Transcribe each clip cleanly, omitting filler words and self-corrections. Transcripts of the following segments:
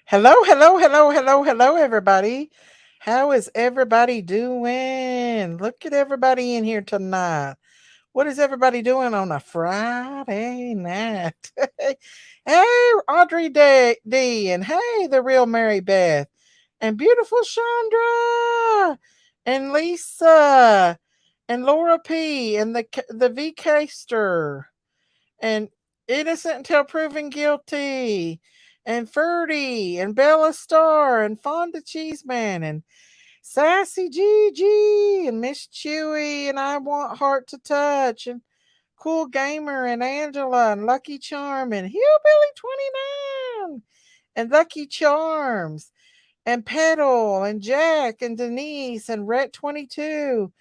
Hello, hello, hello, hello, hello, everybody. How is everybody doing? Look at everybody in here tonight. What is everybody doing on a Friday night? Hey, Audrey D, and hey, the real Mary Beth, and beautiful Chandra, and Lisa, and Laura P, and the V Caster and Innocent Until Proven Guilty, and Ferdy, and Bella Star, and Fonda Cheeseman, and Sassy Gigi, and Miss Chewy, and I Want Heart to Touch, and Cool Gamer, and Angela, and Lucky Charm, and Hillbilly 29, and Lucky Charms, and Petal, and Jack, and Denise, and Rhett 22,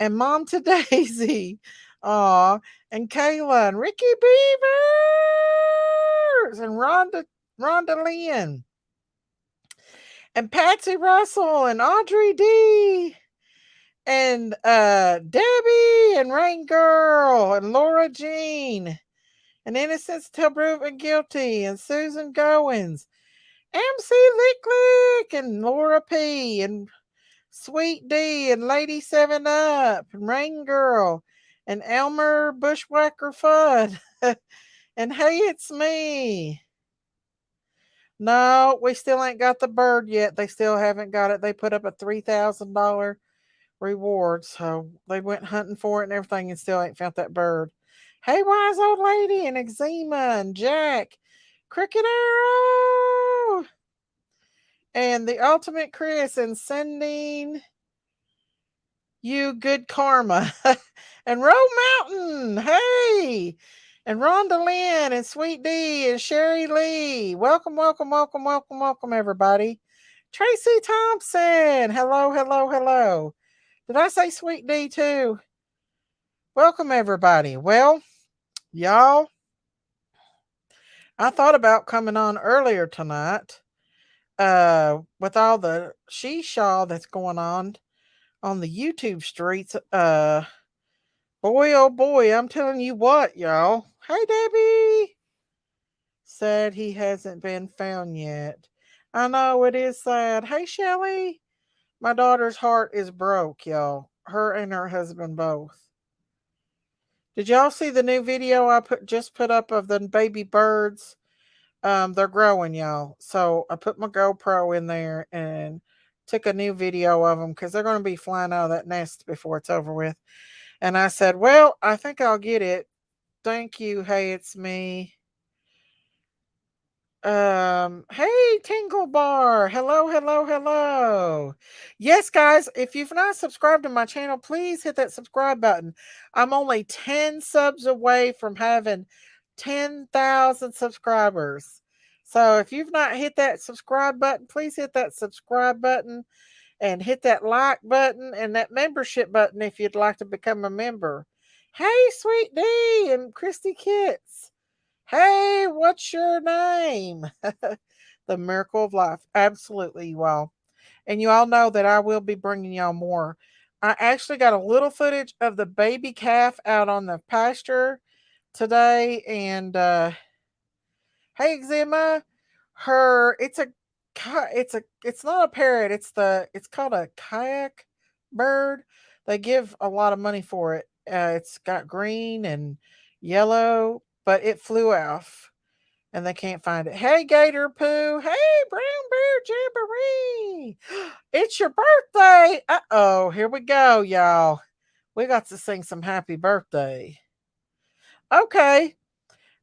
and Mom to Daisy. Aw, and Kayla and Ricky Beavers and Rhonda Lynn and Patsy Russell and Audrey D and Debbie and Rain Girl and Laura Jean and Innocence Till Proven Guilty and Susan Goins, MC Lick and Laura P and Sweet D and Lady Seven Up and Rain Girl and Elmer Bushwhacker Fudd and Hey It's Me. No, we still ain't got the bird yet. They still haven't got it. They put up a $3,000 reward, so they went hunting for it and everything and still ain't found that bird. Hey Wise Old Lady and Eczema and Jack, Cricket Arrow and the Ultimate Chris and sending you good karma. And Roe Mountain, hey. And Rhonda Lynn and Sweet D and Sherry Lee. Welcome, welcome, welcome, welcome, welcome, everybody. Tracy Thompson. Hello, hello, hello. Did I say Sweet D too? Welcome, everybody. Well, y'all, I thought about coming on earlier tonight with all the sheeshaw that's going on the YouTube streets. Boy, oh boy, I'm telling you what, y'all. Hey, Debbie. Said he hasn't been found yet. I know it is sad. Hey, Shelly. My daughter's heart is broke, y'all. Her and her husband both. Did y'all see the new video I just put up of the baby birds? They're growing, y'all. So I put my GoPro in there and took a new video of them because they're going to be flying out of that nest before it's over with. And I said, well, I think I'll get it. Thank you. Hey, it's me. Hey, Tingle Bar. Hello, hello, hello. Yes, guys, if you've not subscribed to my channel, please hit that subscribe button. I'm only 10 subs away from having 10,000 subscribers. So if you've not hit that subscribe button, please hit that subscribe button and hit that like button and that membership button if you'd like to become a member. Hey, Sweet D and Christy Kits. Hey, what's your name? The miracle of life. Absolutely, you all. And you all know that I will be bringing y'all more. I actually got a little footage of the baby calf out on the pasture today. And hey, Eczema, it's not a parrot. It's called a kayak bird. They give a lot of money for it. It's got green and yellow, but it flew off and they can't find it. Hey, Gator Poo. Hey, Brown Bear Jamboree. It's your birthday. Uh-oh, here we go, y'all. We got to sing some happy birthday. Okay.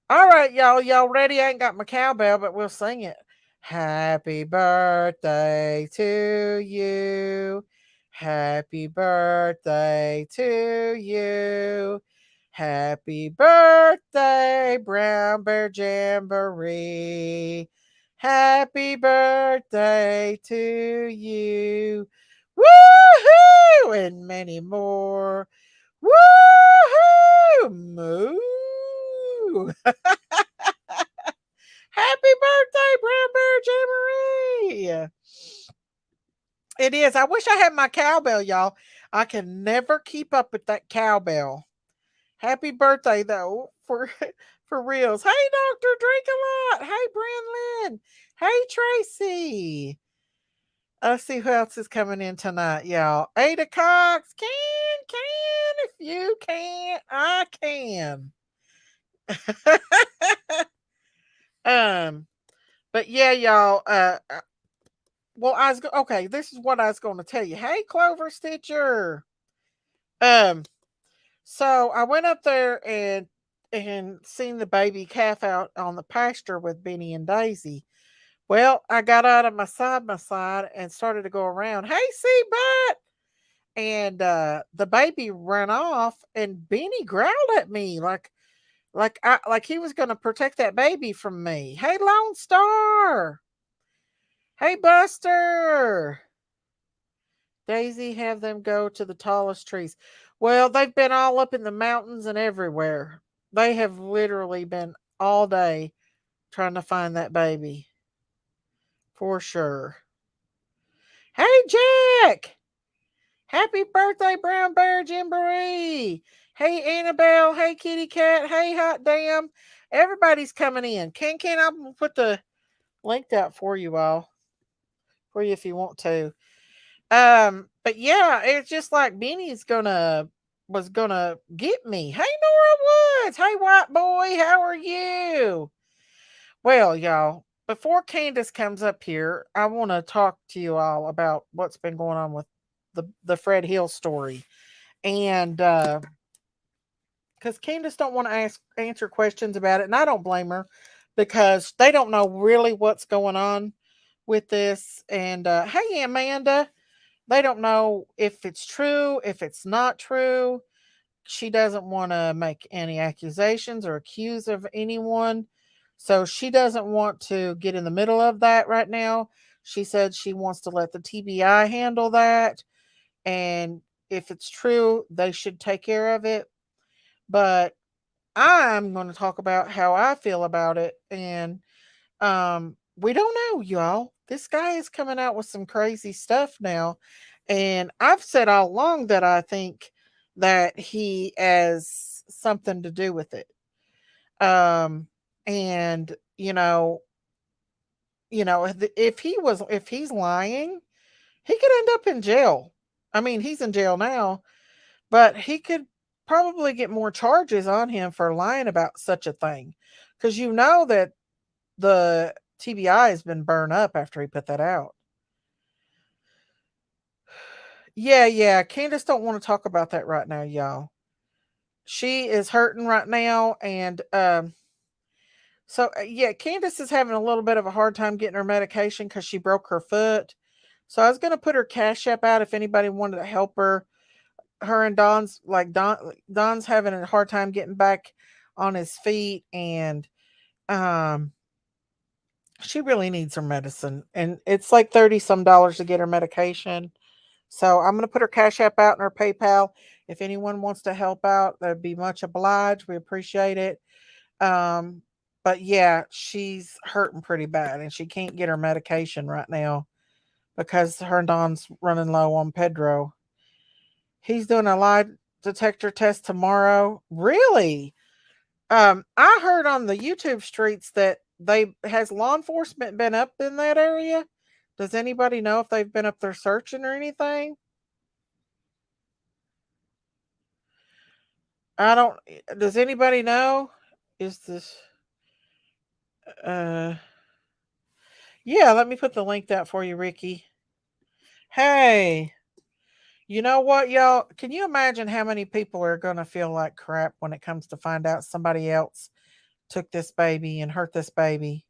All right, y'all. Y'all ready? I ain't got my cowbell, but we'll sing it. Happy birthday to you. Happy birthday to you. Happy birthday, Brown Bear Jamboree. Happy birthday to you. Woohoo! And many more. Woohoo! Moo! Happy birthday, Brown Bear Jamboree! It is. I wish I had my cowbell, y'all. I can never keep up with that cowbell. Happy birthday though, for for reals. Hey Doctor, drink a lot. Hey Brenlin. Hey Tracy. Let's see who else is coming in tonight, y'all. Ada Cox, can. If you can, I can. um, but yeah, y'all. Well, okay. This is what I was going to tell you. Hey, Clover Stitcher. Um, so I went up there and seen the baby calf out on the pasture with Benny and Daisy. Well, I got out of my side by side and started to go around. Hey, see, butt. And the baby ran off, and Benny growled at me like he was going to protect that baby from me. Hey, Lone Star. Hey, Buster. Daisy, have them go to the tallest trees. Well, they've been all up in the mountains and everywhere. They have literally been all day trying to find that baby. For sure. Hey, Jack. Happy birthday, Brown Bear Jamboree. Hey, Annabelle. Hey, Kitty Cat. Hey, Hot Damn. Everybody's coming in. I'm going to put the link out for you all. For you if you want to. But yeah, it's just like Benny's was gonna get me. Hey Nora Woods, hey white boy, how are you? Well, y'all, before Candace comes up here, I want to talk to you all about what's been going on with the Fred Hill story. And because Candace don't want to answer questions about it, and I don't blame her because they don't know really what's going on with this. And hey Amanda, they don't know if it's true, if it's not true. She doesn't want to make any accusations or accuse of anyone. So she doesn't want to get in the middle of that right now. She said she wants to let the TBI handle that. And if it's true, they should take care of it. But I'm going to talk about how I feel about it. And we don't know, y'all. This guy is coming out with some crazy stuff now. And I've said all along that I think that he has something to do with it. Um, and if he's lying, he could end up in jail. I mean, he's in jail now, but he could probably get more charges on him for lying about such a thing. Because you know that the TBI has been burned up after he put that out. Yeah. Candace don't want to talk about that right now, y'all. She is hurting right now, and yeah, Candace is having a little bit of a hard time getting her medication because she broke her foot. So I was gonna put her cash app out if anybody wanted to help her. Her and Don's having a hard time getting back on his feet, and um she really needs her medicine, and it's like 30 some dollars to get her medication. So I'm going to put her cash app out in her PayPal. If anyone wants to help out, that'd be much obliged. We appreciate it. Um, but yeah, she's hurting pretty bad, and she can't get her medication right now because her and Don's running low on Pedro. He's doing a lie detector test tomorrow. Really? I heard on the YouTube streets that they has law enforcement been up in that area. Does anybody know if they've been up there searching or anything? I don't. Does anybody know? Is this? Uh, yeah. Let me put the link out for you, Ricky. Hey, you know what, y'all? Can you imagine how many people are going to feel like crap when it comes to find out somebody else took this baby and hurt this baby?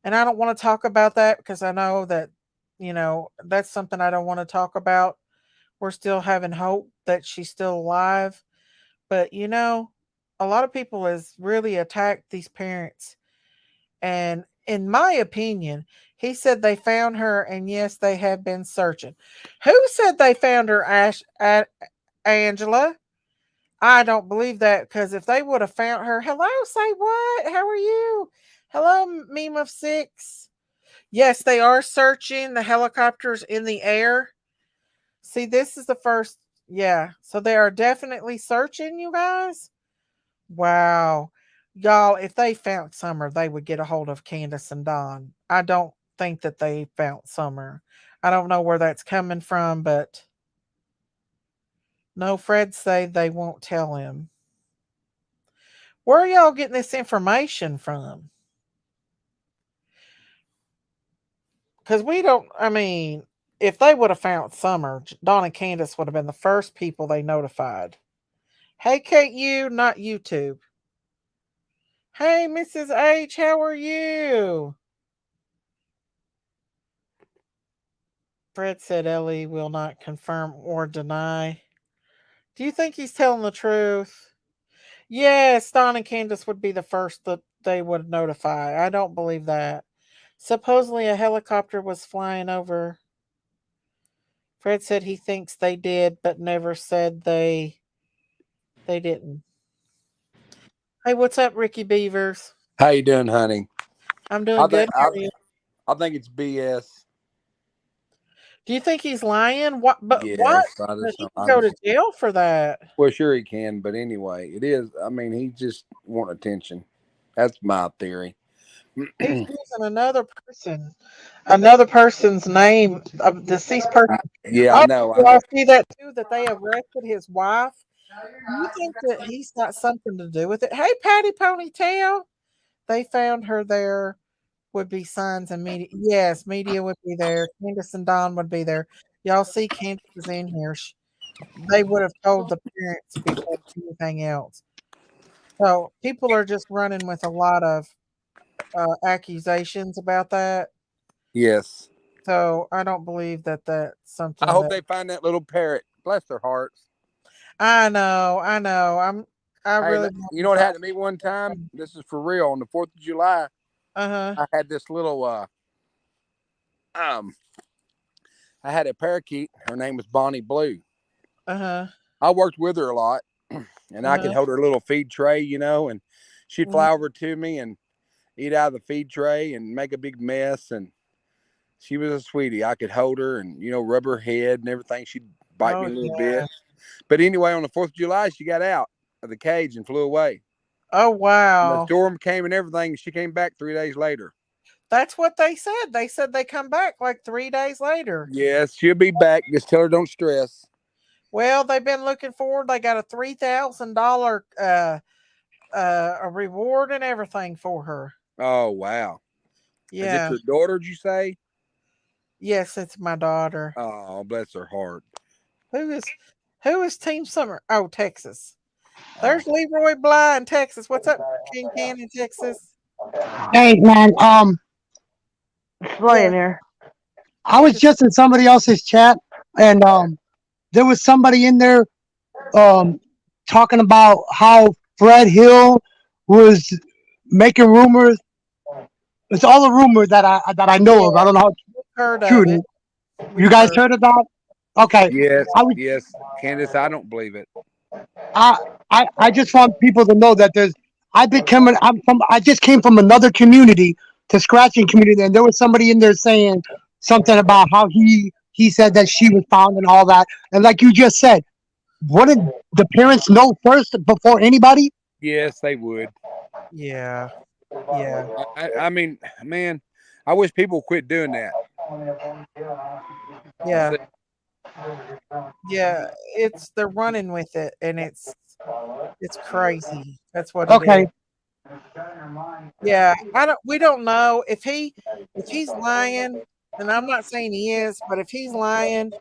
And I don't want to talk about that because I know that, that's something I don't want to talk about. We're still having hope that she's still alive. But, a lot of people has really attacked these parents. And in my opinion, he said they found her, and yes, they have been searching. Who said they found her, Angela? I don't believe that because if they would have found her, hello, say what? How are you? Hello, meme of six. Yes, they are searching the helicopters in the air. See, this is the first. Yeah. So they are definitely searching, you guys. Wow. Y'all, if they found Summer, they would get a hold of Candace and Don. I don't think that they found Summer. I don't know where that's coming from, but no, Fred say they won't tell him. Where are y'all getting this information from? Because we don't, I mean, if they would have found Summer, Don and Candace would have been the first people they notified. Hey, Kate, you, not YouTube. Hey, Mrs. H, how are you? Fred said Ellie will not confirm or deny. Do you think he's telling the truth? Yes, Don and Candace would be the first that they would notify. I don't believe that. Supposedly a helicopter was flying over. Fred said he thinks they did, but never said they didn't. Hey, what's up, Ricky Beavers? How you doing, honey? I'm I doing think good. How I, are you? I think it's BS. Do you think he's lying? What? But what? Yes, I But just, he can I go to just. jail for that. Well, sure he can, but anyway, it is. I mean, he just want attention. That's my theory. He's using another person's name, a deceased person. Yeah, I Oh, know. I do I know. see that too? That they arrested his wife. Do you think that he's got something to do with it? Hey, Patty Ponytail. They found her there. Would be signs and media. Yes, media would be there. Candace and Don would be there. Y'all see Candace is in here. They would have told the parents before anything else. So people are just running with a lot of accusations about that. Yes. So I don't believe that that's I something hope that they find that little parrot. Bless their hearts. I know. I know. I Hey, really want you to know what find. happened to me one time? This is for real. On the 4th of July, Uh huh. I had this little. Um, I had a parakeet. Her name was Bonnie Blue. Uh huh. I worked with her a lot, and Uh I could huh. hold her little feed tray, and she'd Mhm. fly over to me and eat out of the feed tray and make a big mess. And she was a sweetie. I could hold her and rub her head and everything. She'd bite Oh me a little yeah. bit. But anyway, on the 4th of July, she got out of the cage and flew away. Oh And the wow. storm came and everything. She came back 3 days later. That's what they said. They said they come back like 3 days later. Yes, she'll be back. Just tell her don't stress. Well, they've been looking forward. They got a $3,000 a reward and everything for her. Oh wow! Is it Yeah. your daughter? Did you say? Yes, it's my daughter. Oh, bless her heart. Who is who is Team Summer? Oh, Texas. Oh, There's Leroy Bly in Texas. What's up, King Can in Texas? Hey man, Yeah, Slaying here. I was just just in somebody else's chat, and there was somebody in there um talking about how Fred Hill was making rumors. It's all a rumor that I know of. I yeah, don't know how we've heard true of it it. is. You We've guys heard. heard of that? Okay, yes, I was yes, Candace. I don't believe it. I I just want people to know that there's I just came from another community to scratching community, and there was somebody in there saying something about how he said that she was found and all that, and like you just said, wouldn't the parents know first before anybody? Yes, they would. Yeah, yeah, I mean, man, I wish people quit doing that. yeah, See, yeah. It's they're running with it, and it's crazy. That's what it is. Okay, Yeah, I don't. We don't know if he's lying, and I'm not saying he is, but if he's lying,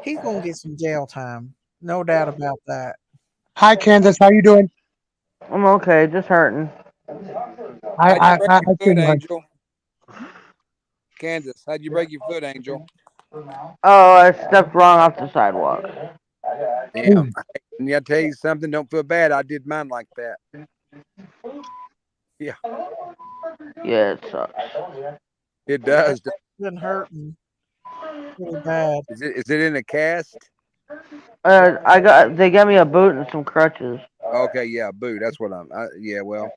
he's gonna get some jail time. No doubt about that. hi Candace, how you doing? I'm okay, just hurting. I how'd you I break I, your I foot, feel like Angel? Candace, how'd you break your foot, Angel? Oh, I stepped wrong off the sidewalk. Damn. And I tell you something, don't feel bad. I did mine like that. Yeah, Yeah, it sucks. it Yeah, does. been hurting really bad. Is it in a cast? They got me a boot and some crutches. Okay, yeah, boo. That's what I'm. Yeah, well.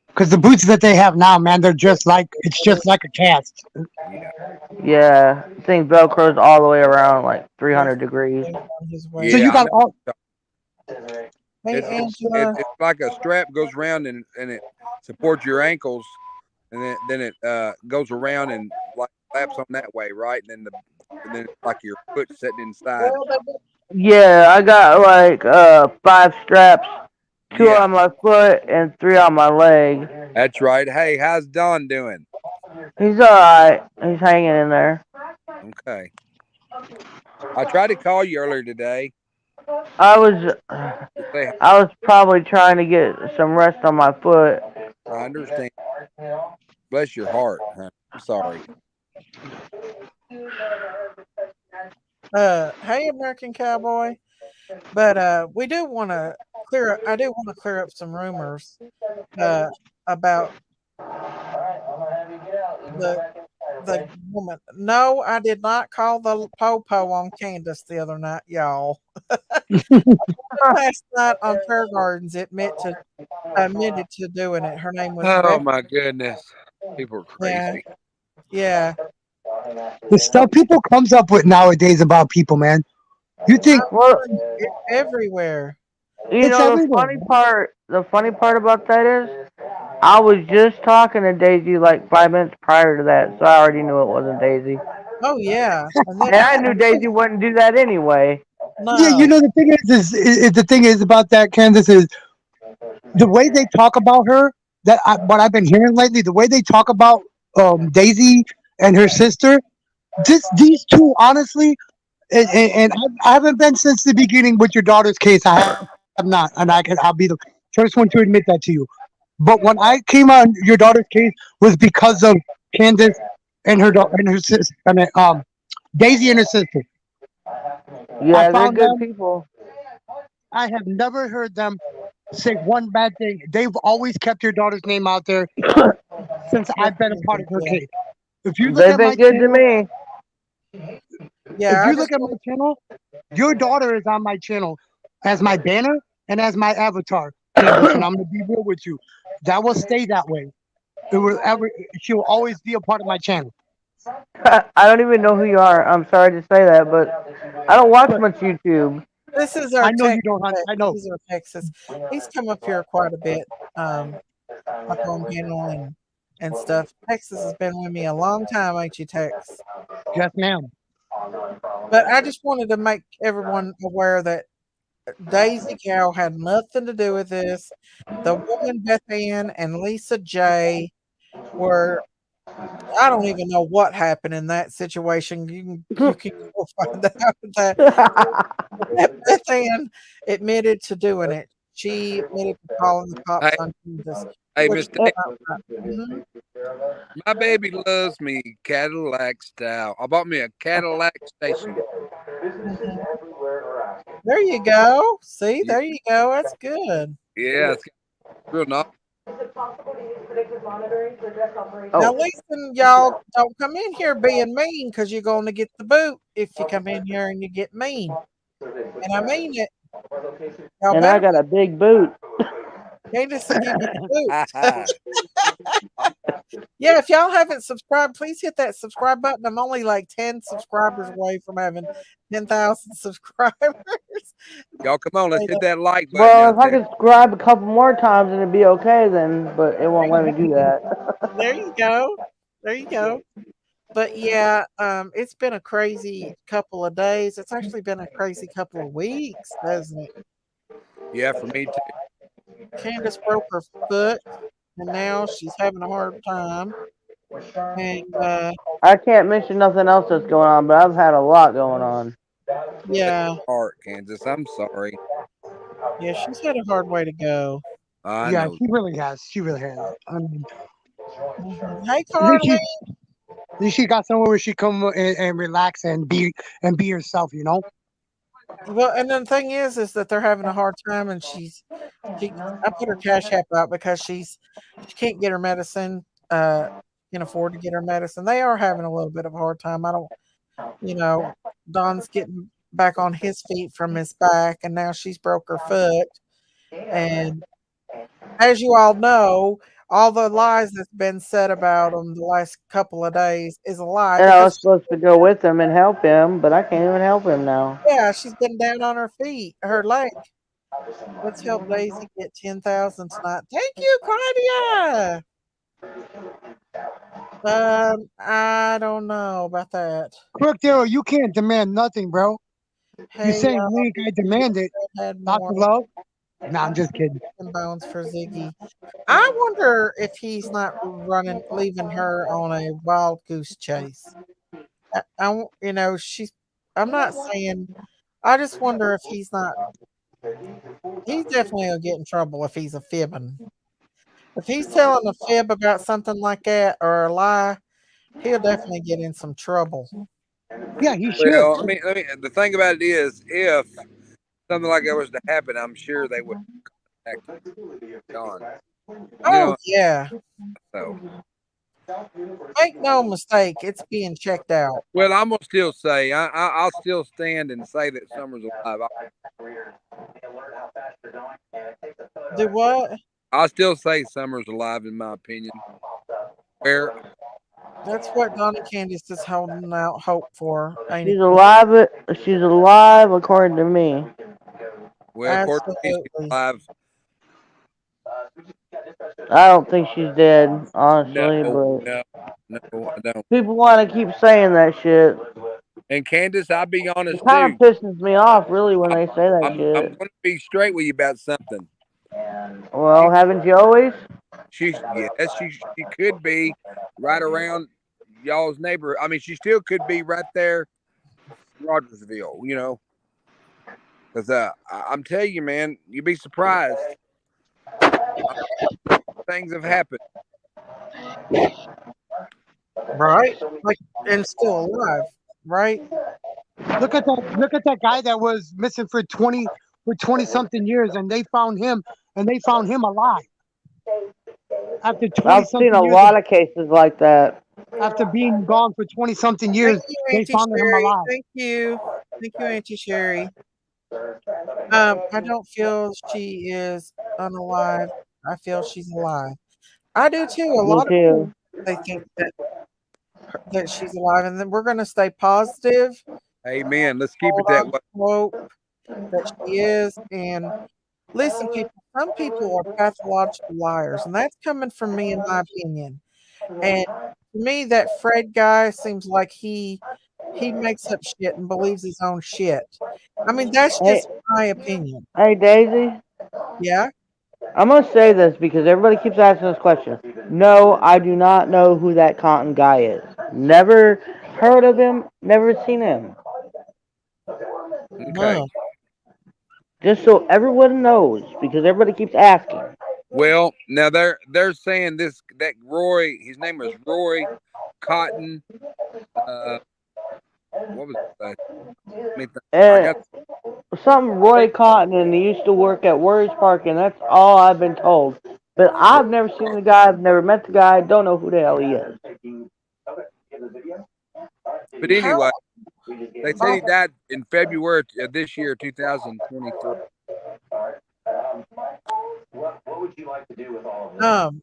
Because the boots that they have now, man, they're just like it's just like a cast. Yeah, Yeah, thing velcros all the way around like Yes, 300 degrees. on his So way. you yeah, I got know. all. Hey, It, Angela. it's like a strap goes around and it supports your ankles, and then it goes around and like flaps on that way, right? And then it's like your foot sitting inside. Well, Yeah, I got like 5 straps, two Yeah, on my foot and 3 on my leg. that's right. Hey, how's Don doing? He's alright. He's hanging in there. Okay. I tried to call you earlier today I was to say I was probably trying to get some rest on my foot. I understand. Bless your heart, huh? I'm sorry. hey, American Cowboy. But we do want to clear up. I do want to clear up some rumors uh, about the the woman. No, I did not call the popo on Candace the other night, y'all. Last night on Fair Gardens, admitted to doing it. Her name was Oh Red. my goodness, people are Yeah, crazy. yeah. The stuff people comes up with nowadays about people, man. You think I'm Well, telling you, it's everywhere. you it's know everywhere, man. the funny part about that is I was just talking to Daisy like 5 minutes prior to that, so I already knew it wasn't Daisy. Oh yeah, and then And I knew Daisy wouldn't do that anyway. Yeah, you no. know the thing is the thing is about that Candace is the way they talk about her. What I've been hearing lately, the way they talk about Daisy and her sister. These two, honestly, and I haven't been since the beginning with your daughter's case. I have not, and I'll be the first one to admit that to you. But when I came on your daughter's case was because of Candace and her sister, Daisy and her sister. I Yeah, they're found good them. people. I have never heard them say one bad thing. They've always kept your daughter's name out there since Yes, I've been a yes, part yes, of her yes. case. If you look They've at been my good to channel, me. if Yeah, I you just look at my want. channel, your daughter is on my channel as my banner and as my avatar, Candace. And I'm gonna be real with you. That will stay that way. It will ever. She will always be a part of my channel. I don't even know who you are. I'm sorry to say that, but I don't watch But much YouTube. This is I our know you Texas. don't, hon. I know. He's our Texas. He's come up here quite a bit, up on panel and stuff. Texas has been with me a long time, ain't you, Tex? Yes, ma'am. But I just wanted to make everyone aware that Daisy Cow had nothing to do with this. The woman Beth Ann and Lisa J were. I don't even know what happened in that situation. You can go find out that Beth Ann admitted to doing it. She admitted to calling the cops Hey, on Jesus, hey, which Miss is Dave, not right. Mhm, my baby loves me Cadillac style. I bought me a Cadillac station. mhm. There you go. See, Yeah, there you go. That's good. yeah, it's real nice. Now Oh, listen, y'all, don't come in here being mean because you're going to get the boot if you come in here and you get mean. And I mean it. Y'all and I better got be. a big boot. Candace will give you the boot. Yeah, if y'all haven't subscribed, please hit that subscribe button. I'm only like 10 subscribers away from having 10,000 subscribers. Y'all, come on, let's Say hit that. that like button Well, out if I there. could subscribe a couple more times, then it'd be okay then, but it There won't you let me do go. that. There you go. There you go. But yeah, it's been a crazy couple of days. It's actually been a crazy couple of weeks, hasn't it? Yeah, for me too. Candace broke her foot, and now she's having a hard time. And I can't mention nothing else that's going on, but I've had a lot going on. Bless yeah, your heart, Kansas. I'm sorry. yeah, she's had a hard way to go. I Yeah, know. she really has. She really has. I mean, Hey, at least Carly. she, at least she got somewhere where she come and relax and be herself. You know. Well, and then the thing is that they're having a hard time, and she. I put her cash app out because she can't get her medicine. Can afford to get her medicine. They are having a little bit of a hard time. I don't, you know, Don's getting back on his feet from his back, and now she's broke her foot. And as you all know, all the lies that's been said about him the last couple of days is a lie And I was because supposed to go with him and help him, but I can't even help him now. yeah, she's been down on her feet, her leg. Let's help Daisy get 10,000 tonight. Thank you, Claudia. I don't know about that. Crooktail, you can't demand nothing, bro. You Hey, saying Link, I demand it. had Dr. more Love? Nah, I'm just kidding. bones for Ziggy. I wonder if he's not leaving her on a wild goose chase. You know, she's. I'm not saying. I just wonder if he's not. He's definitely gonna get in trouble if he's a fibbing. If he's telling a fib about something like that or a lie, he'll definitely get in some trouble. Yeah, he should. Well, the thing about it is, if something like that was to happen, I'm sure they would act on. You Oh know, yeah, so make no mistake, it's being checked out. well, I'm gonna still say I'll still stand and say that Summer's alive. Do what? I'll still say Summer's alive in my opinion. Where That's what Donna Candice is holding out hope for, ain't She's it? alive. She's alive according to me. well, of course he's Absolutely. alive. I don't think she's dead, No, honestly, but no, no, I don't. people want to keep saying that shit. And Candace, I'll be It honest kind too. of pisses me off, really, when they say that I'm shit. gonna be straight with you about something. Well, haven't you always? Yes, she could be right around y'all's neighbor. I mean, she still could be right there, Rogersville. You know, because I'm telling you, man, you'd be surprised. Things have happened. Right? Like, and still alive, right? Look at that guy that was missing for 20 something years, and they found him alive after 20 I've seen something a years lot of cases like that. after being gone for 20 something Thank years. you, They Auntie found him Sherry. alive. Thank you. Thank you, Auntie Sherry. I don't feel she is unalive. I feel she's alive. I do too. A Me lot of too. people they think that she's alive, and then we're going to stay positive, Amen. Let's keep hold it on that to way. hope that she is. And listen, people, some people are pathological liars, and that's coming from me, in my opinion. And to me, that Fred guy seems like he makes up shit and believes his own shit. I mean, that's Hey, just my opinion. hey, Daisy. Yeah. I'm gonna say this because everybody keeps asking this question. No, I do not know who that Cotton guy is. Never heard of him. Never seen him. Okay. Huh. Just so everyone knows, because everybody keeps asking. Well, now they're saying this that Roy, his name was Roy Cotton. Uh, what was it? I And got. something Roy Cotton, and he used to work at Warriors Park, and that's all I've been told. But I've never seen the guy. I've never met the guy. Don't know who the hell he is. But How anyway, they said he awful. died in February of this year, 2023. Um,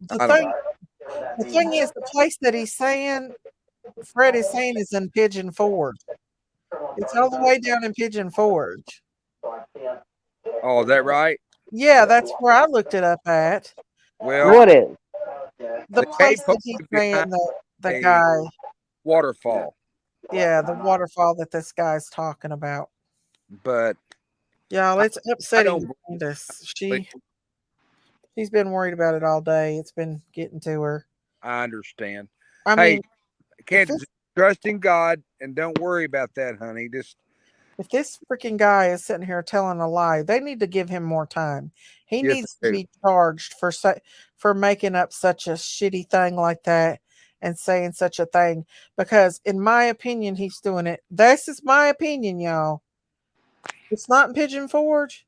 the I don't thing know. the thing is, the place that he's saying Fred is saying is in Pigeon Forge. It's all the way down in Pigeon Forge. Oh, is that right? Yeah, that's where I looked it up at. Well, What is? The the place cape that he's is behind saying that the a guy, waterfall, yeah, the waterfall that this guy's talking about. but Y'all, I, it's I upsetting don't Candace. believe. She's been worried about it all day. It's been getting to her. I understand. I Hey, mean, if Candace, this trust in God and don't worry about that, honey. Just if this freaking guy is sitting here telling a lie, they need to give him more time. He yes, needs to I do. be charged for making up such a shitty thing like that and saying such a thing. Because in my opinion, he's doing it. This is my opinion, y'all. It's not in Pigeon Forge.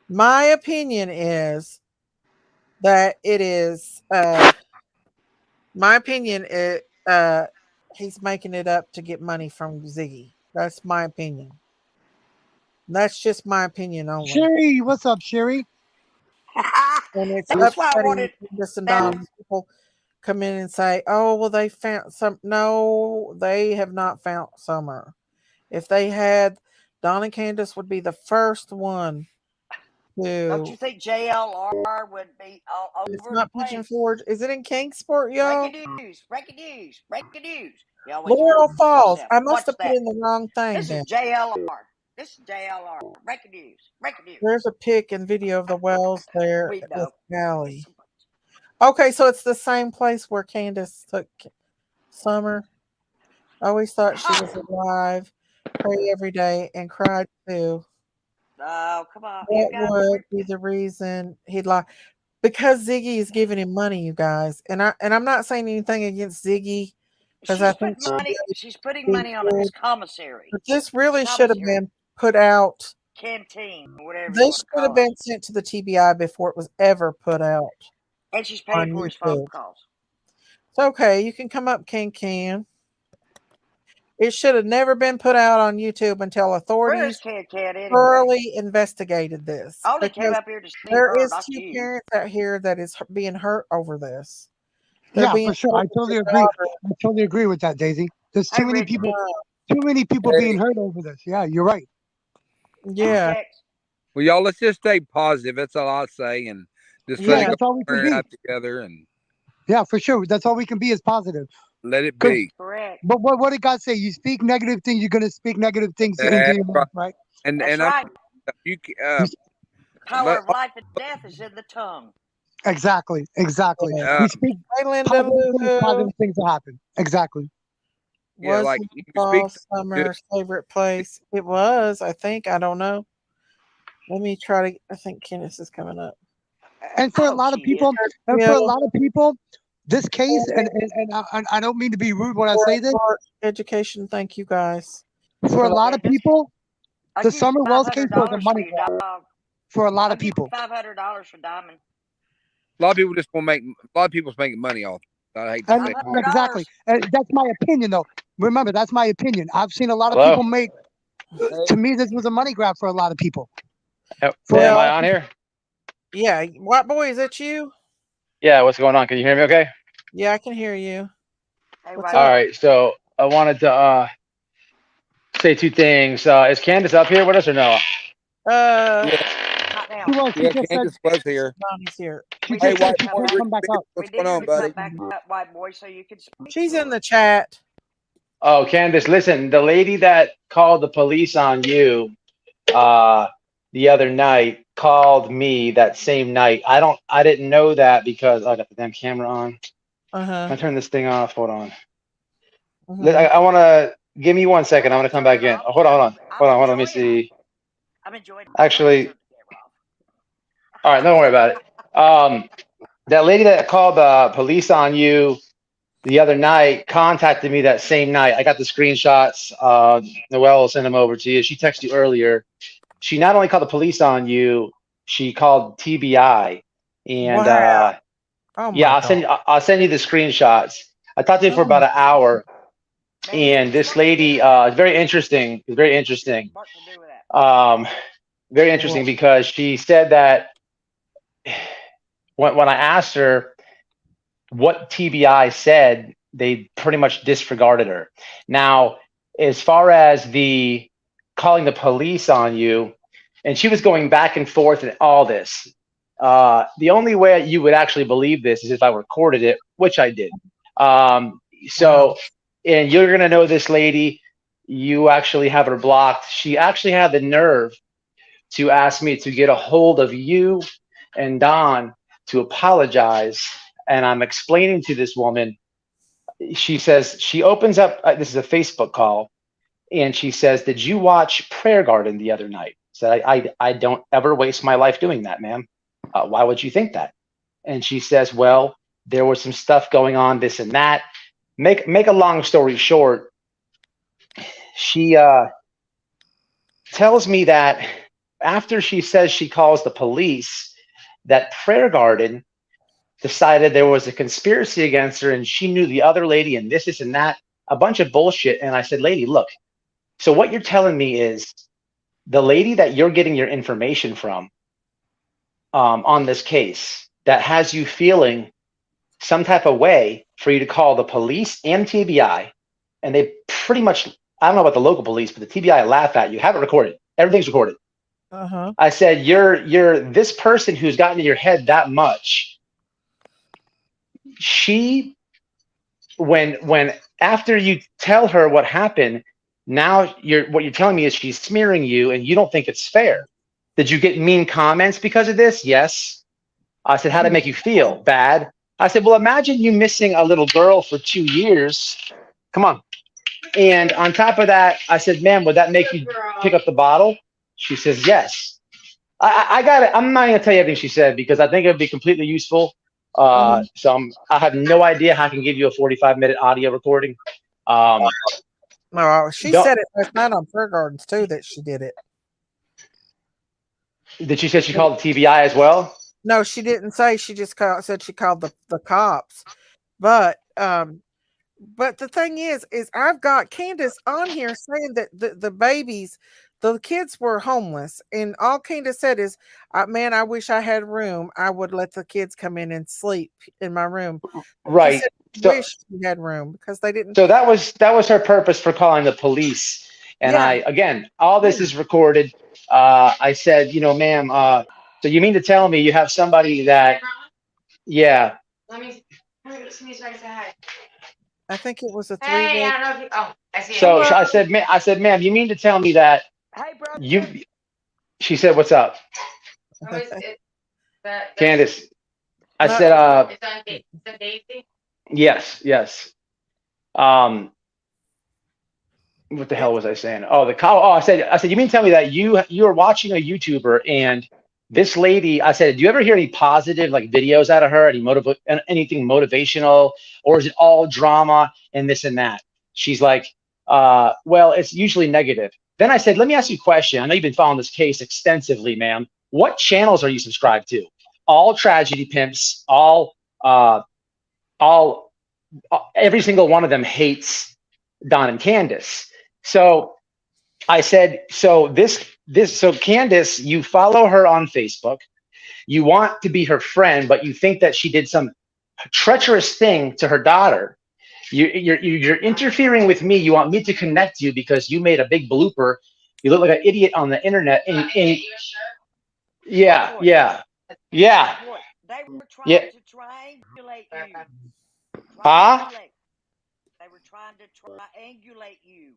My opinion is that it is. My opinion. He's making it up to get money from Ziggy. That's my opinion. That's just my opinion only. Sherry, what's up, Sherry? And it's It was- That's why I upsetting wanted this and that. Don when people come in and say, "Oh, well, they found some." No, they have not found Summer. If they had, Don and Candace would be the first one Don't to. you think JLR would be all It's over the not Pigeon place? Forge. Is it in Kingsport, Breaking y'all? news! Breaking news! Breaking news! Y'all wait your Laurel Falls. yourself. I must Watch have put that. in the wrong thing This is then. JLR. This is JLR. Breaking news. Breaking news. There's a pic and video of the wells there We at this know. valley. Okay, so it's the same place where Candace took Summer. I always thought she was alive. Pray every day and cried too. Oh, come on. You What guys, would be the reason he'd lie? Because Ziggy is giving him money, you guys. And I'm not saying anything against Ziggy because I she's think putting she money. does She's putting be money on good. his commissary. But this His really should have commissary been put out. canteen, whatever you This want to should have call it. been sent to the TBI before it was ever put out And she's paying on for his phone YouTube. calls. It's okay. You can come up, Can. It should have never been put out on YouTube until Where is authorities Can anyway? thoroughly investigated this. I only came Because up here to see there her, is not two you. parents out here that is being hurt over this. They're Yeah, being for sure. hurt I with totally their agree. daughter. I totally agree with that, Daisy. There's Hey, Richard. too many people Hey, being hurt over this. Yeah, you're right. Hey, Yeah, Tex. well, y'all, let's just stay positive. That's all I say, and just let Yeah, it yeah, go that's all we can somewhere be. out together and Yeah, for sure. That's all we can be is positive. let it Because, be. Correct. but what did God say? You speak negative things, you're gonna speak negative things into That's your right. mouth, right? That's And I'm right. you. You, Power Let, of life and death is in the tongue. exactly, exactly. yeah. uh, We speak Hey, Linda Lou. positive things will happen. Exactly. yeah, Was like Little you can speak Falls something good. Summer's favorite place? It was, I think. I don't know. Let me try to. I think Candace is coming up. And I for a hope lot of she is. people, Yeah, this case, and I don't mean to be rude when I say this, for education. Thank you guys. for a For lot Yeah, of just people, I'll the give you SummerWells case was a $500 for money your grab dog. for a lot I'll of give you people. $500 for Diamond. A lot of people just want to make. A lot of people's making money off. I hate to And say. $500. exactly, that's my opinion, though. Remember, that's my opinion. I've seen a lot of Hello? people make. To me, this was a money grab for a lot of people. For Am I well, on here? yeah. White boy, is that you? Yeah, what's going on? Can you hear me okay? Yeah, I can hear you. Hey, What's white All up? boy. right, so I wanted to say two things. Is Candace up here with us or no? Uh, Yeah, Not now. she was, she yeah. just said, Candace was here. Donnie's here. she We Hey, just need said her white to she come boy, can't back. come back up. We what's going need her on, to come buddy? back up, white boy, so you can speak She's to in her. the chat. Oh, Candace, listen, the lady that called the police on you uh the other night called me that same night. I didn't know that because I got the damn camera on. Uh huh. Can I turn this thing off? Hold on. Mm-hmm. I want to give me 1 second. I'm Go gonna ahead, come turn back it in. off. Oh, hold on, hold on, I'm hold on, hold on. Let me enjoying it. see. I'm enjoying it. Go ahead and Actually, turn the camera off. all right, don't worry about it. That lady that called the police on you the other night contacted me that same night. I got the screenshots. Noelle will send them over to you. She texted you earlier. She not only called the police on you, she called TBI, and Wow. Oh yeah, my God. I'll send you the screenshots. I talked to you for Oh about my. an hour, Man, you and ain't this smart to do lady, with that. is very interesting. It's very interesting. Smart to do with that. Um, very What? interesting because she said that when I asked her what TBI said, they pretty much disregarded her. Now, as far as the calling the police on you, and she was going back and forth and all this. The only way you would actually believe this is if I recorded it, which I did. Wow. So, and you're going to know this lady. You actually have her blocked. She actually had the nerve to ask me to get a hold of you and Don to apologize. And I'm explaining to this woman, she says, she opens up, this is a Facebook call, and she says, "Did you watch Prayer Garden the other night?" So I don't ever waste my life doing that, ma'am. Why would you think that? And she says, "Well, there was some stuff going on, this and that." Make a long story short, she tells me that after she says she calls the police, that Prayer Garden decided there was a conspiracy against her and she knew the other lady and this and that, a bunch of bullshit. And I said, "Lady, look, so what you're telling me is the lady that you're getting your information from on this case that has you feeling some type of way for you to call the police and TBI, and they pretty much, I don't know about the local police, but the TBI laugh at you. Have it recorded. Everything's recorded. Uh-huh. I said, you're this person who's gotten in your head that much. She, when after you tell her what happened, now what you're telling me is she's smearing you, and you don't think it's fair. Did you get mean comments because of this? Yes. I said, how'd it make you feel? Bad. I said, well, imagine you missing a little girl for 2 years. Come on. And on top of that, I said, ma'am, would that make you pick up the bottle? She says, yes. I got it. I'm not going to tell you everything she said because I think it would be completely useful. I have no idea how I can give you a 45-minute audio recording. No, she said it last night on Prayer Gardens too that she did it. Did she say she called the TBI as well? No, she didn't say. She just said she called the cops. But the thing is I've got Candace on here saying that the babies, the kids were homeless, and all Candace said is, "Man, I wish I had room. I would let the kids come in and sleep in my room." Right. She said, wish she had room because they didn't. So that was her purpose for calling the police. And Yeah. all this is recorded. I said, ma'am, so you mean to tell me you have somebody that, yeah. Let me see so I can say hi. I think it was a 3-way. Hey, I don't know if you, oh, I see. So I said, ma'am, you mean to tell me that Hey, brother. she said, what's up? Candace. I said, it's on Daisy? Yes. What the hell was I saying? Oh, I said, you mean to tell me that you are watching a YouTuber and this lady, I said, do you ever hear any positive like videos out of her, anything motivational, or is it all drama and this and that? She's like, well, it's usually negative. Then I said, let me ask you a question. I know you've been following this case extensively, ma'am. What channels are you subscribed to? All tragedy pimps, every single one of them hates Don and Candace. So I said, so Candace, you follow her on Facebook. You want to be her friend, but you think that she did some treacherous thing to her daughter. You're interfering with me. You want me to connect you because you made a big blooper. You look like an idiot on the internet. Yeah. They were trying to triangulate you. They were trying to triangulate you.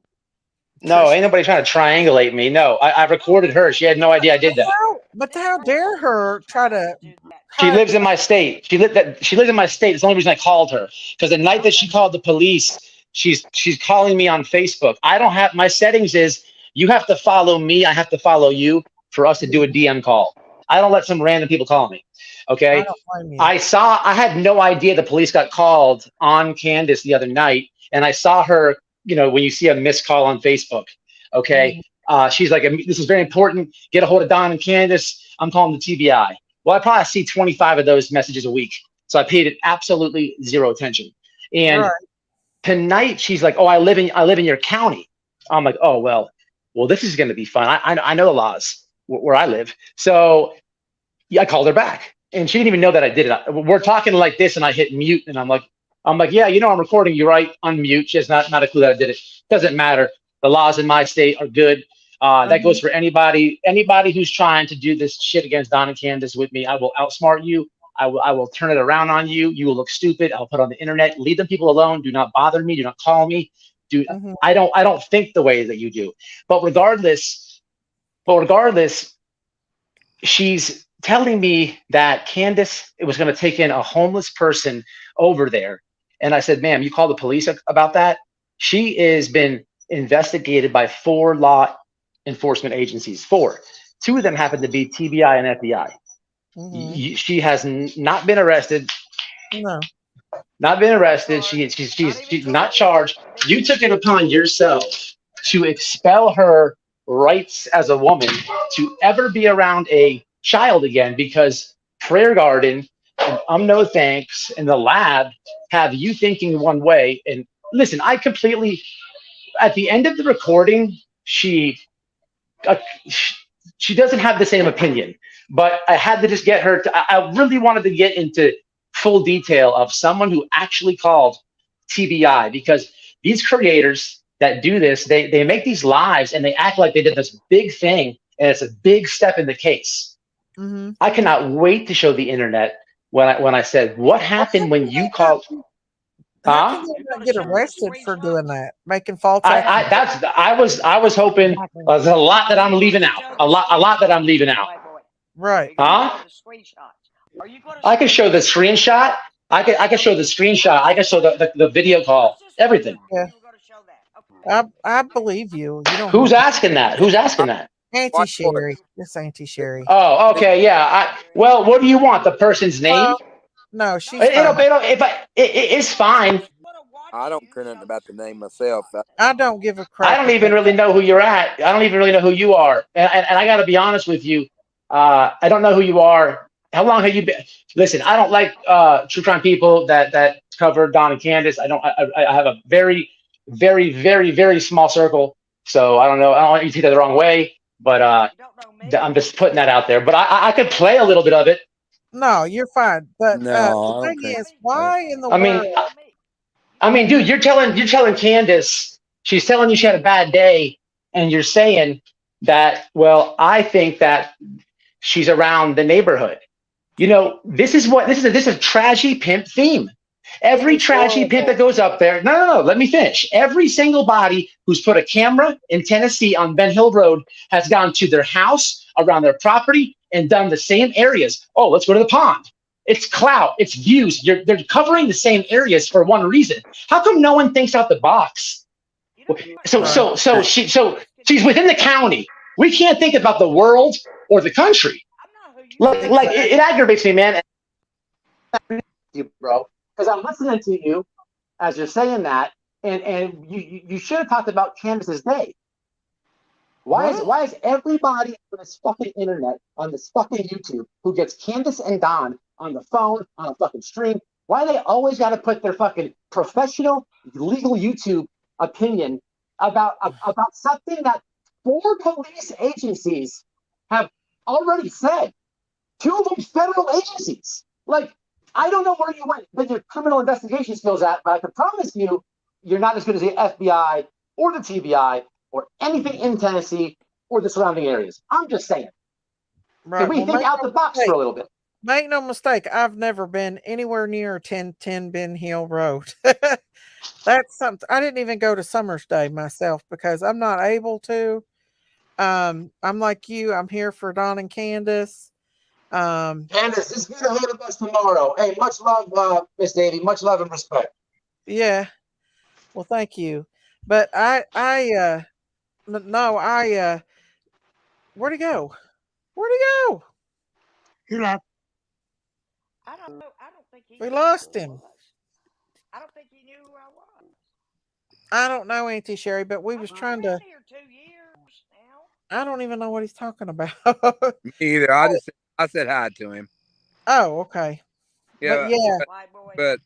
No, ain't nobody trying to triangulate me. No, I recorded her. She had no idea I did that. But how dare her try to? She lives in my state. She lives in my state. It's the only reason I called her. Because the night that she called the police, she's calling me on Facebook. I don't have my settings is you have to follow me. I have to follow you for us to do a DM call. I don't let some random people call me. Okay. I had no idea the police got called on Candace the other night, and I saw her. When you see a missed call on Facebook, okay, she's like, this is very important. Get a hold of Don and Candace. I'm calling the TBI. Well, I probably see 25 of those messages a week. So I paid it absolutely zero attention. And tonight she's like, oh, I live in your county. I'm like, oh, well, this is going to be fun. I know the laws where I live. So I called her back and she didn't even know that I did it. We're talking like this and I hit mute and I'm like, yeah, I'm recording you, right? Unmute. She has not a clue that I did it. Doesn't matter. The laws in my state are good. That goes for anybody who's trying to do this shit against Don and Candace with me. I will outsmart you. I will turn it around on you. You will look stupid. I'll put it on the internet. Leave them people alone. Do not bother me. Do not call me. I don't think the way that you do. But regardless, she's telling me that Candace was going to take in a homeless person over there. And I said, ma'am, you called the police about that? She has been investigated by 4 law enforcement agencies. 4. 2 of them happen to be TBI and FBI. She has not been arrested. No. Not been arrested. She's not charged. You took it upon yourself to expel her rights as a woman to ever be around a child again because Prayer Garden and No Thanks and the lab have you thinking one way. And listen, I completely, at the end of the recording, she doesn't have the same opinion, but I had to just get her to, I really wanted to get into full detail of someone who actually called TBI, because these creators that do this, they make these lives and they act like they did this big thing and it's a big step in the case. Mm-hmm. I cannot wait to show the internet when I said, what happened when you called? How can Huh? they not get arrested for doing that? Making false accusations. I was hoping Exactly. there's a lot that I'm leaving out. A lot that I'm leaving out. Right. Huh? Are you going to I can show the screenshot. I can show the screenshot. I can show the video call. Everything. Yeah. You were going to show that. Okay. I believe you. You don't have Who's asking that? Who's asking that? Auntie Sherry. It's Auntie Sherry. Oh, okay, yeah. Well, what do you want? The person's name? Well, no, she's fine. It's fine. I don't care nothing about the name myself. I don't give a I crap. don't even really know who you're at. I don't even really know who you are. And I got to be honest with you. I don't know who you are. How long have you been? Listen, I don't like true crime people that cover Don and Candace. I don't. I have a very, very, very, very small circle. So I don't know. I don't want you to take that the wrong way. But You don't know me. I'm just putting that out there. But I could play a little bit of it. No, you're fine. But No, the I don't thing think is, why in the I mean, world? Dude, you're telling Candace, she's telling you she had a bad day, and you're saying that, well, I think that she's around the neighborhood. You know, this is a trashy pimp theme. Every trashy pimp that goes up there, no, let me finish. Every single body who's put a camera in Tennessee on Ben Hill Road has gone to their house, around their property, and done the same areas. Oh, let's go to the pond. It's clout, it's views. They're covering the same areas for one reason. How come no one thinks out the box? She's within the county. We can't think about the world or the country. I'm not who you Like it aggravates me, man. You, bro, because I'm listening to you as you're saying that, and you should have talked about Candace's day. Why is everybody on this fucking internet, on this fucking YouTube, who gets Candace and Don on the phone, on a fucking stream, why they always got to put their fucking professional legal YouTube opinion about something that 4 police agencies have already said? 2 of them federal agencies. Like, I don't know where you went, but your criminal investigation skills at, but I can promise you, you're not as good as the FBI or the TBI or anything in Tennessee or the surrounding areas. I'm just saying. Right. Can we think out the box for a little bit? Make no mistake, I've never been anywhere near 1010 Ben Hill Road. That's something. I didn't even go to Summer's Day myself because I'm not able to. I'm like you. I'm here for Don and Candace. Candace, just get a hold of us tomorrow. Hey, much love, Miss Davy. Much love and respect. Yeah. Well, thank you. But where'd he go? Where'd he go? He left. I don't know. I don't think he. We knew lost who I him. was. I don't think he knew who I was. I don't know, Auntie Sherry, but we was I've trying been to. here 2 years now. I don't even know what he's talking about. Me either. I said hi to him. Oh, okay. Yeah, But yeah, White boy, but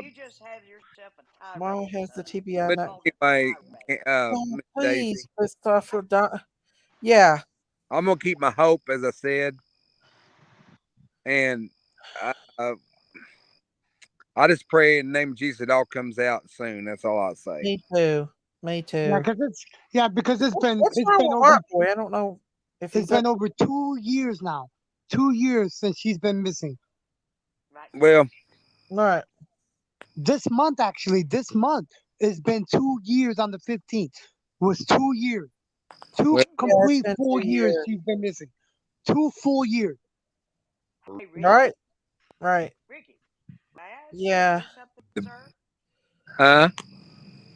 you just have yourself a why tirade. has the son. TBI but not? anyway, Oh, Miss please, Daisy, Christopher. Yeah, I'm gonna keep my hope, as I said, and I, I just pray in the name of Jesus it all comes out soon. That's all I'll say. me too. Me Yeah, too. because What's wrong with White Boy? I don't know if it's he's been over 2 years now. 2 years since she's been missing. Right. Well, right. This month, actually, it's been 2 years on the 15th. It was 2 years. Two well, Yeah, it's complete been full 2 years years. she's been missing. 2 full years. Hey, Ricky. Right. Right. Ricky, may I ask Yeah. you to do something, sir? huh?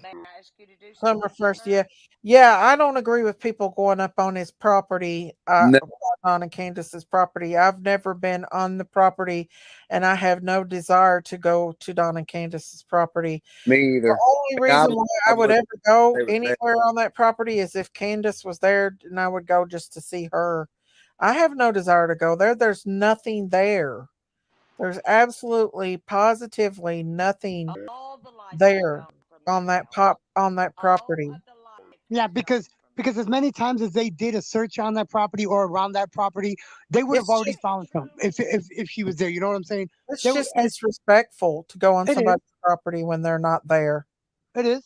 May I ask you to do Summer something, first. sir? Yeah. Yeah. I don't agree with people going up on his property. No, On Candace's property. I've never been on the property, and I have no desire to go to Don and Candace's property. me The either. only I reason would, why I I would would ever go stay with that. anywhere on that property is if Candace was there and I would go just to see her. I have no desire to go there. There's nothing there. There's absolutely positively nothing All the lights have there gone from on your that house. on that All property. of the lights Yeah, have gone because from because as many times as they did a search on that property or around that property, they would have It's already just found some if she was there. You know what I'm saying? it's They would, just disrespectful to go on it is, somebody's property when they're not there. it is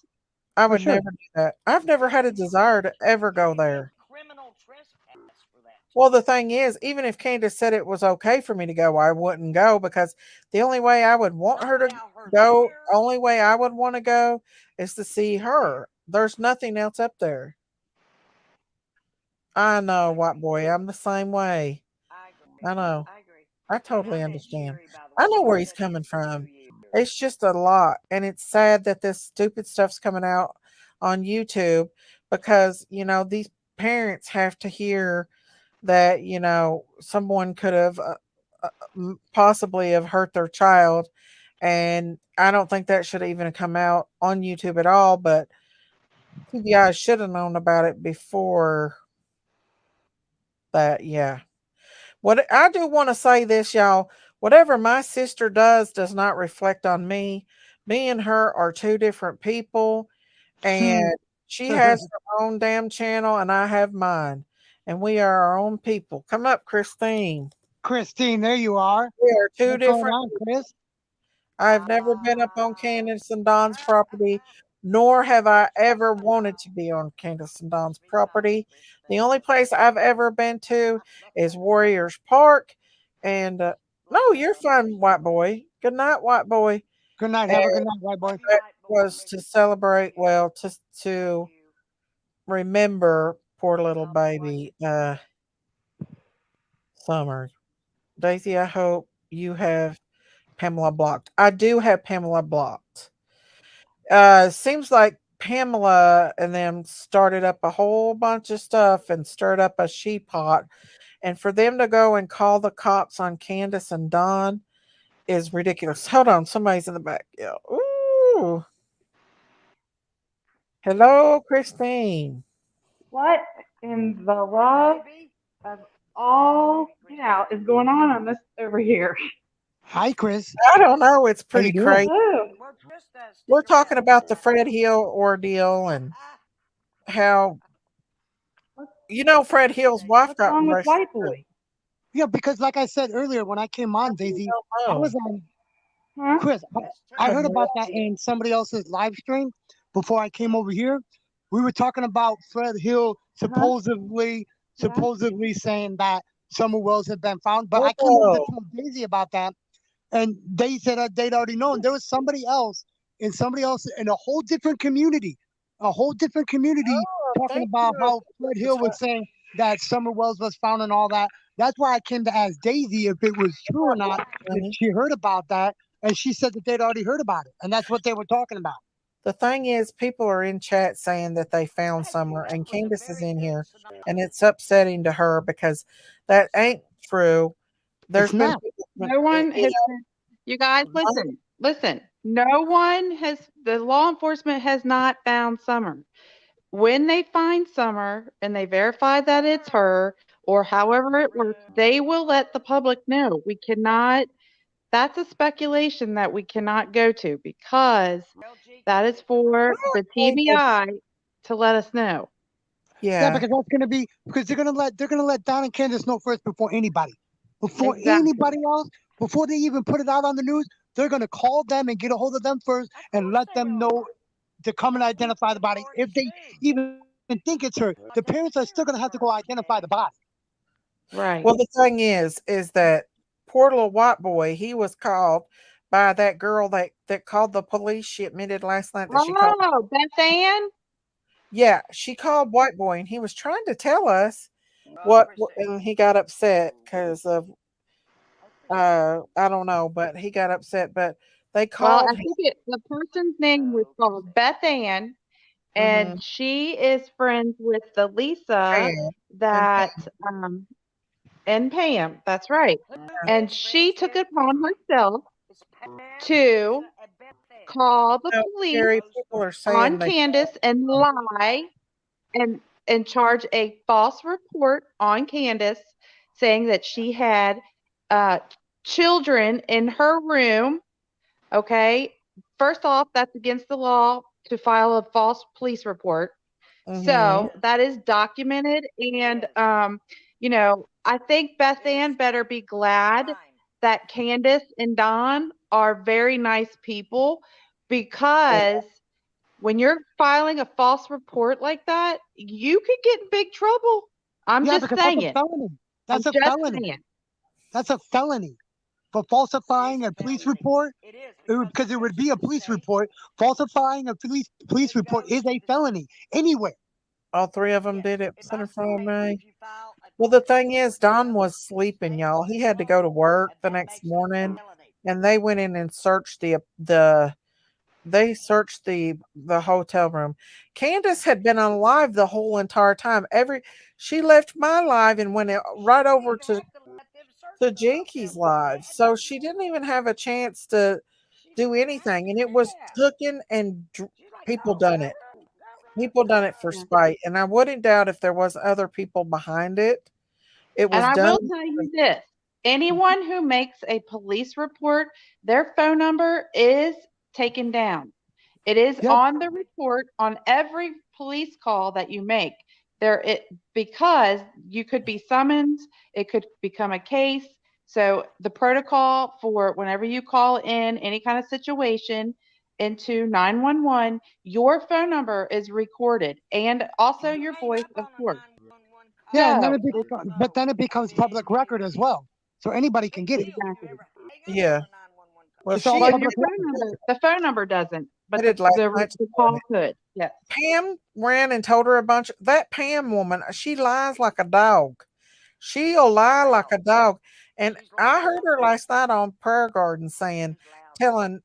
I for would sure. never do that. I've never had a desire to ever You go can get there. criminal trespass for that Well, too. the thing is, even if Candace said it was okay for me to go, I wouldn't go because the only way I would want Not her to without her go, there. only way I would want to go is to see her. There's nothing else up there. I know, I white agree. boy. I'm the same way. I agree. I know. I agree. I And totally I met understand. Sherry, by the I way. know I've where been he's studying coming her for from. 2 years. It's just a lot. And it's sad that this stupid stuff's coming out on YouTube because, these parents have to hear that, someone could have possibly have hurt their child. And I don't think that should even come out on YouTube at all. But TBI should have known about it before that. Yeah. What I do want to say this, y'all. Whatever my sister does not reflect on me. Me and her are two different people, and she has her own damn channel, and I have mine, and we are our own people. Come up, Christine. Christine, there you are. We are two What's going different. on, Chris? I've never been up on Candace and Don's property, nor have I ever wanted to be on Candace and Don's property. The only place I've ever been to is Warriors Park. And no, you're fine, white boy. Good night, white boy. Good night. And Have a good night, white boy. Love you, that white boy. was to celebrate, well, to Love you. remember poor little I'll be watching baby Summer. Summer. Daisy, I hope you have Pamela blocked. I do have Pamela blocked. Seems like Pamela and them started up a whole bunch of stuff and stirred up a she pot. And for them to go and call the cops on Candace and Don is ridiculous. Hold on, somebody's in the back. Yeah. Ooh. Hello, Christine. What in the Hey, love baby. of all is going on this over here? Hi, Chris. I don't know. It's How you pretty doing? crazy. Oh, Well, just We're stick talking around. about the Fred Hill ordeal and how, what's Fred Hill's Birthday. wife what's got wrong with arrested White too. Boy? Yeah, because like I said earlier when I came I on, really Daisy, don't I know. was on Huh? Chris. It's I I have heard no turkey. about that idea. in somebody else's live stream before I came over here. We were talking about Fred Hill Huh? Yeah. supposedly saying that Summer Wells had been found, but I came over to Whoa. tell Daisy about that, and they said they'd already known. There was somebody else in a whole different community Oh, talking thank about you. how Fred Hill was saying that Summer Wells was found and all that. That's why I came to ask Daisy if it was true or not, if Honey. she heard about that, and she said that they'd already heard about it, and that's what they were talking about. The thing is, people are in chat saying that they found Thank you. Summer, That and was a Candace is very in good here, synopsis. and it's upsetting to her because that ain't true. It's There's been not. people, No one has been, you guys, know, listen. No one has, the law enforcement has not found Summer. When they find Summer and they verify that it's her or however it works, they will let the public know. We cannot, that's a speculation that we cannot go to because Well, G, that keep is it to for Ray. we're the not going to, TBI to let us know. Yeah, yeah. because that's gonna be because they're gonna let Don and Candace know first before Exactly. anybody else, before they even put it out on the news. They're gonna call them and get a hold of them first Of and course let they them know are. to come and That's what identify the the body. If authorities they do. even think it's her, the But parents they are still gonna clear have to it go first, identify the body. Candace. Right. Well, the thing is that poor little white boy, he was called by that girl that called the police. She admitted last night that she called. Oh, Beth Ann? Yeah, she called white boy, and he was trying to tell us and 100%. he got upset because of I don't know, but he got upset. But they Well, called I him. think the person's name was called Beth Ann, and Mm-hmm. she is friends with the Lisa Pam and that Pam. um and Pam. That's right. Who And is she friends took with? it upon herself It's Pam, to Lisa, and Beth Ann. call the No, police Sherry, Those people are three. saying on they Candace and found lie and charge a false report on Candace, saying that she had uh children in her room. Okay. First off, that's against the law to file a false police report. Mm-hmm. So that is documented. And, I think Beth Ann better be glad that Candace and Don are very nice people, because when you're filing a false report like that, you could get in big trouble. I'm Yeah, just because that's a saying. felony. I'm That's a just felony. saying. That's a felony for falsifying a police report. Because it would be a police report. Falsifying a police report is a felony anywhere. All three of them did it. Center Fire May. Well, the thing is, Don was sleeping, y'all. He had to go to work the next morning, and they went in and searched the hotel room. Candace had been alive the whole entire time. She left my live and went right over to Jinky's live, so she didn't even have a chance to do anything. And it was taken and people done it. People done it for Yeah. spite, and I wouldn't doubt if there was other people behind it. It And was I done. will tell you this, anyone who makes a police report, their phone number is taken down. It is Yep. on the report on every police call that you make. Because you could be summoned, it could become a case. So the protocol for whenever you call in any kind of situation into 911, your phone number is recorded, and also your voice, of course. Yeah, and then So but then it becomes public record as well, so anybody can get it. exactly. Yeah. Well, It's all she Well, your public phone record. number, the phone number doesn't, but admitted last night to the doing call it. could. Yes. Pam ran and told her a bunch. That Pam woman, she lies like a dog. She'll lie like a dog. And I heard her last night on Prayer Garden telling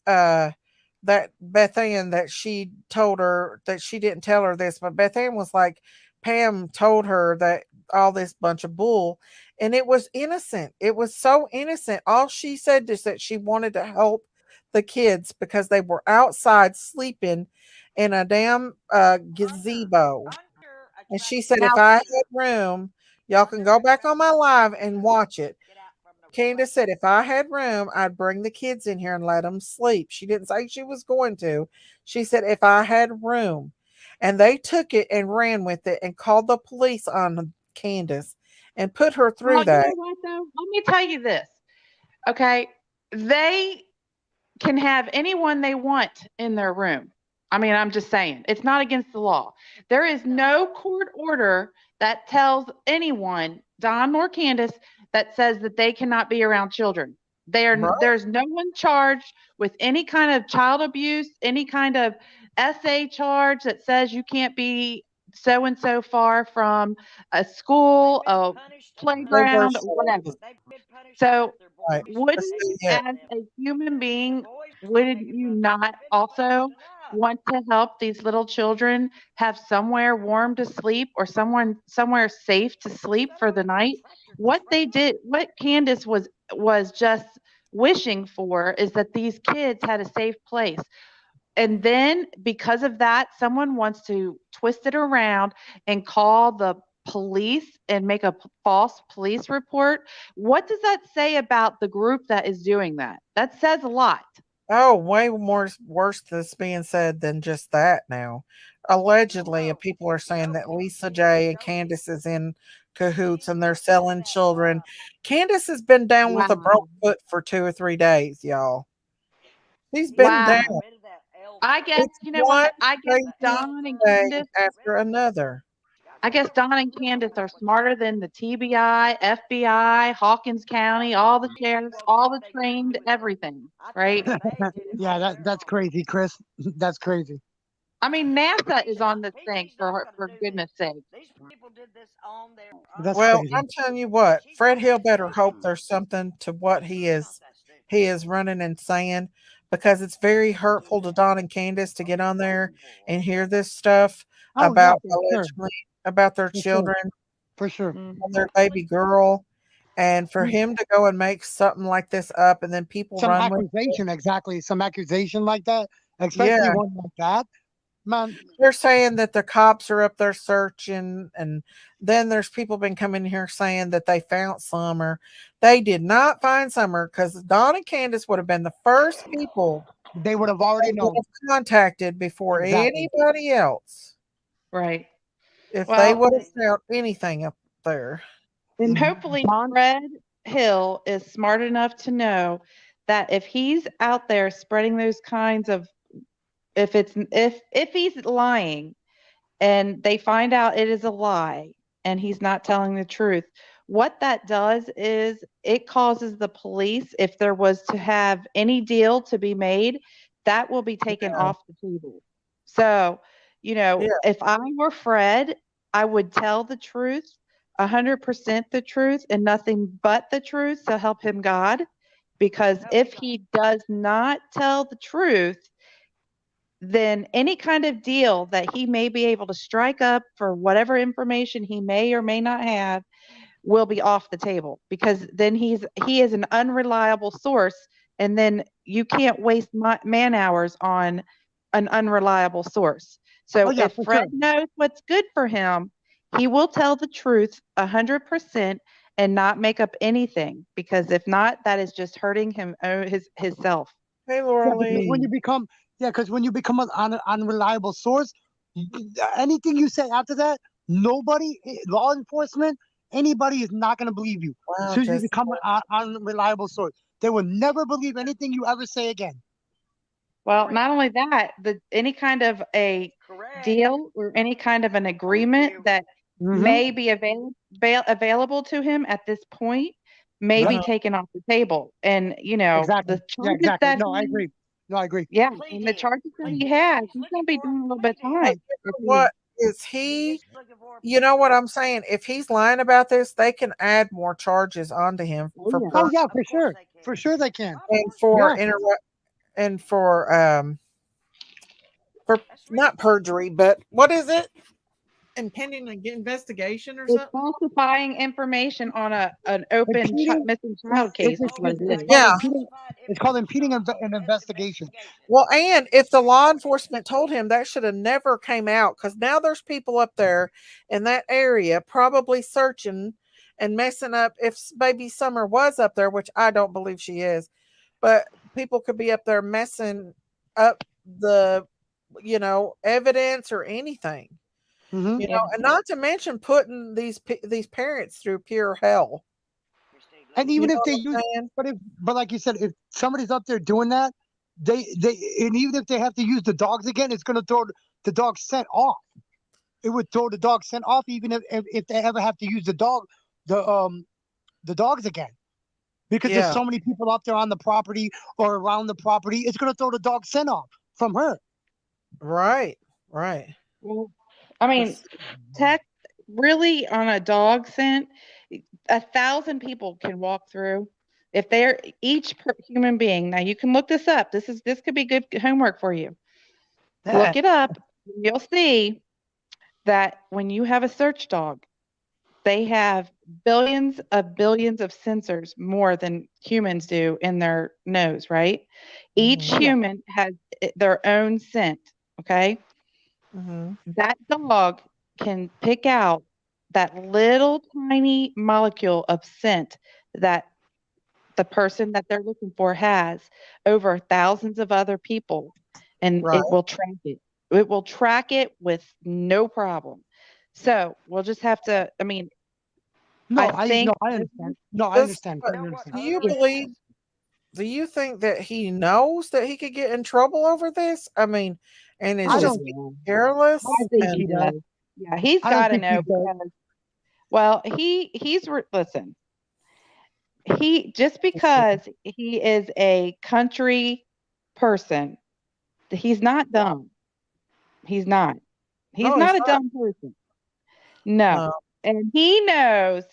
that Beth Ann that she told her that she didn't tell her this, but Beth Ann was like, Pam told her that all this bunch of bull, and it was innocent. It was so innocent. All she said is that she wanted to help the kids because they were outside sleeping in a damn gazebo. And she said, if Now, I had room, y'all can go back on my live and watch it. Candace said, if I had room, I'd bring the kids in here and let them sleep. She didn't say she was going to. She said, if I had room. And they took it and ran with it and called the police on Candace and put her through you know that. what though? Let me tell you this. Okay, they can have anyone they want in their room. I mean, I'm just saying, it's not against the law. There is no court order that tells anyone, Don nor Candace, that says that they cannot be around children. Right? There's no one charged with any kind of child abuse, any kind of SA charge that says you can't be so and so far from a school, a They were playground, whatever. serious. So Right. But wouldn't, see, yeah. as a human being, would you not also want to help these little children have somewhere warm to sleep, or somewhere safe to sleep for the night? What they did, what Candace was just wishing for, is that these kids had a safe place. And then because of that, someone wants to twist it around and call the police and make a false police report. What does that say about the group that is doing that? That says a lot. Oh, way more worse that's being said than just that now. Allegedly, people are saying that Lisa J and Candace is in cahoots and they're selling children. Candace has been down with a broke Wow. foot for 2 or 3 days, y'all. She's been down. Wow. I guess, It's you know one what? I guess crazy Don and thing Candace, after another. I guess Don and Candace are smarter than the TBI, FBI, Hawkins County, all the sheriffs, all the trained, everything, right? Yeah, that's crazy, Chris. That's crazy. I mean, NASA is on this thing, for goodness sake. That's Well, crazy. I'm telling you what, Fred Hill better hope there's something to what he is running and saying, because it's very hurtful to Don and Candace to get on there and hear this stuff Oh yeah, about for sure, allegedly about their for sure, children for sure. and Mhm. their baby girl, and for him to go and make something like this up and then people Some run with it. accusation, exactly. Some accusation like that, especially Yeah, one like that, man. they're saying that the cops are up there searching, and then there's people been coming here saying that they found Summer. They did not find Summer because Don and Candace would have been the first people They would have they already would known have contacted before exactly. anybody else. Right. If they Well, would have found anything up there. and hopefully Don, Fred Hill is smart enough to know that if he's out there spreading those kinds of if he's lying and they find out it is a lie and he's not telling the truth, what that does is it causes the police, if there was to have any deal to be made, that will be taken Yeah. off the table. So, Yeah. if I were Fred, I would tell the truth, 100% the truth, and nothing but the truth, so help him God. Because if he does not tell the truth, then any kind of deal that he may be able to strike up for whatever information he may or may not have will be off the table, because then he is an unreliable source, and then you can't waste man hours on an unreliable source. oh So yeah, if for Fred sure. knows what's good for him, he will tell the truth 100% and not make up anything, because if not, that is just hurting him, his self. Hey, Yeah, Laura because when Lee. you become because when you become an unreliable source, anything you say after that, nobody, law enforcement, anybody is not going to believe you. As Wow, soon as you Jessica. become an unreliable source, they will never believe anything you ever say again. Well, not only that, any kind of a Correct. deal or any kind of an Thank agreement you. that Mm-hmm. may be available to him at this point may be Uh-huh. taken off the table. And, Exactly. the Yeah, charges exactly. that No, I agree. No, I agree. yeah, Plea and the deal. charges that I, he has, He's he's looking going to be for a doing a little plea bit of deal. But time. you If know he, what? Is He he, is looking for a you plea know what deal. I'm saying? If he's lying about this, they can add more charges onto him oh, for yeah. oh yeah, perjury for Of course sure. they can. For sure they can. Of and course they for Yeah. can. and for That's not reasonable. perjury, but what is it? Impending investigation or It's something? falsifying information on an open Impeding. missing child case is Oh, what it It's is. called Yeah. impeding. falsified It's called information impeding on an investigation. investigation. Well, and if the law enforcement told him, that should have never came out, because now there's people up there in that area probably searching and messing up. If baby Summer was up there, which I don't believe she is, but people could be up there messing up the evidence or anything. Mm-hmm. Yeah. And not to mention putting these parents through pure hell. Christine, let And me You even know if they what use, I'm saying? but like you said, if somebody's up there doing that, they and even if they have to use the dogs again, it's going to throw the dog scent off. It would throw the dog scent off, even if they ever have to use the the dogs again, because there's Yeah, so many people up there on the property or around the property. It's going to throw the dog scent off from her. right, right. Well, I mean, That's- tech really on a dog scent, 1,000 people can walk through. If they're human being, now you can look this up. This could be good homework for you. Yeah. Look it up. You'll see that when you have a search dog, they have billions of sensors more than humans do in their nose, right? Each mhm, Oh yeah. human has their own scent, okay? mhm. That dog can pick out that little tiny molecule of scent that the person that they're looking for has over thousands of other people, and Right. it will track it. It will track it with no problem. So we'll just have to, I mean, I No, think I this understand. No, I Does understand. You I know what understand. do you other is, believe? things? Do you think that he knows that he could get in trouble over this? I mean, and is I oh just don't. being yeah, I careless don't think he and he does. does. Yeah, he's I don't got to think he know does. because, well, listen, he just because he is a country person, he's not dumb. He's not. He's no, he's not a not. dumb person. No. No. And he knows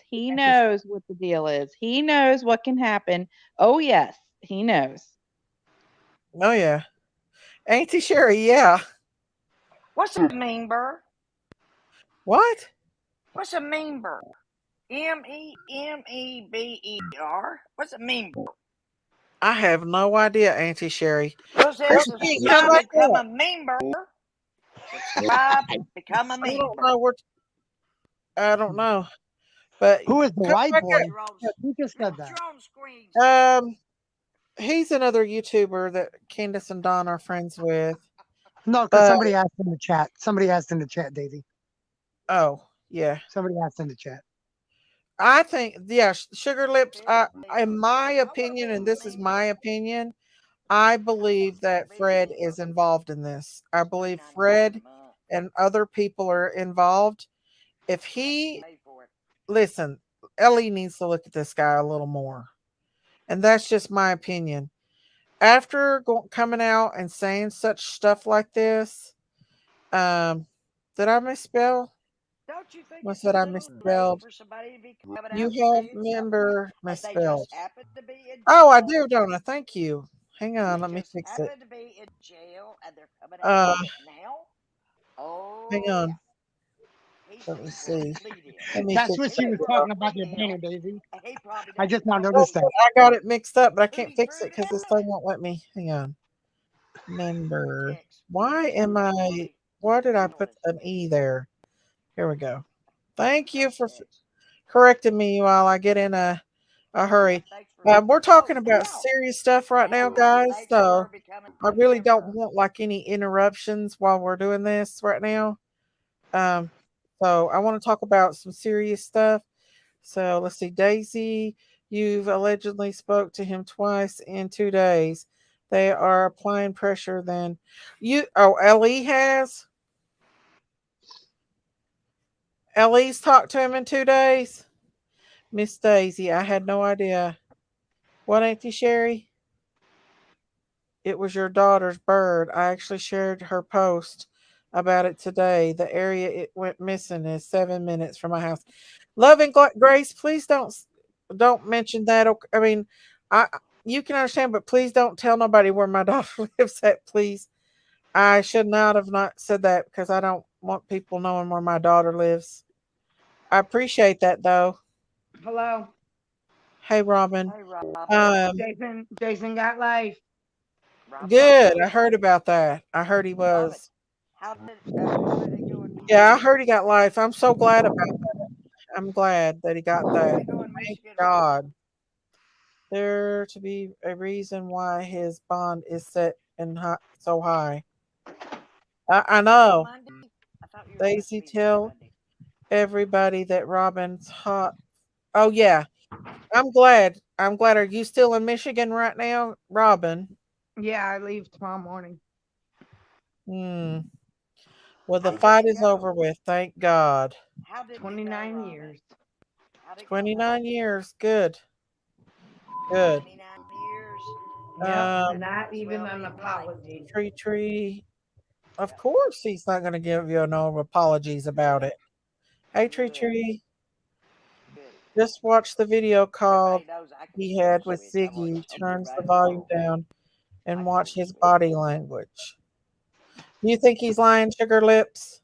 what the deal is. He knows what can happen. Oh yes, he knows. Oh yeah. Auntie Sherry, yeah. What's a member? What? What's a member? MEMEBER. What's a member? I have no idea, Auntie Sherry. Well, it says Christine, come subscribe, back become up. a member. Subscribe, become a I don't member. know what I don't know. But Who is the come white back What's boy? your own? Yeah, who just said What's that? your own screen up. says? He's another YouTuber that Candace and Don are friends with. No, because But somebody asked in the chat. Somebody asked in the chat, Daisy. Oh, yeah. Somebody asked in the chat. I think, yeah, Sugar Lips, in my opinion, and this is my opinion, I believe that Fred is involved in this. I believe Fred and other people are involved. If he, listen, Ellie needs to look at this guy a little more. And that's just my opinion. After coming out and saying such stuff like this, um, did I misspell? Don't you think What's it's a that I little late misspelled? for somebody to be coming You out and have saying something like, member and they just misspelled. happen to be in Oh, I jail? do, don't I? Thank you. Hang on, They let me just fix it. happen to be in jail and they're coming out Uh, right now? hang Oh, yeah. on. He's Let me fixing to see. plead in. Let me That's fix what He's she that was fixing to girl. talking about plead their in, banner, Daisy. and he probably I doesn't just now know Oh, noticed that. I got it mixed up, but I can't who's fix it Rude because this thing Ellie. won't let me. Hang on. Member. Fix. Why Fix am it, I? Ellie. Why did I Tell put us an fix. E there? Here we go. Thank Tell you us for fix. correcting me while I get in a Yeah, hurry. thanks for. We're Oh, talking about serious stuff right now, now, guys. thanks So for becoming I a really don't member. want like any interruptions while we're doing this right now. Um, so I want to talk about some serious stuff. So let's see, Daisy, you've allegedly spoke to him twice in 2 days. They are applying pressure. Then you. Oh, Le has. Le's talked to him in 2 days. Miss Daisy, I had no idea. What, Auntie Sherry? It was your daughter's bird. I actually shared her post about it today. The area it went missing is 7 minutes from my house. Love and Grace, please don't mention that. I mean, I you can understand, but please don't tell nobody where my daughter lives at. Please, I should not have not said that because I don't want people knowing where my daughter lives. I appreciate that though. Hello. Hey, Robin. Hey, Robin. Um, Jason got life. Robin got Good. I life. heard about that. I heard he Love it. was. How did it go in Yeah, I Michigan? heard he got life. I'm so glad about that. I'm glad that he got How did that. it go in Thank Michigan, Robin? God. There to be a reason why his bond is set and so high. I Is it know. Monday? I thought you were supposed to Daisy be there tell Monday. everybody that Robin's hot. Oh yeah. I'm glad. I'm glad. Are you still in Michigan right now, Robin? Yeah, I leave tomorrow morning. Hmm. Well, the How did fight it is go? over with. Thank God. How did it go, 29 Robin? years. How'd it go? 29 years. Good. Good. 29 years. Yep, Um, not even Swell an means money. apology. Tree. Of Yeah. course, he's not going to give you no apologies about Good. it. Hey, Good. Tree. Goody. Just watch the video call Everybody knows I can he speak had with Swedish. I've already Ziggy. told Turns the everybody in the volume world down I and can watch speak his Swedish. body language. Do you think he's lying, Sugar Lips?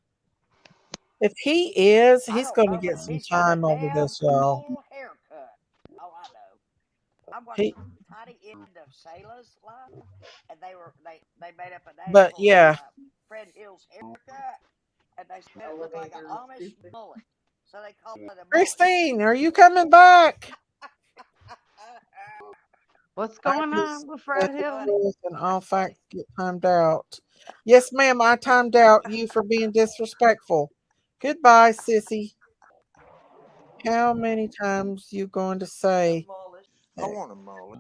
If he is, I he's don't going to know. get some He's got a time over damn this, y'all. full haircut. Oh, I know. I watched He, a tiny end of Sayla's live, and they made up a name but for yeah, Fred Hill's haircut, and they said it looked like an Amish mullet, so they called it a mullet. Christine, are you coming back? What's I going just on with said Fred the Hill? Funny. truth and all That's funny. facts get timed out. Yes, ma'am, I timed out you for being disrespectful. Goodbye, sissy. How many times you going to say I that? want a mullet.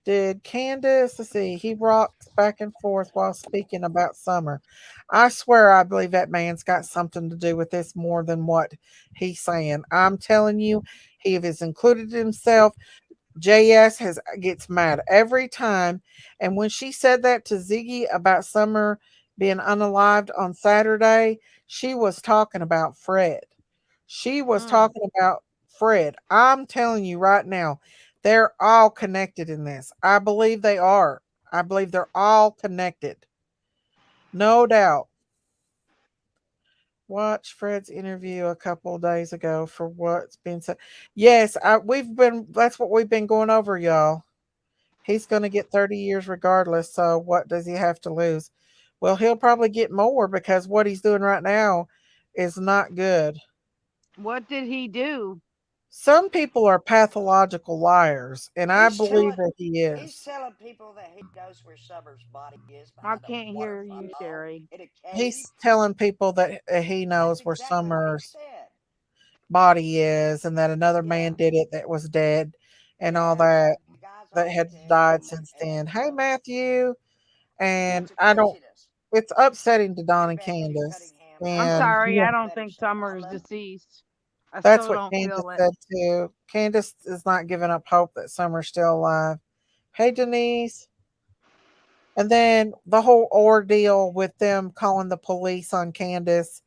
Did Candace, let's see, he rocks back and forth while speaking about summer. I swear I believe that man's got something to do with this more than what he's saying. I'm telling you, he has included himself. JS has gets mad every time. And when she said that to Ziggy about Summer being unalived on Saturday, she was talking about Fred. She was Mm. talking about Fred. I'm telling you right now, they're all connected in this. I believe they are. I believe they're all connected. No doubt. Watch Fred's interview a couple of days ago for what's been said. Yes, we've been that's what we've been going over, y'all. He's going to get 30 years regardless. So what does he have to lose? Well, he'll probably get more because what he's doing right now is not good. What did he do? Some people are pathological liars, and I He's believe telling that he he's is. telling people that he knows where Summer's body is I behind a can't hear you, waterfall Sherry. in a cave. He's telling people that he That's knows where exactly what he Summer's said. body is, and that another Yeah. man did it that was dead, and all Yeah, and that the guy's that already had dead, died since then. and Hey, Matthew, it's a and bunch of I don't. craziness. It's upsetting to Don Hey, and Matthew Candace, Cunningham, I'm and sorry. Yeah. I you don't better think say Summer I is love you. deceased. I that's still what don't Candace feel it. said too. Candace is not giving up hope that Summer's still alive. Hey, Denise. And then the whole ordeal with them calling the police on Candace,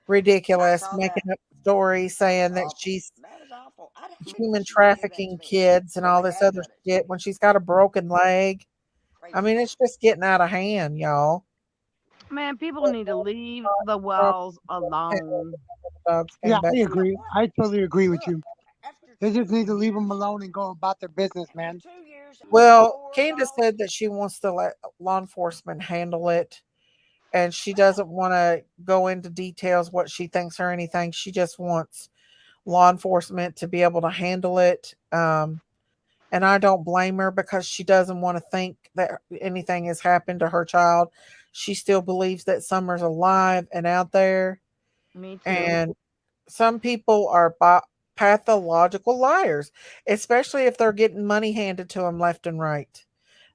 I ridiculous, saw that. making up stories That's saying that awful. she's That is awful. I'd hate for human she to do that to trafficking me. kids and Well, all they this have other done it to shit me. when she's got a broken leg. I Crazy mean, it's person. just getting out of hand, y'all. Man, people need to leave the From wells alone. the dogs Yeah, came back. I You know agree. what? I totally agree with Look, you. after They just 2 need to leave them years, alone and go about their business, after man. 2 years and Well, four Candace dogs, said that she wants to let law enforcement handle it, and she doesn't want to go into details what she thinks or anything. She just wants law enforcement to be able to handle it. And I don't blame her because she doesn't want to think that anything has happened to her child. She still believes that Summer's alive and out there. Me too. And some people are pathological liars, especially if they're getting money handed to them left and right.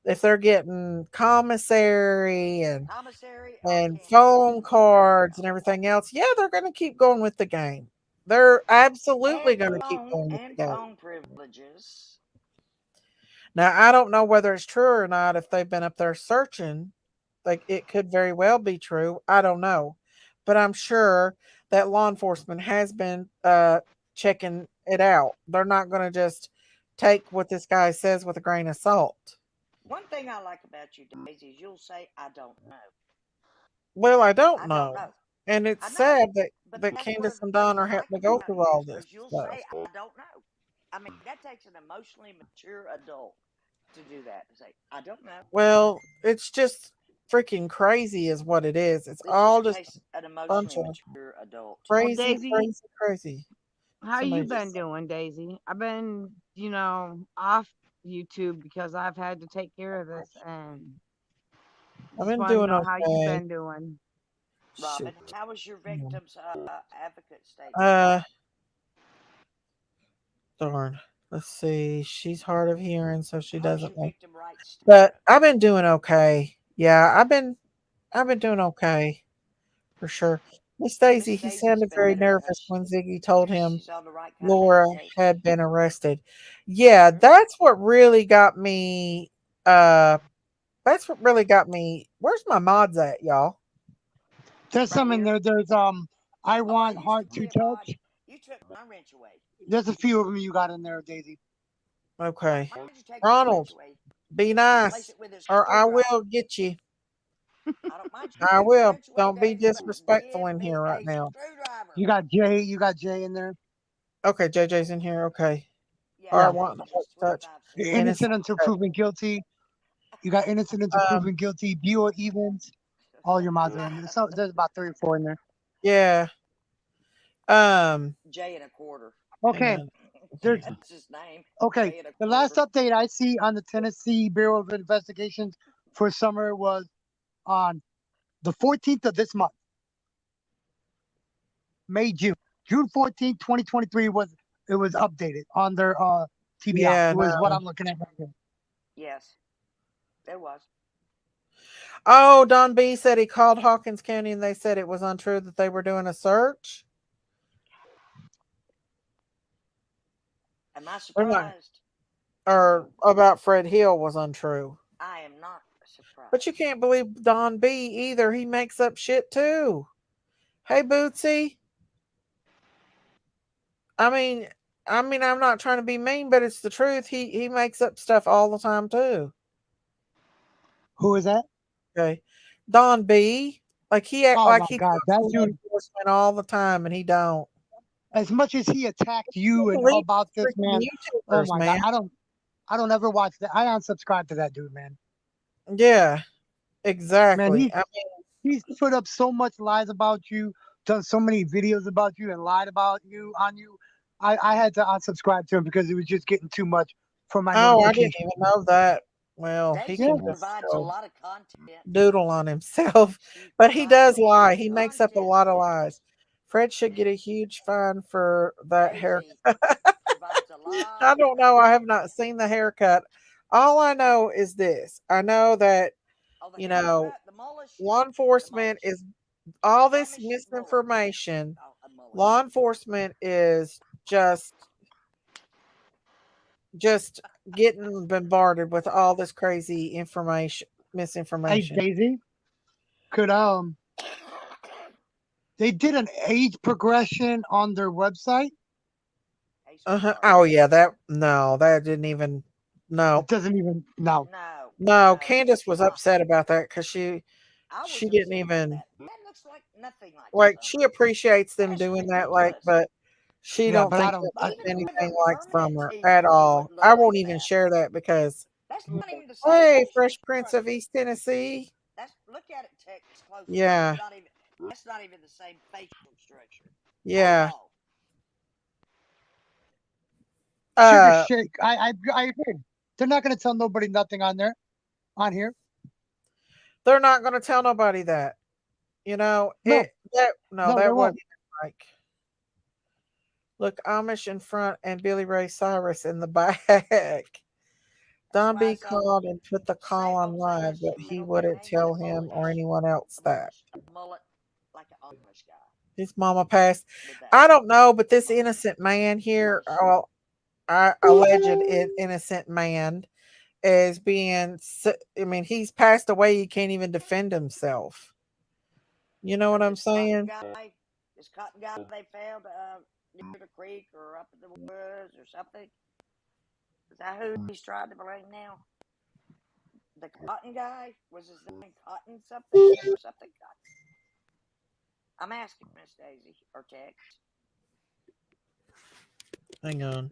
If they're getting commissary commissary on and Candace. phone There you cards go. and everything else, yeah, they're going to keep going with the game. They're absolutely And going to keep phone going with and the game. phone privileges. Now, I don't know whether it's true or not if they've been up there searching. Like, it could very well be true. I don't know. But I'm sure that law enforcement has been checking it out. They're not going to just take what this guy says with a grain of salt. One thing I like about you, Daisy, is you'll say, I don't know. Well, I don't I don't know. know. And it's I know. sad But that that's one Candace of the and things Don I are like having to go about through you all is this because you'll stuff. say, I don't know. I mean, that takes an emotionally mature adult to do that. To say, I don't know. Well, it's just freaking crazy, is what it is. It's It all just just takes an a bunch emotionally of mature adult to Well, do that. crazy, Daisy, crazy, crazy. how you Somebody been just, doing, Daisy? I've been, off YouTube because I've had to take care of this, and I've just been want to doing know how you okay. been doing. Shoot. Robin, how was your victim's advocate statement? Uh, darn. Let's see. She's hard of hearing, so she How was doesn't your know. victim rights But statement? I've been doing okay. Yeah, I've been doing okay for sure. Miss Miss Daisy, he Daisy's sounded been very better. nervous when Ziggy told him She's on the right kind of Laura medication. had been arrested. Yeah, Hmm. that's what really got me. Uh, that's what really got me. Where's my mods at, y'all? There's Right some in here. there. There's I Oh, I want used to heart to be a mod. touch. You took my wrench away. There's a few of them you got in there, Daisy. Okay, Why did you take my Ronald, wrench away? be Replace nice, it with a or I screwdriver. will get you. I don't mind you I taking the will. wrench away, Don't be Daisy, but disrespectful give in me here right a now. screwdriver. You got Jay in there. Okay, JJ's in here. Okay. Yeah, Or I Yeah. want Daisy the heart just touch. 25 cents. Innocent. Innocent until Okay. proven guilty. You got innocent until Um, proven guilty. Buell Evans. All your mods are in there. So there's about 3 or 4 in there. yeah. Jay and a quarter. Hang Okay. on. There's That's his name. okay. Jay and a The last quarter. update I see on the Tennessee Bureau of Investigations for summer was on the 14th of this month, May, June. June 14th, 2023 was it was updated on their TBI. Yeah, It was what no. I'm looking at right here. Yes, there was. Oh, Don B said he called Hawkins County and they said it was untrue that they were doing a search. Am I They're not, surprised? or about Fred Hill was untrue. I am not But you surprised. can't believe Don B either. He makes up shit too. Hey Bootsy. I mean I'm not trying to be mean, but it's the truth. He makes up stuff all the time too. Who is that? Okay. Don B. Like he act Oh like my he God, talks that to law dude. enforcement all the time and he don't. As much as he attacked I can't you and all believe about this, freaking man. Oh YouTubers, my God, man. I don't ever watch that. I unsubscribe to that dude, man. Yeah, Man, exactly. he he's put up so much lies about you, done so many videos about you, and lied about you on you. I had to unsubscribe to him because it was just getting too much for my Oh, I didn't notification. even know that. Well, he Yeah, Daisy can just provides a go lot of content. doodle on himself. She But he provides a does lot lie. of He makes up a content, lot of lies. Candace. Fred should get a huge fine for that haircut. Daisy provides a I lot of don't know. I have not seen the haircut. All I know is this. I know that, oh the you haircut, know, the mullish, law the enforcement mullish, is all the this Amish mullet, misinformation. oh, a mullish. Law enforcement is just getting bombarded with all this crazy information, hey misinformation. Daisy, could they did an age progression on their website? Hey, Uh-huh. sweetheart. Oh yeah, that no, that didn't even It no. doesn't even no. No, No, no. Candace was I, upset about that because I she was didn't upset about even that. That looks like nothing like like she summer. appreciates them That's doing that, like, ridiculous. but she Yeah, don't but I think don't. that looks Even with anything a like permanent Summer at teeth, it all. wouldn't look I like won't even that. share that because That's not even the same hey, facial Fresh Prince of structure. East Tennessee. That's look at it text closely. Yeah, That's not even the same facial structure at yeah. all. Sugar Uh, shake. I agree. They're not going to tell nobody nothing on there on here. they're not gonna tell nobody that. You know, No, no, they that won't. wasn't like look Amish in front and Billy Ray Cyrus in the back. That's Don why I B saw called and put the call on Say live, but she he made a wouldn't man get tell a him or mullish, anyone else that. a mullet like an Amish guy His mama passed. with that I don't know, but this mullet, innocent man here, mullish. well, I alleged innocent man is being. I mean, he's passed away. He can't even defend himself. You know what Or I'm saying? this cotton guy they found near the creek or up in the woods or something. Is that who he's trying to blame now? The cotton guy was his name Cotton something or something Cotton. I'm asking Miss Daisy or Tex. Hang on,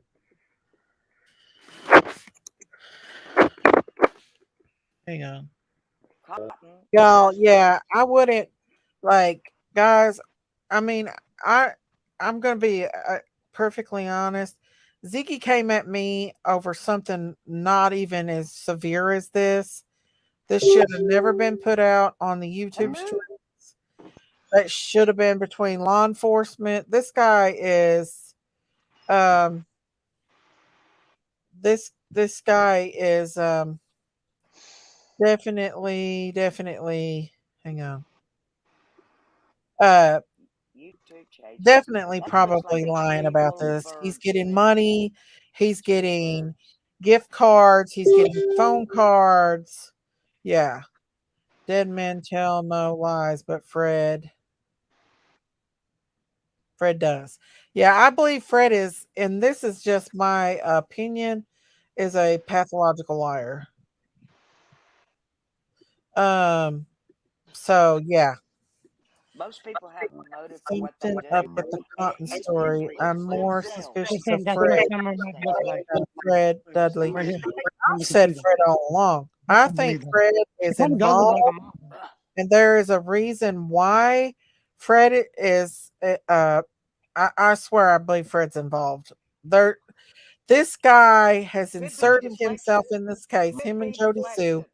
hang on, Cotton y'all. was Yeah, I wouldn't like guys. I mean, I I'm gonna be perfectly honest. Ziggy came at me over something not even as severe as this. This should have never been put out on the YouTube stream. That should have been between law enforcement. This guy is um this guy is definitely hang on. Uh YouTube changed. definitely That looks like probably a lying big about old this. He's bird getting sitting money, he's between the getting birds. gift cards, he's getting phone cards. Yeah. Dead men tell no lies, but Fred does. Yeah, I believe Fred is, and this is just my opinion, is a pathological liar. Um, so yeah, Most people have a motive for what they something up do, with the and cotton it's story. I'm it's more themselves. suspicious of Okay, that's They what Fred don't summer might understand look it. like than Fred Dudley. right here on I've the said computer. Fred all along. I I think believe that. Fred It is kind of does look like a involved, mountain. and there is a reason why Fred is. I swear, I believe Fred's involved. There, this guy has Could be inserted himself deflection. in this case, Could him and be Jody Sue, deflection.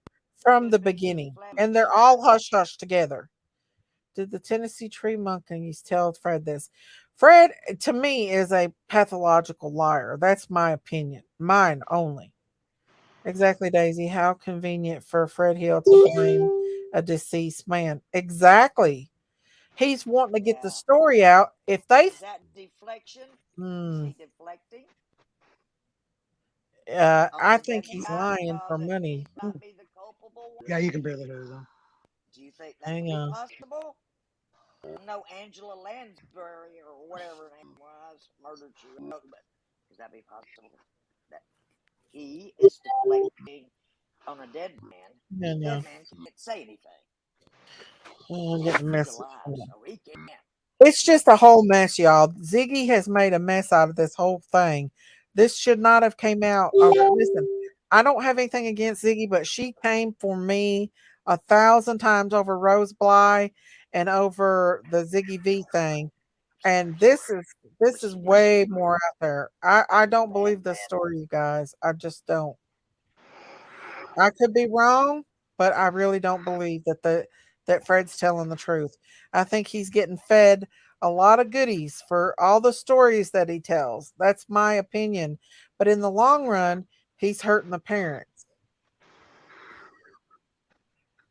from the Could be beginning, and they're deflection. all hush hush together. Did the Tennessee tree monkeys tell Fred this? Fred, to me, is a pathological liar. That's my opinion, mine only. Exactly, Daisy. How convenient for Fred Hill to blame a deceased man. Exactly. He's wanting to get the Yeah. story out. If they, Is that deflection? Is hmm, he deflecting? I On the think dead he's guy lying because for he money. might be the culpable one? Yeah, you can barely hear it though. Do you think that could Hang be on. possible? No, Angela Lansbury or whatever her name was murdered she wrote, but could that be possible? That he is deflecting on a dead man. No, The no. dead man can't say anything. I'm getting a He's message. alive, so he can't. It's just a whole mess, y'all. Ziggy has made a mess out of this whole thing. This should not have came out. Listen, I don't have anything against Ziggy, but she came for me 1,000 times over Rose Bly and over the Ziggy V thing. And this is way more out there. I don't believe this story, you guys. I just don't. I could be wrong, but I really don't believe that Fred's telling the truth. I think he's getting fed a lot of goodies for all the stories that he tells. That's my opinion. But in the long run, he's hurting the parents.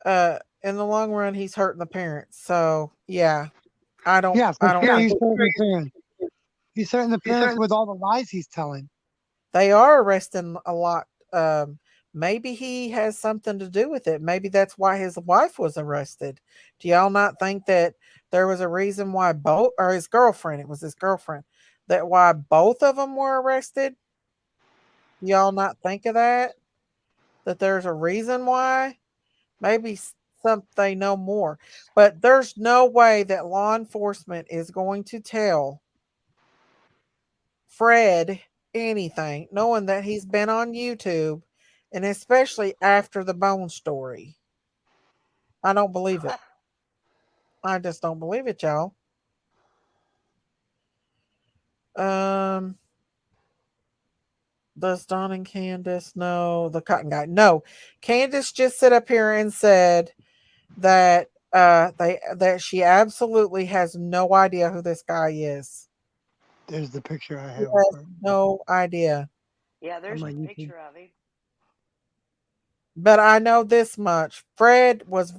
In the long run, he's hurting the parents. So yeah, I don't Yeah, for I don't sure. think He's hurting the parents. He's hurting the parents with all the lies he's telling. they are arresting a lot. Maybe he has something to do with it. Maybe that's why his wife was arrested. Do y'all not think that there was a reason why both, or his girlfriend, it was his girlfriend, that why both of them were arrested? Y'all not think of that? That there's a reason why? Maybe some they know more. But there's no way that law enforcement is going to tell Fred anything, knowing that he's been on YouTube, and especially after the bone story. I don't believe it. I just don't believe it, y'all. Um, does Don and Candace know the cotton guy? No, Candace just sit up here and said that that she absolutely has no idea who this guy is. There's the picture I She have has for no idea. Yeah, on there's my a YouTube. picture of him. But I know this much. Fred was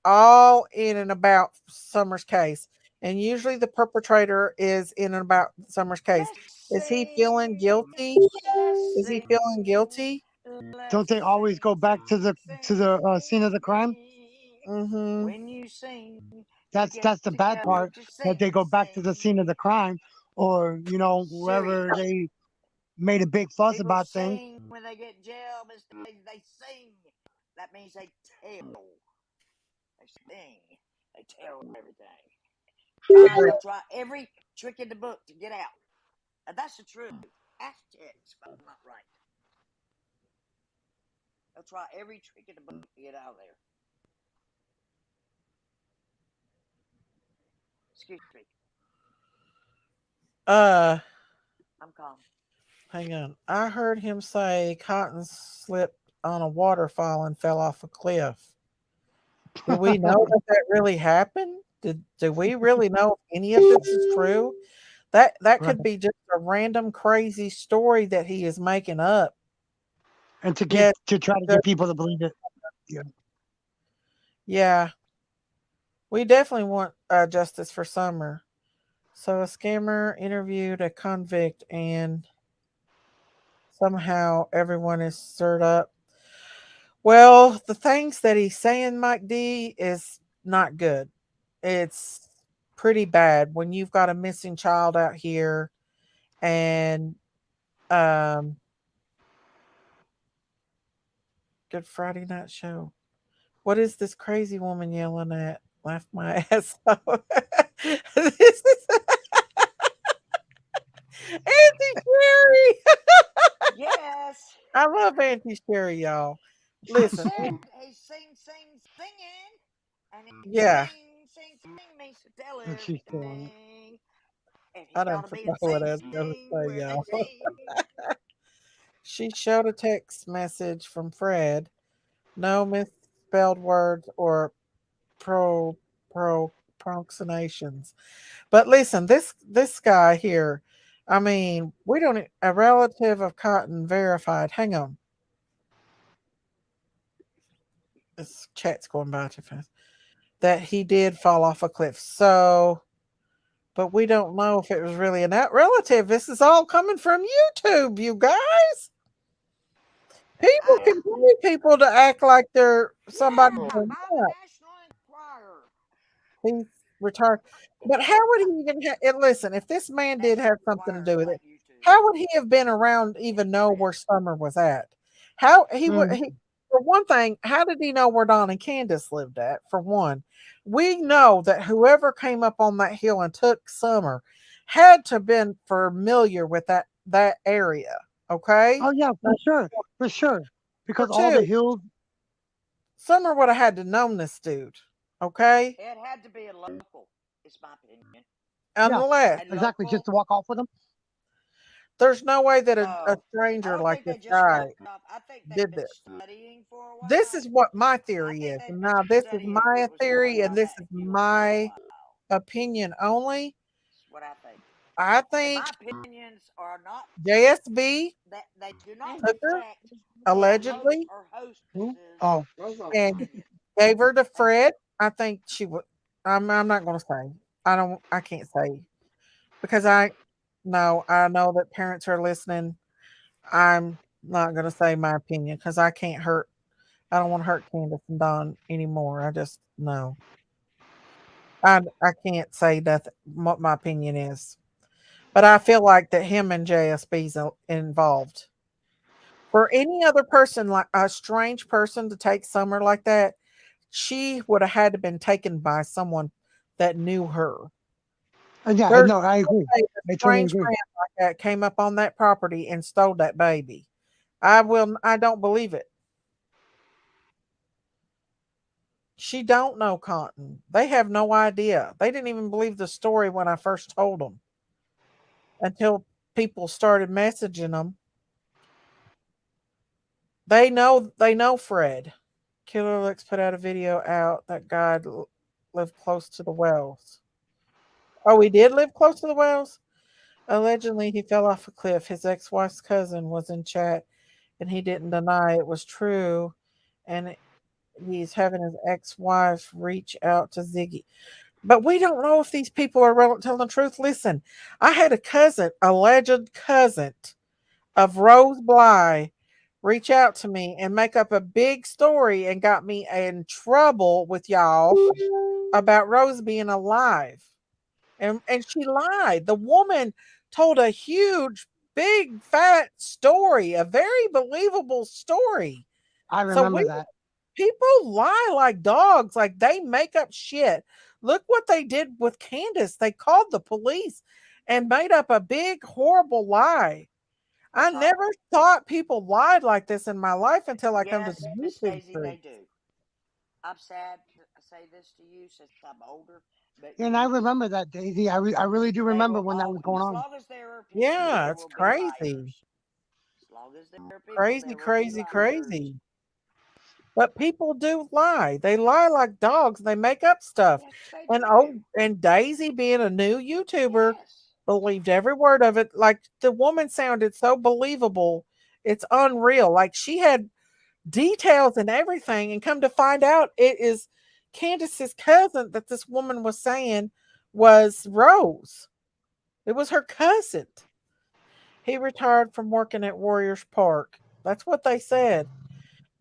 all in and about Summer's case. And usually the perpetrator is in and about Summer's case. Let's Is he feeling sing, guilty? let's Is he sing, feeling guilty? Don't let's they always go sing, back to the scene of the crime? sing. Mm-hmm. When you sing, you get That's the bad together part, to that they sing, go back to the scene of sing. the crime, or wherever Serious. they made a big fuss People about things. sing when they get jail, but they sing. That means they tell. They sing. They tell everything. They'll try every trick in the book to get out. And that's the truth. Ask Tex if I'm not right. They'll try every trick in the book to get out of there. Excuse me. Uh, I'm calm. hang on. I heard him say Cotton slipped on a waterfall and fell off a cliff. Do we know that that really happened? Do we really know if any of this is true? That Right. could be just a random crazy story that he is making up. And Yes, to try to the- get people to believe it. Yeah. yeah, we definitely want justice for Summer. So a scammer interviewed a convict, and somehow everyone is stirred up. Well, the things that he's saying, Mike D, is not good. It's pretty bad when you've got a missing child out here, and um, Good Friday Night Show. What is this crazy woman yelling at? Laugh my ass off. This is Auntie Sherry. Yes. I love Auntie Sherry, y'all. I Listen, said he singing. And he yeah, sing means to tell And she's still on it. everything. And I he's done got to be forgot in the what same I was going to scene say, where they y'all. sing. She showed a text message from Fred. No misspelled words or pro pro pronunciations. But listen, this guy here, I mean, we don't a relative of Cotton verified. Hang on, this chat's going by too fast. That he did fall off a cliff. So, but we don't know if it was really an out relative. This is all coming from YouTube, you guys. People Uh, can pay people to act like they're somebody yeah, they're by the not. National Enquirer. He's retired. But how would he even and listen, if this man did National have something to Enquirer do with like it, YouTube. how would he have been around even know where Summer was at? How he would Mm. he for one thing, how did he know where Don and Candace lived at? For one, we know that whoever came up on that hill and took Summer had to have been familiar with that area. Okay? Oh yeah, for Number sure, for sure. Because all the two, hills. Summer would have had to known this dude. Okay? It had to be a local, is my opinion. Yeah, unless And exactly. Just local. to walk off with them. there's no way that a Oh, I stranger don't like think this they just guy walked off. I think they've did been this. studying for a This while. is what my I theory think is. they've And been now this is studying my what was going theory, and on this that is hill for a my while. opinion only. That's what I think. I And my think opinions are not JSB that they do not took her reflect the host allegedly or Who? hostess's Oh, and opinion. gave her to Fred. I think she would. I'm not going to say. I don't. I can't say because I no. I know that parents are listening. I'm not going to say my opinion because I can't hurt. I don't want to hurt Candace and Don anymore. I just no. I can't say that what my opinion is, but I feel like that him and JSB's involved. For any other person, like a strange person, to take Summer like that, she would have had to been taken by someone that knew her. and yeah, There's no, I no agree. way a I totally strange agree. man like that came up on that property and stole that baby. I will. I don't believe it. She don't know Cotton. They have no idea. They didn't even believe the story when I first told them until people started messaging them. They know Fred. Killer Looks put out a video out that God lived close to the wells. Oh, he did live close to the wells? Allegedly, he fell off a cliff. His ex wife's cousin was in chat and he didn't deny it was true. And he's having his ex wife reach out to Ziggy. But we don't know if these people are telling the truth. Listen, I had a cousin, alleged cousin of Rose Bly, reach out to me and make up a big story and got me in trouble with y'all about Rose being alive. And she lied. The woman told a huge, big, fat story, a very believable story. I So remember we that. people lie like dogs, like they make up shit. Look what they did with Candace. They called the police and made up a big, horrible lie. I That's right. never thought people lied like this in my life until I come to Yes, the Miss YouTube Daisy, they street. do. I'm sad to say this to you since I'm older, but And I yes, remember that, Daisy. I really do they remember will when that all. was going As on. long as there are people, Yeah, there it's will be crazy. liars. As long as there are people, Crazy, there will be crazy, liars. crazy. But people do lie. They lie like dogs. They make up stuff. Yes, they And do. Daisy being a new YouTuber Yes. believed every word of it. Like the woman sounded so believable. It's unreal. Like she had details and everything. And come to find out it is Candace's cousin that this woman was saying was Rose. It was her cousin. He retired from working at Warriors Park. That's what they said.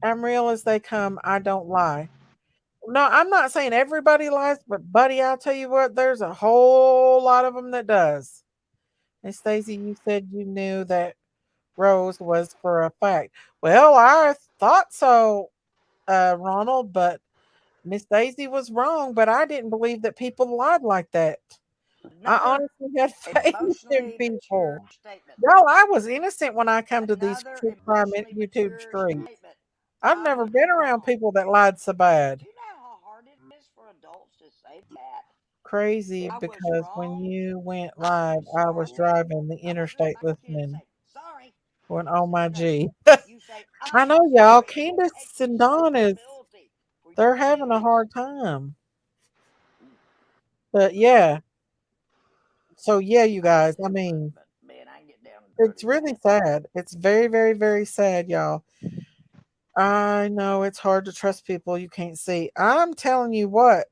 I'm real as they come. I don't lie. No, I'm not saying everybody lies, but buddy, I'll tell you what, there's a whole lot of them that does. Miss Stacy, you said you knew that Rose was for a fact. Well, I thought so, Ronald, but Miss Daisy was wrong, but I didn't believe that people lied like that. I Another honestly had faith in emotionally mature people. statement. No, I was innocent when I come to these Another true crime emotionally YouTube mature streets. statement. I've I never was been around wrong. people that lied so bad. Do you know how hard it is for adults to say that? Crazy I was because when wrong. you went I'm live, I was sorry. driving the I want interstate you to listening say sorry. going, I oh said my no. G. You say I I'm know y'all, sorry, and you Candace take and Dawn responsibility for they're your having a feelings. hard time. Ooh, But yeah, so yeah, you I guys, get I into it, mean, but man, I can get down and it's dirty with really that. sad. It's very, very, very sad, y'all. I know it's hard to trust people you can't see. I'm telling you what,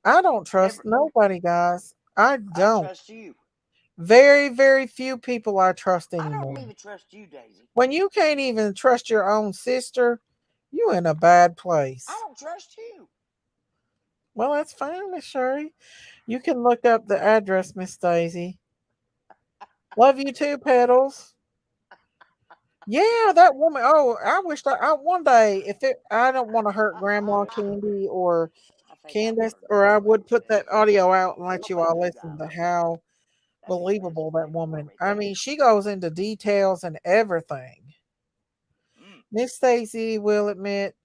I don't trust Never. nobody, guys. I I don't don't. trust you. Very, very few people I trust I don't anymore. even trust you, Daisy. When you can't even trust your own sister, you in a bad I place. don't trust you. Well, that's fine, Miss Sherry. You can look up the address, Miss Daisy. Love you too, Petals. Yeah, that woman. Oh, I wish that I one day if it. I don't want to hurt Grandma Candy or I think I Candace, want to or go I away would with put this. that audio out and How let you about all you listen to guys? how That'd be the best believable that thing for woman. me. I mean, she goes into details and everything. Mm. Miss Stacy will admit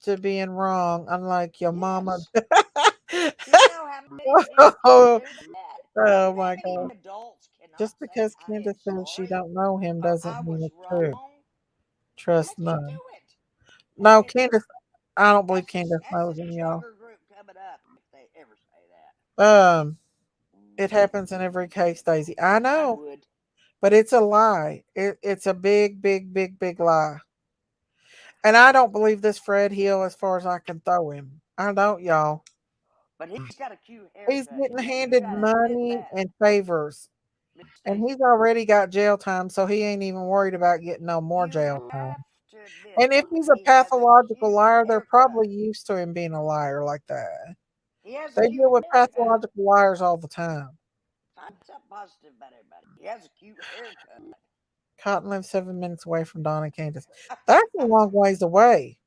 to being wrong, unlike your mama. Yes. Do you know how many people do that? Oh That my many god. adults cannot Just say because I am Candace says she sorry don't know him or I doesn't mean was it's true. wrong. They Trust can't do none. it. That No, makes me. Candace, I don't believe That's the Candace that's the knows him, y'all. stronger group coming up if they ever say that. Um, it Mm, happens in every case, Daisy. I I know, would. but it's a lie. It's a big, big, big, big lie. And I don't believe this Fred Hill as far as I can throw him. I don't, y'all. But he's got a cute He's haircut. getting You handed gotta admit money that, and favors. Miss And he's Stacy. already got jail time, so he ain't even worried about getting no more You jail time. have to admit And if he's a he has a pathological cute liar, they're haircut. probably used to him being a liar like that. He has a They cute deal with haircut. pathological liars all the time. Find something positive about everybody. He has a cute haircut. Cotton lives 7 minutes away from Don and Candace. That's a long ways away.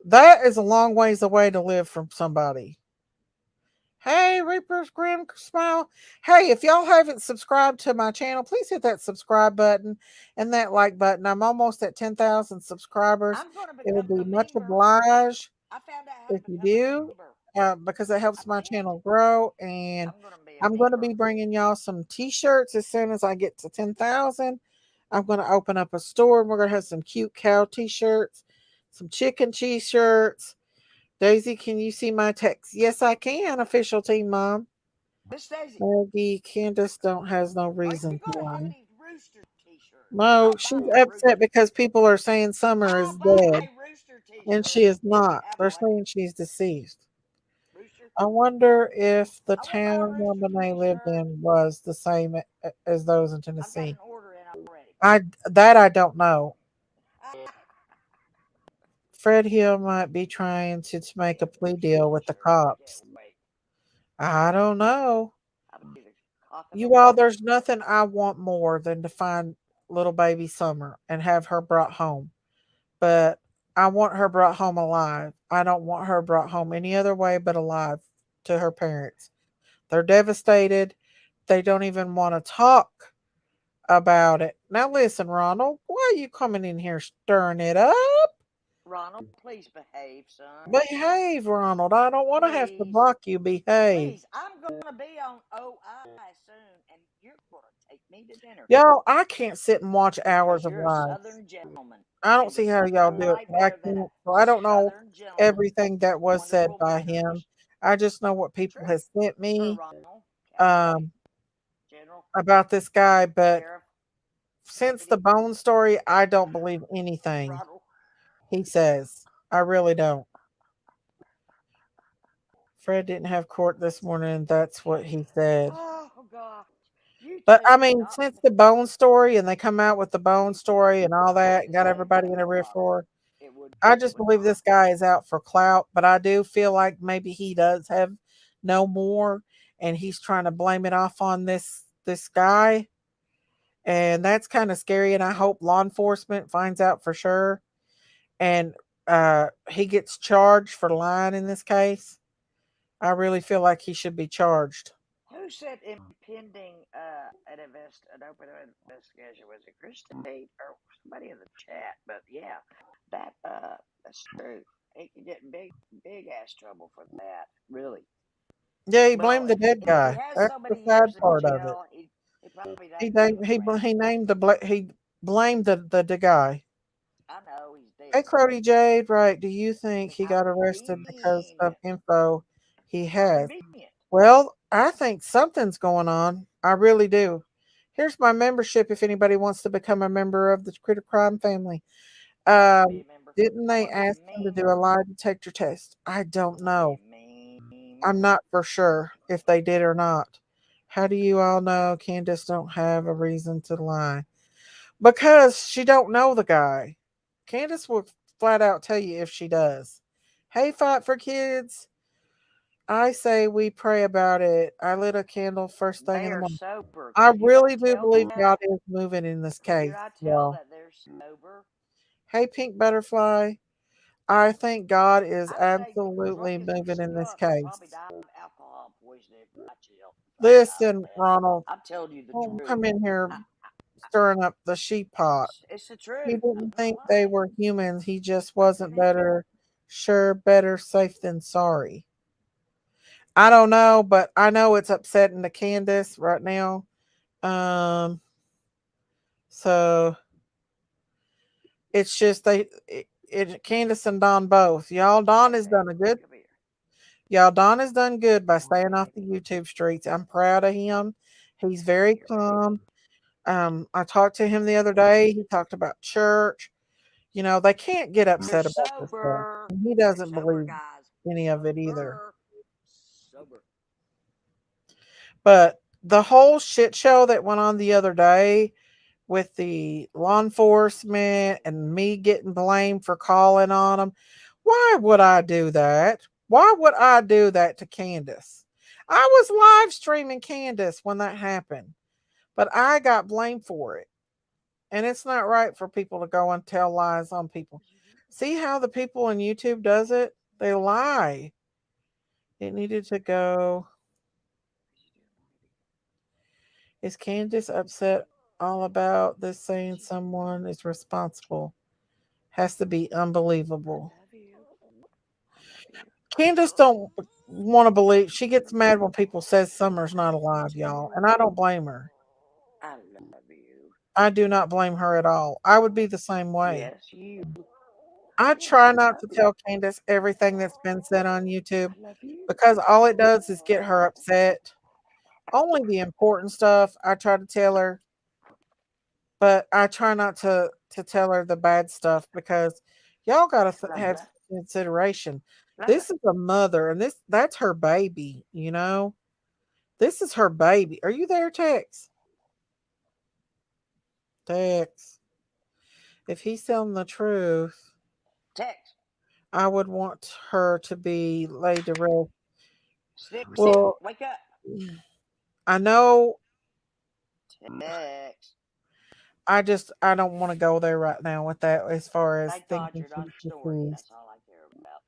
That is a long ways away to live from somebody. Hey, Reaper's Grim Smile. Hey, if y'all haven't subscribed to my channel, please hit that subscribe button and that like button. I'm almost at 10,000 subscribers. I'm going to It would become be a much member. obliged I found out how to if you become a do, member. because it I helps my did. channel grow. And I'm going to be a I'm going to be member. bringing y'all some t-shirts as soon as I get to 10,000. I'm going to open up a store and we're going to have some cute cow t-shirts, some chicken t-shirts. Daisy, can you see my text? Yes, I can, official team mom. Miss Daisy, Maggie, Candace don't has no are you reason to going to have lie. any rooster t-shirts? Because No, I'll buy she's a upset rooster. because people are saying Summer I'll is buy dead a rooster and she t-shirt is if you not. have They're one. saying she's deceased. Rooster. I wonder if the I want my town rooster Lemonade lived t-shirt. in was the same as those in I've got Tennessee. an order in already. I don't know. Fred Hill might be trying to make a Get plea rooster deal with the t-shirts. I can't cops. wait. I don't know. I'll be the cock of the You all, walk. there's nothing I want more than to find little baby Summer and have her brought home. But I want her brought home alive. I don't want her brought home any other way but alive to her parents. They're devastated. They don't even want to talk about it. Now listen, Ronald, why are you coming in here stirring it up? Ronald, please behave, son. Behave, Ronald. I don't want to have to Please. block you. Behave. Please. I'm going to be on OI soon, and you're going to take me to dinner. Y'all, I can't sit and watch Because hours of you're a live. southern gentleman. I don't And see there's how y'all nothing in do it, life but I better than a can't. So I don't know southern gentleman everything that with was said wonderful by him. manners. I just know what people True. have sent Sir me Ronald, Cowboy, um, General, about this guy. But Sheriff, since the Deputy, bone story, I don't believe anything Ronald. he says. I really don't. Fred didn't have court this morning. That's what he said. Oh, God. But I YouTube mean, cannot. since the bone story and they come out with the bone YouTube story and all cannot that and got say everybody in a nothing riff about it. roar, It would. I It just would believe not. this guy is out for clout. But I do feel like maybe he does have no more, and he's trying to blame it off on this guy, and that's kind of scary. And I hope law enforcement finds out for sure, and he gets charged for lying in this case. I really feel like he should be charged. Who said impending an open investigation? Was it Christine or somebody in the chat? But yeah, that's true. He could get in big ass trouble for that. Really. Yeah, he Well, blamed the dead if he guy. has That's so the many sad years in part of it. jail, he probably He named named another he friend. he named he blamed the guy. I know he's Hey, dead. Crody Jade, right? Do you think he How got arrested because of convenient. info he How has? convenient. Well, I think something's going on. I really do. Here's my membership if anybody wants to become a member of the Critter Crime family. I want to be Um, a member. didn't I they want to be a ask him to do a member. lie detector test? I don't I want to be know. a I'm member. not for sure if they did or not. How do you all know Candace don't have a reason to lie? Because she don't know the guy. Candace will flat out tell you if she does. Hey, Fight for Kids. I say we pray about it. I lit a candle first thing They in the are morning. sober. I Can you not really do tell believe that? God is moving in this Can you case, not tell y'all. that they're sober? Hey, Pink Butterfly. I think God is I'd say absolutely drunk as a moving in this skunk and case. probably died of alcohol poisoning if I chill. If I died of Listen, that. Ronald, I'm telling you the don't truth. come in here I, stirring up the sheep pot. it's the He truth. I'm didn't not think they lying. were humans. He just And wasn't it, better, sure, better safe than sorry. I don't know, but I know it's upsetting to Candace right now. Um, so it's just Candace and Don both. Y'all, Don has done a good. Come here. Y'all, Don has done good by staying off the YouTube streets. I'm proud of him. He's very calm. I talked to him the other day. He talked about church. You know, they can't get You're upset about this stuff. sober. And he Stay doesn't sober, believe guys. any of it either. Sober. Sober. But the whole shit show that went on the other day with the law enforcement and me getting blamed for calling on them, why would I do that? Why would I do that to Candace? I was live streaming Candace when that happened, but I got blamed for it. And it's not right for people to go and tell lies on people. See how the people on YouTube does it? They lie. It needed to go. Is Candace upset all about this saying someone is responsible? Has to be unbelievable. I love you. I love you. Candace don't want to believe. She gets mad when people says Summer's not alive, y'all, and I don't blame her. I love you. I do not blame her at all. I would be the same way. Yes, you. I Yes, try I not love to you. tell Candace everything that's been said on YouTube I love you. because all it does is get her upset. Only the important stuff I try to tell her, but I try not to tell her the bad stuff because y'all got to Love have her. consideration. Love her. This is a mother, and that's her baby. You know, this is her baby. Are you there, Tex? Tex, if he's telling the truth, Text. I would want her to be laid to rest. Stick, stick. Well, Wake up. I know. Text. I don't want to go there right now with that as far as Thank God thinking you're she's not snoring. deceased. That's all I care about.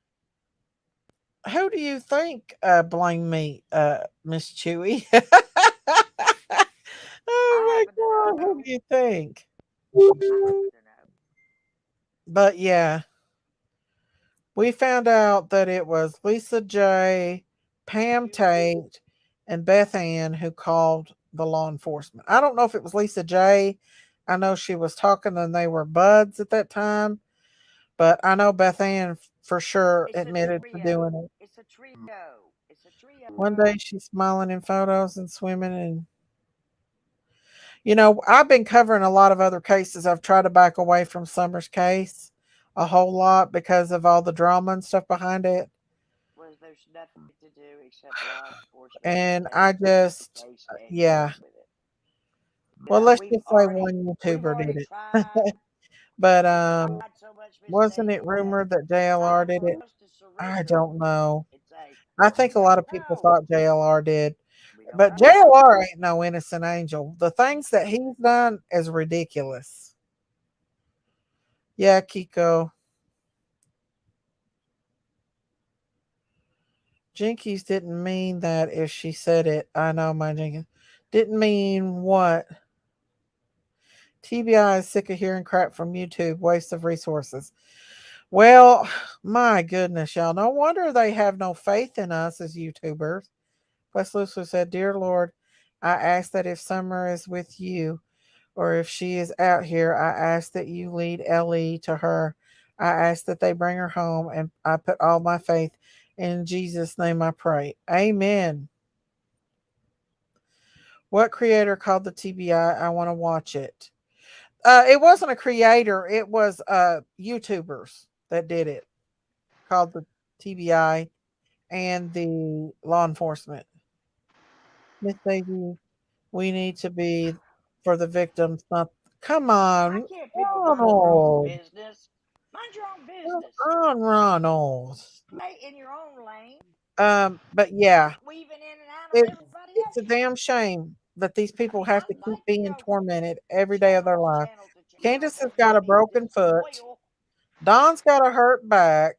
Who do you think blame me, Miss Chewy? I Oh happen to my god, who know. do you think? I happen to know. But yeah, we found out that it was Lisa J, Pam Tate, and Beth Ann who called the law enforcement. I don't know if it was Lisa J. I know she was talking and they were buds at that time, but I know Beth Ann for sure It's a admitted to trio. doing it. It's a trio. It's a One day trio. she's smiling in photos and swimming, and you know, I've been covering a lot of other cases. I've tried to back away from Summer's case a whole lot because of all the drama and stuff behind it. Was there's nothing to do except law enforcement And I investigate the just, case and go yeah. with it. You Well, know, let's just say one we've YouTuber did already it. tried. But We've tried so much, Miss wasn't it Daisy, that rumored that it's JLR time did for it? us to I surrender don't know. and say I we think a lot don't of people know. thought JLR did. We don't But know. JLR ain't no innocent angel. The things that he's done is ridiculous. Yeah, Kiko. Jinkies didn't mean that if she said it. I know my Jinkies. Didn't mean what? TBI is sick of hearing crap from YouTube. Waste of resources. Well, my goodness, y'all. No wonder they have no faith in us as YouTubers. Wes Lucifer said, Dear Lord, I ask that if Summer is with you or if she is out here, I ask that you lead Ellie to her. I ask that they bring her home, and I put all my faith in Jesus' name I pray. Amen. What creator called the TBI? I want to watch it. It wasn't a creator, it was YouTubers that did it, called the TBI and the law enforcement. Miss Daisy, we need to be for the victims, not come Why on, can't people mind their own Ronald. business? Mind your own Come business. on, Ronald. Stay in your own lane. But yeah, Quit weaving in and out of it everybody it's a else's damn lane. shame that these I people mean, have I to keep like to being go tormented every day of channel their to life. channel to channel Candace has because got a money is broken the foot. oil. Don's got a hurt back.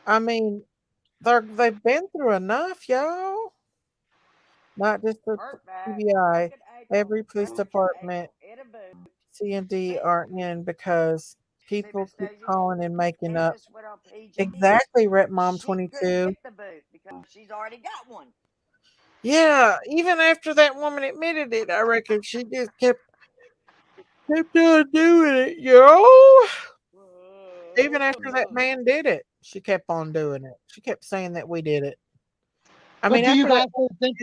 I mean, they've been through enough, y'all. Not just the Hurt back, TBI. broken ankle, Every police broken department, ankle in a boot. C and D See, aren't in because see, people Miss keep Daisy, calling and making up. Candace went on PG. Exactly, Rep Mom She couldn't 22. get the boot because she's already got one. Yeah, even after that woman admitted it, I reckon she just kept on doing it, Even after that man did it, she kept on doing it. She kept saying that we did it. I But mean, do you after that, guys think?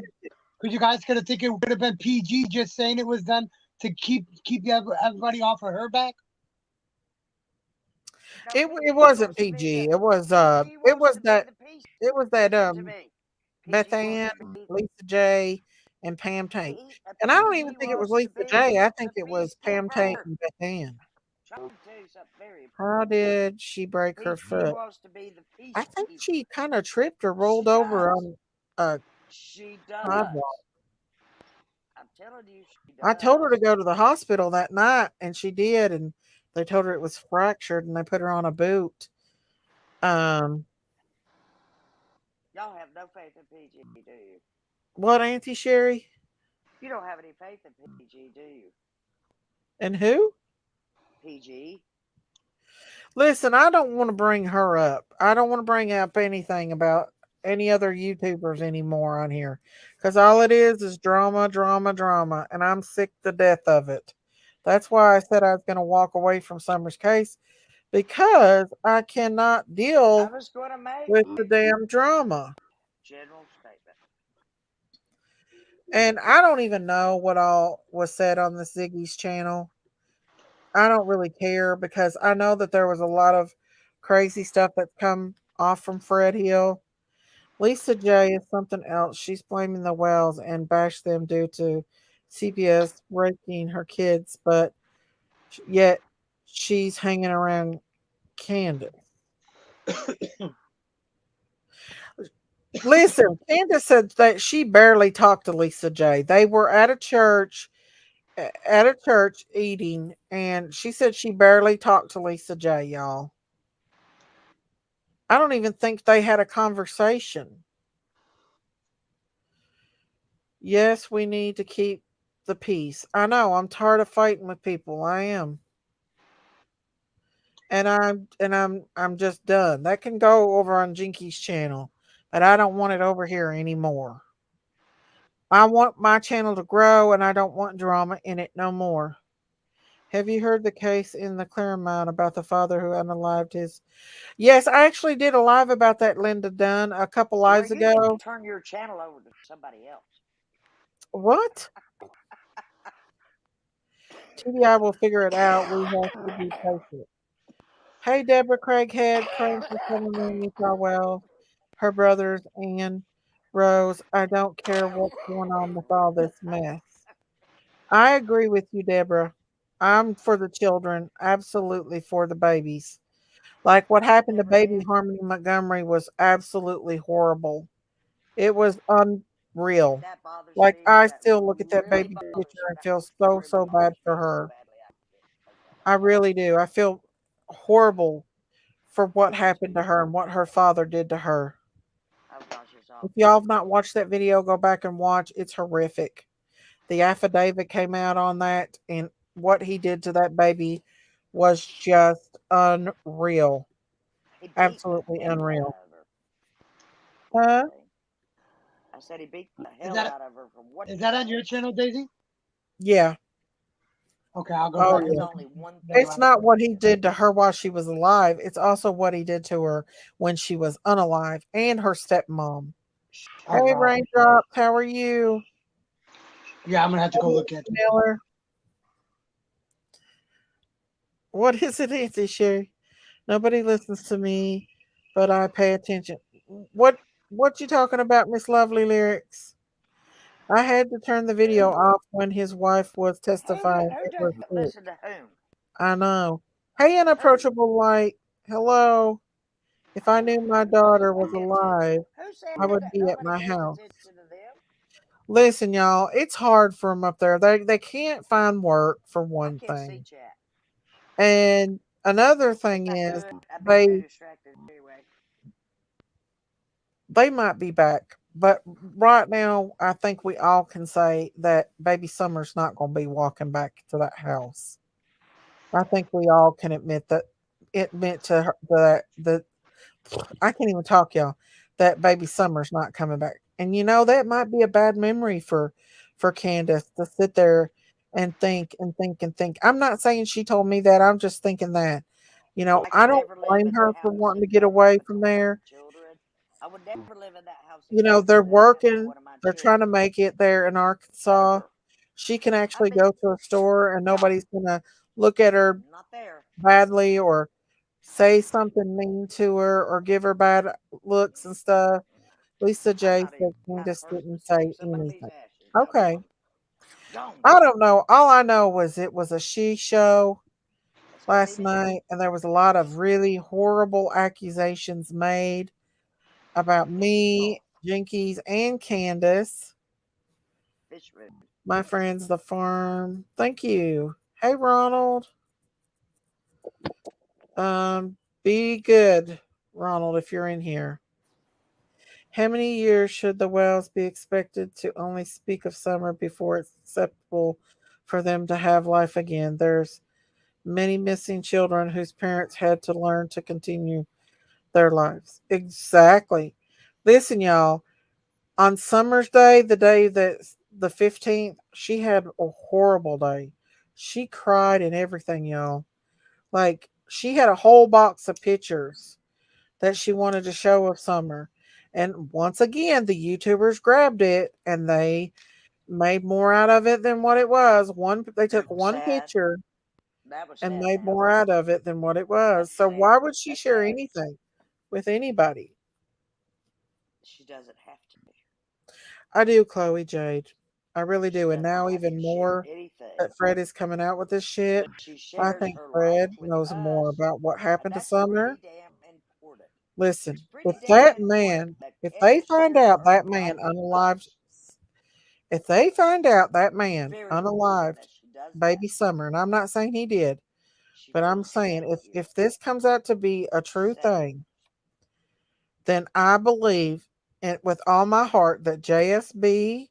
Could you guys gonna think it would have been PG just saying it was done to keep everybody off of her back? No, it PG wasn't wants to be PG. the It was PG it wants was to be that the peace. it was that Listen to me. Beth PG wants Ann, to be Lisa J, and Pam Tate. And I don't even PG think it was wants to Lisa be J. I think the it was Pam Tate peacekeeper. and Beth Ann. Trying to tell you something very How important. did she break her PG foot? wants to be the I think peacekeeper. she kind of tripped or She rolled over does. on a She does. sidewalk. I'm telling you, she I told her to does. go to the hospital that night, and she did. And they told her it was fractured, and they put her on a boot. Um, Y'all have no faith in PG, do you? what, Auntie Sherry? You don't have any faith in PG, do you? And who? PG. Listen, I don't want to bring her up. I don't want to bring up anything about any other YouTubers anymore on here because all it is drama, drama, drama, and I'm sick to death of it. That's why I said I was going to walk away from Summer's case because I cannot I deal was going to make with the damn drama. general statement. And I don't even know what all was said on the Ziggy's channel. I don't really care because I know that there was a lot of crazy stuff that come off from Fred Hill. Lisa J is something else. She's blaming the Wells and bashed them due to CPS raping her kids, but yet she's hanging around Candace. Listen, Candace said that she barely talked to Lisa J. They were at a church eating, and she said she barely talked to Lisa J, y'all. I don't even think they had a conversation. Yes, we need to keep the peace. I know, I'm tired of fighting with people. I am. And I'm just done. That can go over on Jinky's channel, but I don't want it over here anymore. I want my channel to grow and I don't want drama in it no more. Have you heard the case in the Claremont about the father who unalived his? Yes, I actually did a live about that, Linda Dunn, a couple Well, lives you need to ago. turn your channel over to somebody else. What? TDI will figure it out. We have to be patient. Hey, Deborah Craighead, praying for someone in Utah well. Her brothers and Rose. I don't care what's going on with all this mess. I agree with you, Deborah. I'm for the children, absolutely for the babies. Like what happened to Deborah baby Ann, Harmony Montgomery was absolutely horrible. It was unreal. that bothers Like me. I That still look at that really baby bothers picture me. and That feel so really so bad bothers for me so her. badly. I can't take that. I really do. I feel horrible for what I do happened too. to her and what her father did to her. Oh gosh, it's If awful. y'all have not watched that video, go back and watch. It's horrific. The affidavit came out on that, and what he did to that baby was just unreal. He beat the Absolutely hell out unreal. of her. Poor Huh? thing. I said he beat the Is hell that out of her for what is he that on did. your channel, Daisy? Yeah. Okay, I'll go Oh, back That and is yeah. look only one at thing It's that. he not what he did. did to her while she was alive. It's also what he did to her when she was unalive and her stepmom. Oh Hey, wow. Raindrops, how are you? Yeah, I'm gonna have to Hey, go look at Nancy that. Miller. What is it, Nancy Sherry? Nobody listens to me, but I pay attention. What what you talking about, Miss Lovely Lyrics? I had to turn the video Who? off when his wife was testifying. Who It was doesn't sick. listen to whom? I know. Hey, Who? unapproachable light. Hello. If I knew my Who pays daughter was attention? alive, Who said I would that be at nobody my pays house. attention to them? Listen, y'all, it's hard for them up there. They can't find work for I one can't see thing, chat. and another If thing I is could, I'd be too they distracted anyway. they might be back. But right now, I think we all can say that Baby Summer's not going to be walking back to that house. I think we all can admit that it meant to her that I can't even talk, y'all. that baby Summer's not coming back. And that might be a bad memory for Candace to sit there and think and think and think. I'm not saying she told me that. I'm just thinking that. I I could don't never live blame in her that for house wanting to again get away with from one of my there. children. I would never live in that house again They're without having working. one of my They're trying to children. make it there in Arkansas. Never. She can I'd actually be go to a store and gone. nobody's gonna look at her Not there. badly or say something mean to her or give her bad looks and stuff. Lisa I'm J not said even the kind of Candace person to didn't scrape say somebody's anything. ashes. No, Okay. gone. I don't know. All I know was it was a she show That's what he last did. night, and there was a lot of really horrible accusations made about Oh, me, Jinkies, and Candace, fish food. my friends, the farm. Thank you. Hey, Ronald. Be good, Ronald, if you're in here. How many years should the Wells be expected to only speak of summer before it's acceptable for them to have life again? There's many missing children whose parents had to learn to continue their lives. Exactly. Listen, y'all, on Summer's Day, the day that's the 15th, she had a horrible day. She cried and everything, y'all. Like, she had a whole box of pictures that she wanted to show of Summer. And once again, the YouTubers grabbed it and they made more out of it than what it was. They took one Sad. picture That was and sad, made now. more out of it than what it was. That's So sad. why would she That's share sad. anything with anybody? She doesn't have to. I do, Chloe Jade. I really She do. And doesn't now have to even share more anything. that Fred is coming out with this shit. But she I shares think her life Fred with knows more us, about what and happened to that's Summer. pretty damn important. It's Listen, pretty if damn that important man, that if they Candace find shares out her that life man with unalived, us. if they find out that It's man very important unalived that she does that. baby Summer, and I'm not saying he did, She but I'm feels saying sad if here. if this comes out to be a true Sad. thing, then I believe it with all my heart that JSB,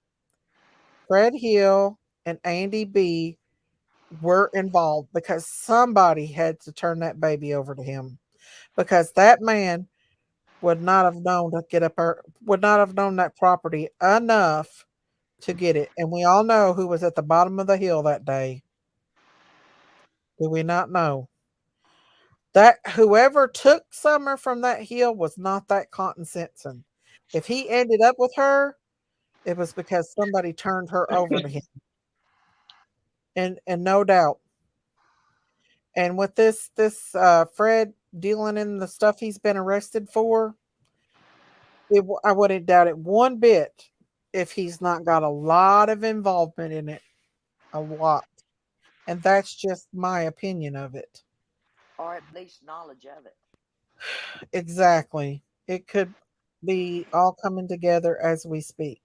Fred Hill, and Andy B were involved because somebody had to turn that baby over to him because that man would not have known to get up or would not have known that property enough to get it. And we all know who was at the bottom of the hill that day. Do we not know? That whoever took Summer from that hill was not that Cotton Simpson. If he ended up with her, it was because somebody turned her over to him. And no doubt. And with this Fred dealing in the stuff he's been arrested for, I wouldn't doubt it one bit if he's not got a lot of involvement in it, a lot. And that's just my opinion of it. Or at least knowledge of it. Exactly. It could be all coming together as we speak.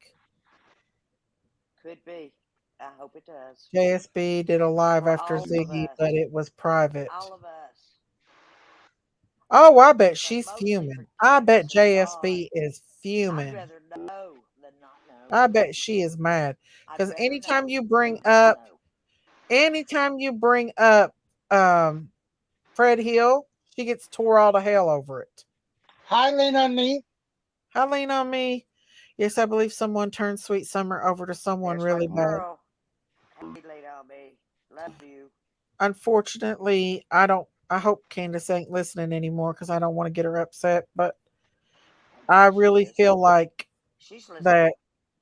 Could be. I hope it does. JSB did a live For after all of Ziggy, us. but it was For private. all of us. Oh, I bet But she's mostly fuming. for I bet Candace and Don. JSB is I'd fuming. rather know than not know. I bet she is mad. I'd Because rather know than not know. anytime you bring up um Fred Hill, she gets tore all to hell over it. Hi, Lynn on me. How lean on me? Yes, I believe someone turned Sweet Summer over to someone There's my really bad. girl. Hey, lady on me. Love you. Unfortunately, I don't. I hope Candace ain't listening anymore because I don't want to get her upset. But I'm I sure she really is. feel like She's listening. that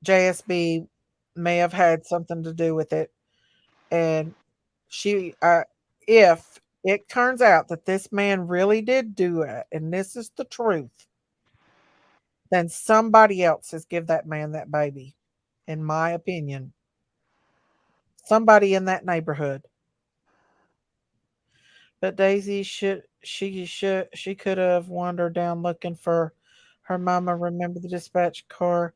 JSB may have had something to do with it, and she, if it turns out that this man really did do it, and this is the truth, then somebody else has give that man that baby. In my opinion, somebody in that neighborhood. But Daisy she could have wandered down looking for her mama. Remember the dispatch car?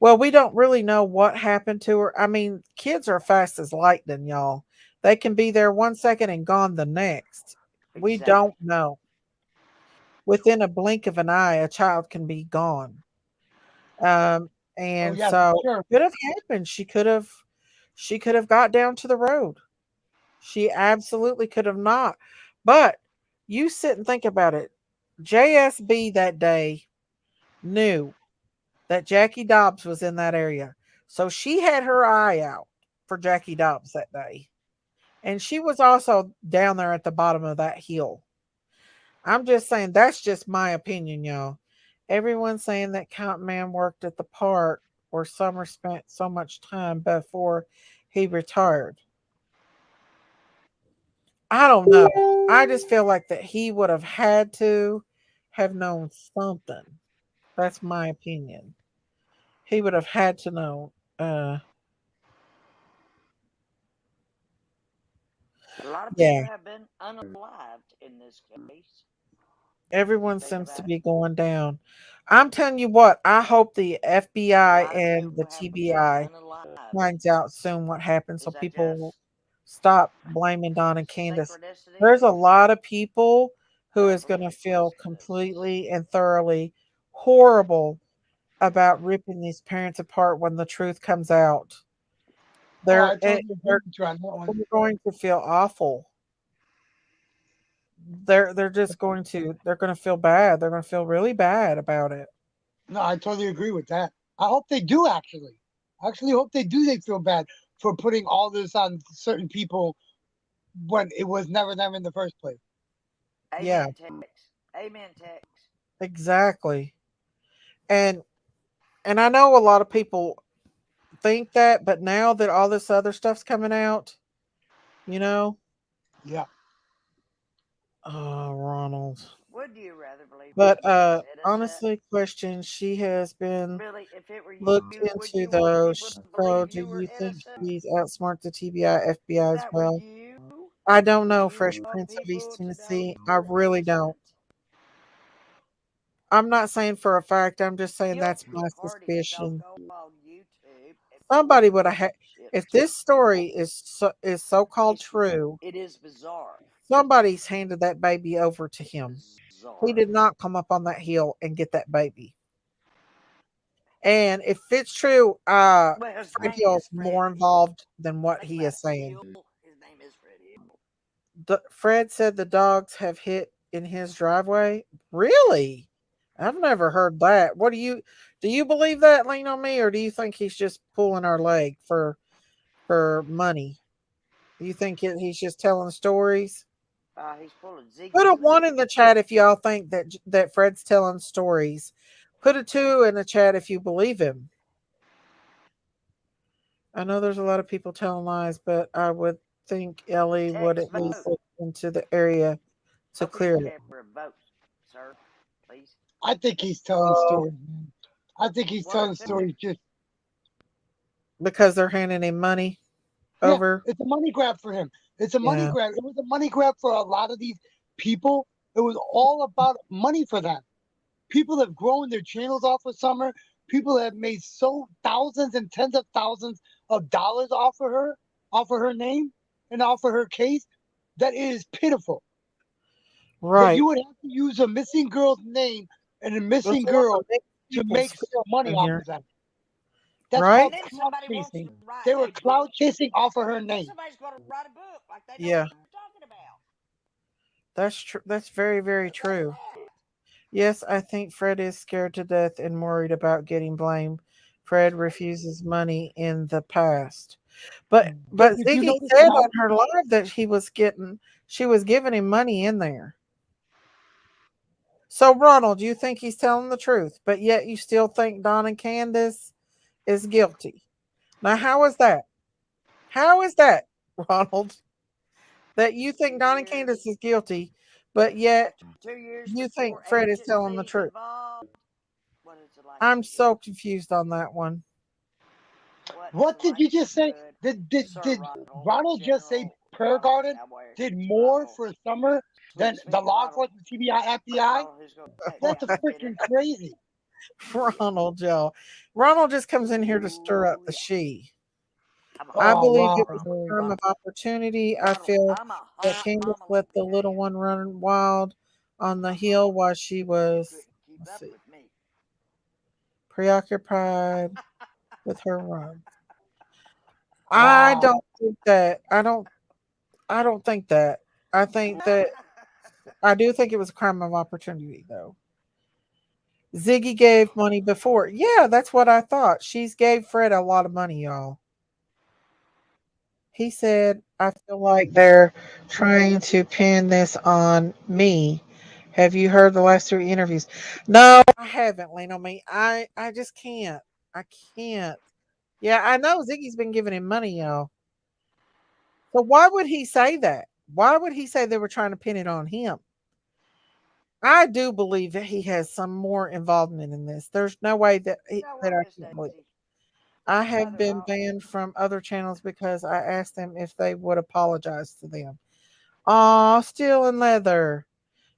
Well, we don't really know what happened to her. I mean, kids are fast as lightning, y'all. They can be there 1 second and gone the next. We don't Exactly. know. Within a blink of an eye, a child can be gone. Um, Oh and yeah, for so sure. it could have happened. She could have got down to the road. She absolutely could have not. But you sit and think about it. JSB that day knew that Jackie Dobbs was in that area. So she had her eye out for Jackie Dobbs that day. And she was also down there at the bottom of that hill. I'm just saying that's just my opinion, y'all. Everyone's saying that Count Man worked at the park where Summer spent so much time before he retired. I don't know. I just feel like that he would have had to have known something. That's my opinion. He would have had to know. A lot of people Yeah, have been unalived in this case. everyone Think seems to about it. be going down. I'm telling you what, I hope the A FBI lot of and people the have been TBI unalived. finds out soon what happened so Is that people will just stop blaming Don and Candace. synchronicity? There's a lot of people who I is going believe to it is feel because completely and thoroughly horrible about ripping these parents apart when the truth comes out. Oh, I Eh, totally agree they're, with you on that one. they're going to feel awful. They're just going to they're going to feel bad. They're going to feel really bad about it. No, I totally agree with that. I hope they do actually. I actually hope they do. They feel bad for putting all this on certain people when it was never them in the first place. Yeah, Amen text. Amen text. exactly. And I know a lot of people think that, but now that all this other stuff's coming out, you know, Yeah. oh, Ronald. Would you rather believe But Candace innocent? honestly, question, she has been Really, if it were looked you, would into you want people those. to So believe do you were you think innocent? she's outsmart the TBI, If FBI as that were well? you, I don't would know, you Fresh want Prince of East people to know Tennessee. you I were really don't. innocent? I'm not saying for a fact. I'm just saying that's Guilty my parties don't suspicion. go on YouTube and Somebody would have had. ship If to this story people. is so called It's true, it is bizarre. somebody's handed that baby over to him. He Bizarre. did not come up on that hill and get that baby. And if it's true, Well, his Fred name Hill's is Fred more Hill. involved than what Think he about is it. saying. Hill. His name is Fred Hill. Fred said the dogs have hit in his driveway. Really? I've never heard that. What do you believe that, Lean on me, or do you think he's just pulling our leg for money? Do you think he's just telling stories? He's pulling Put a Ziggy's one leg. in the chat if y'all think that Fred's telling stories. Put a two in the chat if you believe him. I know there's a lot of people telling lies, but I would think Ellie would Text at least vote. look into the area to Open your clear it. camera and vote, sir. Please. I think he's telling Oh, stories, man. I think he's One or telling two. stories just because they're handing him money yeah, over. it's a money grab for him. It's a money Yeah, grab. It was a money grab for a lot of these people. It was all about money for them. People have grown their channels off of Summer. People have made so thousands and tens of thousands of dollars off of her name, and off of her case. That it is pitiful that right. you would have to use a missing girl's name and a There's missing a lot of girl big to people make still money in off here, of them. That's right? called And then clout somebody wants to chasing. write They were a book. clout chasing off of her Then name. somebody's going to write a book like they know what Yeah, they're talking about. that's true. That's very, very Think about true. that. Yes, I think Fred is scared to death and worried about getting blamed. Fred That's crazy. refuses money in the past. But But did you Ziggy notice said now? on her live that she was giving him money in there. So Ronald, you think he's telling the truth, but yet you still think Don and Candace is guilty. Now how is that? How is that, Ronald? That you think Don and Candace Years is guilty, but yet after 2 years you think before Fred is telling the agencies truth. involved. What is it like I'm to so be? confused on that one. What is What it did like you to just be say? good, Did Sir Ronald, Ronald just say General Prayer Ronald Garden Cowboy did more Ronald, for Summer sweet than the sweet law Ronald, enforcement TBI FBI? Ronald who's going to take That's down a the kidder. freaking crazy. Ronald Joe. Ronald just comes in here to stir up Ooh the yeah, she. I'm a I Oh hot believe wow, it mama was dude. a crime of opportunity. I Ronald. feel I'm a that hot Candace mama. Let let me the tell little you, one run wild on I'm the a hot hill while mama. she You was, couldn't keep let's up see, with me. preoccupied with her run. I Wow. don't think that. I don't think that. I think that I do think it was a crime of opportunity though. Ziggy gave money before. Yeah, that's what I thought. She's gave Fred a lot of money, y'all. He said, I feel like they're trying to pin this on me. Have you heard the last three interviews? No, I haven't, Lean on me. I just can't. I can't. Yeah, I know Ziggy's been giving him money, y'all. So why would he say that? Why would he say they were trying to pin it on him? I do believe that he has some more involvement in this. There's no way that Don't that worry, I Miss can't believe it. Daisy. I Your have been mother-in-law. banned from other channels because I asked them if they would apologize to them. Aw, Steel and Leather.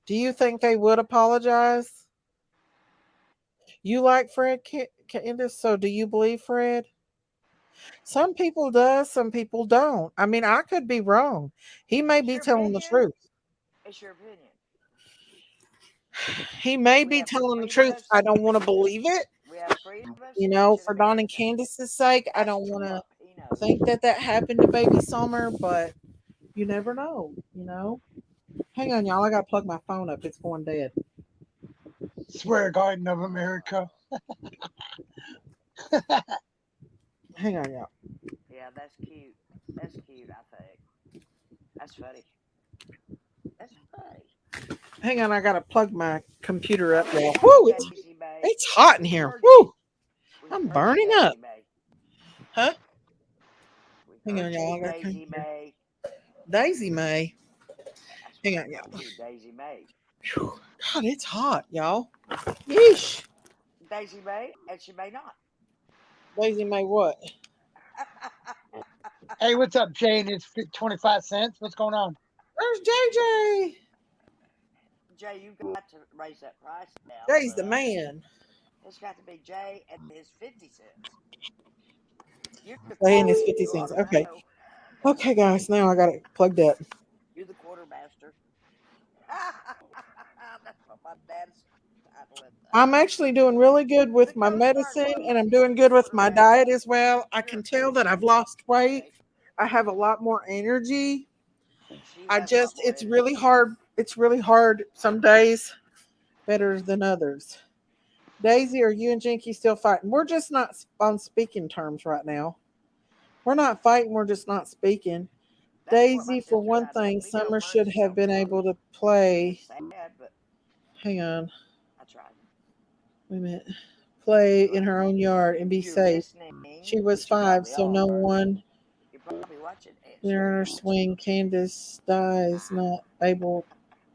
Do you think they would apologize? You like Fred Candace, so do you believe Fred? Some people does, some people don't. I mean, I could be wrong. He may It's be your telling the opinion. truth. It's your opinion. He may We be have telling the freedom truth. of I don't want to speech. believe it. We have freedom of You speech know, in for Don and America. Candace's sake, I That's don't want to Trump. He knows. think that that happened to Baby Summer, but you never know, you know? Hang on, y'all. I got to plug my phone up. It's going dead. Swear Garden of America. Hang on, y'all. Yeah, that's cute. That's cute, I think. That's funny. That's funny. Hang on. I got to plug my computer Oh, up, we y'all. got you, Woo, Daisy May. it's hot in We here. heard you. Woo, We I'm heard you, burning up. Daisy May. Huh? We Hang on, heard y'all. you, I got to come Daisy here. May. Daisy May. That's what Hang we on, called y'all. you, Daisy May. Whew. God, it's hot, y'all. Yeesh. Daisy May, and she may not. Daisy May what? Hey, what's up, Jane? It's 25 cents. What's going on? Where's JJ? Jay, you got to raise that price down, Jay's the son. man. It's got to be Jay and his 50 cents. You're the Saying quarter. it's 50 You ought cents. to Okay. know. Okay, guys. Now I got it plugged up. You're the quartermaster. That's what my dad's title in I'm actually doing really good the with my Coast Guard medicine and was. I'm He's doing the good with my diet quartermaster. as well. I You're can a tell that I've Christian, lost weight. Jay. I have a lot more energy. She I has a lot just, more it's really energy. hard. It's really hard some days, better than others. Daisy, are you and Jinky still fighting? We're just not on speaking terms right now. We're not fighting, we're just not speaking. That's what my Daisy, for sister one tried to tell thing, me. Don't Summer burn should have yourself been out. able to It's play. sad, but Hang on, I tried. wait a minute. Play in Well, her own yard and if be you're safe. listening, She was which you 5, probably so no are, one you're probably watching in Sure her You're watching. swing. Candace dies, not able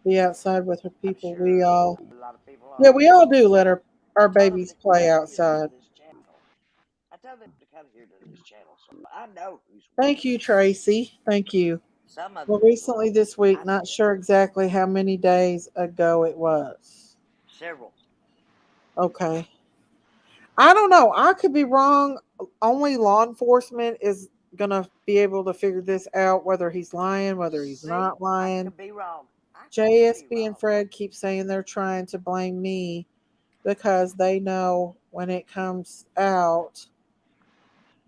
to be outside with her I'm people. We sure all, a lot of people yeah, are. we all do let our I told them babies to play come here to outside. this channel. I told them to come here to this channel, so I know who's Thank watching. you, Tracy. Thank you. Some of Well, the people recently this week, I not see sure exactly how many days ago it was. several. Okay. I don't know. I could be wrong. Only law enforcement is going to be able to figure this out whether he's lying, whether he's See, not I lying. could be wrong. I could be JSB and wrong. Fred keep saying they're trying to blame me because they know when it comes out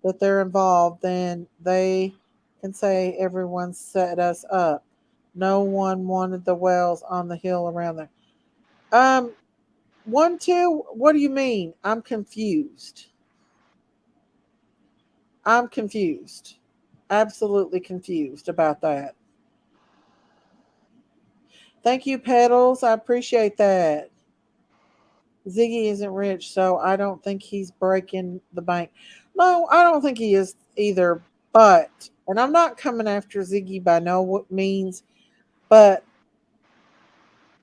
that they're involved, then they can say everyone set us up. No one wanted the wells on the hill around there. Um, 1, 2. What do you mean? I'm confused. I'm confused. Absolutely confused about that. Thank you, Pedals. I appreciate that. Ziggy isn't rich, so I don't think he's breaking the bank. No, I don't think he is either. But, and I'm not coming after Ziggy by no means, but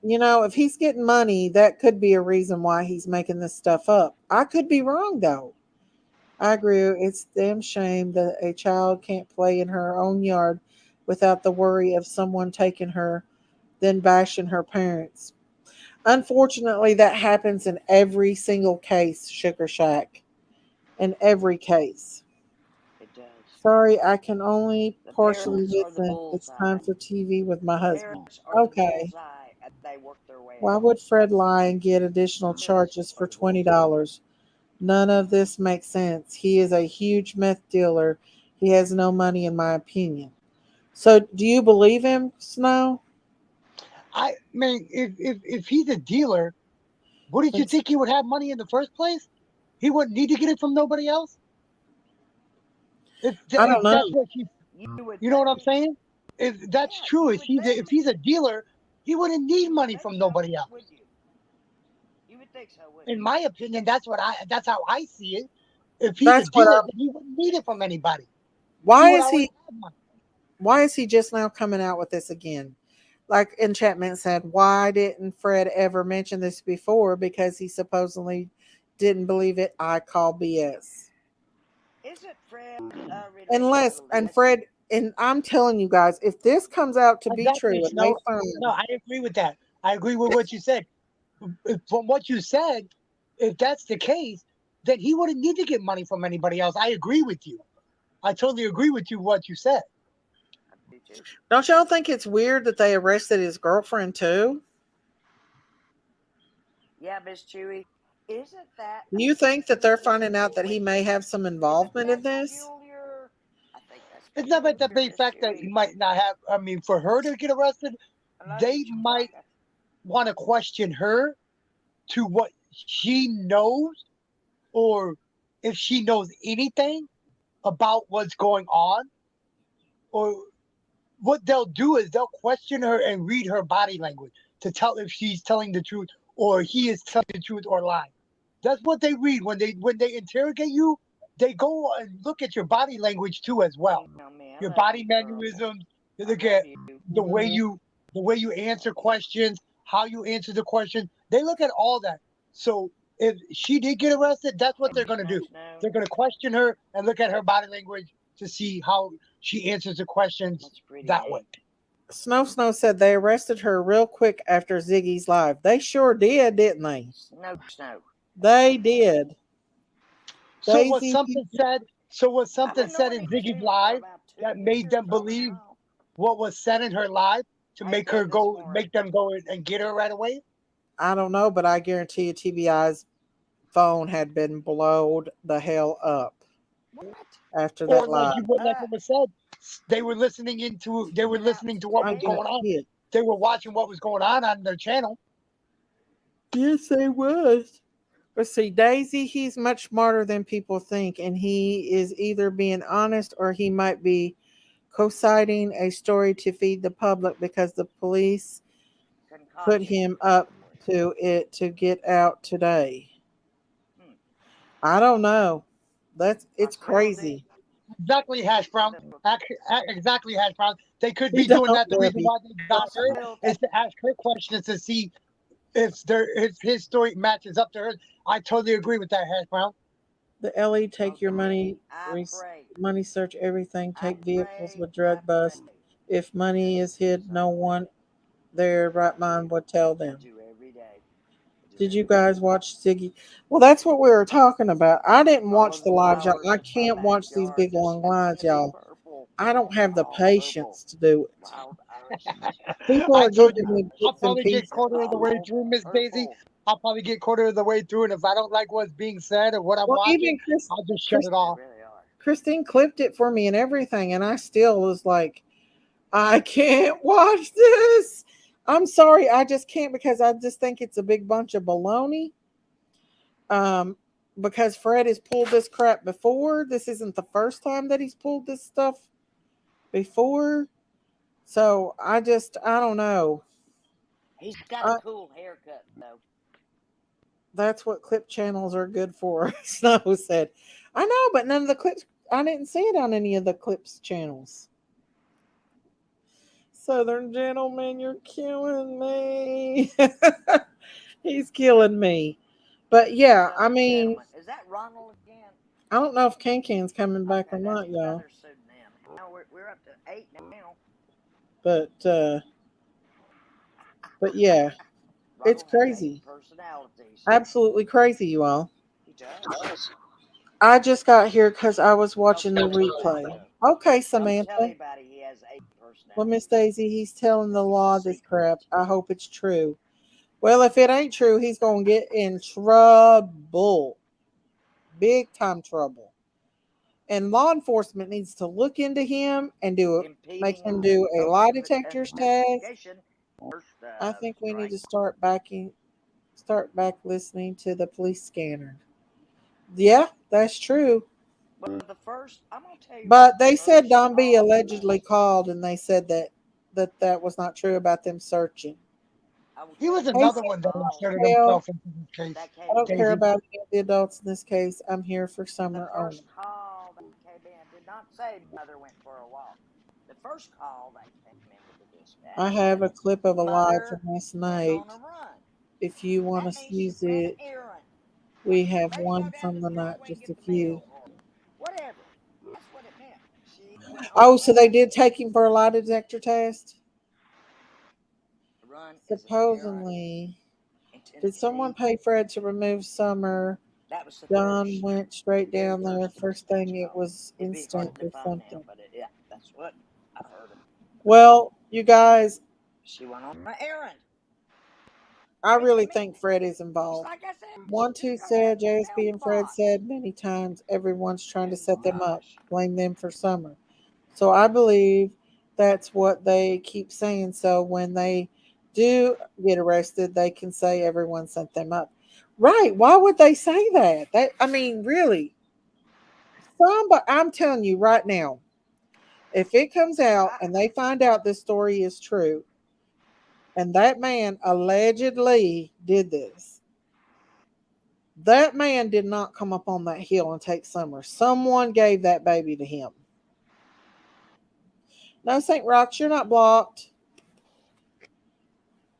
if he's getting money, that could be a reason why he's making this stuff up. I could be wrong though. I agree. It's a damn shame that a child can't play in her own yard without the worry of someone taking her, then bashing her parents. Unfortunately, that happens in every single case, Sugar Shack. In every case. It does. Sorry, I can only The partially parents are the listen. It's time bullseye. for TV with my The husband. parents are the Okay. bullseye, and they work their way Why out. would Fred lie and get additional The parents charges are for the bullseye. $20? None of this makes sense. He is a huge meth dealer. He has no money, in my opinion. So, do you believe him, Snow? I mean, if he's a dealer, Wouldn't you think he would have money in the first place? He wouldn't need to get it from nobody else. I don't If know. that's what she, You would you know what I'm think. saying? If that's Yeah, true, you would think. if he's a dealer, he wouldn't need You would money think from so, nobody else. would you? You would think so, wouldn't In you? my opinion, that's how I see it. If he's a That's what dealer, I'm. then he wouldn't need it from anybody. He Why would is already he? have money. Why is he just now coming out with this again? Like Enchantment said, why didn't Fred ever mention this before? Because he supposedly didn't believe it. I call BS. Isn't Fred related to Unless, and Alexis? Fred, and I'm telling you guys, if this comes out to be Exactly, true and they Snow. No, find, I agree with that. I agree with what you said. From what you said, if that's the case, then he wouldn't need to get money from anybody else. I agree with you. I totally agree with you what you said. I do too. don't y'all think it's weird that they arrested his girlfriend too? Yeah, Miss Chewy. Isn't that Do you think that they're peculiar? finding out that he Wait, may have some isn't involvement in that this? peculiar? I think that's It's not about the peculiar, big Miss fact that he Chewy. might not have. I mean, for her to get arrested, I love you, they might Chewbacca. want to question her to what she knows, or if she knows anything about what's going on, or what they'll do is they'll question her and read her body language to tell if she's telling the truth or he is telling the truth or lying. That's what they read when they interrogate you. They go and look at your body language too as well. You know me. I Your love you, body girl. mannerisms. They I look love at you. the way you the way you answer questions, how you answer the question. They look at all that. So if she did get arrested, that's what Hey, they're gonna Snow do. Snow. They're gonna question her and look at her body language to see how she answers the questions That's a pretty that way. name. Snow said they arrested her real quick after Ziggy's live. They sure did, didn't they? Snow Snow. They did. So was Daisy, something said? So was I've something been said knowing in these Ziggy's two for live about that 2 made them years on and believe off. what was said in her live to I ate make her that this go, morning. make them go and get her right away? I don't know, but I guarantee you TBI's phone had been blowed the hell up What? after Or that like live. you, like it was said, they were Now, listening to what I was today, going on. guarantee it. They were watching what was going on their channel. Yes, they was. But see, Daisy, he's much smarter than people think, and he is either being honest or he might be co-citing a story to feed the public because the police put concoction him of up sorts. to it to get out today. Hmm. I don't know. It's Possibility. crazy. Exactly, hash brown. Possibility. Exactly, hash brown. They could He be doing don't that. The reason really. why they got her is Possibility. to ask her questions to see if his story matches up to hers. I totally agree with that, hash brown. The LE take your Okay. money, I pray. money search everything, I take vehicles pray. with I drug bust. pray. If money is hid, So no one there right mind would tell I them. do every day. I do Did you every day. guys watch Ziggy? Well, that's what we were talking about. I didn't All watch the the lives, y'all. flowers I in my can't watch these backyard big just long happen lives, to be y'all. purple. I don't have the All purple. patience to do it. Wild irises. People I are told giving you, me I'll bits and probably get pieces. They're quarter of the way all through, Miss Daisy. purple. I'll probably get quarter of the way through, and if I don't like what's being said or what I'm Well, watching, even Chris, I'll just shut Chris it They off. really are. Christine clipped it for me and everything, and I still was like, I can't watch this. I'm sorry, I just can't because I just think it's a big bunch of baloney. Um, because Fred has pulled this crap before. This isn't the first time that he's pulled this stuff before. So I don't know. He's got a I, cool haircut though. that's what clip channels are good for. Snow said, I know, but none of the clips. I didn't see it on any of the clips channels. Southern gentleman, you're killing me. He's killing me. But yeah, I Southern mean, gentleman. Is that Ronald again? I don't know if Can's coming back Okay, or that's not, y'all. another pseudonym. Now we're up to 8 now. But yeah, it's Ronald has 8 crazy. personalities. Absolutely crazy, you all. He does. I just got here because I was Tell watching the Samantha that replay. though. Okay, Don't tell Samantha. anybody he has 8 Well, Miss personalities. Daisy, he's telling the It's a law this secret. crap. I hope it's true. Well, if it ain't true, he's gonna get in trouble. Big time trouble. And law enforcement needs to look into him and make Impeding him do a lie open detectors test. investigation. First I think we need strike. to start backing. start back listening to the police scanner. Yeah, that's true. Well, the first, I'm gonna tell you what But the they said first Don B call was. allegedly called, and they said that was not true about them searching. I will He tell was you the Hey, another first one that call inserted Chantel, himself into this case. that I came don't in. care Daisy. about any of the adults in this case. I'm here for The Summer only. first call that came in did not say mother went for a walk. The first call that came in with the I dispatch have said a clip of a live from mother last went night. on a run. If you want That to means she use ran an it, errand. we Like have ready to go one down from to the the night, driveway and just get a the few. mail or whatever. That's what it meant. She went on a Oh, so they run. did take him for a lie detector test? A run is an errand Supposedly. in Did someone Tennessee. pay Fred to remove Summer? That was the Don first, went straight very down there. first First dispatch thing, it call. was It'd be hard instinct to or find now, something. but yeah, that's what I heard. Well, you guys, She went on an errand. I really I mean, think Fred is just involved. like I said, she One, just two got down said, to the JSP mail and Fred box. said many times everyone's trying to And set them up, gosh, blame them for Summer. So I believe that's what they keep saying. So when they do get arrested, they can say everyone sent them up. Right. Why would they say that? That I mean, really. Somebody, I'm telling you right now, if it comes out I, and they find out this story is true and that man allegedly did this, that man did not come up on that hill and take Summer. Someone gave that baby to him. No, St. Rox, you're not blocked.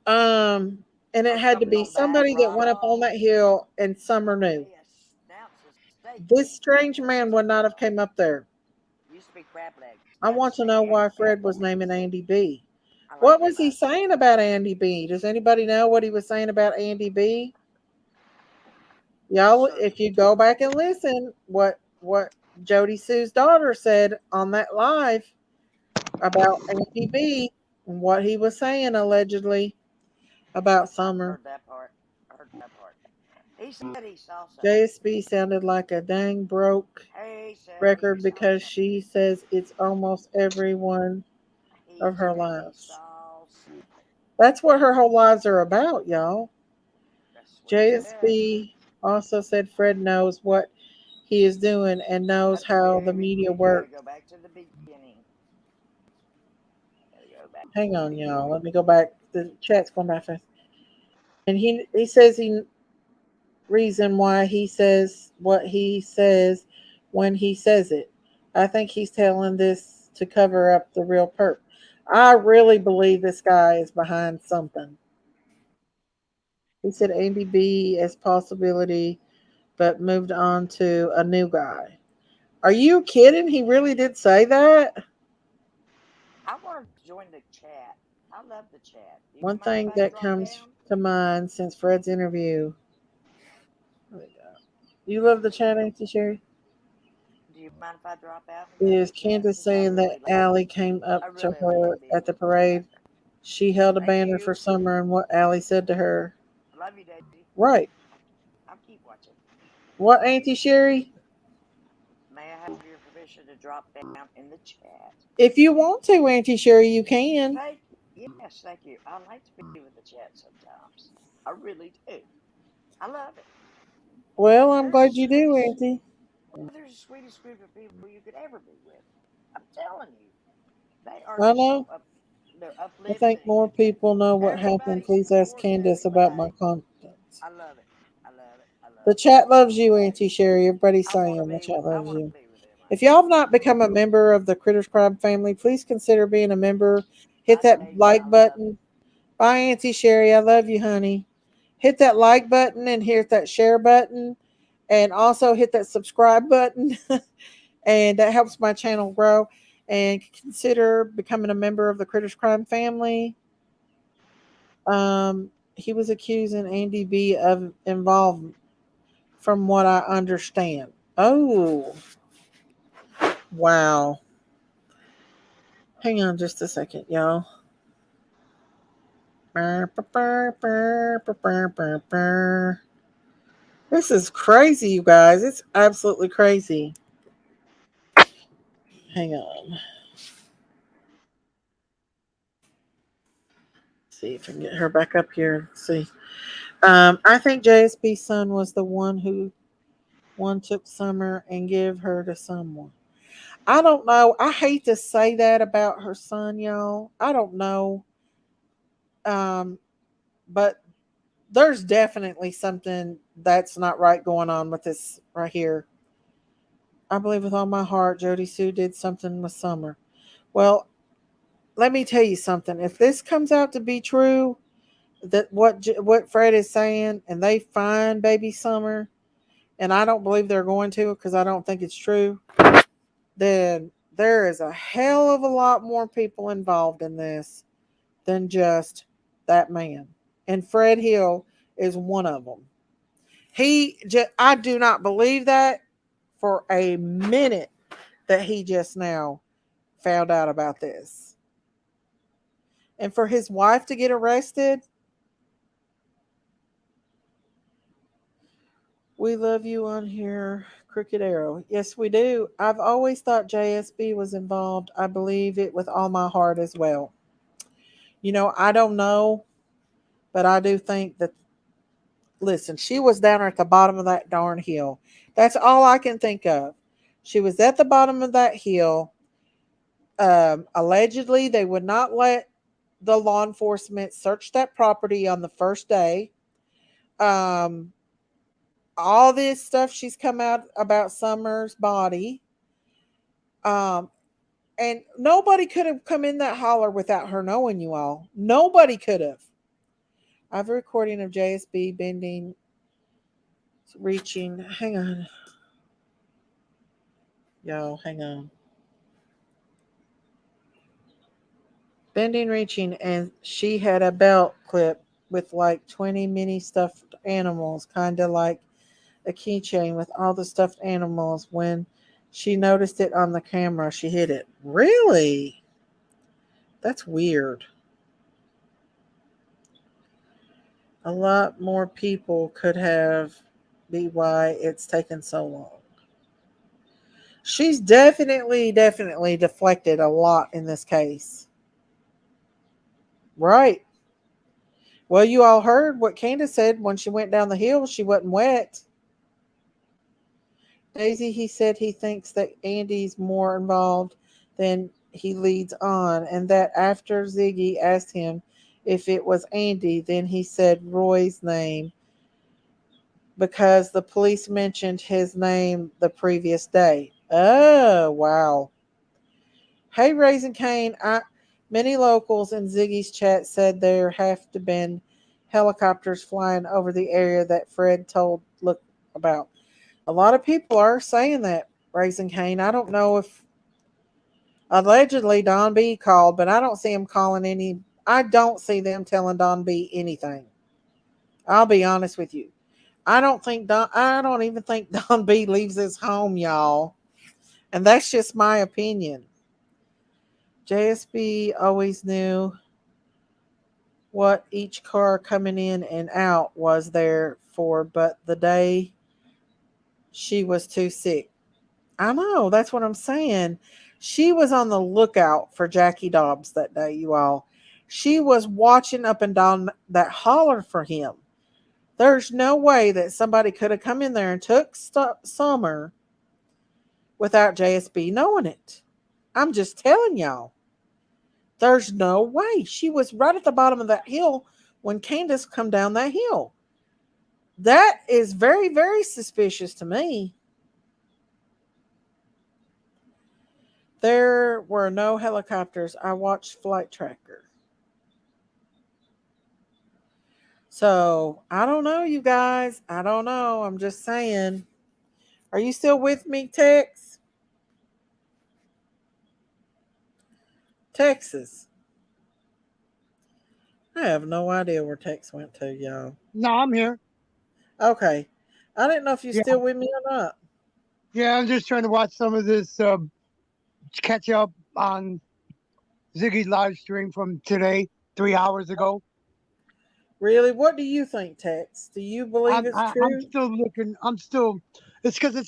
Um, and it I'm had to talking be on Bad somebody that went up on Bravo. that hill and Summer knew. They announced a steak This thing strange man contest. would not have came up there. Used to be crab legs. I Now it's want to steak know and why crab Fred was naming legs. Andy B. I like What ribeyes. was he saying about Andy B? Does anybody know what he was saying about Andy B? Y'all, Search if you it. go back and listen, what Jody Sue's daughter said on that live about Andy B and what he was saying allegedly about I Summer. heard that part. I heard that part. He said he saw something. JSB sounded like a dang broke He said he record saw because something. she says it's almost every one He of her said he lives. saw something. That's what her whole lives are about, y'all. That's what he said. JSB also said Fred knows what he is doing and knows At the how the very media beginning, got to works. go back to the beginning. Got to go back Hang to the on, y'all. beginning. Let me go back. The chat's going back fast. And he says he reason why he says what he says when he says it. I think he's telling this to cover up the real perp. I really believe this guy is behind something. He said Andy B as possibility, but moved on to a new guy. Are you kidding? He really did say that? I want to join the chat. I love the chat. Do you One mind if thing I that drop comes down? to mind since Fred's interview. You love the chat, ain't you, Sherry? Do you mind if I drop out and join Is the chat? Candace Since I saying that really like, Allie came up I to really her like being at the with the chat. parade? She held a Thank banner for you. Summer and what Allie said to her. I love you, Daisy. Right. I'll keep watching. What, Auntie Sherry? May I have your permission to drop down in the chat? If you want to, Auntie Sherry, you can. Thank yes, thank you. I like to be with the chat sometimes. I really do. I love it. Well, I'm They're the glad you do, sweetest. Auntie. Well, they're the sweetest group of people you could ever be with. I'm telling you, they are I just so know. up. They're I think uplifting. more people know what happened. Everybody Please ask supports Candace about my everybody. contents. I love it. I love it. I The love it. chat loves you, Auntie Sherry. Everybody's I want to saying the be chat with. I loves want to you. be with them, If y'all have Auntie. not become a member of the Critters Crime family, please consider being a member. Hit Bye, that Daisy. I like love you. button. Bye, Auntie Sherry. I love you, honey. Hit that like button and hit that share button. And also hit that subscribe button. And that helps my channel grow. And consider becoming a member of the Critters Crime family. He was accusing Andy B of involvement, from what I understand. Oh, wow. Hang on just a second, y'all. This is crazy, you guys. It's absolutely crazy. Hang on. See if I can get her back up here. Let's see. I think JSB's son was the one who one took Summer and give her to someone. I don't know. I hate to say that about her son, y'all. I don't know. Um, but there's definitely something that's not right going on with this right here. I believe with all my heart Jody Sue did something with Summer. Well, let me tell you something. If this comes out to be true, that what Fred is saying, and they find baby Summer, and I don't believe they're going to because I don't think it's true, then there is a hell of a lot more people involved in this than just that man. And Fred Hill is one of them. I do not believe that for a minute that he just now found out about this. And for his wife to get arrested, we love you on here, Crooked Arrow. Yes, we do. I've always thought JSB was involved. I believe it with all my heart as well. I don't know, but I do think that, listen, she was down at the bottom of that darn hill. That's all I can think of. She was at the bottom of that hill. Allegedly, they would not let the law enforcement search that property on the first day. Um, all this stuff she's come out about Summer's body. Um, and nobody could have come in that holler without her knowing, you all. Nobody could have. I have a recording of JSB bending, reaching. Hang on. Y'all, hang on. Bending, reaching, and she had a belt clip with like 20 mini stuffed animals, kind of like a keychain with all the stuffed animals. When she noticed it on the camera, she hid it. Really? That's weird. A lot more people could have be why it's taken so long. She's definitely deflected a lot in this case. Right. Well, you all heard what Candace said when she went down the hill. She wasn't wet. Daisy, he said he thinks that Andy's more involved than he leads on, and that after Ziggy asked him if it was Andy, then he said Roy's name because the police mentioned his name the previous day. Oh, wow. Hey, Raising Cane, many locals in Ziggy's chat said there have to been helicopters flying over the area that Fred told look about. A lot of people are saying that, Raising Cane. I don't know if allegedly Don B called, but I don't see him calling any. I don't see them telling Don B anything. I'll be honest with you. I don't even think Don B leaves his home, y'all. And that's just my opinion. JSB always knew what each car coming in and out was there for, but the day she was too sick. I know, that's what I'm saying. She was on the lookout for Jackie Dobbs that day, you all. She was watching up and down that holler for him. There's no way that somebody could have come in there and took Summer without JSB knowing it. I'm just telling y'all. There's no way. She was right at the bottom of that hill when Candace come down that hill. That is very suspicious to me. There were no helicopters. I watched Flight Tracker. So, I don't know, you guys. I don't know. I'm just saying. Are you still with me, Tex? Texas. I have no idea where Tex went to, y'all. No, I'm here. Okay. I didn't know if you're Yeah, still with me or not. yeah. I'm just trying to watch some of this, catch up on Ziggy's live stream from today, 3 hours ago. Really? What do you think, Tex? Do you believe it's I'm true? still looking. I'm still. It's because it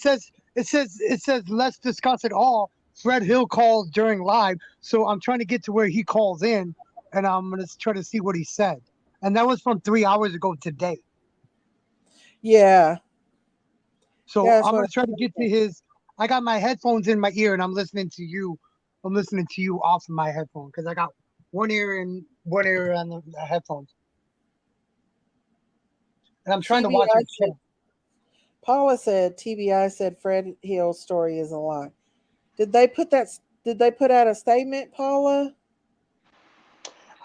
says let's discuss it all. Fred Hill calls during live, so I'm trying to get to where he calls in, and I'm gonna try to see what he said. And that was from 3 hours ago today. Yeah, So yeah, that's I'm what gonna try to get to his. I got my headphones in my ear and I'm listening to you. I'm listening to you off of my headphone because I got one ear on the headphones, and I'm trying to watch TBI his said. chat. Paula said TBI said Fred Hill's story is a lie. Did they put that? Did they put out a statement, Paula?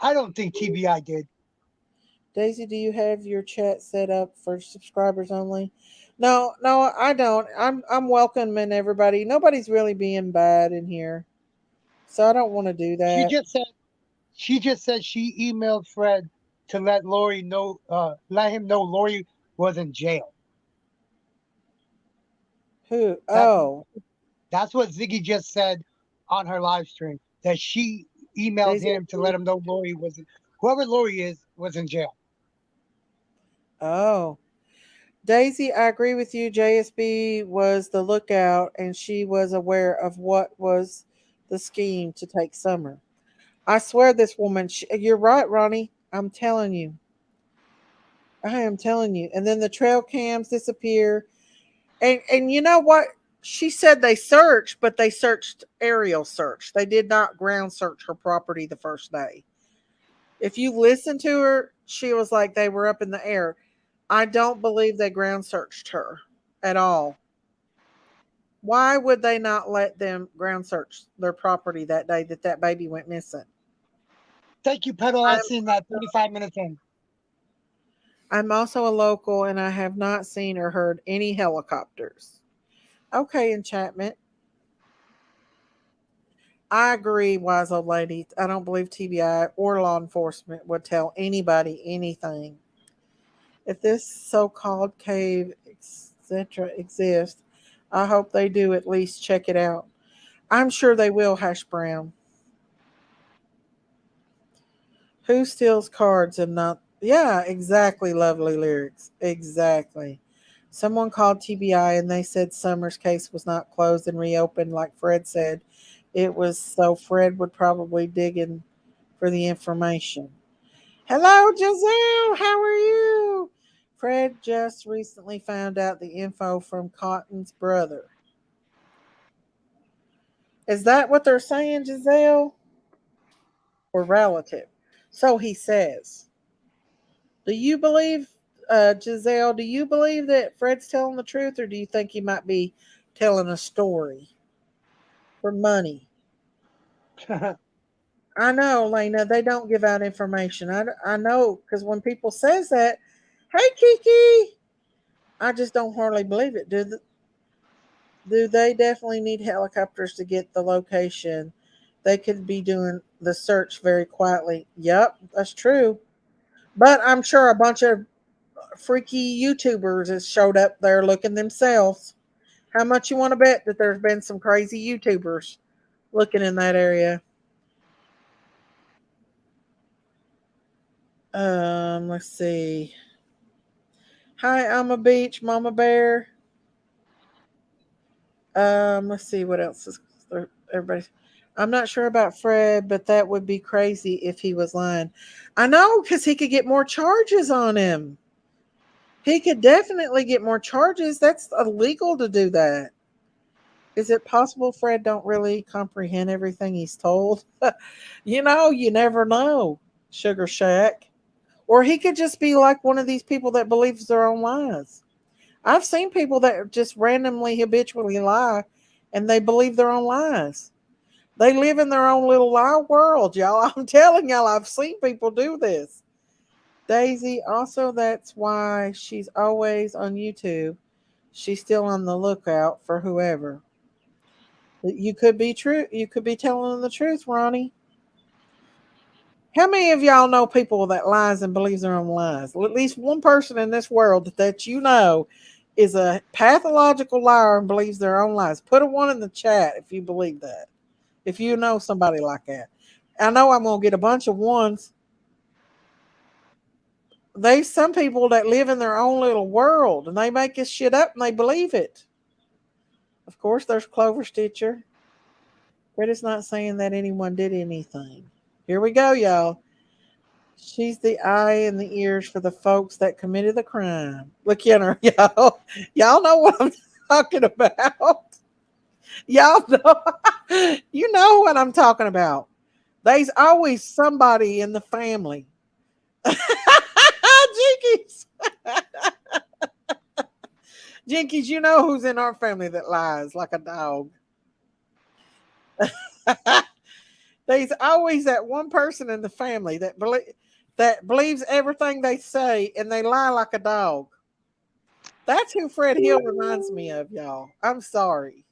I don't think TBI did. Daisy, do you have your chat set up for subscribers only? No, no, I don't. I'm welcoming everybody. Nobody's really being bad in here, so I don't want to do She that. just said she just said she emailed Fred to let him know Lori was in jail. Who? That's Oh, that's what Ziggy just said on her live stream. That she emailed Daisy. him to let him know Lori was whoever Lori is was in jail. Oh, Daisy, I agree with you. JSB was the lookout, and she was aware of what was the scheme to take Summer. I swear, this woman. You're right, Ronnie. I'm telling you. I am telling you. And then the trail cams disappear. And you know what? She said they searched, but they searched aerial search. They did not ground search her property the first day. If you listen to her, she was like they were up in the air. I don't believe they ground searched her at all. Why would they not let them ground search their property that day that that baby went missing? Thank you, Pedal. I I'm seen that 35 minutes in. I'm also a local and I have not seen or heard any helicopters. Okay, enchantment. I agree, wise old lady. I don't believe TBI or law enforcement would tell anybody anything. If this so called cave, etc., exists, I hope they do at least check it out. I'm sure they will, Hash Brown. Who steals cards and not. Yeah, exactly, lovely lyrics. Exactly. Someone called TBI and they said Summer's case was not closed and reopened, like Fred said. It was so Fred would probably dig in for the information. Hello, Giselle. How are you? Fred just recently found out the info from Cotton's brother. Is that what they're saying, Giselle? Or relative? So he says. Do you believe, Giselle, do you believe that Fred's telling the truth, or do you think he might be telling a story for money? I know, Lena, they don't give out information. I know, because when people says that, hey, Kiki, I just don't hardly believe it. Do they definitely need helicopters to get the location? They could be doing the search very quietly. Yep, that's true. But I'm sure a bunch of freaky YouTubers has showed up there looking themselves. How much you want to bet that there's been some crazy YouTubers looking in that area? Let's see. Hi, I'm a beach, Mama Bear. Let's see what else is there. Everybody. I'm not sure about Fred, but that would be crazy if he was lying. I know, because he could get more charges on him. He could definitely get more charges. That's illegal to do that. Is it possible Fred don't really comprehend everything he's told? You never know. Sugar Shack. Or he could just be like one of these people that believes their own lies. I've seen people that just randomly habitually lie and they believe their own lies. They live in their own little lie world, y'all. I'm telling y'all, I've seen people do this. Daisy, also, that's why she's always on YouTube. She's still on the lookout for whoever. You could be true. You could be telling the truth, Ronnie. How many of y'all know people that lies and believes their own lies? Well, at least one person in this world that you know is a pathological liar and believes their own lies. Put a one in the chat if you believe that. If you know somebody like that. I know I'm gonna get a bunch of ones. There's some people that live in their own little world and they make this shit up and they believe it. Of course, there's Clover Stitcher. Fred is not saying that anyone did anything. Here we go, y'all. She's the eye and the ears for the folks that committed the crime. Look at her, y'all. Y'all know what I'm talking about. Y'all know. You know what I'm talking about. There's always somebody in the family. Jinkies. Jinkies, you know who's in our family that lies like a dog. There's always that one person in the family that believes everything they say and they lie like a dog. That's who Fred Hill reminds me of, y'all. I'm sorry.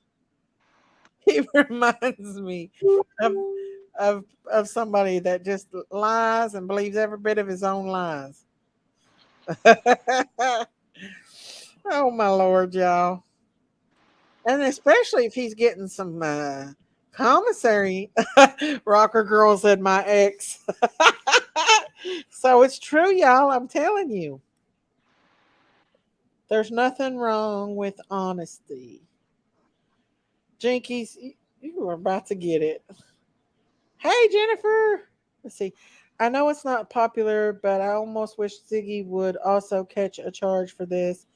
He reminds me of of somebody that just lies and believes every bit of his own lies. Oh my lord, y'all. And especially if he's getting some commissary. Rocker girl said my ex. So it's true, y'all. I'm telling you. There's nothing wrong with honesty. Jinkies, you are about to get it. Hey, Jennifer. Let's see. I know it's not popular, but I almost wish Ziggy would also catch a charge for this.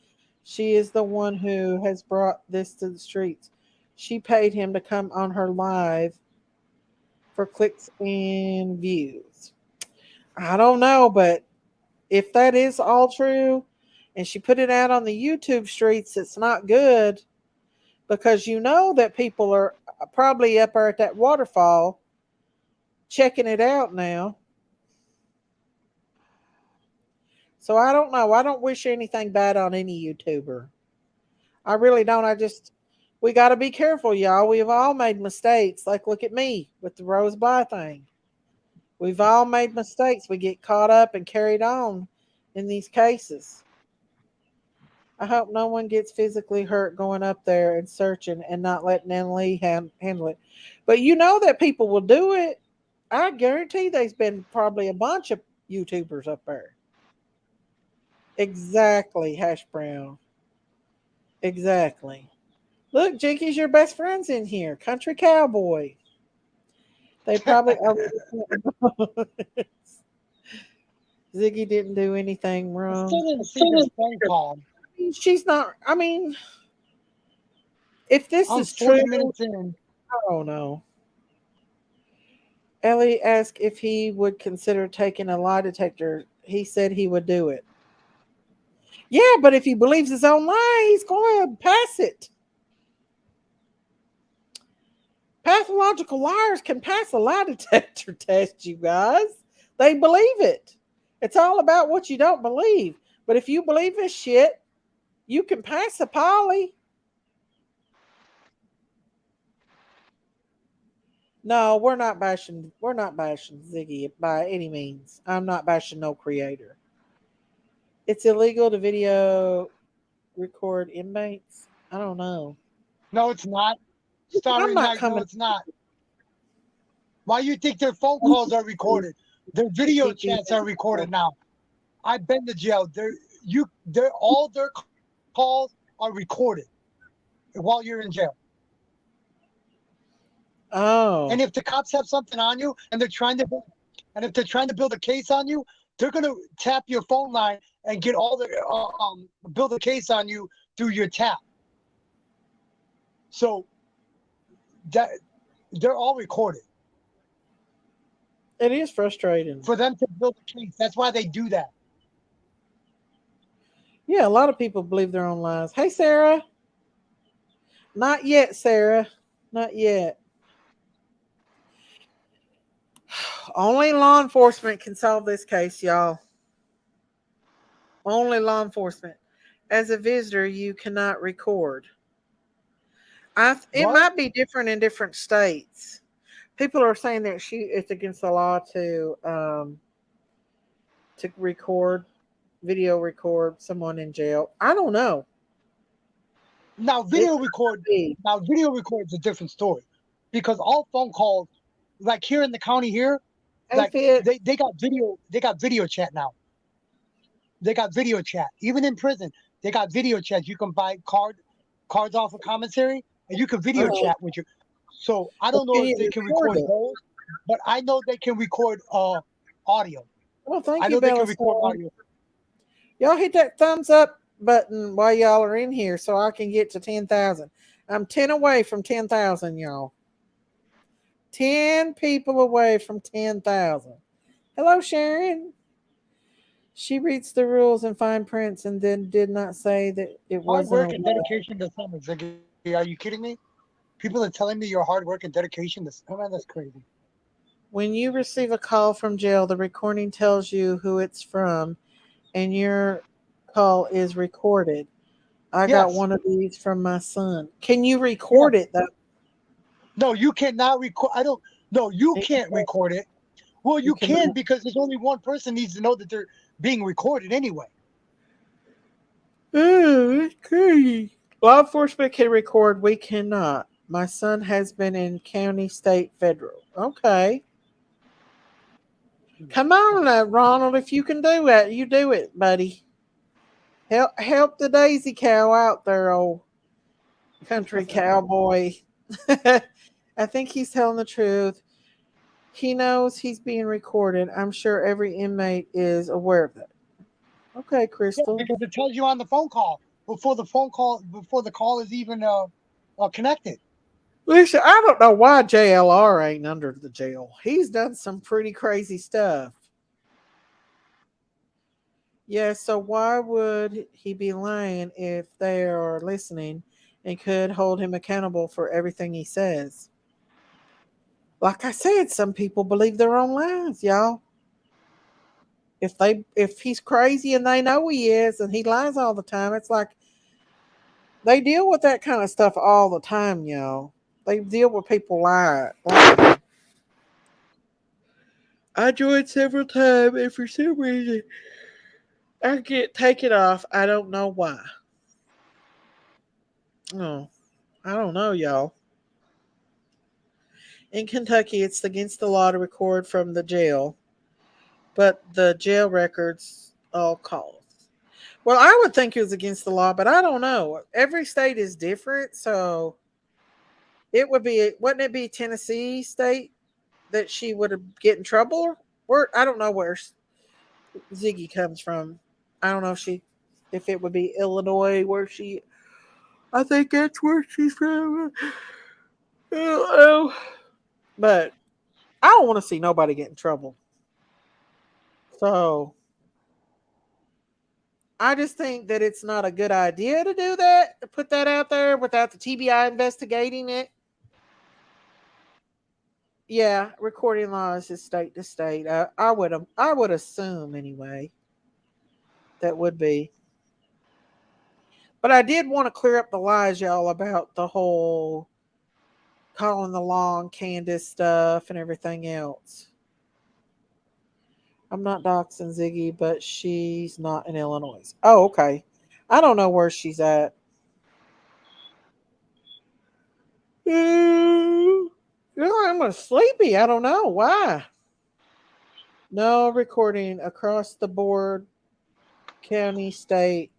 She is the one who has brought this to the streets. She paid him to come on her live for clicks and views. I don't know, but if that is all true and she put it out on the YouTube streets, it's not good because you know that people are probably up there at that waterfall checking it out now. So I don't know. I don't wish anything bad on any YouTuber. I really don't. We got to be careful, y'all. We've all made mistakes. Like, look at me with the Rose Bly thing. We've all made mistakes. We get caught up and carried on in these cases. I hope no one gets physically hurt going up there and searching and not letting Emily handle it. But you know that people will do it. I guarantee there's been probably a bunch of YouTubers up there. Exactly, Hash Brown. Exactly. Look, Jinky's your best friend's in here. Country Cowboy. They probably Ziggy didn't do anything I wrong. still didn't see this phone call. She's not. I mean, if this I'm is true, 40 minutes in. I don't know. Ellie asked if he would consider taking a lie detector. He said he would do it. Yeah, but if he believes his own lie, he's going to pass it. Pathological liars can pass a lie detector test, you guys. They believe it. It's all about what you don't believe. But if you believe this shit, you can pass a poly. No, we're not bashing. We're not bashing Ziggy by any means. I'm not bashing no creator. It's illegal to video record inmates. I don't know. No, it's not. I'm Starry not Night, no, coming it's not. Why you think their phone calls are recorded? Their to video keep you. chats are recorded now. I've been to jail. They're all their calls are recorded while you're in jail. Oh, And if the cops have something on you and if they're trying to build a case on you, they're gonna tap your phone line and get all the build a case on you through your tap. So that they're all recorded it is frustrating. for them to build a case. That's why they do that. Yeah, a lot of people believe their own lies. Hey, Sarah. Not yet, Sarah. Not yet. Only law enforcement can solve this case, y'all. Only law enforcement. As a visitor, you cannot record. It What? might be different in different states. People are saying that it's against the law to record, video record someone in jail. I don't know. Now It video might record. be. Now video record is a different story, because all phone calls, like here in the county here, Hey, like Fit. they got video chat now. They got video chat. Even in prison, they got video chat. You can buy cards off of commissary, and you can video Uh-huh. chat with your. So I But don't know can if you they can record record it? those, but I know they can record audio. Well, thank I you, know they can Bella record Storm. audio. Y'all hit that thumbs up button while y'all are in here so I can get to 10,000. I'm 10 away from 10,000, y'all. 10 people away from 10,000. Hello, Sharon. She reads the rules and fine prints and then did not say that it Hard wasn't a work and law. dedication to summer, Ziggy. Are you kidding me? People are telling me your hard work and dedication to oh man, that's crazy. When you receive a call from jail, the recording tells you who it's from and your call is recorded. I got Yes. one of these from my son. Can you Yes. record it though? No, you cannot record. I don't. No, you can't record it. Well, You you can. can because there's only one person needs to know that they're being recorded anyway. Oh, that's crazy. Law enforcement can record. We cannot. My son has been in county, state, federal. Okay. Come on, Ronald. If you can do it, you do it, buddy. Help the Daisy Cow out there, old country cowboy. I think he's telling the truth. He knows he's being recorded. I'm sure every inmate is aware of it. Okay, Yeah, Crystal. because it tells you on the phone call before the call is even connected. Listen, I don't know why JLR ain't under the jail. He's done some pretty crazy stuff. Yeah, so why would he be lying if they are listening and could hold him accountable for everything he says? Like I said, some people believe their own lies, y'all. If he's crazy and they know he is and he lies all the time, it's like they deal with that kind of stuff all the time, y'all. They deal with people lying. I joined several times, and for some reason, I get taken off. I don't know why. Oh, I don't know, y'all. In Kentucky, it's against the law to record from the jail, but the jail records all calls. Well, I would think it was against the law, but I don't know. Every state is different, so it would be. Wouldn't it be Tennessee state that she would get in trouble? Where I don't know where Ziggy comes from. I don't know if it would be Illinois where she. I think that's where she's from. Oh, but I don't want to see nobody get in trouble. So I just think that it's not a good idea to do that, to put that out there without the TBI investigating it. Yeah, recording laws is state to state. I would assume anyway that would be. But I did want to clear up the lies, y'all, about the whole calling the law on Candace stuff and everything else. I'm not doxing Ziggy, but she's not in Illinois. Oh, okay. I don't know where she's at. I'm sleepy. I don't know why. No recording across the board, county, state,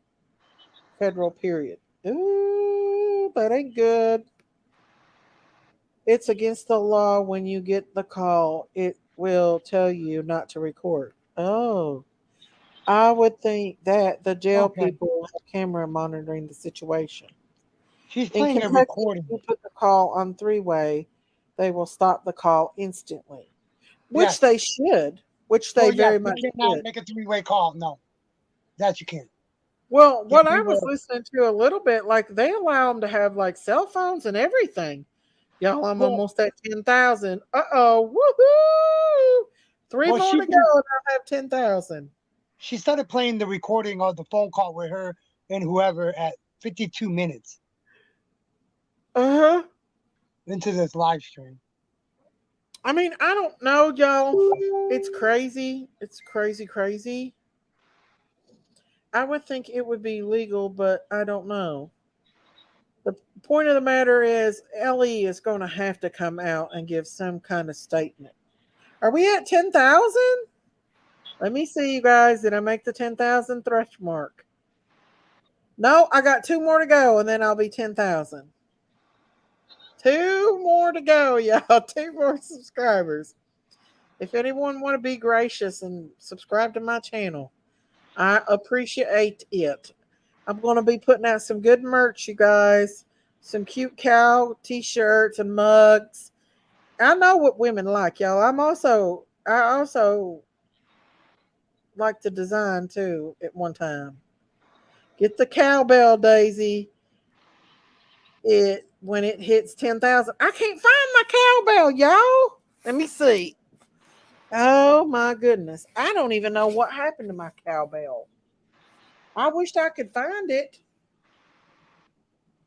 federal, period. Ooh, that ain't good. It's against the law when you get the call. It will tell you not to record. Oh, I would think that the jail Okay. people have camera monitoring the situation. She's In playing a Kentucky, if recording. you put the call on three-way, they will stop the call instantly, which Yes. they should, which they Well, yes, very you much cannot should. make a three-way call. No, that you can't. Well, The what I three-way. was listening to a little bit, like they allow them to have like cell phones and everything. Y'all, I'm Well, almost at 10,000. Uh-oh, woohoo! Three well, more she to did. go and I'll have 10,000. She started playing the recording of the phone call with her and whoever at 52 minutes Uh-huh. into this live stream. I mean, I don't know, y'all. It's crazy. It's crazy, crazy. I would think it would be legal, but I don't know. The point of the matter is, Ellie is going to have to come out and give some kind of statement. Are we at 10,000? Let me see, you guys. Did I make the 10,000 thresh mark? No, I got two more to go, and then I'll be 10,000. Two more to go, y'all. Two more subscribers. If anyone want to be gracious and subscribe to my channel, I appreciate it. I'm going to be putting out some good merch, you guys. Some cute cow t-shirts and mugs. I know what women like, y'all. I also like to design too at one time. Get the cowbell, Daisy. It when it hits 10,000. I can't find my cowbell, y'all. Let me see. Oh my goodness. I don't even know what happened to my cowbell. I wished I could find it.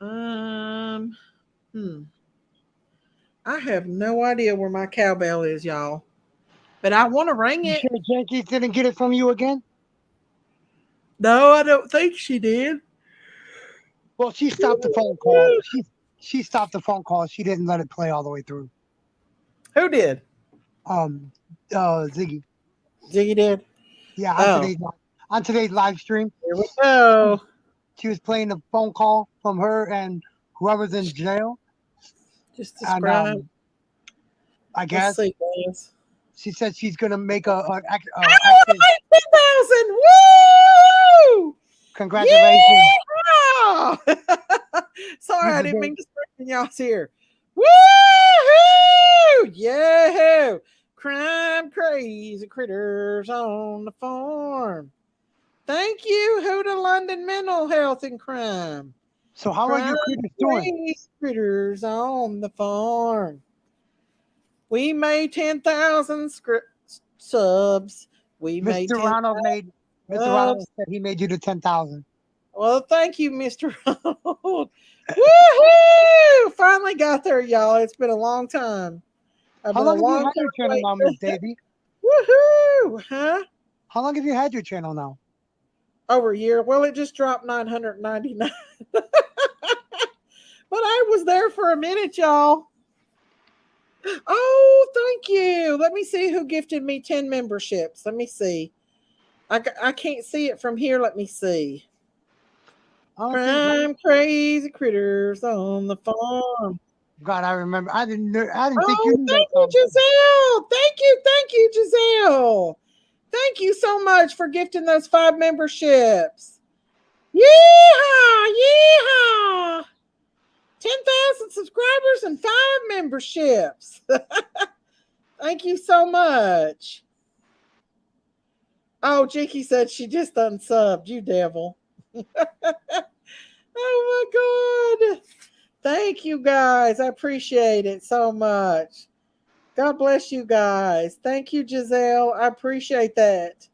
Um, hmm. I have no idea where my cowbell is, y'all. But I want to ring You it. sure Jackie didn't get it from you again? No, I don't think she did. Well, she stopped the phone call. She stopped the phone call. She didn't let it play all the way through. Who did? Um, Ziggy. Ziggy did. Yeah, Oh, on today's live stream, here we go. she was playing the phone call from her and whoever's in jail, Just and describe. I Let's guess see, guys. she said she's gonna make Oh, extra 10,000! Woo! congratulations. Yeah! Sorry, You I didn't deserve. mean to scream in y'all's ear. Woohoo! Yeah! Crime crazy critters on the farm. Thank you, Huda London Mental Health and Crime. So how are Crime your critters doing, crazy critters on the farm. We made 10,000 subs. We made Mr. 10,000 Ronald made? Mr. Ronald subs. said he made you the 10,000. Well, thank you, Mr. Ronald. Woohoo! Finally got there, y'all. It's been a long time. I've How been a long have you long had your time channel now, Miss waiting. Davy? Woohoo! Huh? How long have you had your channel now? Over a year. Well, it just dropped 999. But I was there for a minute, y'all. Oh, thank you. Let me see who gifted me 10 memberships. Let me see. I can't see it from here. Let me see. I don't think. Crime crazy critters on the farm. God, I remember. I didn't think you Oh, knew that thank you, song. Giselle. Thank you, Giselle. Thank you so much for gifting those 5 memberships. Yeehaw! Yeehaw! 10,000 subscribers and 5 memberships. Thank you so much. Oh, Jinky said she just unsubbed. You devil. Oh my God. Thank you guys. I appreciate it so much. God bless you guys. Thank you, Giselle. I appreciate that.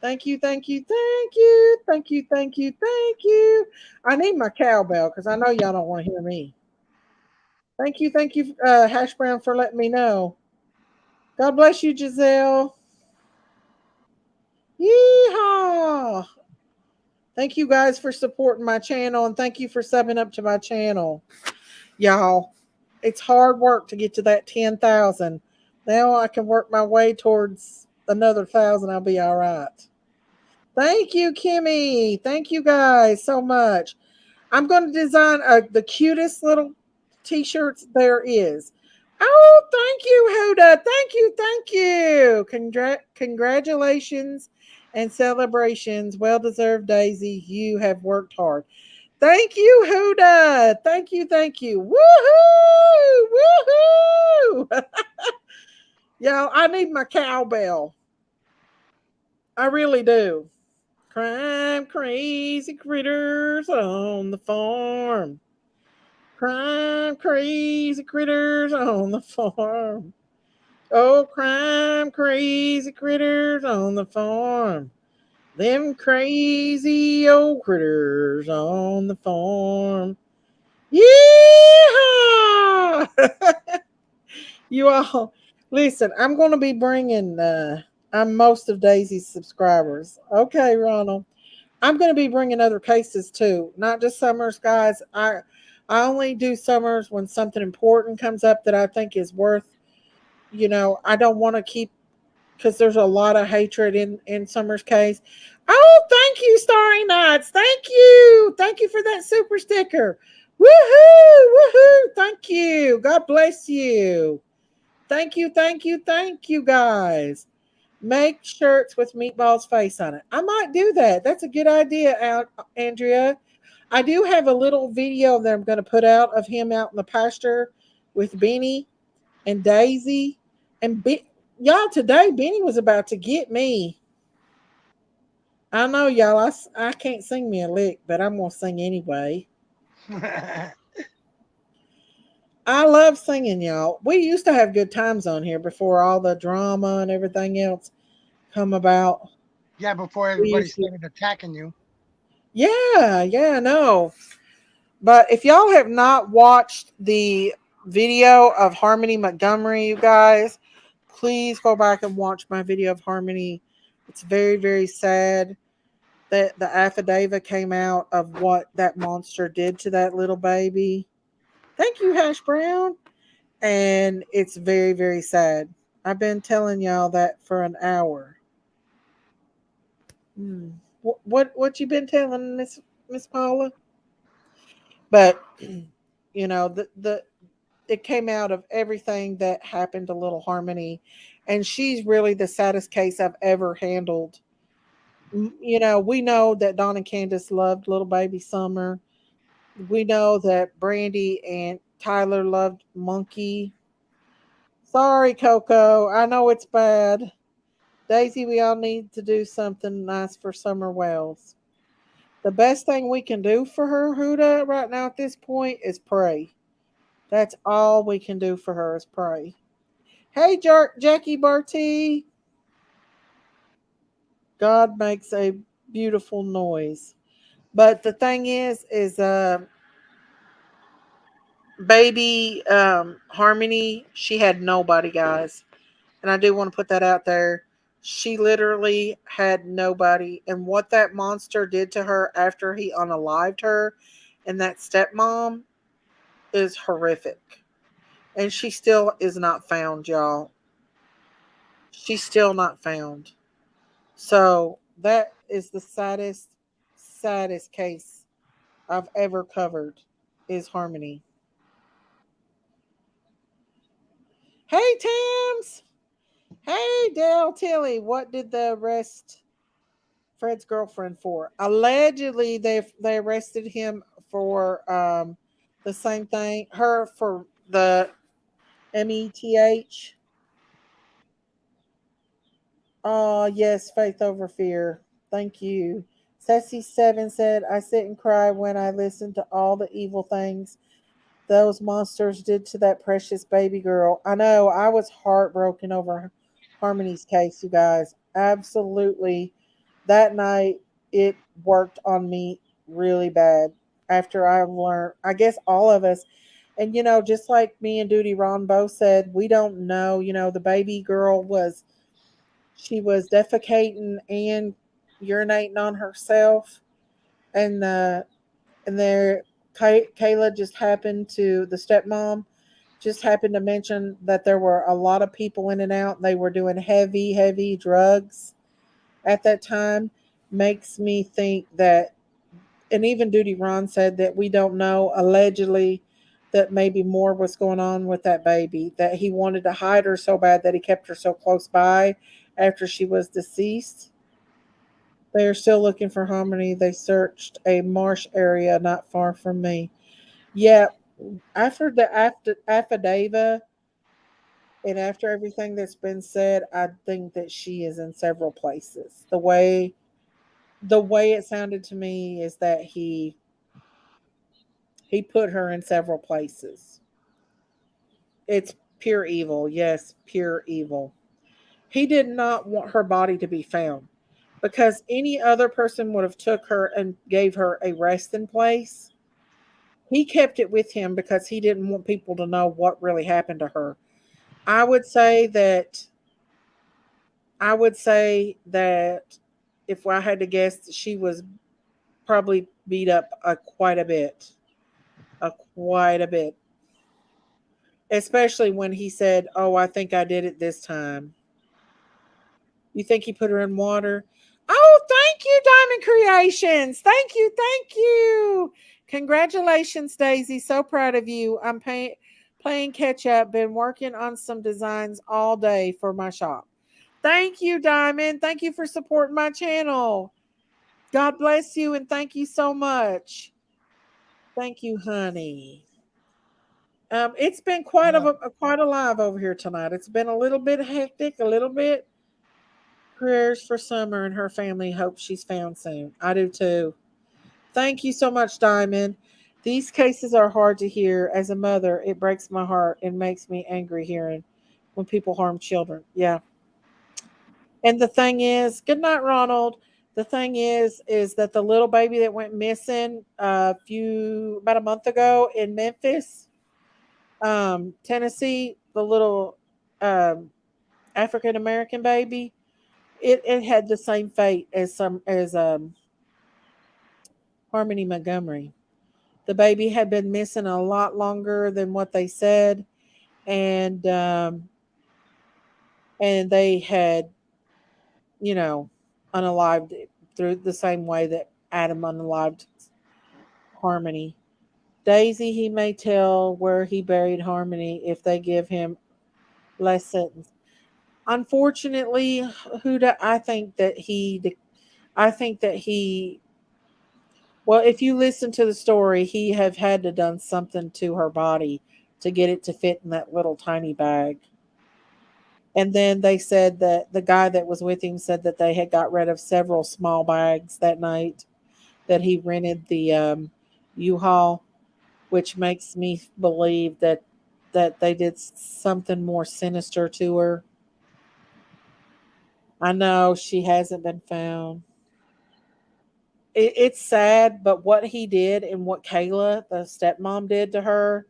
Thank you, thank you, thank you, thank you, thank you, thank you. I need my cowbell because I know y'all don't want to hear me. Thank you, Hash Brown, for letting me know. God bless you, Giselle. Yeehaw! Thank you guys for supporting my channel and thank you for subbing up to my channel. Y'all, it's hard work to get to that 10,000. Now I can work my way towards another 1,000. I'll be all right. Thank you, Kimmy. Thank you guys so much. I'm going to design the cutest little t-shirts there is. Oh, thank you, Huda. Thank you, thank you. Congratulations and celebrations. Well deserved, Daisy. You have worked hard. Thank you, Huda. Thank you, thank you. Woohoo! Woohoo! Y'all, I need my cowbell. I really do. Crime crazy critters on the farm. Crime crazy critters on the farm. Oh, crime crazy critters on the farm. Them crazy old critters on the farm. Yeah! You all, listen, I'm going to be bringing, I'm most of Daisy's subscribers. Okay, Ronald. I'm going to be bringing other cases too, not just summers, guys. I only do summers when something important comes up that I think is worth. I don't want to keep because there's a lot of hatred in Summer's case. Oh, thank you, Starry Nights. Thank you for that super sticker. Woohoo! Woohoo! Thank you. God bless you. Thank you, thank you, thank you, guys. Make shirts with Meatball's face on it. I might do that. That's a good idea, Andrea. I do have a little video that I'm going to put out of him out in the pasture with Beanie and Daisy. And y'all, today Beanie was about to get me. I know, y'all, I can't sing me a lick, but I'm going to sing anyway. I love singing, y'all. We used to have good times on here before all the drama and everything else come about. Yeah, before We everybody used to, started attacking you. yeah, no. But if y'all have not watched the video of Harmony Montgomery, you guys, please go back and watch my video of Harmony. It's very, very sad that the affidavit came out of what that monster did to that little baby. Thank you, Hash Brown. And it's very, very sad. I've been telling y'all that for an hour. Hmm. What you been telling Miss Paula? But the it came out of everything that happened to little Harmony, and she's really the saddest case I've ever handled. We know that Don and Candace loved little baby Summer. We know that Brandy and Tyler loved Monkey. Sorry, Coco. I know it's bad. Daisy, we all need to do something nice for Summer Wells. The best thing we can do for her, Huda, right now at this point is pray. That's all we can do for her is pray. Hey, Jackie Barty. God makes a beautiful noise. But the thing is baby Harmony, she had nobody, guys. And I do want to put that out there. She literally had nobody. And what that monster did to her after he unalived her and that stepmom is horrific. And she still is not found, y'all. She's still not found. So that is the saddest, saddest case I've ever covered is Harmony. Hey, Tams. Hey, Dale Tilly. What did they arrest Fred's girlfriend for? Allegedly, they arrested him for the same thing. Her for the METH. Oh, yes, faith over fear. Thank you. Sassy7 said, I sit and cry when I listen to all the evil things those monsters did to that precious baby girl. I know, I was heartbroken over Harmony's case, you guys. Absolutely. That night, it worked on me really bad after I learned, I guess all of us, and just like me and Duty Ron both said, we don't know. The baby girl she was defecating and urinating on herself, and there Kayla just happened to the stepmom just happened to mention that there were a lot of people in and out. They were doing heavy drugs at that time. Makes me think that, and even Duty Ron said that we don't know, allegedly, that maybe more was going on with that baby, that he wanted to hide her so bad that he kept her so close by after she was deceased. They are still looking for Harmony. They searched a marsh area not far from me. Yeah, after the affidavit and after everything that's been said, I think that she is in several places. The way it sounded to me is that he put her in several places. It's pure evil. Yes, pure evil. He did not want her body to be found because any other person would have took her and gave her a resting place. He kept it with him because he didn't want people to know what really happened to her. I would say that I would say that if I had to guess, she was probably beat up quite a bit, quite a bit. Especially when he said, "Oh, I think I did it this time." You think he put her in water? Oh, thank you, Diamond Creations. Thank you, thank you. Congratulations, Daisy. So proud of you. I'm Playing catch up. Been working on some designs all day for my shop. Thank you, Diamond. Thank you for supporting my channel. God bless you and thank you so much. Thank you, honey. It's been quite alive over here tonight. It's been a little bit hectic, a little bit. Prayers for Summer and her family. Hope she's found soon. I do too. Thank you so much, Diamond. These cases are hard to hear. As a mother, it breaks my heart and makes me angry hearing when people harm children. Yeah. And the thing is, good night, Ronald. The thing is that the little baby that went missing about a month ago in Memphis, Tennessee, the little um, African American baby, it had the same fate as Harmony Montgomery. The baby had been missing a lot longer than what they said, and they had, you know, unalived it through the same way that Adam unalived Harmony. Daisy, he may tell where he buried Harmony if they give him less sentence. Unfortunately, I think that he. Well, if you listen to the story, he have had to done something to her body to get it to fit in that little tiny bag. And then they said that the guy that was with him said that they had got rid of several small bags that night that he rented the U-Haul, which makes me believe that they did something more sinister to her. I know she hasn't been found. It's sad, but what he did and what Kayla, the stepmom, did to her,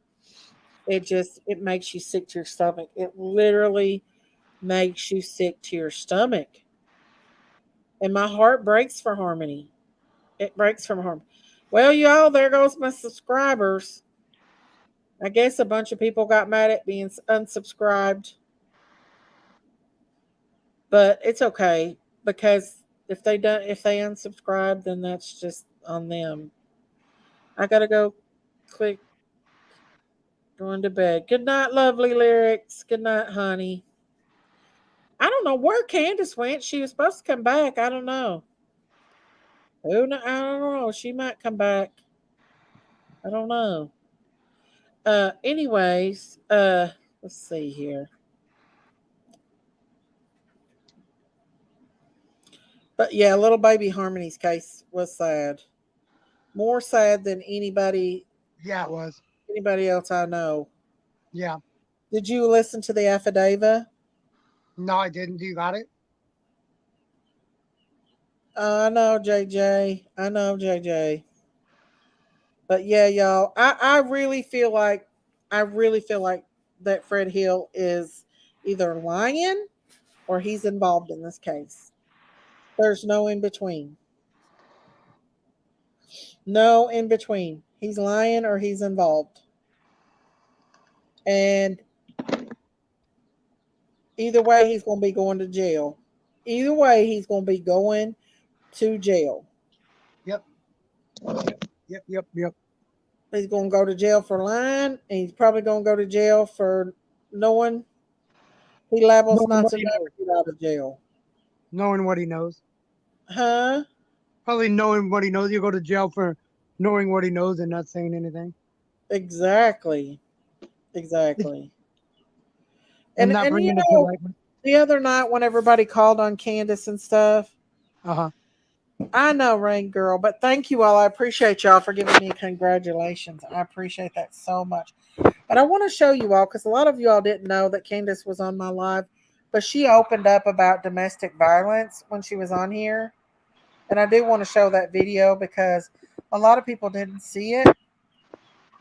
it makes you sick to your stomach. It literally makes you sick to your stomach. And my heart breaks for Harmony. It breaks from Harmony. Well, y'all, there goes my subscribers. I guess a bunch of people got mad at being unsubscribed. But it's okay because if they unsubscribe, then that's just on them. I gotta go click going to bed. Good night, lovely lyrics. Good night, honey. I don't know where Candace went. She was supposed to come back. I don't know. Who? I don't know. She might come back. I don't know. Anyways, let's see here. But yeah, little baby Harmony's case was sad. More sad than Yeah, it was. anybody else I know. Yeah. Did you listen to the affidavit? No, I didn't. You got it? I know, JJ. I know, JJ. But yeah, y'all, I really feel like that Fred Hill is either lying or he's involved in this case. There's no in between. No in between. He's lying or he's involved. And either way, he's going to be going to jail. Either way, he's going to be going to jail. Yep. Yep. He's going to go to jail for lying, and he's probably going to go to jail for knowing he liable Knowing not what to he never knows. get out of jail. Knowing what he knows. Huh? Probably knowing what he knows. You go to jail for knowing what he knows and not saying anything. Exactly. Exactly. And And not and you bringing it to know, light. the other night when everybody called on Candace and stuff, Uh-huh. I know, Rain Girl, but thank you all. I appreciate y'all for giving me congratulations. I appreciate that so much. But I want to show you all because a lot of you all didn't know that Candace was on my live, but she opened up about domestic violence when she was on here. And I do want to show that video because a lot of people didn't see it.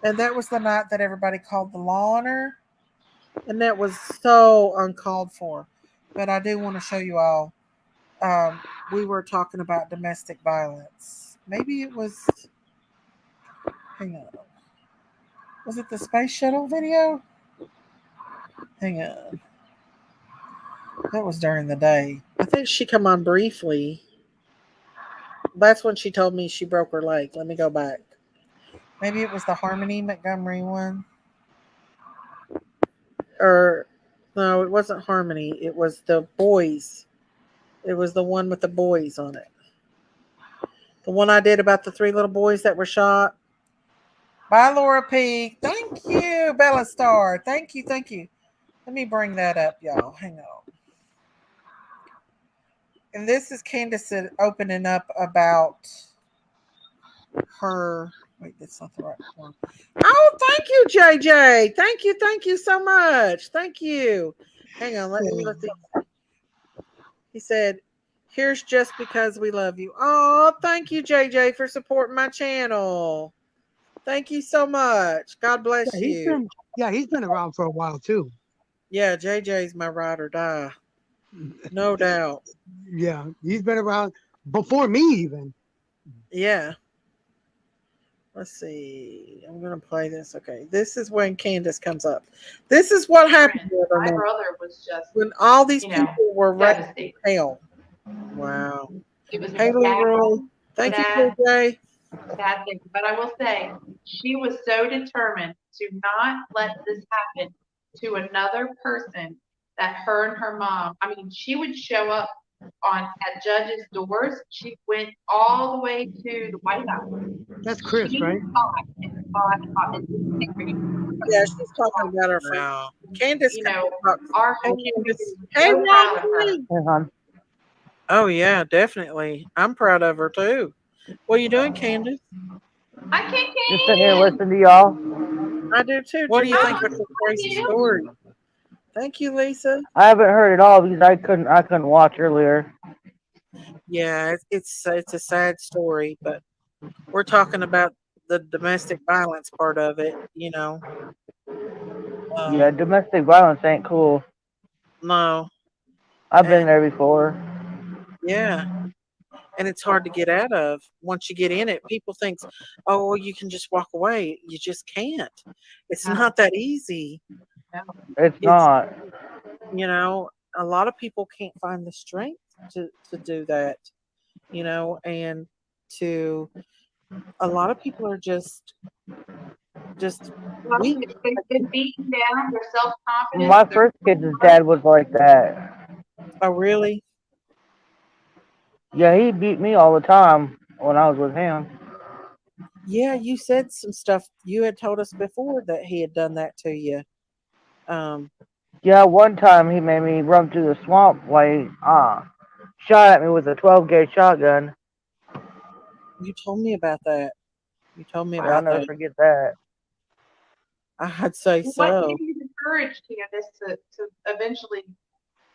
And that was the night that everybody called the law on her. And that was so uncalled for. But I do want to show you all. We were talking about domestic violence. Maybe it was. Hang on. Was it the space shuttle video? Hang on. That was during the day. I think she come on briefly. That's when she told me she broke her leg. Let me go back. Maybe it was the Harmony Montgomery one. Or no, it wasn't Harmony. It was the boys. It was the one with the boys on it. The one I did about the three little boys that were shot. Bye, Laura P. Thank you, Bella Star. Thank you, thank you. Let me bring that up, y'all. Hang on. And this is Candace opening up about her. Wait, that's not the right one. Oh, thank you, JJ. Thank you so much. Thank you. Hang on, let me look. He said, "Here's just because we love you." Oh, thank you, JJ, for supporting my channel. Thank you so much. God bless you. He's been around for a while too. Yeah, JJ's my ride or die. No doubt. Yeah, he's been around before me even. Yeah. Let's see. I'm gonna play this. Okay, this is when Candace comes up. This is what happened with her My now. brother was just, When all these you know, people were raised in devastated. hell. Wow. It was a Hey, Leroy. sad, Thank you, sad, JJ. sad thing. But I will say, she was so determined to not let this happen to another person that her and her mom, I mean, she would show up on at judges' doors. She went all the way to the White House. That's Chris, She right? fought and fought and fought and didn't take her Yeah, she's talking about her friend. so, Candace you kind know, of talks. our Hey, whole Candace. community was Hey, so proud of her. Rodney. Hey, hon. Oh, yeah, definitely. I'm proud of her, too. What are you doing, Candace? I can't Just sitting here get listening to y'all. I do, too. What do you think of the crazy story? Thank you, Lisa. I haven't heard it all because I couldn't watch earlier. Yeah, it's a sad story, but we're talking about the domestic violence part of it. Yeah, domestic violence ain't cool. No, I've been and there before. yeah, and it's hard to get out of once you get in it. People think, oh, well, you can just walk away. You just can't. It's not that easy. It's It's not. a lot of people can't find the strength to do that. And to a lot of people are just well, weak. they've been beaten down, their self confidence, My first kid's dad was like that. Oh, really? Yeah, he beat me all the time when I was with him. Yeah, you said some stuff. You had told us before that he had done that to you. Um, Yeah, one time he made me run through the swamp while he shot at me with a 12 gauge shotgun. you told me about that. You told me Yeah, I'll about never that. forget that. I'd say what gave so. you the courage, Candace, to eventually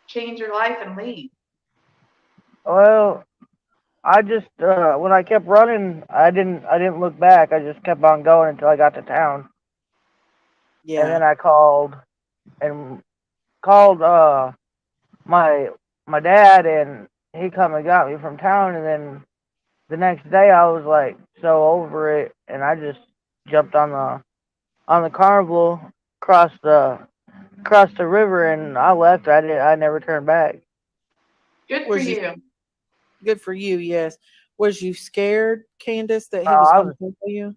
change your life and leave? Well, I just when I kept running, I didn't look back. I just kept on going until I got to town, and Yeah. then I called my my dad, and he come and got me from town, and then the next day I was like so over it, and I just jumped on the carnival, crossed the river, and I left. I never turned back. Good for Was you you. good for you? Yes. Was you scared, Candace, that he was I going was. to kill you?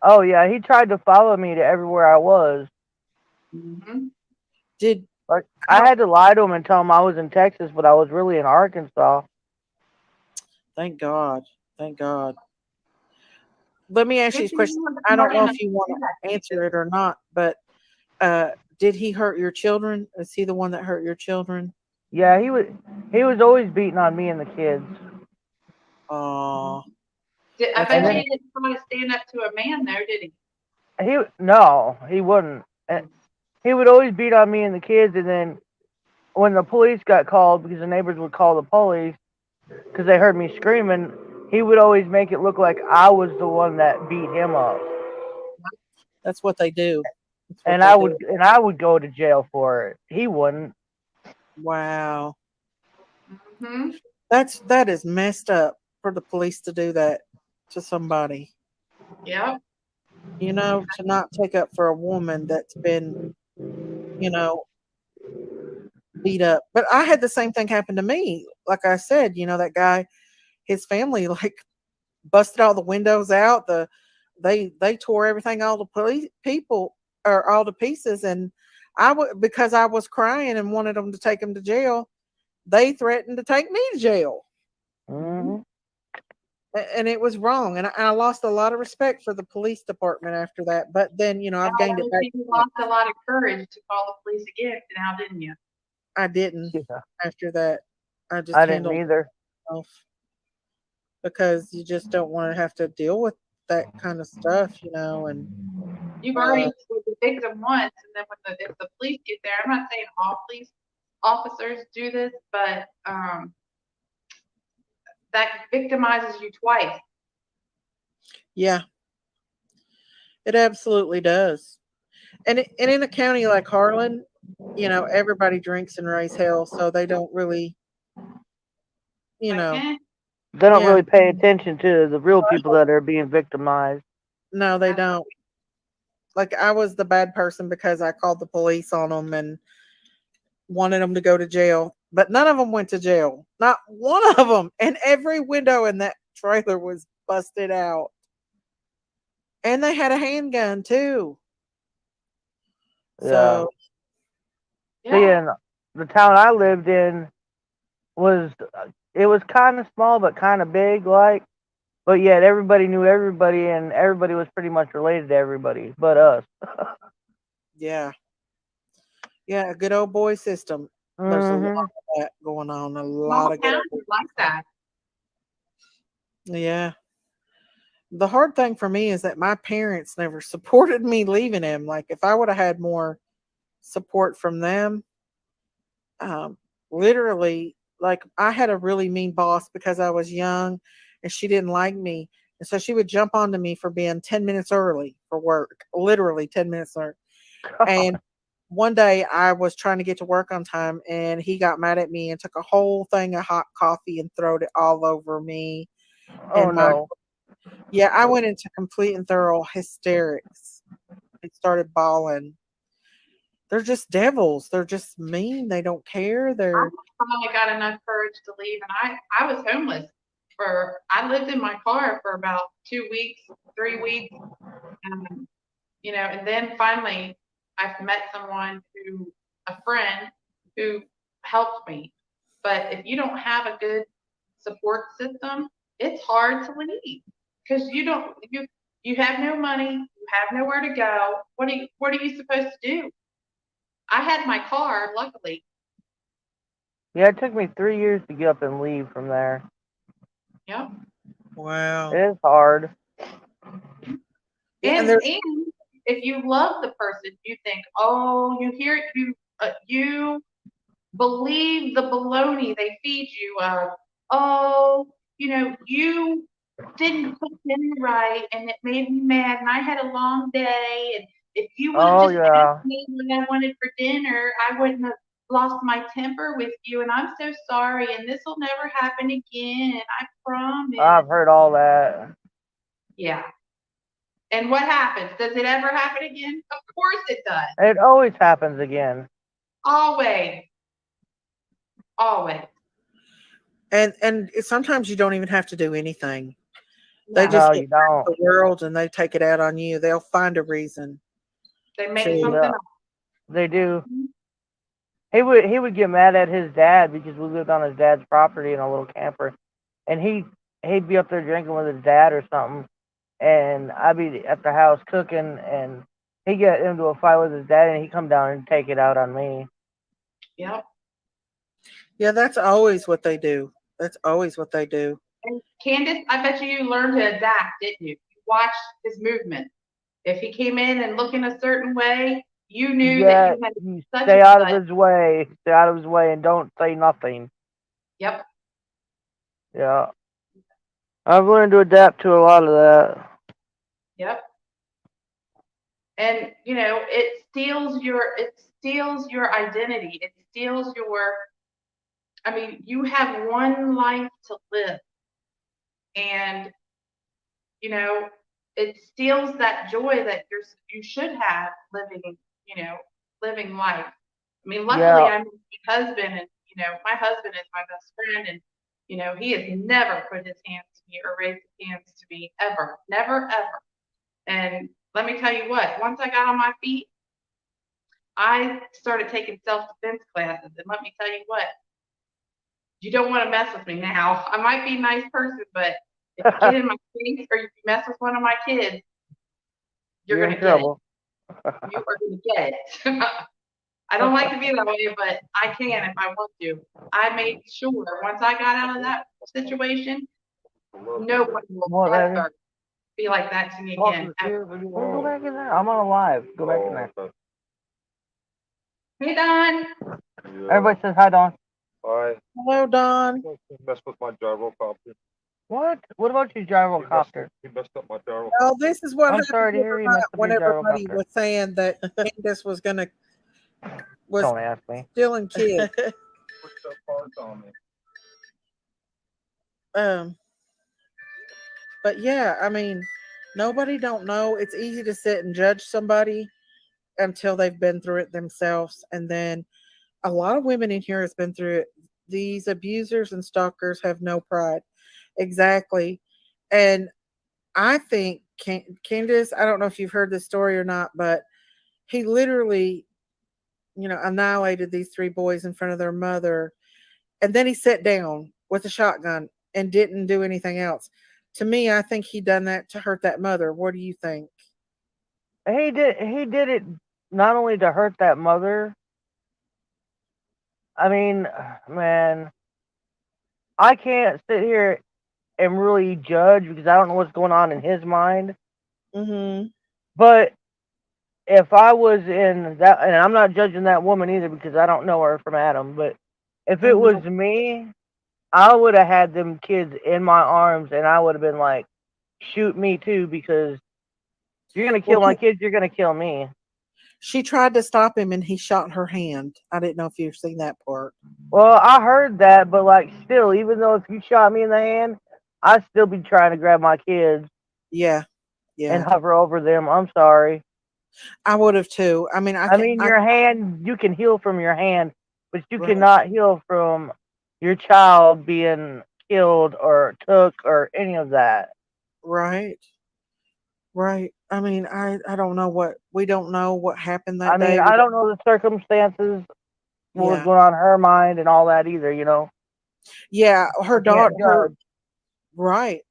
Oh yeah, he tried to follow me to everywhere I was. Mm-hmm. Did Like I how? had to lie to him and tell him I was in Texas, but I was really in Arkansas. Thank God. Thank God. Let me ask you Good a for question. you on I don't smart know enough if you to want do that, to answer Candace. it or not, but uh, did he hurt your children? Is he the one that hurt your children? Yeah, he was always beating on me and the kids. Oh, I that's And bet you right. he didn't try to stand up to a man, though, did he? he no, he wouldn't. And he would always beat on me and the kids, and then when the police got called, because the neighbors would call the police because they heard me screaming, he would always make it look like I was the one that beat him up, That's what they do. That's what and they I do. would go to jail for it. He wouldn't. Wow. Mm-hmm. That is messed up for the police to do that to somebody. Yep. To not take up for a woman that's been, you know, beat up. But I had the same thing happen to me. Like I said, that guy, his family like busted all the windows out. They tore everything all the police people or all to pieces, and because I was crying and wanted them to take him to jail. They threatened to take me to jail, Hmm. and it was wrong. And I lost a lot of respect for the police department after that. But then, I've gained it Well, back. you lost a lot of courage to call the police again now, didn't you? I didn't Yeah, after that. I just I didn't handled either. myself because you just don't want to have to deal with that kind of stuff, and You've uh, already was the victim once, and then if the police get there, I'm not saying all police officers do this, but that victimizes you twice. yeah, it absolutely does. And in a county like Harlan, everybody drinks and raise hell, so they don't really, you Like, know, They don't yeah, really pay attention to the real people that are being victimized. no, they that's don't. Like I was the bad person because I called the police on them and wanted them to go to jail, but none of them went to jail. Not one of them, and every window in that trailer was busted out, and they had a handgun too. Yeah. So See, yeah. in the town I lived in was it was kind of small but kind of big, like. But yet everybody knew everybody, and everybody was pretty much related to everybody but us. yeah, yeah, a good old boy system. There's a lot Hmm. of that going on. A lot Small of good towns old boy like system. that. Yeah. The hard thing for me is that my parents never supported me leaving him. Like if I would have had more support from them, um, literally, like I had a really mean boss because I was young and she didn't like me. And so she would jump onto me for being 10 minutes early for work, literally 10 minutes early. And one day I was trying to get to work on time and he got mad at me and took a whole thing of hot coffee and throwed it all over me Oh and my no. yeah, I went into complete and thorough hysterics. I started bawling. They're just devils. They're just mean. They don't care. I They're finally got enough courage to leave, and I was homeless I lived in my car for about 2 weeks, 3 weeks, um, and then finally I've met a friend who helped me. But if you don't have a good support system, it's hard to leave because you have no money, you have nowhere to go. What are you supposed to do? I had my car, luckily. Yeah, it took me 3 years to get up and leave from there. Yep. wow. It is hard. Yeah, and And there's and if you love the person, you think, oh, you believe the baloney they feed you of, oh, you didn't cook dinner right and it made me mad and I had a long day and if you would have Oh just asked yeah. me what I wanted for dinner, I wouldn't have lost my temper with you and I'm so sorry and this will never happen again. I promise. I've heard all that. Yeah. And what happens? Does it ever happen again? Of course it does. It always happens again. Always. Always. and sometimes you don't even have to do anything. They No. just No, get you tired don't. of the world and they take it out on you. They'll find a reason They make to. something Yeah, up. they do. He would get mad at his dad because we lived on his dad's property in a little camper, and he'd be up there drinking with his dad or something, and I'd be at the house cooking, and he get into a fight with his dad, and he come down and take it out on me. Yep. Yeah, that's always what they do. That's always what they do. And Candace, I bet you learned to adapt, didn't you? You watched his movement. If he came in and looking a certain way, you knew that Yeah, you had you such stay and out of such. his way. Stay out of his way, and don't say nothing. Yep. Yeah, I've learned to adapt to a lot of that. Yep. And it steals your identity. It steals your I mean, you have one life to live and you know, it steals that joy that you should have you know, living life. I mean, luckily Yeah, I'm my husband and my husband is my best friend and he has never put his hands to me or raised his hands to me ever. Never ever. And let me tell you what, once I got on my feet, I started taking self-defense classes, and let me tell you what, you don't want to mess with me now. I might be a nice person, but if you get in my face or if you mess with one of my kids, you're You're gonna in get it. trouble. You are gonna get it. I don't like to be that way, but I can if I want to. I made sure once I got out of that situation, nobody will What, baby? ever be like that to me Talk to again. the kids. Well, go back in there. I'm on a live. Go back in there. Hey, Don. Everybody says hi, Don. Hello, Don. What? What about your gyrocopter? Oh, this is what I'm happened sorry to the hear other you night messed up when your everybody gyrocopter. was saying that Candace was Don't ask me. stealing kids. um, but yeah, I mean, nobody don't know. It's easy to sit and judge somebody until they've been through it themselves, and then a lot of women in here has been through it. These abusers and stalkers have no pride. Exactly, and I think Candace. I don't know if you've heard this story or not, but he literally, annihilated these three boys in front of their mother, and then he sat down with a shotgun and didn't do anything else. To me, I think he done that to hurt that mother. What do you think? He did it not only to hurt that mother. I mean, man, I can't sit here and really judge because I don't know what's going on in his mind. Mm-hmm. But if I was in that, and I'm not judging that woman either because I don't know her from Adam, but if it Oh was no. me, I would have had them kids in my arms and I would have been like, shoot me too because you're going to Well, kill my kids, you're going to kill me. she tried to stop him and he shot her hand. I didn't know if you've seen that part. Well, I heard that, but like still, even though if you shot me in the hand, I'd still be trying to grab my kids Yeah, and yeah. hover over them. I'm sorry. I would have too. I mean, I I can. mean, your hand, you can heal from your hand, but you Right, cannot heal from your child being killed or took or any of that. right, right. I mean, I don't know what we don't know what happened I that mean, day. I don't know the circumstances, what was Yeah, going on in her mind and all that either, you know. yeah. Her I can't daughter, her judge. right,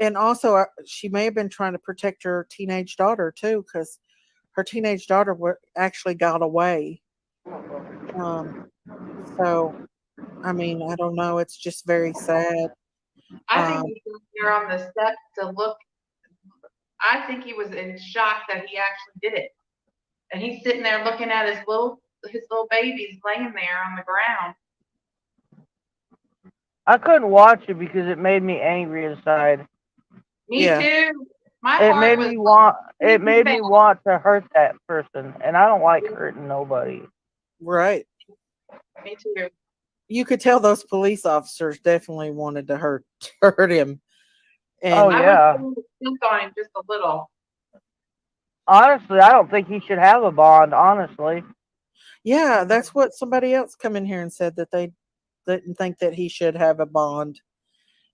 and also she may have been trying to protect her teenage daughter too, because her teenage daughter actually got away. Um, so I mean, I don't know. It's just very sad. I think Um, he's down there on the steps to look. I think he was in shock that he actually did it, and he's sitting there looking at his little babies laying there on the ground. I couldn't watch it because it made me angry inside. Me yeah, too. My It heart made was me want. like, It made me want to hurt that person, and I don't like hurting nobody. right. me too. You could tell those police officers definitely wanted to hurt hurt him. Oh And I wish yeah. they would have stuck on him just a little. Honestly, I don't think he should have a bond. Honestly, yeah, that's what somebody else come in here and said that they didn't think that he should have a bond.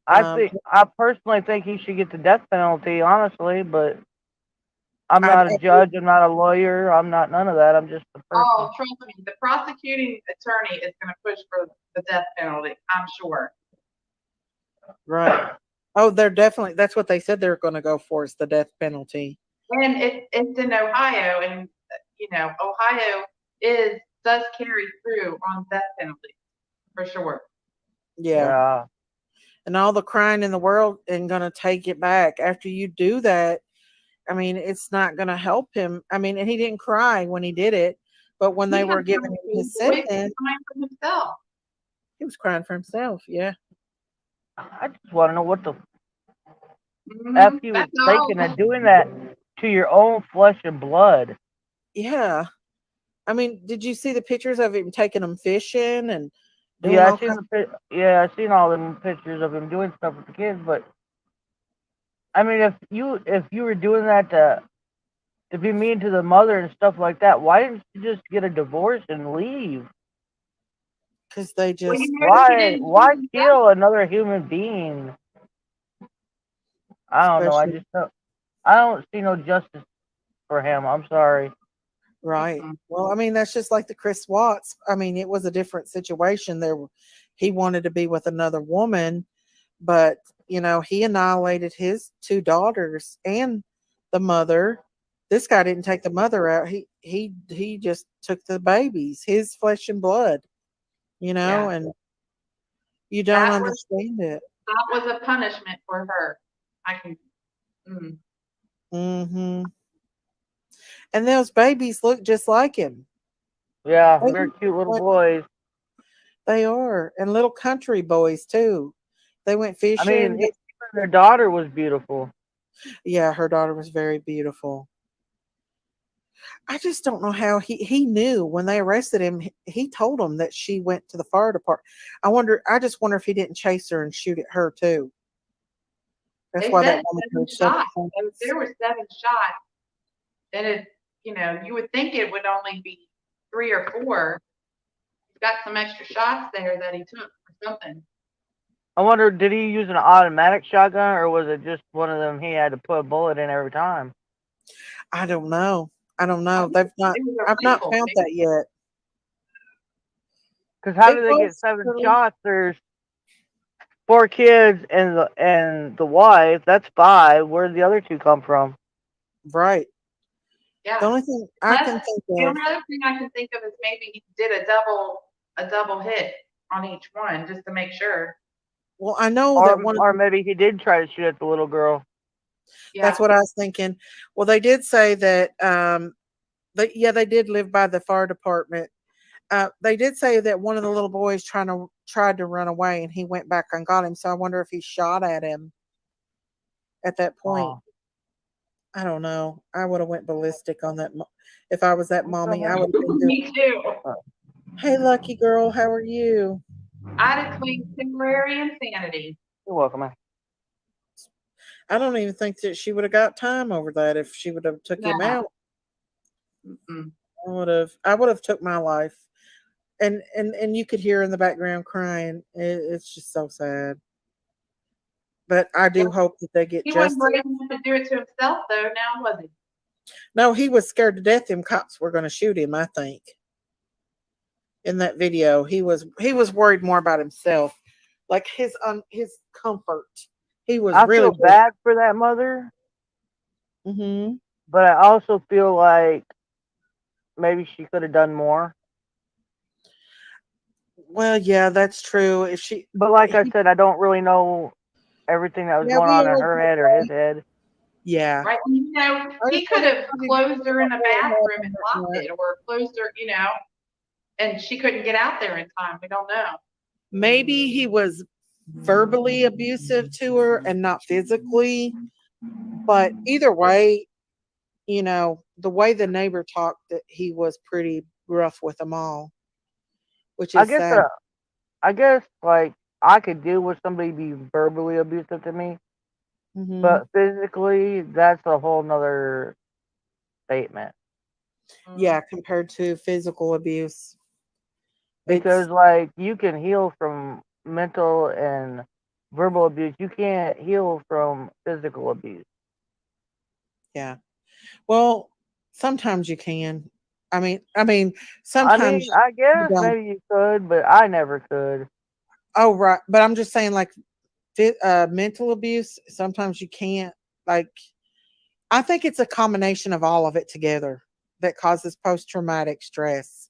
Um, I personally think he should get the death penalty. Honestly, but I'm I, not a judge. I'm not a lawyer. I'm not none of that. I'm just a person. Oh, trust me, the prosecuting attorney is going to push for the death penalty. I'm sure. right. Oh, they're definitely. That's what they said they're going to go for is the death penalty. And it's in Ohio, and Ohio does carry through on death penalty for sure. Yeah, Yeah. and all the crying in the world ain't going to take it back after you do that. I mean, it's not going to help him. I mean, and he didn't cry when he did it, but when they He were was giving crying him for his his boys and sentence, crying for himself. he was crying for himself. Yeah, I just want to know what the f he was That's all. thinking of doing that to your own flesh and blood. yeah. I mean, did you see the pictures of him taking them fishing and doing Yeah, I all seen kinds? the yeah, I seen all them pictures of him doing stuff with the kids. But I mean, if you were doing that to be mean to the mother and stuff like that, why didn't you just get a divorce and leave? Because they Well, just he didn't do Why himself. kill another human being? I don't know. especially I don't see no justice for him. I'm sorry. Right. Mm-mm. Well, I mean, that's just like the Chris Watts. I mean, it was a different situation. He wanted to be with another woman, but he annihilated his two daughters and the mother. This guy didn't take the mother out. He just took the babies, his flesh and blood. Yeah, And you don't that was understand it. that was a punishment for her. I can. Mm. Hmm. And those babies look just like him. Yeah, They they're look cute just little like boys. they are, and little country boys too. They went I mean, fishing. even their daughter was beautiful. Yeah, her daughter was very beautiful. I just don't know how he knew when they arrested him. He told them that she went to the fire department. I just wonder if he didn't chase her and shoot at her too. That's They why that said woman seven heard seven shots. If shots. there were seven shots, then you would think it would only be three or four. He's got some extra shots there that he took or something. I wonder, did he use an automatic shotgun or was it just one of them he had to put a bullet in every time? I don't know. I don't I know. think They've not. it was a I've not rifle, found maybe. that yet. Because how It do they get was seven really shots? There's four kids and the wife. That's five. Where did the other two come from? right. The Yeah. only thing I Unless can think the of. only other thing I can think of is maybe he did a double hit on each one just to make sure. Well, I know Or that one of or maybe he did try to shoot at the little girl. that's Yeah. what I was thinking. Well, they did say that. They did live by the fire department. They did say that one of the little boys tried to run away, and he went back and got him. So I wonder if he shot at him at that point. Oh, I don't know. I would have went ballistic on that. If I was that what's up, mommy, I man? would have been doing. Me too. Uh, Hey, lucky girl, how are you? I'd have claimed temporary insanity. You're welcome, man. I don't even think that she would have got time over that if she would have took him No. out. Mm-mm. I would have took my life. And you could hear in the background crying. It's just so sad. But I Yeah. do hope that they get He wasn't justice. brave enough to do it to himself, though. Now was he? No, he was scared to death. Them cops were going to shoot him. I think in that video, he was worried more about himself, like his comfort. He was I really feel worried. bad for that mother, Hmm. but I also feel like maybe she could have done more. Well, yeah, that's true. If she, But like I he, said, I don't really know everything that was yeah, going we on in all her don't head or his know. head. Yeah, Right? I He just could wonder have if we closed her in a really bathroom and happened or locked not. it, or closed her, and she couldn't get out there in time. We don't know. Maybe he was verbally abusive to her and not physically. But either way, the way the neighbor talked, that he was pretty rough with them all, which I is guess sad. I guess like I could deal with somebody being verbally abusive to me, Hmm. but physically that's a whole nother statement. Mm. Yeah, compared to physical abuse, Because it's like you can heal from mental and verbal abuse. You can't heal from physical abuse. yeah. Well, sometimes you can. I mean, I mean, sometimes I you guess don't. maybe you could, but I never could. Oh, right. But I'm just saying, like, mental abuse. Sometimes you can't. Like, I think it's a combination of all of it together that causes post traumatic stress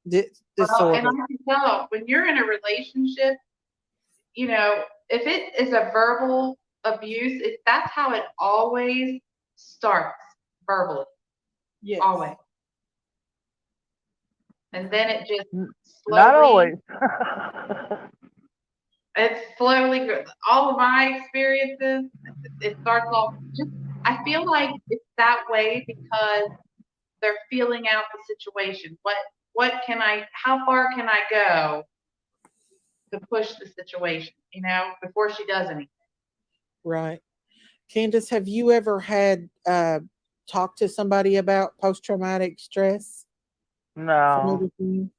Well, and disorder. I can tell when you're in a relationship, if it is a verbal abuse, that's how it always starts verbally, Yes. always. And then it just Not slowly, always. all of my experiences, it starts off just, I feel like it's that way because they're feeling out the situation. How far can I go to push the situation, before she does anything? Right. Candace, have you ever had talked to somebody about post traumatic stress from No. everything?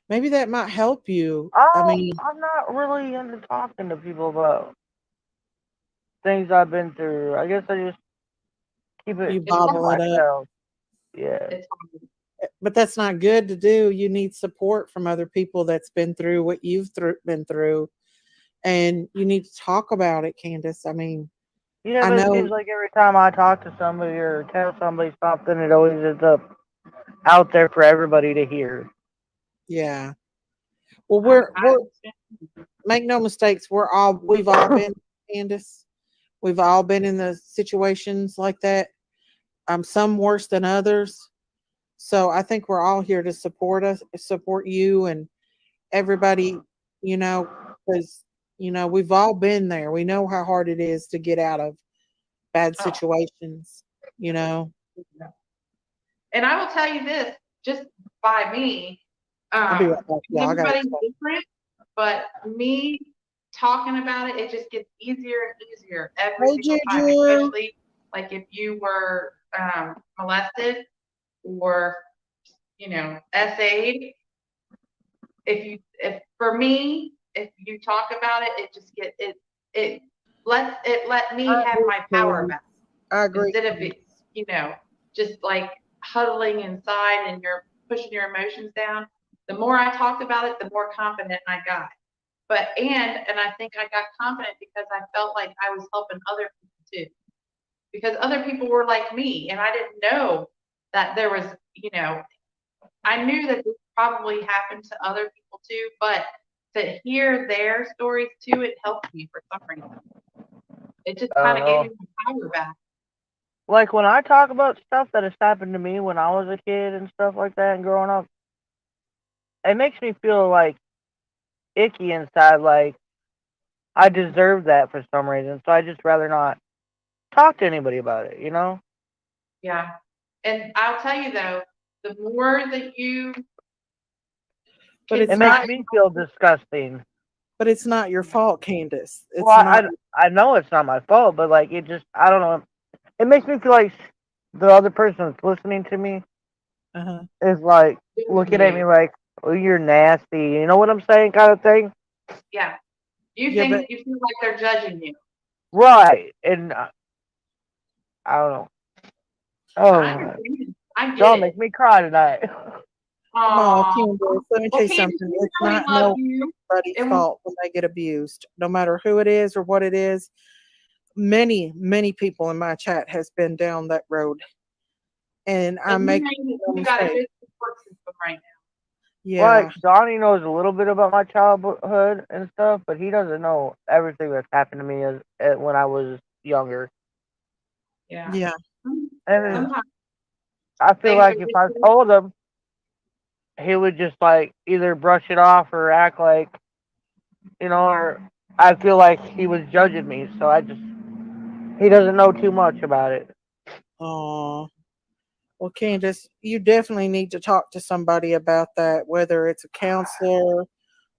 Maybe that might help you. I Oh, mean, I'm not really into talking to people about things I've been through. I guess I just keep it you It's to bottle it up. myself. Yeah. It's But that's not good to do. You need support from other people that's been through what you've been through, and you need to talk about it, Candace. I mean, Yeah, I but it know, seems like every time I talk to somebody or tell somebody something, it always ends up out there for everybody to hear. yeah. Well, I we're make no mistakes. We've all been, Candace. We've all been in the situations like that. Some worse than others. So I think we're all here to support you and everybody, you know, because we've all been there. We know how hard it is to get out of bad oh, situations. You know, and I will tell you this, just by me, I'll be right um, back, y'all. I got everybody's to. different, but me talking about it, it just gets easier and easier every Hey, single time, Juju. especially like if you were molested or SA'd. If for me, if you talk about it, it just get it let me I have agree, my power Candace. back I agree. instead of Candace. it, just like huddling inside and you're pushing your emotions down. The more I talked about it, the more confident I got. But and I think I got confident because I felt like I was helping other people too. Because other people were like me and I didn't know that there was, I knew that this probably happened to other people too, but to hear their stories too, it helped me for some reason. It just I kind don't of gave know. me my power back. Like when I talk about stuff that has happened to me when I was a kid and stuff like that and growing up, it makes me feel like icky inside, like I deserve that for some reason. So I just rather not talk to anybody about it, you know? Yeah. And I'll tell you though, the more that you But can It it's makes not. say, me feel disgusting. But it's not your fault, Candace. Well, It's not. I know it's not my fault, but like it just I don't know. It makes me feel like the other person that's listening to me Uh-huh. is like judging looking at me you, like, "Oh, you're nasty." You know what I'm saying, kind of thing. yeah, you Yeah, but think you feel like they're judging you. Right? And I don't know. I Oh, understand. I get don't it. make me cry tonight. oh, Aw. Candace, let me tell Well, you Candace, something. you It's know we not love you, nobody's and fault when they get abused, no matter who it is or what it is. Many people in my chat has been down that road, and I you make know that no you got a mistake. good support system right now. Yeah, Like Donnie knows a little bit about my childhood and stuff, but he doesn't know everything that's happened to me when I was younger. Yeah. yeah. And Sometimes I feel things are like if I just told him, he would just like either brush it off or act like or I feel like he was judging me. So he doesn't know too much about it. Oh, well, Candace, you definitely need to talk to somebody about that, whether it's a counselor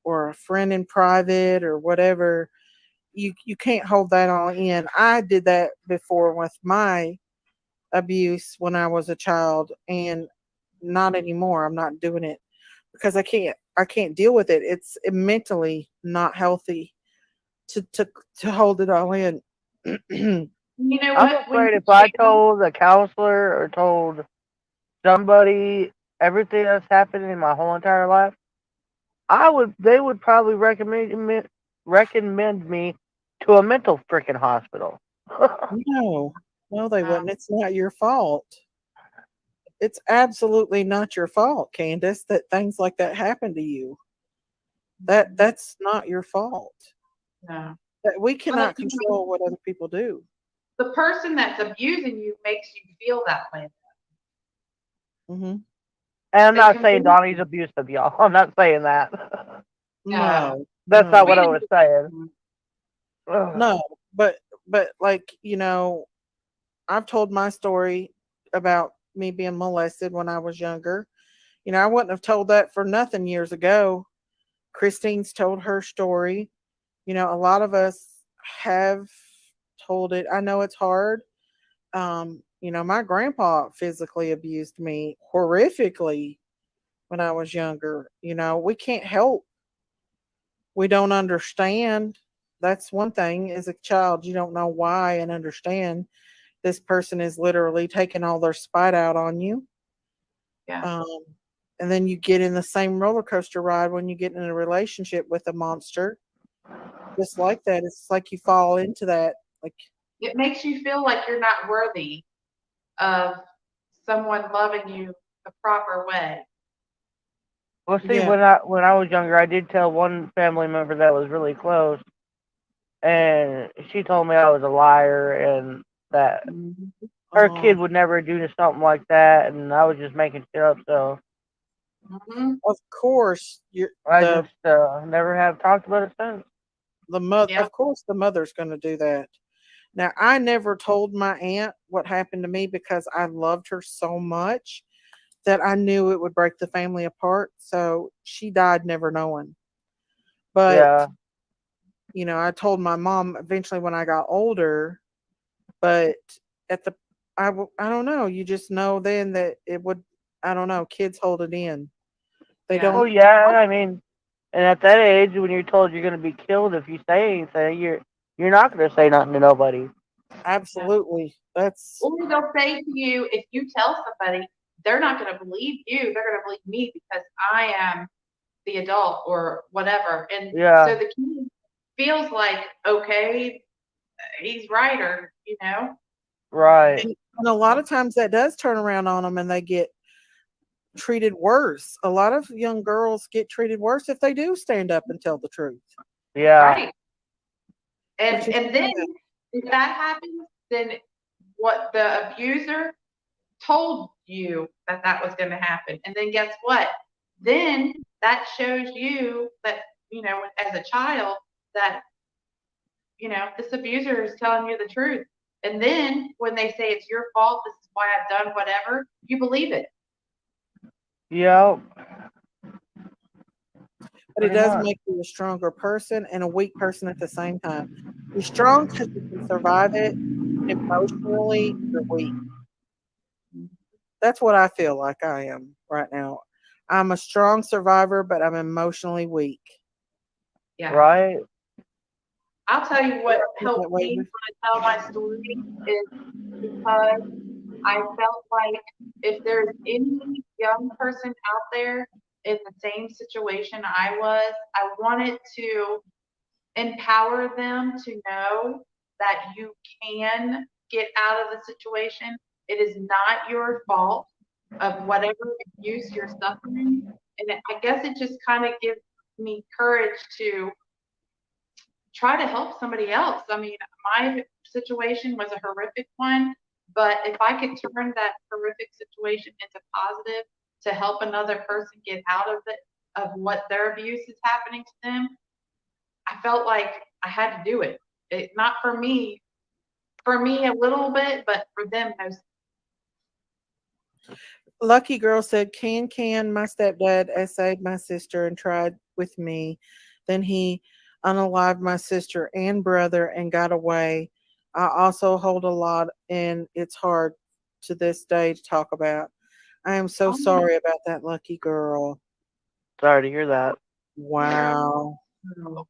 or a friend in private or whatever. You can't hold that all in. I did that before with my abuse when I was a child, and not anymore. I'm not doing it because I can't deal with it. It's mentally not healthy to hold it all in. you know I'm what? When afraid you if I share, told a counselor or told somebody everything that's happened in my whole entire life, they would probably recommend me to a mental freaking hospital. No, no, they uh, wouldn't. It's not your fault. It's absolutely not your fault, Candace, that things like that happen to you. That's not your fault. no. That we But cannot control what other people do. the person that's abusing you makes you feel that way. Hmm. And I'm They not saying convince Donnie's you. abusive, y'all. I'm not saying that. No. No, That's not no, what I We was saying. understand. Ugh. no. But like I've told my story about me being molested when I was younger. I wouldn't have told that for nothing years ago. Christine's told her story. A lot of us have told it. I know it's hard. My grandpa physically abused me horrifically when I was younger. We can't help. We don't understand. That's one thing. As a child, you don't know why and understand this person is literally taking all their spite out on you. Yeah. Um, and then you get in the same roller coaster ride when you get in a relationship with a monster, just like that. It's like you fall into that. Like, It makes you feel like you're not worthy of someone loving you the proper way. Well, see, yeah, when I was younger, I did tell one family member that was really close, and she told me I was a liar and that Mm-hmm. her kid um, would never do something like that, and I was just making shit up. So Mm-hmm. of course, you're I just never have talked about it since. the mother. Yeah. Of course, the mother's going to do that. Now, I never told my aunt what happened to me because I loved her so much that I knew it would break the family apart. So she died never knowing. But, Yeah, I told my mom eventually when I got older, but at the, I don't know. You just know then that it would, I don't know, kids hold it in. They Yeah. well, don't, yeah. I mean, and at that age, when you're told you're gonna be killed if you say anything, you're not gonna say nothing to nobody. Yeah. absolutely. That's, Or they'll say to you, if you tell somebody, they're not going to believe you. They're going to believe me because I am the adult or whatever. And so Yeah, the kid feels like, okay, he's right, or, right. and a lot of times that does turn around on them and they get treated worse. A lot of young girls get treated worse if they do stand up and tell the truth, Yeah, right. which is And then sad. if that happens, then what the abuser told you that that was going to happen. And then guess what? Then that shows you that, as a child, that, this abuser is telling you the truth. And then when they say it's your fault, this is why I've done whatever, you believe it. yeah, But it pretty does much. make you a stronger person and a weak person at the same time. You're strong because you can survive it. Emotionally, you're weak. That's what I feel like I am right now. I'm a strong survivor, but I'm emotionally weak. Yeah. Right. I'll tell you You what don't feel that helped way me when with I tell my story is because I felt like if there's any young person out there in the same situation I was, I wanted to empower them to know that you can get out of the situation. It is not your fault of whatever abuse you're suffering. And I guess it just kind of gives me courage to try to help somebody else. I mean, my situation was a horrific one, but if I could turn that horrific situation into positive to help another person get out of it, of what their abuse is happening to them, I felt like I had to do it. Not for me a little bit, but for them most. Lucky Girl said, Can, my stepdad essayed my sister and tried with me. Then he unalived my sister and brother and got away. I also hold a lot, and it's hard to this day to talk about. I am so Oh, sorry about that, Lucky Girl. Sorry to hear that. Wow. no.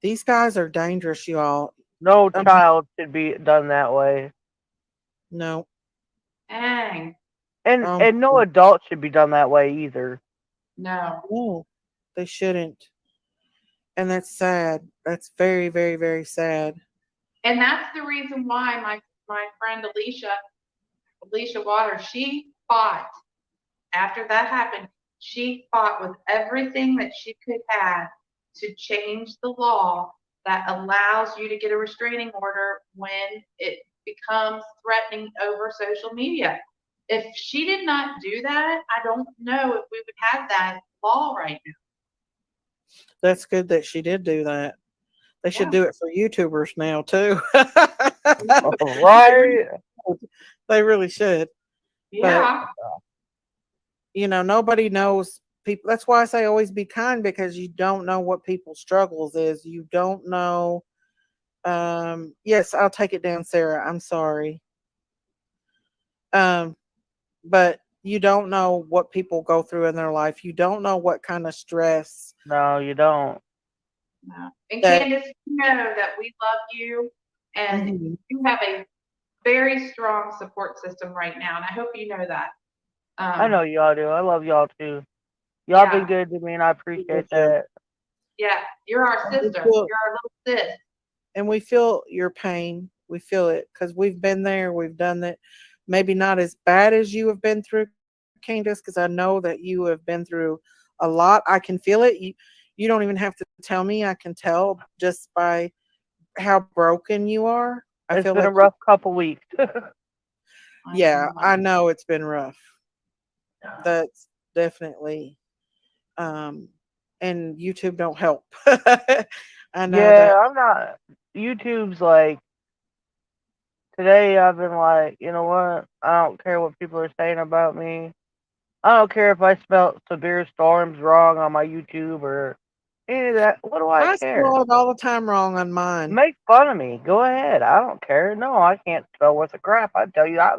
These guys are dangerous, y'all. No I mean, child should be done that way, no. Dang. Um, and no adult should be done that way either. No. no, they shouldn't. And that's sad. That's very, very, very sad. And that's the reason why my friend Alicia Waters, she fought after that happened. She fought with everything that she could have to change the law that allows you to get a restraining order when it becomes threatening over social media. If she did not do that, I don't know if we would have that law right That's good that she did do that. They should now. do it for YouTubers now too. They really Right. should. They really should. But Yeah. nobody knows people. That's why I say always be kind because you don't know what people's struggles is. You don't know. Yes, I'll take it down, Sarah. I'm sorry. Um, but you don't know what people go through in their life. You don't know what kind of stress No, you don't. No. And that. Candace, you know that we love you and Mhm. you have a very strong support system right now. And I hope you know that. I know Um, y'all do. I love y'all too. Y'all been yeah, good to me, and I We love appreciate you. that. yeah. You're our We sister. feel, You're our little sis. and we feel your pain. We feel it because we've been there. We've done it. Maybe not as bad as you have been through, Candace, because I know that you have been through a lot. I can feel it. You don't even have to tell me. I can tell just by how broken you are. I It's feel been a like you. rough couple weeks. I Yeah, know. I know it's been rough. That's definitely. Um, and YouTube don't help. I know that. Yeah, I'm not. YouTube's like today. I've been like, you know what? I don't care what people are saying about me. I don't care if I spelled severe storms wrong on my YouTube or any of that. What do I I care? spell it all the time wrong on mine. Make fun of me. Go ahead. I don't care. No, I can't spell worth a crap. I tell you, I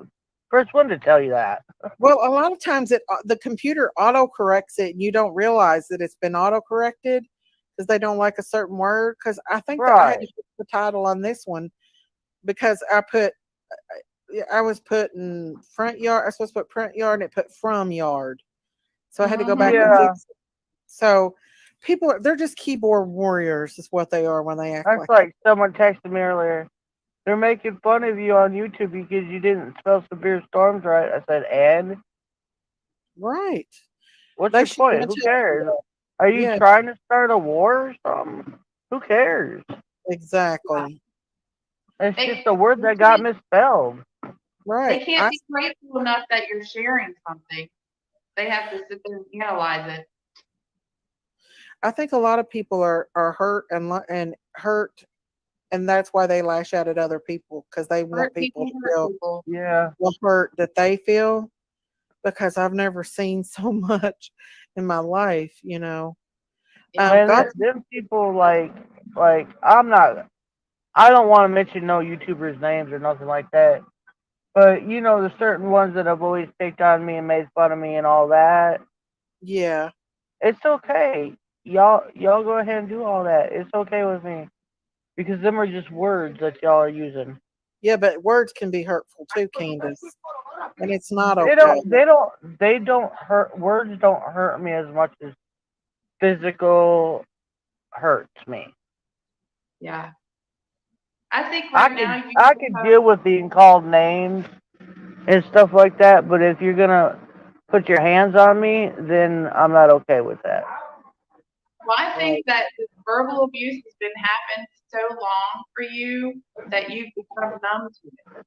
first one to tell you that. Well, a lot of times the computer auto corrects it, and you don't realize that it's been auto corrected because they don't like a certain word. Because I think that I had to Right. put the title on this one because I was putting front yard. I was supposed to put front yard, and it put from yard, so I had to go back and Yeah. fix it. So they're just keyboard warriors, is what they are when they act That's like that. like someone texted me earlier. They're making fun of you on YouTube because you didn't spell severe storms right. I said, and Right? what's They your should point? watch Who out for cares? that. Are you Yeah, trying to start a war or something? Who cares? exactly. It's They just a word that got misspelled. they Right. can't be grateful enough that you're sharing something. They have to sit there and analyze it. I think a lot of people are hurt and hurt, and that's why they lash out at other people because they want Hurt people people to hurt feel people. Yeah. the hurt that they feel. Because I've never seen so much in my life, you know. Yeah. Man, God, them people like I'm not. I don't want to mention no YouTubers' names or nothing like that. But you know, the certain ones that have always picked on me and made fun of me and all that. yeah, It's okay. Y'all go ahead and do all that. It's okay with me because them are just words that y'all are using. yeah, but words can be hurtful too, Candace, and it's not They okay. don't. They don't. They don't hurt. Words don't hurt me as much as physical hurts me. Yeah. I think I right now could you I should could have. deal with being called names and stuff like that, but if you're gonna put your hands on me, then I'm not okay with that. Well, I think Right. that this verbal abuse has been happening so long for you that you've become numb to it.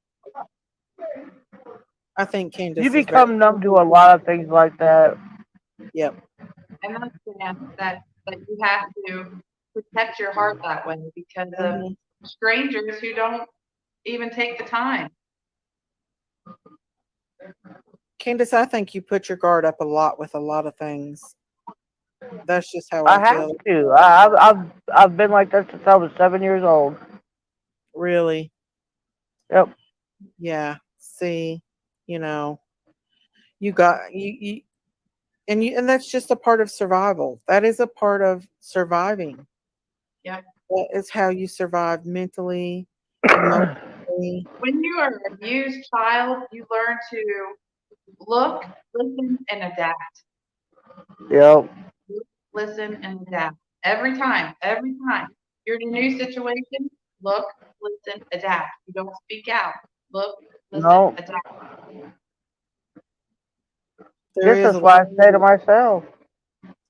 I think You Candace is very. become numb to a lot of things like that. Yep. And understand that you have to protect your heart that way because of Hmm. strangers who don't even take the time. Candace, I think you put your guard up a lot with a lot of things. That's just how I I have feel. to. I've been like that since I was 7 years old. Really. Yep. Yeah. See, you know, you got and that's just a part of survival. That is a part of surviving. Yep. That is how you survive mentally, emotionally. When you are an abused child, you learn to look, listen, and adapt. Yep. Listen, and adapt. Every time. You're in a new situation, look, listen, adapt. You don't speak out. Look, listen, No. adapt. There Guess is a that's lot, why I say to myself.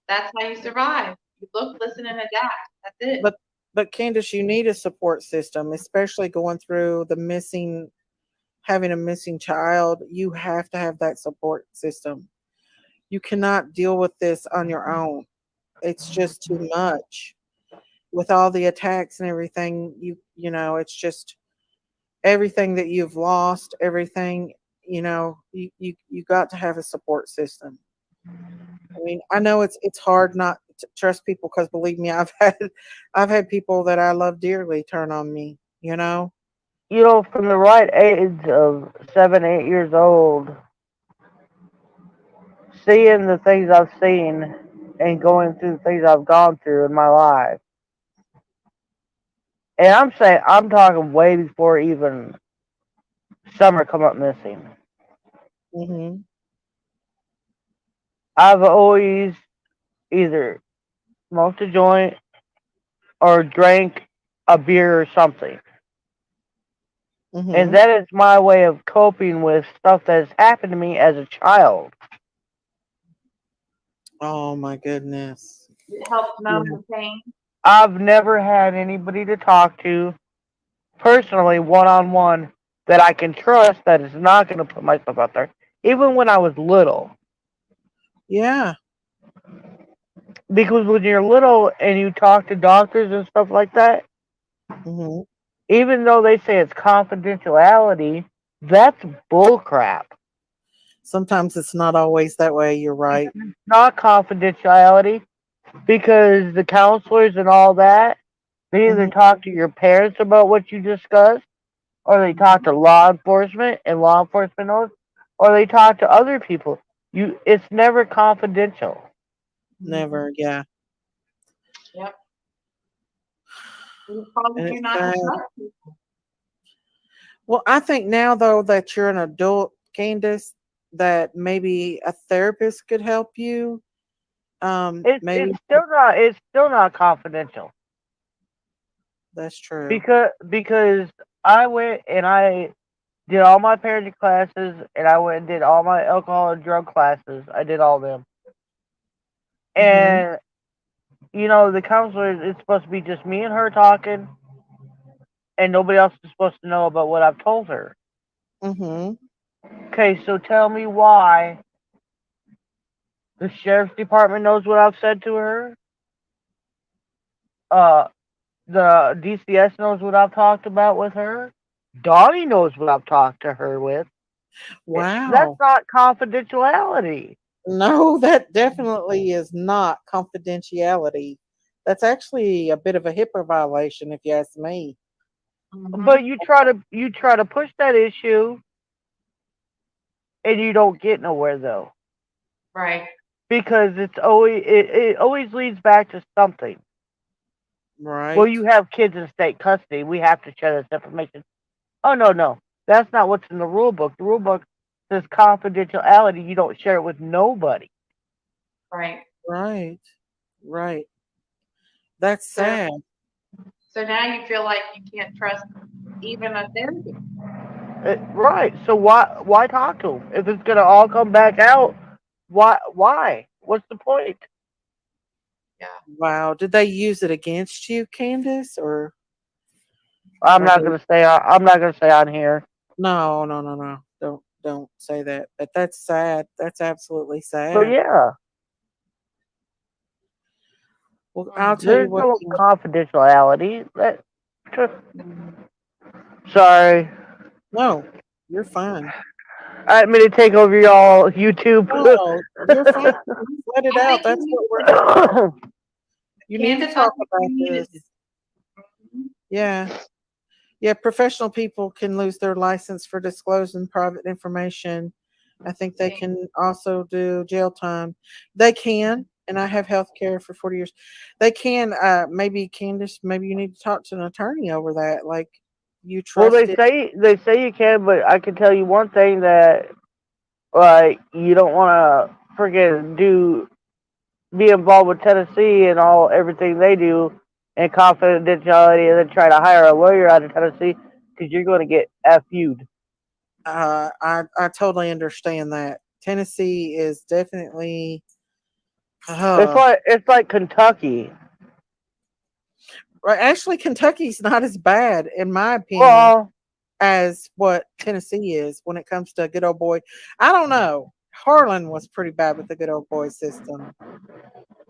That's how you survive. You look, listen, and adapt. That's it. but Candace, you need a support system, especially going through the missing, having a missing child. You have to have that support system. You cannot deal with this on your own. It's just too much with all the attacks and everything. You know, it's just everything that you've lost, everything. You know, you got to have a support system. I mean, I know it's hard not to trust people because believe me, I've had people that I love dearly turn on me. You know. You know, from the right age of 7, 8 years old, seeing the things I've seen and going through the things I've gone through in my life. And I'm saying I'm talking way before even Summer come up missing. Hmm. I've always either smoked a joint or drank a beer or something. And Mm-hmm. that is my way of coping with stuff that has happened to me as a child. Oh my goodness. It helps numb Yeah. the pain. I've never had anybody to talk to personally, one on one, that I can trust that is not going to put myself out there. Even when I was little. Yeah. Because when you're little and you talk to doctors and stuff like that, Mm-hmm. even though they say it's confidentiality, that's bullcrap. Sometimes it's not always that way. You're right. It's not confidentiality because the counselors and all that, they either Mm-hmm. talk to your parents about what you discussed, or they talk to law enforcement and law enforcement knows, or they talk to other people. It's never confidential. Never. Yeah. Yep. It causes And you it's not to sad. trust people. Well, I think now though that you're an adult, Candace, that maybe a therapist could help you. Maybe It's still not confidential that's true. because I went and I did all my parenting classes and I went and did all my alcohol and drug classes. I did all of them. Mm-hmm. And the counselor, it's supposed to be just me and her talking, and nobody else is supposed to know about what I've told her. Mm-hmm. Okay, so tell me why the sheriff's department knows what I've said to her. Uh, the DCS knows what I've talked about with her. Donnie knows what I've talked to her with. That's Wow. not confidentiality. No, that definitely is not confidentiality. That's actually a bit of a HIPAA violation, if you ask me. Mm-hmm. But you try to push that issue, and you don't get nowhere though, Right. because it always leads back to something. Well, Right. you have kids in state custody. We have to share this information. Oh no, no, that's not what's in the rule book. The rule book says confidentiality. You don't share it with nobody. Right. Right. Right. That's So sad. so now you feel like you can't trust even a therapist. Right. So why talk to them if it's gonna all come back out? Why? What's the point? Yeah. Wow. Did they use it against you, Candace? I'm Or not they gonna say. I'm not gonna say on here. no, no, no, no. Don't say that. But that's sad. That's absolutely So sad. yeah, Well, I'll Mm-hmm. tell you there's what. no confidentiality. Sorry, No, you're fine. I didn't mean to take over y'all YouTube. No, you're fine. You let it I out. think That's you need what we're here to, for. You need to Candace, I talk think about you need this. to. Yeah. Yeah, professional people can lose their license for disclosing private information. I think they Yeah. can also do jail time. They can, and I have health care for 40 years. They can, maybe Candace, maybe you need to talk to an attorney over that. Like, you Well, trust it. they say you can, but I can tell you one thing that like you don't want to forget do be involved with Tennessee and all everything they do and confidentiality, and then try to hire a lawyer out of Tennessee because you're going to get FU'd. I totally understand that. Tennessee is definitely, It's uh, like Kentucky. right. Actually, Kentucky's not as bad, in my opinion, Well, as what Tennessee is when it comes to good old boy. I don't know. Harlan was pretty bad with the good old boy system,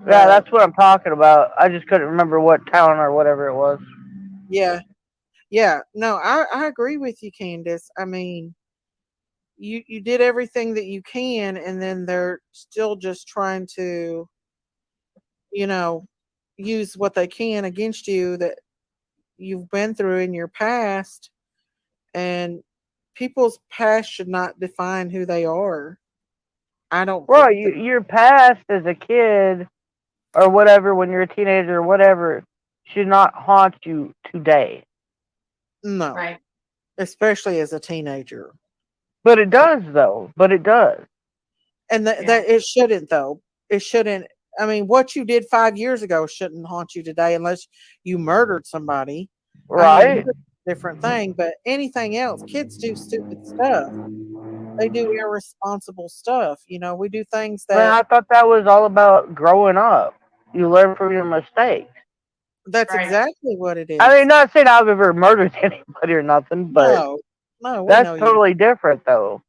yeah, but that's what I'm talking about. I just couldn't remember what town or whatever it was. yeah, yeah. No, I agree with you, Candace. I mean, you did everything that you can, and then they're still just trying to, you know, use what they can against you that you've been through in your past, and people's past should not define who they are. I don't Well, think that. your past as a kid or whatever, when you're a teenager or whatever, should not haunt you today. No, Right. especially as a teenager. But it does, though. But it does. And that Yeah. that it shouldn't though. It shouldn't. I mean, what you did 5 years ago shouldn't haunt you today unless you murdered somebody. I mean, Right? that's a different thing. But anything else, kids do stupid stuff. They do irresponsible stuff. We do things Man, that I thought that was all about growing up. You learn from your mistakes. that's Right. exactly what it I mean, is. not saying I've ever murdered anybody or nothing, but No, no, we that's know you. totally different, though.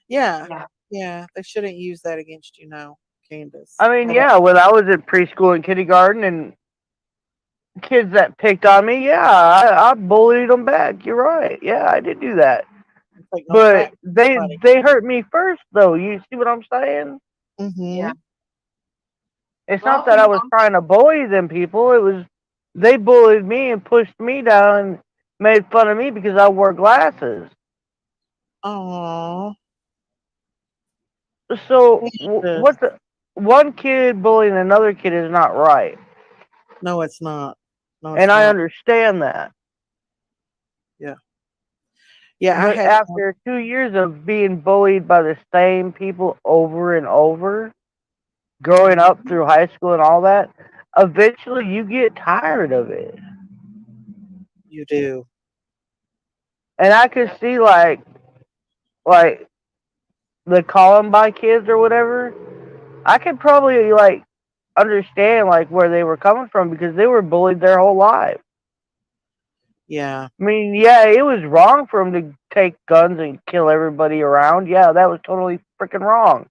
Yeah, Yeah. yeah. They shouldn't use that against you now, Candace. I mean, At all. yeah, when I was in preschool and kindergarten and kids that picked on me, yeah, I bullied them back. You're right. Yeah, I did do that. Take no But crap from they nobody. they hurt me first, though. You see what I'm saying? Yeah. Mm-hmm. It's not Well, that I was trying to bully them people. It was they bullied me and pushed me down and made fun of me because I wore glasses. Oh, So Candace. what's the one kid bullying another kid is not right, No, it's not. No, and it's I not. understand that. Yeah. Yeah, I But had after 2 years of being bullied by the same people over and over, growing up through high school and all that, eventually you get tired of it. you do. And I could see like the Columbine kids or whatever. I could probably like understand like where they were coming from because they were bullied their whole life. Yeah. I mean, yeah, it was wrong for them to take guns and kill everybody around. Yeah, that was totally freaking wrong.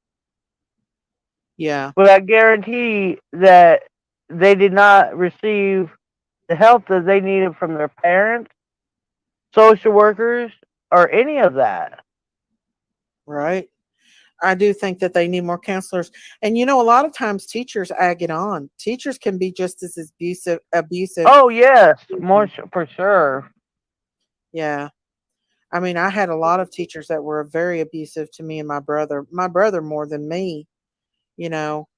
Yeah. But I guarantee that they did not receive the help that they needed from their parents, social workers, or any of that. Right. I do think that they need more counselors. And a lot of times teachers egg it on. Teachers can be just as abusive. Oh yes, more for sure. Yeah. I mean, I had a lot of teachers that were very abusive to me and my brother. My brother more than me, you know.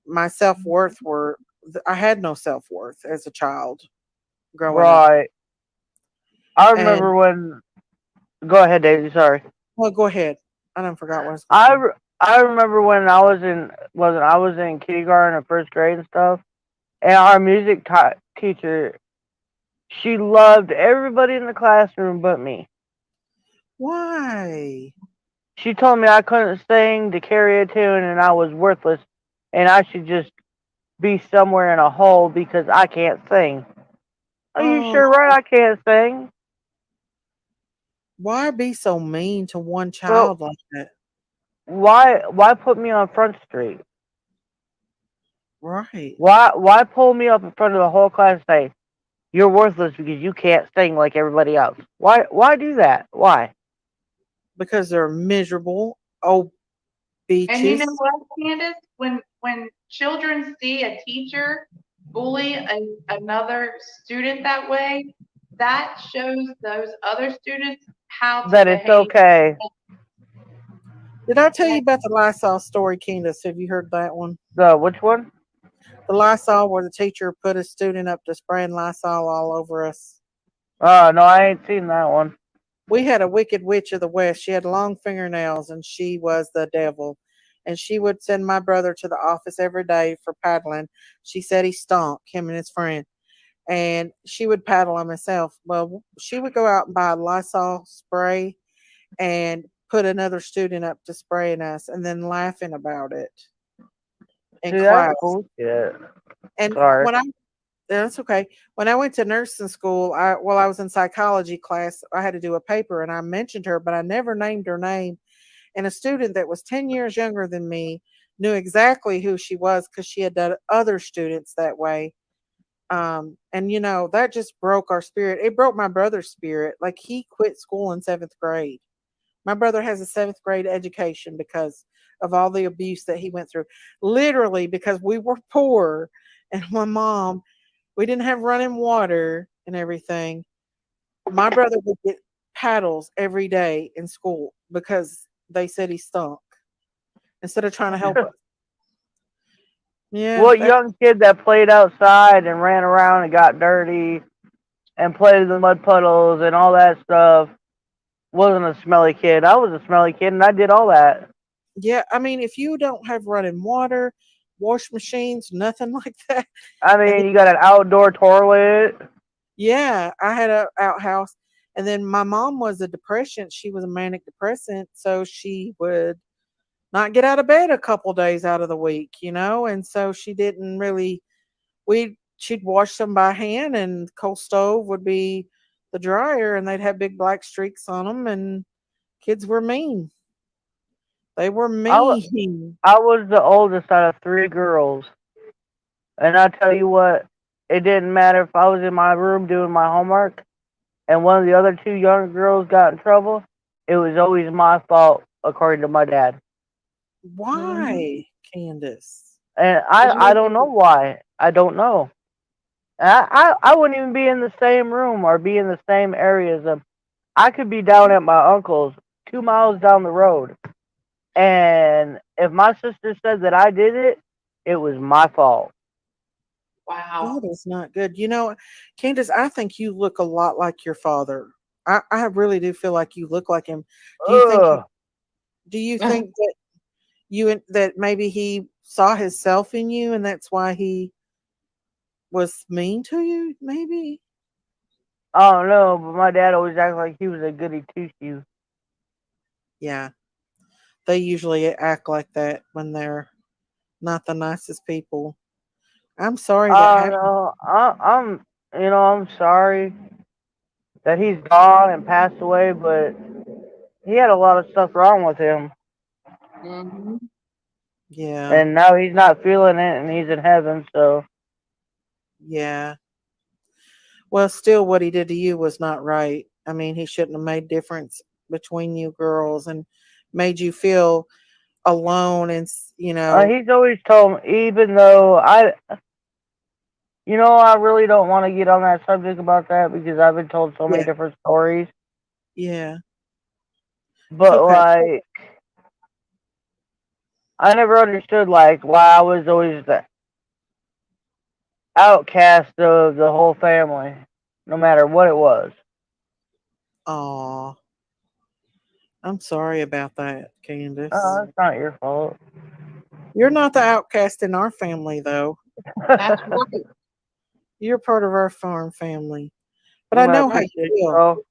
My self-worth were I had no self-worth as a child growing up. Right. I And remember when. Go ahead, Daisy. Sorry. well, go ahead. I don't forgot what I was going to I, say. re- I remember when I was in kindergarten or first grade and stuff, and our music teacher, she loved everybody in the classroom but me. Why? She told me I couldn't sing to carry a tune and I was worthless, and I should just be somewhere in a hole because I can't sing. Are you Oh, sure, right? I can't sing. why be so mean to one Well, child like that? why put me on Front Street? Right. Why pull me up in front of the whole class and say you're worthless because you can't sing like everybody else? Why do that? Why? Because they're miserable old and you know beaches. what, Candace? When children see a teacher bully another student that way, that shows those other students how to That it's behave. okay. Did I tell And you about the Lysol story, Candace? Have you heard that one? So which one? The Lysol where the teacher put a student up to spraying Lysol all over us. Oh no, I ain't seen that one. We had a wicked witch of the West. She had long fingernails and she was the devil. And she would send my brother to the office every day for paddling. She said he stunk, him and his friend. And she would paddle him herself. Well, she would go out and buy Lysol spray and put another student up to spraying us and then laughing about it in See, that's class. bullshit. And Sorry. when I That's okay. When I went to nursing school, I was in psychology class, I had to do a paper and I mentioned her, but I never named her name. And a student that was 10 years younger than me knew exactly who she was because she had done other students that way. And that just broke our spirit. It broke my brother's spirit. Like he quit school in seventh grade. My brother has a seventh grade education because of all the abuse that he went through. Literally, because we were poor and my mom, we didn't have running water and everything. My brother would get paddles every day in school because they said he stunk instead of trying to help us. Yeah, What young kid that played outside and ran around and got dirty and played in the mud puddles and all that stuff wasn't a smelly kid? I was a smelly kid and I did all that. Yeah, I mean, if you don't have running water, wash machines, nothing like that, I and mean, then, you got an outdoor toilet. yeah, I had a outhouse, and then my mom was a depression. She was a manic depressant, so she would not get out of bed a couple days out of the week, and so she didn't really. We She'd wash them by hand, and coal stove would be the dryer, and they'd have big black streaks on them, and kids were mean. They were I, wa- mean. I was the oldest out of three girls, and I tell you what, it didn't matter if I was in my room doing my homework and one of the other two young girls got in trouble. It was always my fault, according to my dad. Mm-hmm. Why, Candace? And Because I you don't know why. I don't know. I wouldn't even be in the same room or be in the same area as them. I could be down at my uncle's 2 miles down the road. And if my sister said that I did it, it was my fault. wow. That is not good. Candace, I think you look a lot like your father. I really do feel like you look like him. Do you think Ugh. do you think that that maybe he saw himself in you and that's why he was mean to you? Maybe. I don't know, but my dad always acted like he was a goody two shoes. Yeah. They usually act like that when they're not the nicest people. I'm sorry that I don't happened. know. I'm sorry that he's gone and passed away, but he had a lot of stuff wrong with him, Mm-hmm. Yeah. and now he's not feeling it, and he's in heaven. So Yeah. Well, still, what he did to you was not right. I mean, he shouldn't have made difference between you girls and made you feel alone. And he's always told me, even though I really don't want to get on that subject about that because I've been told so many yeah, different stories. yeah, it's But okay. like, I never understood like why I was always the outcast of the whole family, no matter what it was. Aw, I'm sorry about that, Oh, Candace. that's not your fault. You're not the outcast in our family, though. That's right. You're part of our farm family. But I I know how you appreciate you, feel. though.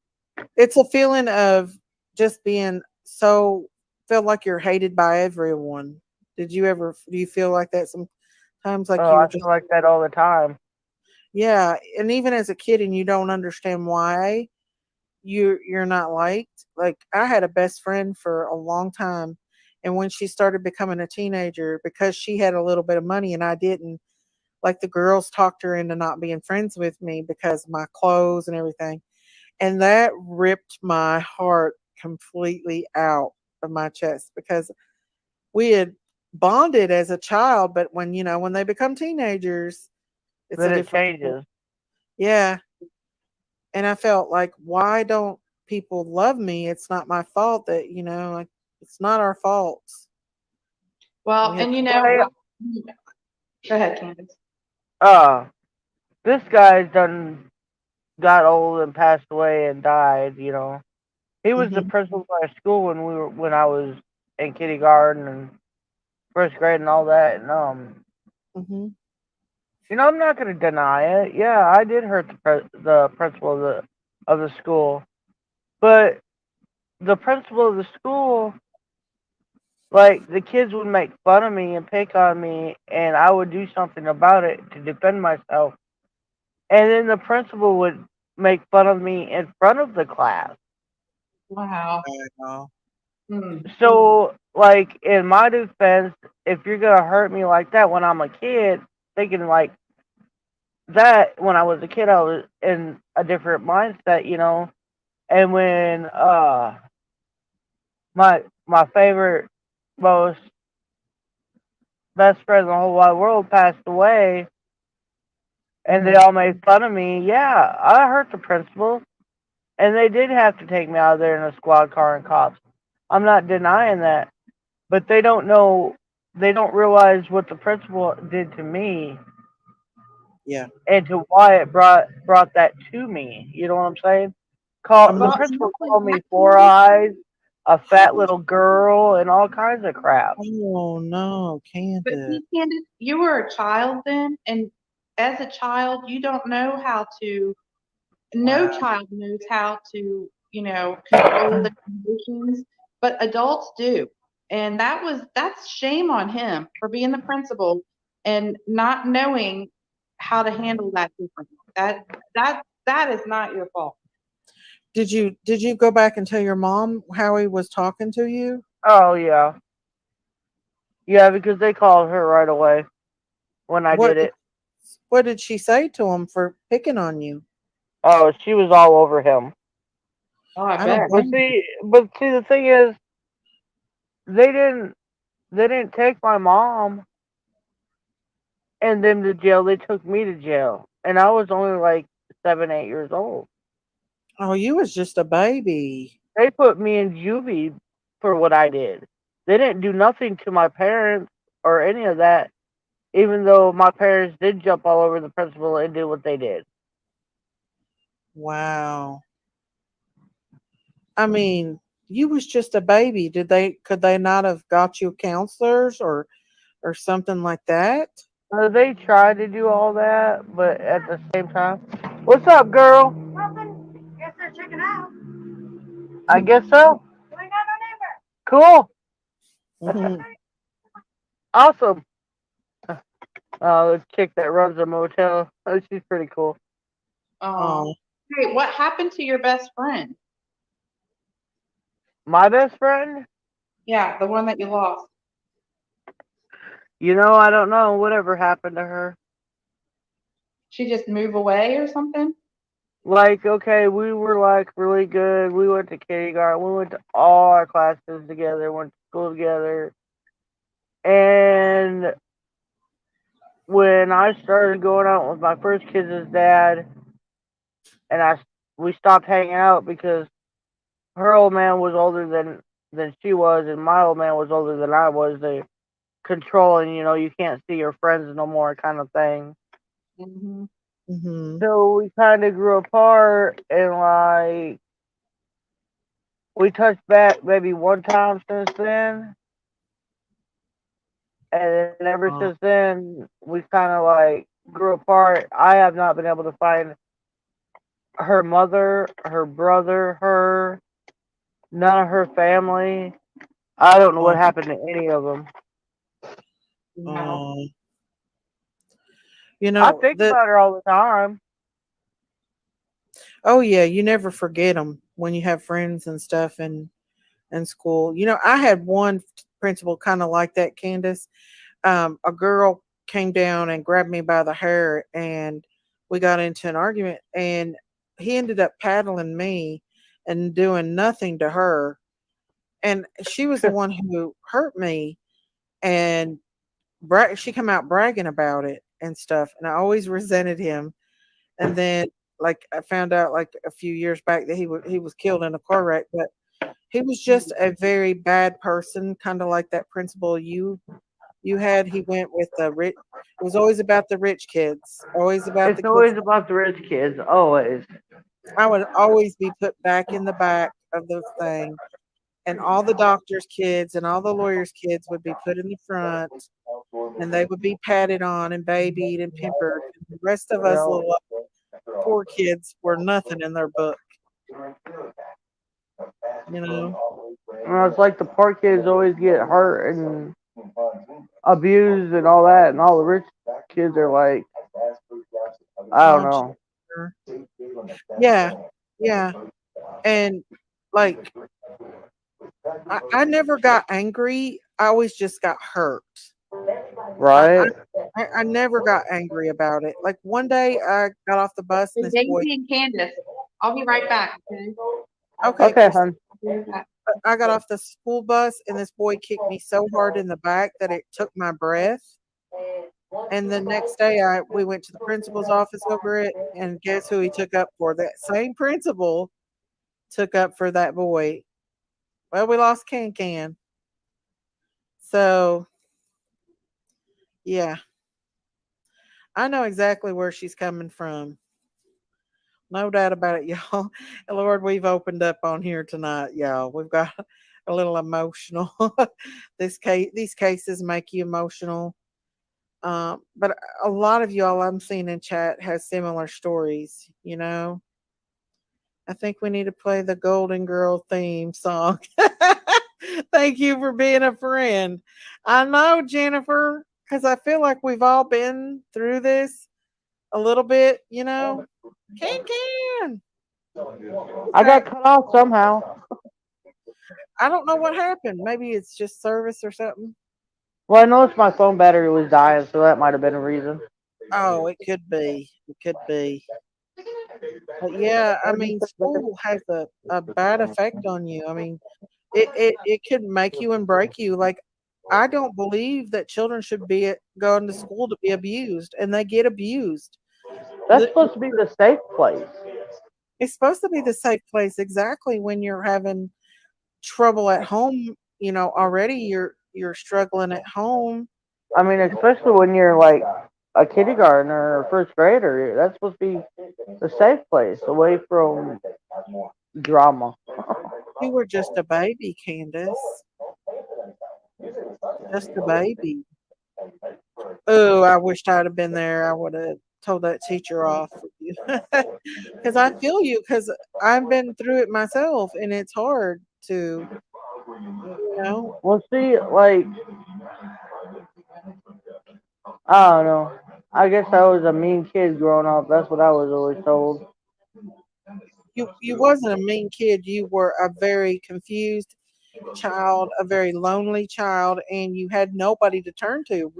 It's a feeling of just being so feel like you're hated by everyone. Do you feel like that sometimes? Like Oh, you're I just feel like that all the time. Yeah, and even as a kid and you don't understand why you're not liked. Like I had a best friend for a long time, and when she started becoming a teenager, because she had a little bit of money and I didn't, like the girls talked her into not being friends with me because of my clothes and everything. And that ripped my heart completely out of my chest because we had bonded as a child, but when they become teenagers, it's a Then it different changes. yeah. And I felt like, why don't people love me? It's not my fault that, like, it's not our faults. Well, We have and you know, Well, go ahead, Candace. uh, this guy's done got old and passed away and died. He was the hmm principal of my school when I was in kindergarten and first grade and all that. And hmm I'm not gonna deny it. Yeah, I did hurt the principal of the school, but the principal of the school, like the kids would make fun of me and pick on me, and I would do something about it to defend myself, and then the principal would make fun of me in front of the class. Wow. I know. Hmm. So, like in my defense, if you're gonna hurt me like that when I'm a kid, thinking like that when I was a kid, I was in a different mindset. And when my favorite, most best friend in the whole wide world passed away, and they hmm all made fun of me, yeah, I hurt the principal, and they did have to take me out of there in a squad car and cops. I'm not denying that, but they don't know, they don't realize what the principal did to me Yeah. and to why it brought that to me. You know what I'm saying? Call the Well, hmm not principal only called that, me four Candace, eyes. a fat little girl, and all kinds of crap. Oh no, But Candace. see, Candace, you were a child then, and as a child, you don't know how to. No child knows how to, control their emotions, but adults do. And that's shame on him for being the principal and not knowing how to handle that differently. That is not your fault. Did you go back and tell your mom how he was talking to you? Oh yeah, yeah, because they called her right away when I What did did it. what did she say to him for picking on you? Oh, she was all over him. Oh, I I don't bet. blame But see, the thing is, they didn't they didn't take my mom and them to jail. They took me to jail, and I was only like 7, 8 years old. Oh, you was just a baby. They put me in juvie for what I did. They didn't do nothing to my parents or any of that, even though my parents did jump all over the principal and do what they did. Wow. I mean, you was just a baby. Could they not have got you counselors or something like that? They tried to do all that, but at the same time, what's up, girl? Nothing. Guess they're checking out. I guess so. We got no neighbor. Cool. Mhm. Awesome. The chick that runs the motel. She's pretty cool. Oh, Oh, hey, what happened to your best friend? My best friend? Yeah, the one that you lost. I don't know whatever happened to her. She just move away or something? Like, okay, we were like really good. We went to kindergarten. We went to all our classes together. Went to school together. And when I started going out with my first kids' dad, and we stopped hanging out because her old man was older than she was, and my old man was older than I was. They controlling, you can't see your friends no more, kind of thing. Hmm. mhm. So we kind of grew apart, and like we touched back maybe one time since then, and then ever Oh, since then we kind of like grew apart. I have not been able to find her mother, her brother, none of her family. I don't know oh, what happened to any of them. Wow. oh. I think The about her all the time. oh yeah, you never forget them when you have friends and stuff in school. I had one principal kind of like that, Candace. A girl came down and grabbed me by the hair, and we got into an argument, and he ended up paddling me and doing nothing to her, and she was the one who hurt me, and she come out bragging about it and stuff, and I always resented him. And then, like, I found out like a few years back that he was killed in a car wreck, but he was just a very bad person, kind of like that principal you had. He went with the rich. It was always about the rich kids, always about It's the kids. always about the rich kids, always. I would always be put back in the back of the thing, and all the doctors' kids and all the lawyers' kids would be put in the front, and they would be patted on and babied and pampered. And the rest of us little poor kids were nothing in their book, you know. It's like the poor kids always get hurt and abused and all that, and all the rich kids are like, I don't Oh, know. sure. Yeah, yeah, and like I never got angry. I always just got hurt. I, I Right? I never got angry about it. Like one day I got off the bus and Hey, this boy. Daisy and Candace. I'll be right back. Okay. Okay, Okay, well, hun. Be right back. I got off the school bus and this boy kicked me so hard in the back that it took my breath. And the next day we went to the principal's office over it, and guess who he took up for? That same principal took up for that boy. Well, we lost Can Can. So yeah, I know exactly where she's coming from. No doubt about it, y'all. Lord, we've opened up on here tonight, y'all. We've got a little emotional. These cases make you emotional. But a lot of y'all I'm seeing in chat has similar stories. I think we need to play the Golden Girl theme song. Thank you for being a friend. I know, Jennifer, because I feel like we've all been through this a little bit. Can. I Okay. got cut off somehow. I don't know what happened. Maybe it's just service or something. Well, I noticed my phone battery was dying, so that might have been a reason. Oh, it could be. It could be. But yeah, I What'd you mean, say, baby? school has a bad effect on you. I mean, it could make you and break you. Like, I don't believe that children should be going to school to be abused, and they get abused. That's supposed to be the safe place. It's supposed to be the safe place exactly when you're having trouble at home. Already you're struggling at home. I mean, especially when you're like a kindergartner or first grader, that's supposed to be the safe place, away from drama. You were just a baby, Candace. Just a baby. Oh, I wished I'd have been there. I would have told that teacher off with you. Because I feel you, because I've been through it myself, and it's hard to, you know, Well, see, like, I don't know. I guess I was a mean kid growing up. That's what I was always told. you wasn't a mean kid. You were a very confused child, a very lonely child, and you had nobody to turn to,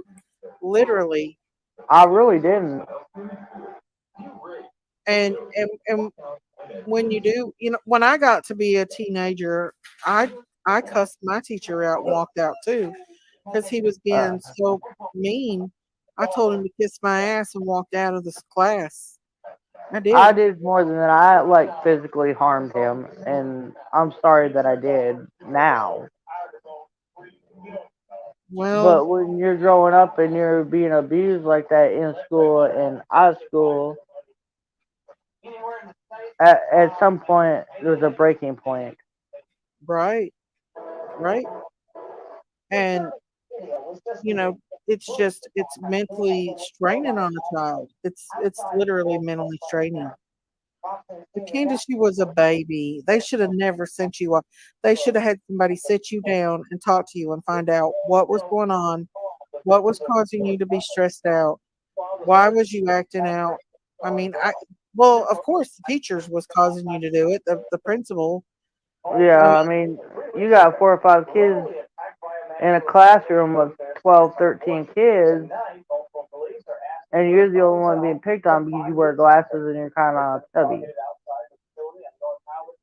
literally. I really didn't. And when you do, when I got to be a teenager, I cussed my teacher out and walked out too because he was Uh, being so mean. I told him to kiss my ass and walked out of this class. I I did. did more than that. I like physically harmed him, and I'm sorry that I did now. Well, But when you're growing up and you're being abused like that in school and out of school, at some point there's a breaking point. right, right. And you know, it's mentally straining on a child. It's literally mentally straining. But Candace, you was a baby. They should have never sent you up. They should have had somebody sit you down and talk to you and find out what was going on, what was causing you to be stressed out, why was you acting out. I mean, well, of course, the teachers was causing you to do it. The principal. Yeah, I mean, I mean, you got 4 or 5 kids in a classroom of 12, 13 kids, and you're the only one being picked on because you wear glasses and you're kind of chubby.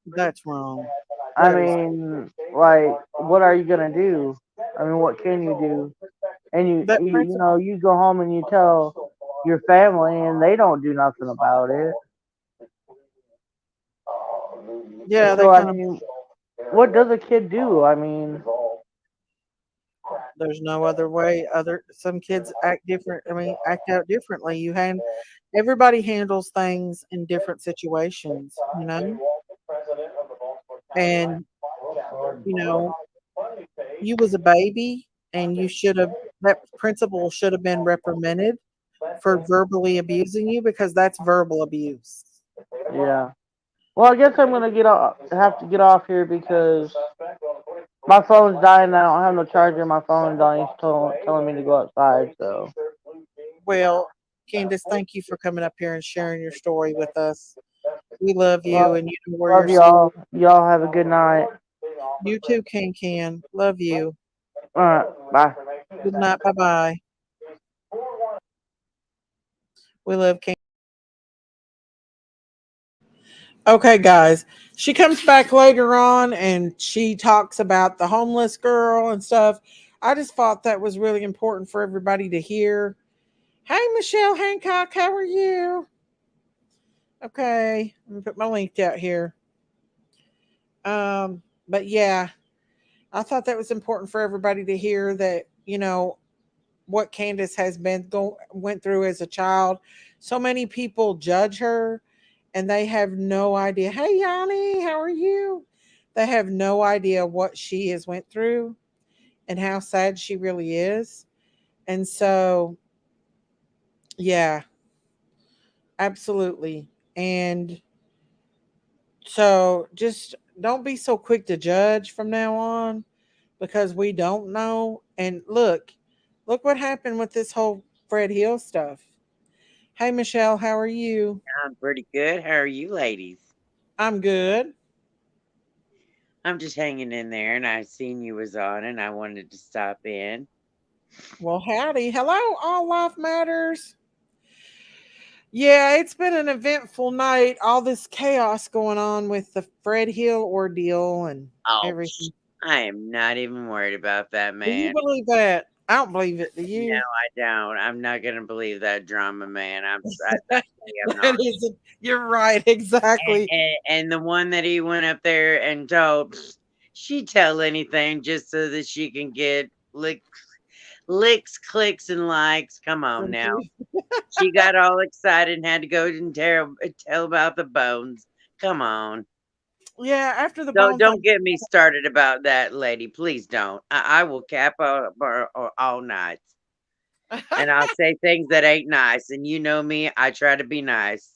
that's wrong. I That is mean, like, what are you gonna do? I mean, what can you do? And that you principal. know, you go home and you tell your family, and they don't do nothing about it. Yeah, they So I kind of. mean, what does a kid do? I mean, There's no other way. Some kids act different. I mean, act out differently. Everybody handles things in different situations. And you know, you was a baby, and that principal should have been reprimanded for verbally abusing you because that's verbal abuse. yeah. Well, I guess I'm gonna get off. Have to get off here because my phone's dying. I don't have no charger. My phone dying. Telling me to go outside. So, Well, Candace, thank you for coming up here and sharing your story with us. We love you, well, and you know where you're love safe. y'all. Y'all have a good night. You too, Can. Love you. All right. Bye. Good night. Bye bye. We love Can. Okay, guys. She comes back later on and she talks about the homeless girl and stuff. I just thought that was really important for everybody to hear. Hey, Michelle Hancock, how are you? Okay, let me put my link out here. But yeah, I thought that was important for everybody to hear that, what Candace has went through as a child. So many people judge her and they have no idea. Hey, Yanni, how are you? They have no idea what she has went through and how sad she really is. And so, yeah, absolutely. And so just don't be so quick to judge from now on because we don't know. And look what happened with this whole Fred Hill stuff. Hey, Michelle, how are you? I'm pretty good. How are you ladies? I'm good. I'm just hanging in there and I seen you was on and I wanted to stop in. Well, howdy. Hello, All Life Matters. Yeah, it's been an eventful night. All this chaos going on with the Fred Hill ordeal and Oh, everything. I am not even worried about that Do you man. believe that? I don't believe it. Do No, you? I don't. I'm not gonna believe that drama man. I say I'm not. That isn't. You're right. Exactly. And the one that he went up there and told, she tell anything just so that she can get licks, clicks, and likes. Come on From now. you. She got all excited and had to go and tell about the bones. Come on. Yeah. After the Don't bones, I don't get me started about that lady. Please don't. I will cap up all night. And I'll say things that ain't nice. And you know me, I try to be nice.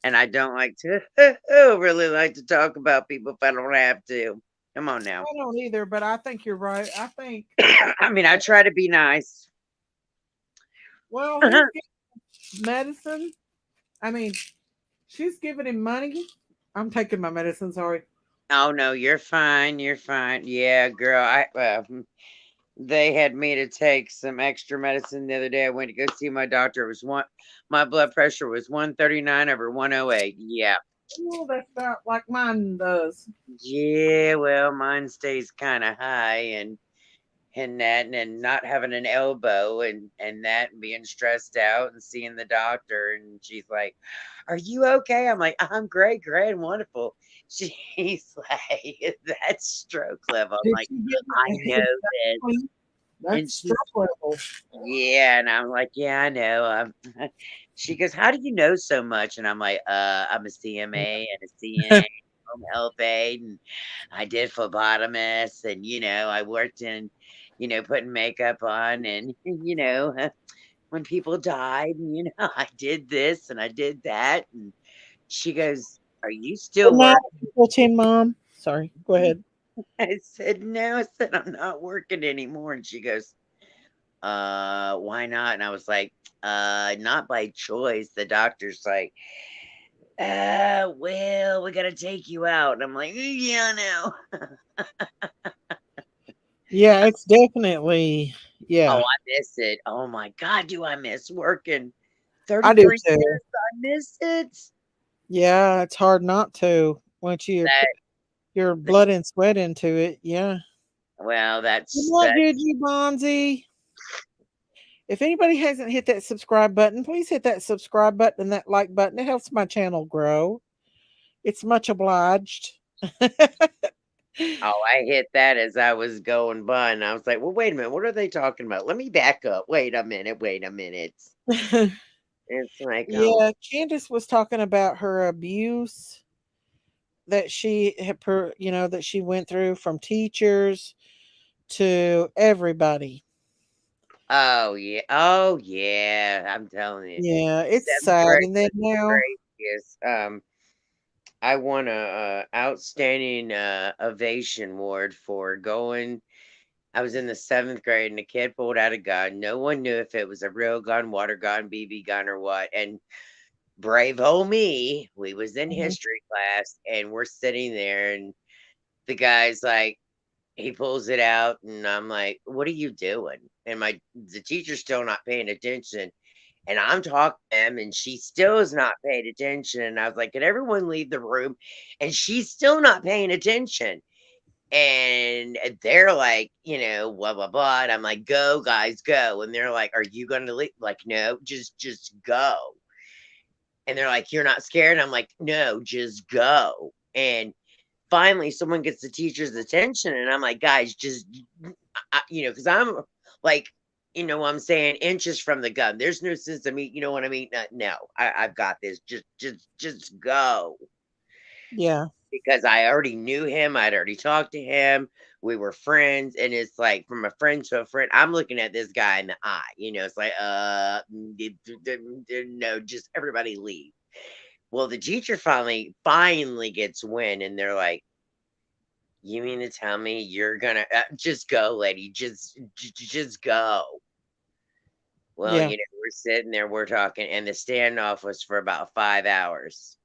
And I don't like to really like to talk about people if I don't have to. Come on now. don't either, but I think you're right. I think. I mean, I try to be nice. Well, he's getting medicine. I mean, she's giving him money. I'm taking my medicine. Sorry. Oh no, you're fine. You're fine. Yeah, girl. They had me to take some extra medicine the other day. I went to go see my doctor. It was my blood pressure was 139 over 108. Yeah. Well, that's about like mine does. Yeah, well, mine stays kind of high and that and not having an elbow and that and being stressed out and seeing the doctor and she's like, "Are you okay?" I'm like, "I'm great, great and wonderful." She's like, "That's stroke level." I'm Did like, she give "I it? know this." Exactly. And That's she's stress level. yeah, and I'm like, "Yeah, I know." She goes, "How do you know so much?" And I'm like, I'm a CMA and a CNA, home health aide, and I did phlebotomist, and I worked in, putting makeup on, and when people died, and I did this and I did that, and she goes, "Are you Good still night, working?" Uncle Tim, Mom. Sorry. Go ahead. I said, "No," I said, "I'm not working anymore," and she goes, why not?" And I was like, not by choice. The doctor's like, well, we gotta take you out. And I'm like, yeah, no. Yeah, it's definitely. Oh, Yeah, I miss it. Oh my God, do I miss working I do 33 too. years? I miss it. Yeah, it's hard not to once you put That, your that blood and sweat into it. Yeah. well, Good that's night, that. Gigi Bonzi. If anybody hasn't hit that subscribe button, please hit that subscribe button and that like button. It helps my channel grow. It's much obliged. Oh, I hit that as I was going by, and I was like, well, wait a minute, what are they talking about? Let me back up. Wait a minute. Wait a minute. It's like, oh, Yeah, Candace was talking about her abuse that she had, that she went through from teachers to everybody. oh yeah, oh yeah. I'm telling you. Yeah, it's Seventh sad. grade And then was the now, craziest. I won a outstanding ovation award for going. I was in the seventh grade, and the kid pulled out a gun. No one knew if it was a real gun, water gun, BB gun, or what. And brave old me, we was in mhm, history class, and we're sitting there, and the guy's like, he pulls it out, and I'm like, "What are you doing?" And the teacher's still not paying attention. And I'm talking to him, and she still is not paying attention. And I was like, "Can everyone leave the room?" And she's still not paying attention. And they're like, blah blah blah. And I'm like, "Go, guys, go." And they're like, "Are you going to leave?" Like, no, just go. And they're like, "You're not scared?" And I'm like, "No, just go." And finally, someone gets the teacher's attention, and I'm like, "Guys, just because I'm like, what I'm saying, inches from the gun. There's no sense of me, you know what I mean? No, I've got this. Just go." yeah. because I already knew him. I'd already talked to him. We were friends, and it's like from a friend to a friend. I'm looking at this guy in the eye. It's like, no, just everybody leave. Well, the teacher finally gets wind, and they're like, "You mean to tell me you're gonna just go, lady? Just go." Well, Yeah. we're sitting there, we're talking, and the standoff was for about 5 hours.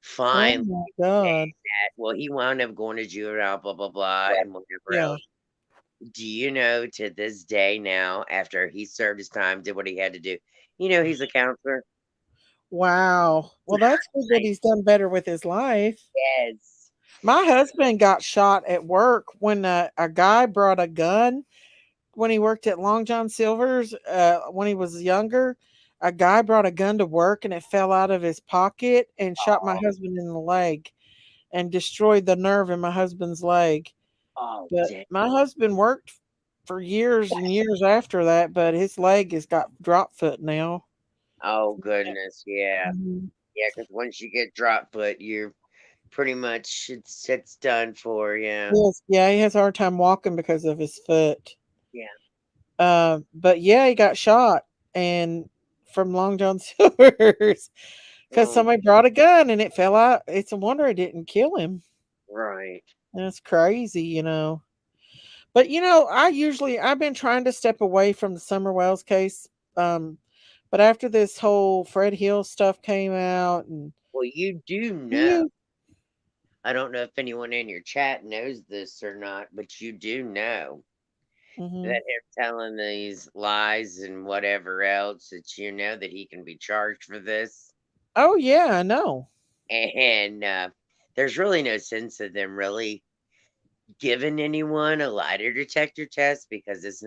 Oh Finally, my God. well, he wound up going to juvenile, blah blah blah, and whatever Yeah. else. Do you know to this day now, after he served his time, did what he had to do? He's a counselor. Wow. Well, that's good that Like, he's done better with his life. yes. My husband got shot at work when a guy brought a gun when he worked at Long John Silver's when he was younger. A guy brought a gun to work and it fell out of his pocket and shot my Oh, husband in the leg and destroyed the nerve in my husband's leg. oh, But dang. my husband worked for years and years after that, but his leg has got drop foot now. Oh, goodness. Yeah. Mhm. Yeah, because once you get drop foot, you're pretty much, it's done for you. Yes, yeah, he has a hard time walking because of his foot. Yeah. But yeah, he got shot and from Long John Silver's because Oh, somebody brought a gun and it fell out. It's a wonder it didn't kill him. right. That's crazy. But I've been trying to step away from the SummerWells case. Um, but after this whole Fred Hill stuff came out, and Well, you do know. you, I don't know if anyone in your chat knows this or not, but you do know hmm that him telling these lies and whatever else, that that he can be charged for this. oh yeah, I know. And there's really no sense of them really giving anyone a lie detector test because it's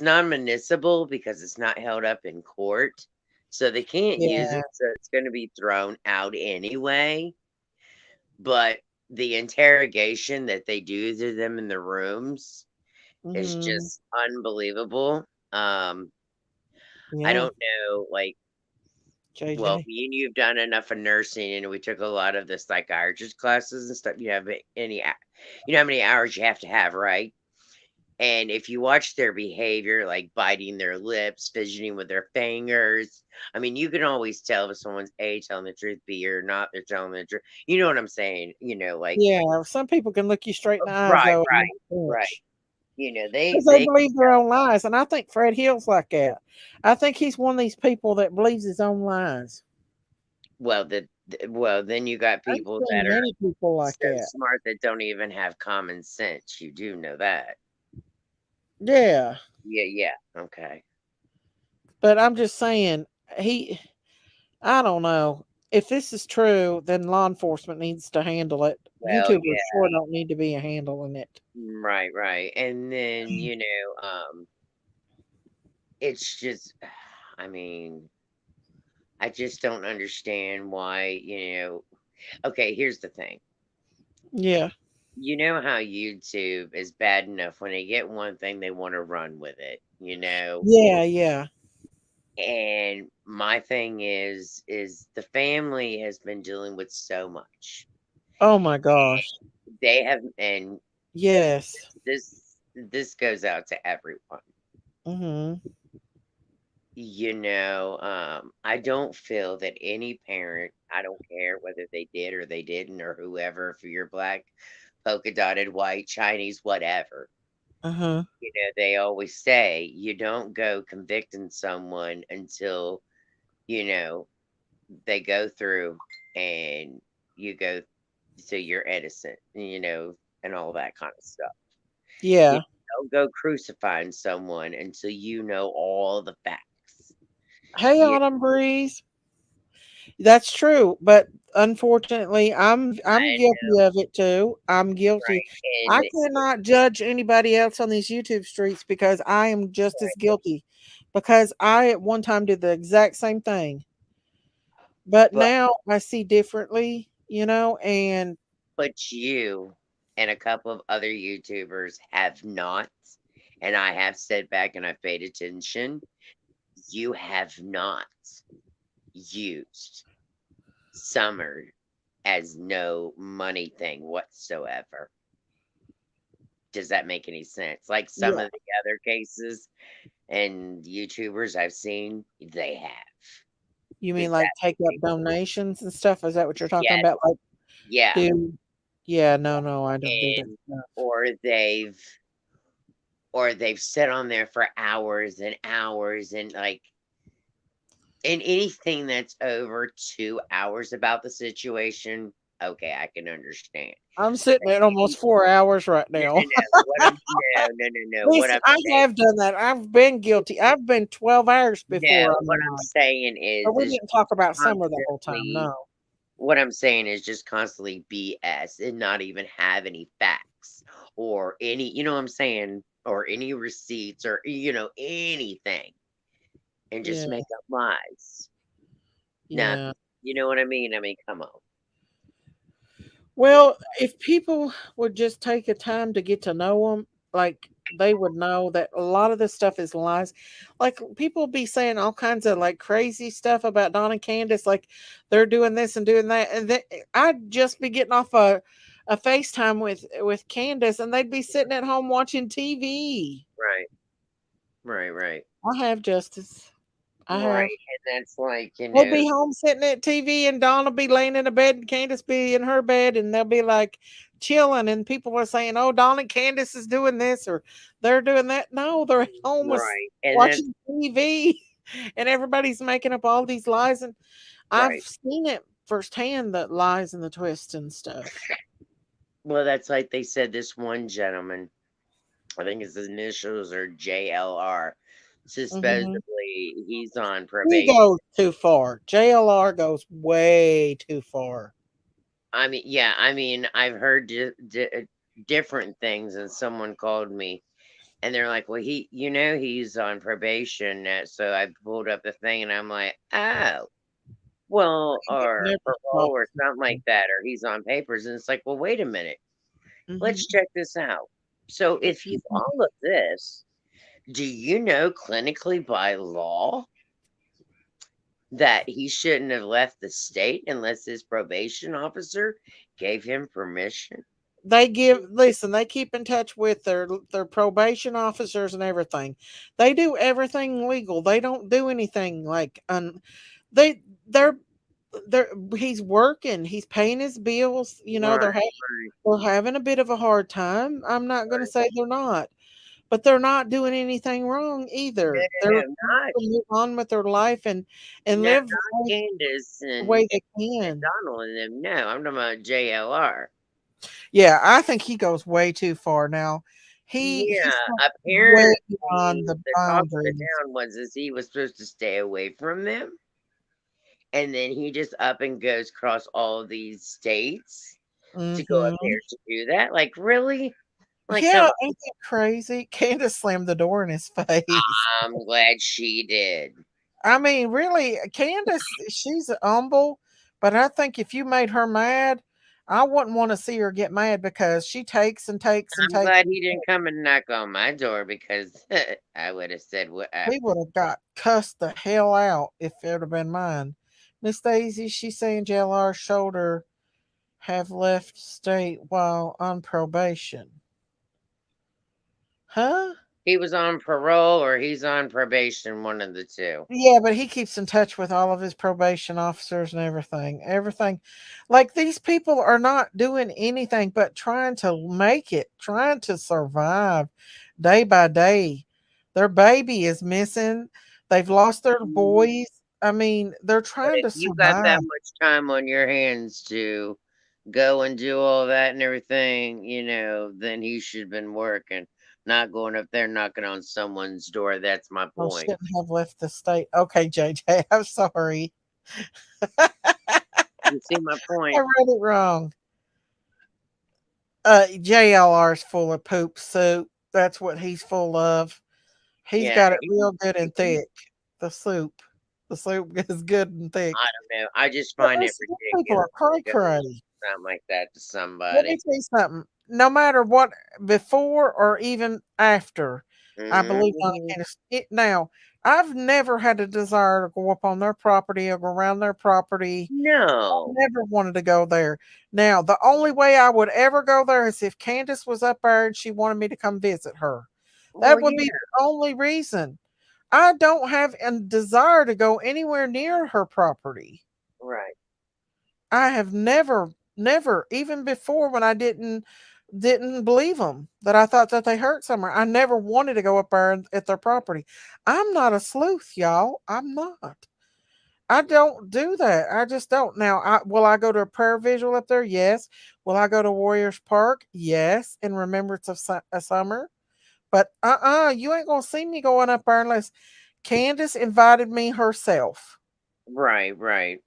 non-municipal because it's not held up in court. So they can't use Yeah. it, so it's going to be thrown out anyway. But the interrogation that they do to them in the rooms is hmm just unbelievable. I Yeah. don't know, like, well, JJ. you've done enough of nursing, and we took a lot of the psychiatrist classes and stuff. You know how many hours you have to have, right? And if you watch their behavior, like biting their lips, fidgeting with their fingers, I mean, you can always tell if someone's A, telling the truth, B, or not, they're telling the truth. You know what I'm saying? Like, Yeah. Some people can look you straight in the eyes right, though and right, not right. flinch They because they they believe their own lies, and I think Fred Hill's like that. I think he's one of these people that believes his own lies. well, then you got I've people that seen are many people like so that. smart that don't even have common sense. You do know that. Yeah. Yeah, yeah. Okay. But I'm just saying, he, I don't know. If this is true, then law enforcement needs to handle it. Well, YouTubers yeah, sure don't need to be handling it. right, right. And then, it's just, I mean, I just don't understand why. Okay, here's the thing. Yeah. You know how YouTube is bad enough when they get one thing, they want to run with it. Yeah, yeah. And my thing is the family has been dealing with so much. Oh my gosh. They have, and Yes. this goes out to everyone. Mhm. I don't feel that any parent, I don't care whether they did or they didn't or whoever, if you're black, polka dotted, white, Chinese, whatever. Uh-huh. They always say you don't go convicting someone until, you know, they go through and you go, so you're innocent, and all that kind of stuff. You Yeah. don't go crucifying someone until you know all the facts. Hey, You, Autumn Breeze. That's true, but unfortunately, I'm I guilty of it too. I'm guilty. right, I and cannot judge anybody else on these YouTube streets because I am just as guilty. Because I at one time did the exact same thing, but but now I see differently, and you and a couple of other YouTubers have not, and I have said back and I've paid attention. You have not used Summer as no money thing whatsoever. Does that make any sense? Like some Yeah. of the other cases and YouTubers I've seen, they have. You mean Does like that take make up any donations and stuff? Is that what you're talking Yes, about? Like yeah. do yeah, no, I don't do that And stuff. or they've or they've sat on there for hours and hours and like and anything that's over 2 hours about the situation, okay, I can understand. I'm But sitting at almost 4 hours right no, now. no, no. What I'm no, no, no, no. What Listen, I'm I saying, have done that. I've been guilty. I've been 12 hours no, before on the what I'm night. saying But we is didn't talk about summer the whole time, constantly. no. What I'm saying is just constantly BS and not even have any facts or any, you know what I'm saying, or any receipts or anything, and Yeah, just make up lies. Now, yeah. you know what I mean? I mean, come on. Well, if people would just take a time to get to know them, like they would know that a lot of this stuff is lies. Like people be saying all kinds of like crazy stuff about Don and Candace, like they're doing this and doing that, and I'd just be getting off a FaceTime with Candace, and they'd be sitting at home watching TV. Right, right, right, I have justice. I have. right. And that's like, They'll be home sitting at TV, and Dawn will be laying in a bed, and Candace be in her bed, and they'll be like chilling. And people are saying, "Oh, Dawn and Candace is doing this, or they're doing that." No, they're at home with right. And that's watching TV, and everybody's making up all these lies. And I've right. seen it firsthand, the lies and the twists and stuff. Well, that's like they said this one gentleman, I think his initials are JLR. Hmm. Supposedly he's on He probation. goes too far. JLR goes way too far. I mean, yeah, I mean, I've heard different things, and someone called me, and they're like, "Well, he's on probation." So I pulled up the thing, and I'm like, "Oh, well, or Never parole, stops. or something like that, or he's on papers." And it's like, "Well, wait a minute, let's Hmm. check this out." So, if he's all of this, do you know clinically by law that he shouldn't have left the state unless his probation officer gave him permission? They give listen, they keep in touch with their probation officers and everything. They do everything legal. They don't do anything like they they're he's working, he's paying his bills, Right, right, they're having a bit of a hard time. I'm not going to right. say they're not, but they're not doing anything wrong No, either. no, They're no, trying not to move on with their life and no, live not Candace the way they and can. Donald and them. No, I'm talking about JLR. Yeah, I think he goes way too far now. He's Yeah, gone way beyond apparently the the talk of the boundaries. town was is he was supposed to stay away from them, and then he just up and goes across all of these states to go up Mhm. there to do that. Like, really? Like, come Yeah, on. ain't that crazy? Candace slammed the door in his face. I'm glad she did. I mean, really, Candace, she's humble, but I think if you made her mad, I wouldn't want to see her get mad because she takes and takes and I'm takes. glad he didn't come and knock on my door because I would have said what. He would have got cussed the hell out if it would have been mine. Miss Daisy, she's saying JLR's shoulder have left state while on probation. Huh? He was on parole or he's on probation, one of the two. Yeah, but he keeps in touch with all of his probation officers and everything. Everything. Like these people are not doing anything but trying to make it, trying to survive day by day. Their baby is missing. They've lost their Mhm. boys. I mean, they're But trying if to you got survive. that much time on your hands to go and do all that and everything, then he should have been working, not going up there knocking on someone's door. That's my Or point. shouldn't have left the state. Okay, JJ, I'm sorry. You see my I point? read it wrong. JLR's full of poop soup. That's what he's full of. He's Yeah, got it real good and thick. The soup. The soup is good and thick. I don't know. I just But find it listen, these people ridiculous are cray to go cray. something like that to Let somebody. me tell you something. No matter what, before or even after, I believe Donna Hmm. Candace. Now, I've never had a desire to go up on their property or go around their property. I No. never wanted to go there. Now, the only way I would ever go there is if Candace was up there and she wanted me to come visit her. Well, That would be yeah. the only reason. I don't have a desire to go anywhere near her property. Right. I have never, even before when I didn't believe them that I thought that they hurt somewhere. I never wanted to go up there at their property. I'm not a sleuth, y'all. I'm not. I don't do that. I just don't. Now, will I go to a prayer visual up there? Yes. Will I go to Warriors Park? Yes. In remembrance of a summer. But you ain't gonna see me going up there unless Candace invited me herself. Right. Right.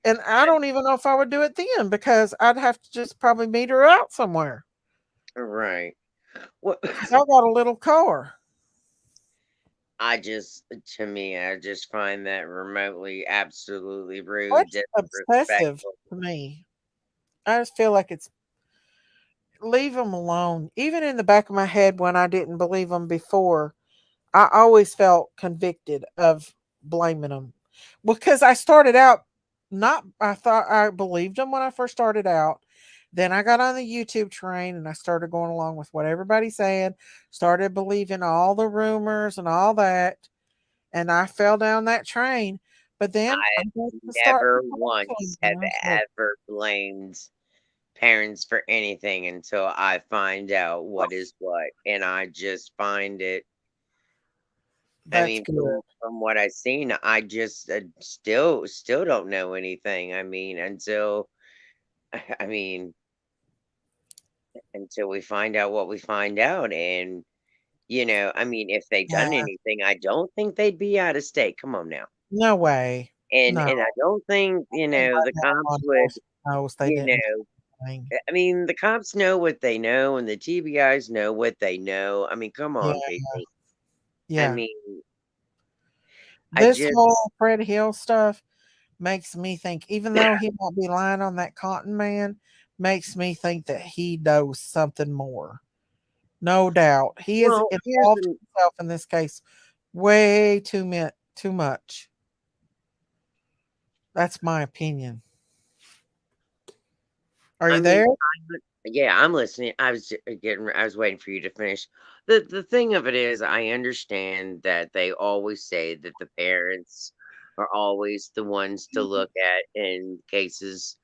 And I don't even know if I would do it then because I'd have to just probably meet her out somewhere. Right. What? Because I got a little car. I just, to me, I just find that remotely absolutely rude, That's obsessive disrespectful. to me. I just feel like it's leave them alone. Even in the back of my head when I didn't believe them before, I always felt convicted of blaming them because I started out not. I thought I believed them when I first started out. Then I got on the YouTube train and I started going along with what everybody's saying. Started believing all the rumors and all that, and I fell down that train. But then I I got to start never watching, once and have I was like, ever blamed parents for anything until I find out what is what, and I just find it. I "That's mean, good." from what I've seen, I just still don't know anything. I mean, until I mean, until we find out what we find out, and I mean, if they Yeah, done anything, I don't think they'd be out of state. Come on now. no way. No, And I don't think, anybody the on law cops would, enforcement knows they you didn't do know, anything. I mean, the cops know what they know and the TBIs know what they know. I mean, come Yeah, on, people. I yeah. mean, I This just, whole Fred Hill stuff makes me think, even though he might be lying on that Cotton Man, makes me think that he knows something more. No doubt. He is well, here's involved the, himself in this case way too much. That's my opinion. Are I you mean, there? yeah, I'm listening. I was waiting for you to finish. The thing of it is, I understand that they always say that the parents are always the ones to look at in cases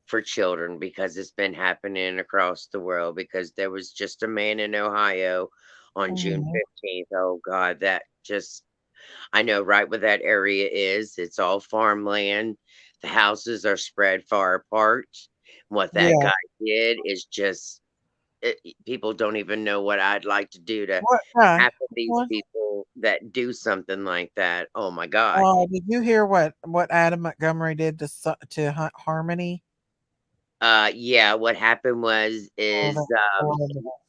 for children because it's been happening across the world. Because there was just a man in Ohio on June Mhm. 15th. Oh God, that just I know right where that area is. It's all farmland. The houses are spread far apart. What that Yeah. guy did is just people don't even know what I'd like to do to What half of which these one? people that do something like that. Oh my God. Did you hear what Adam Montgomery did to Harmony? Yeah, what happened was Oh, is that's horrible.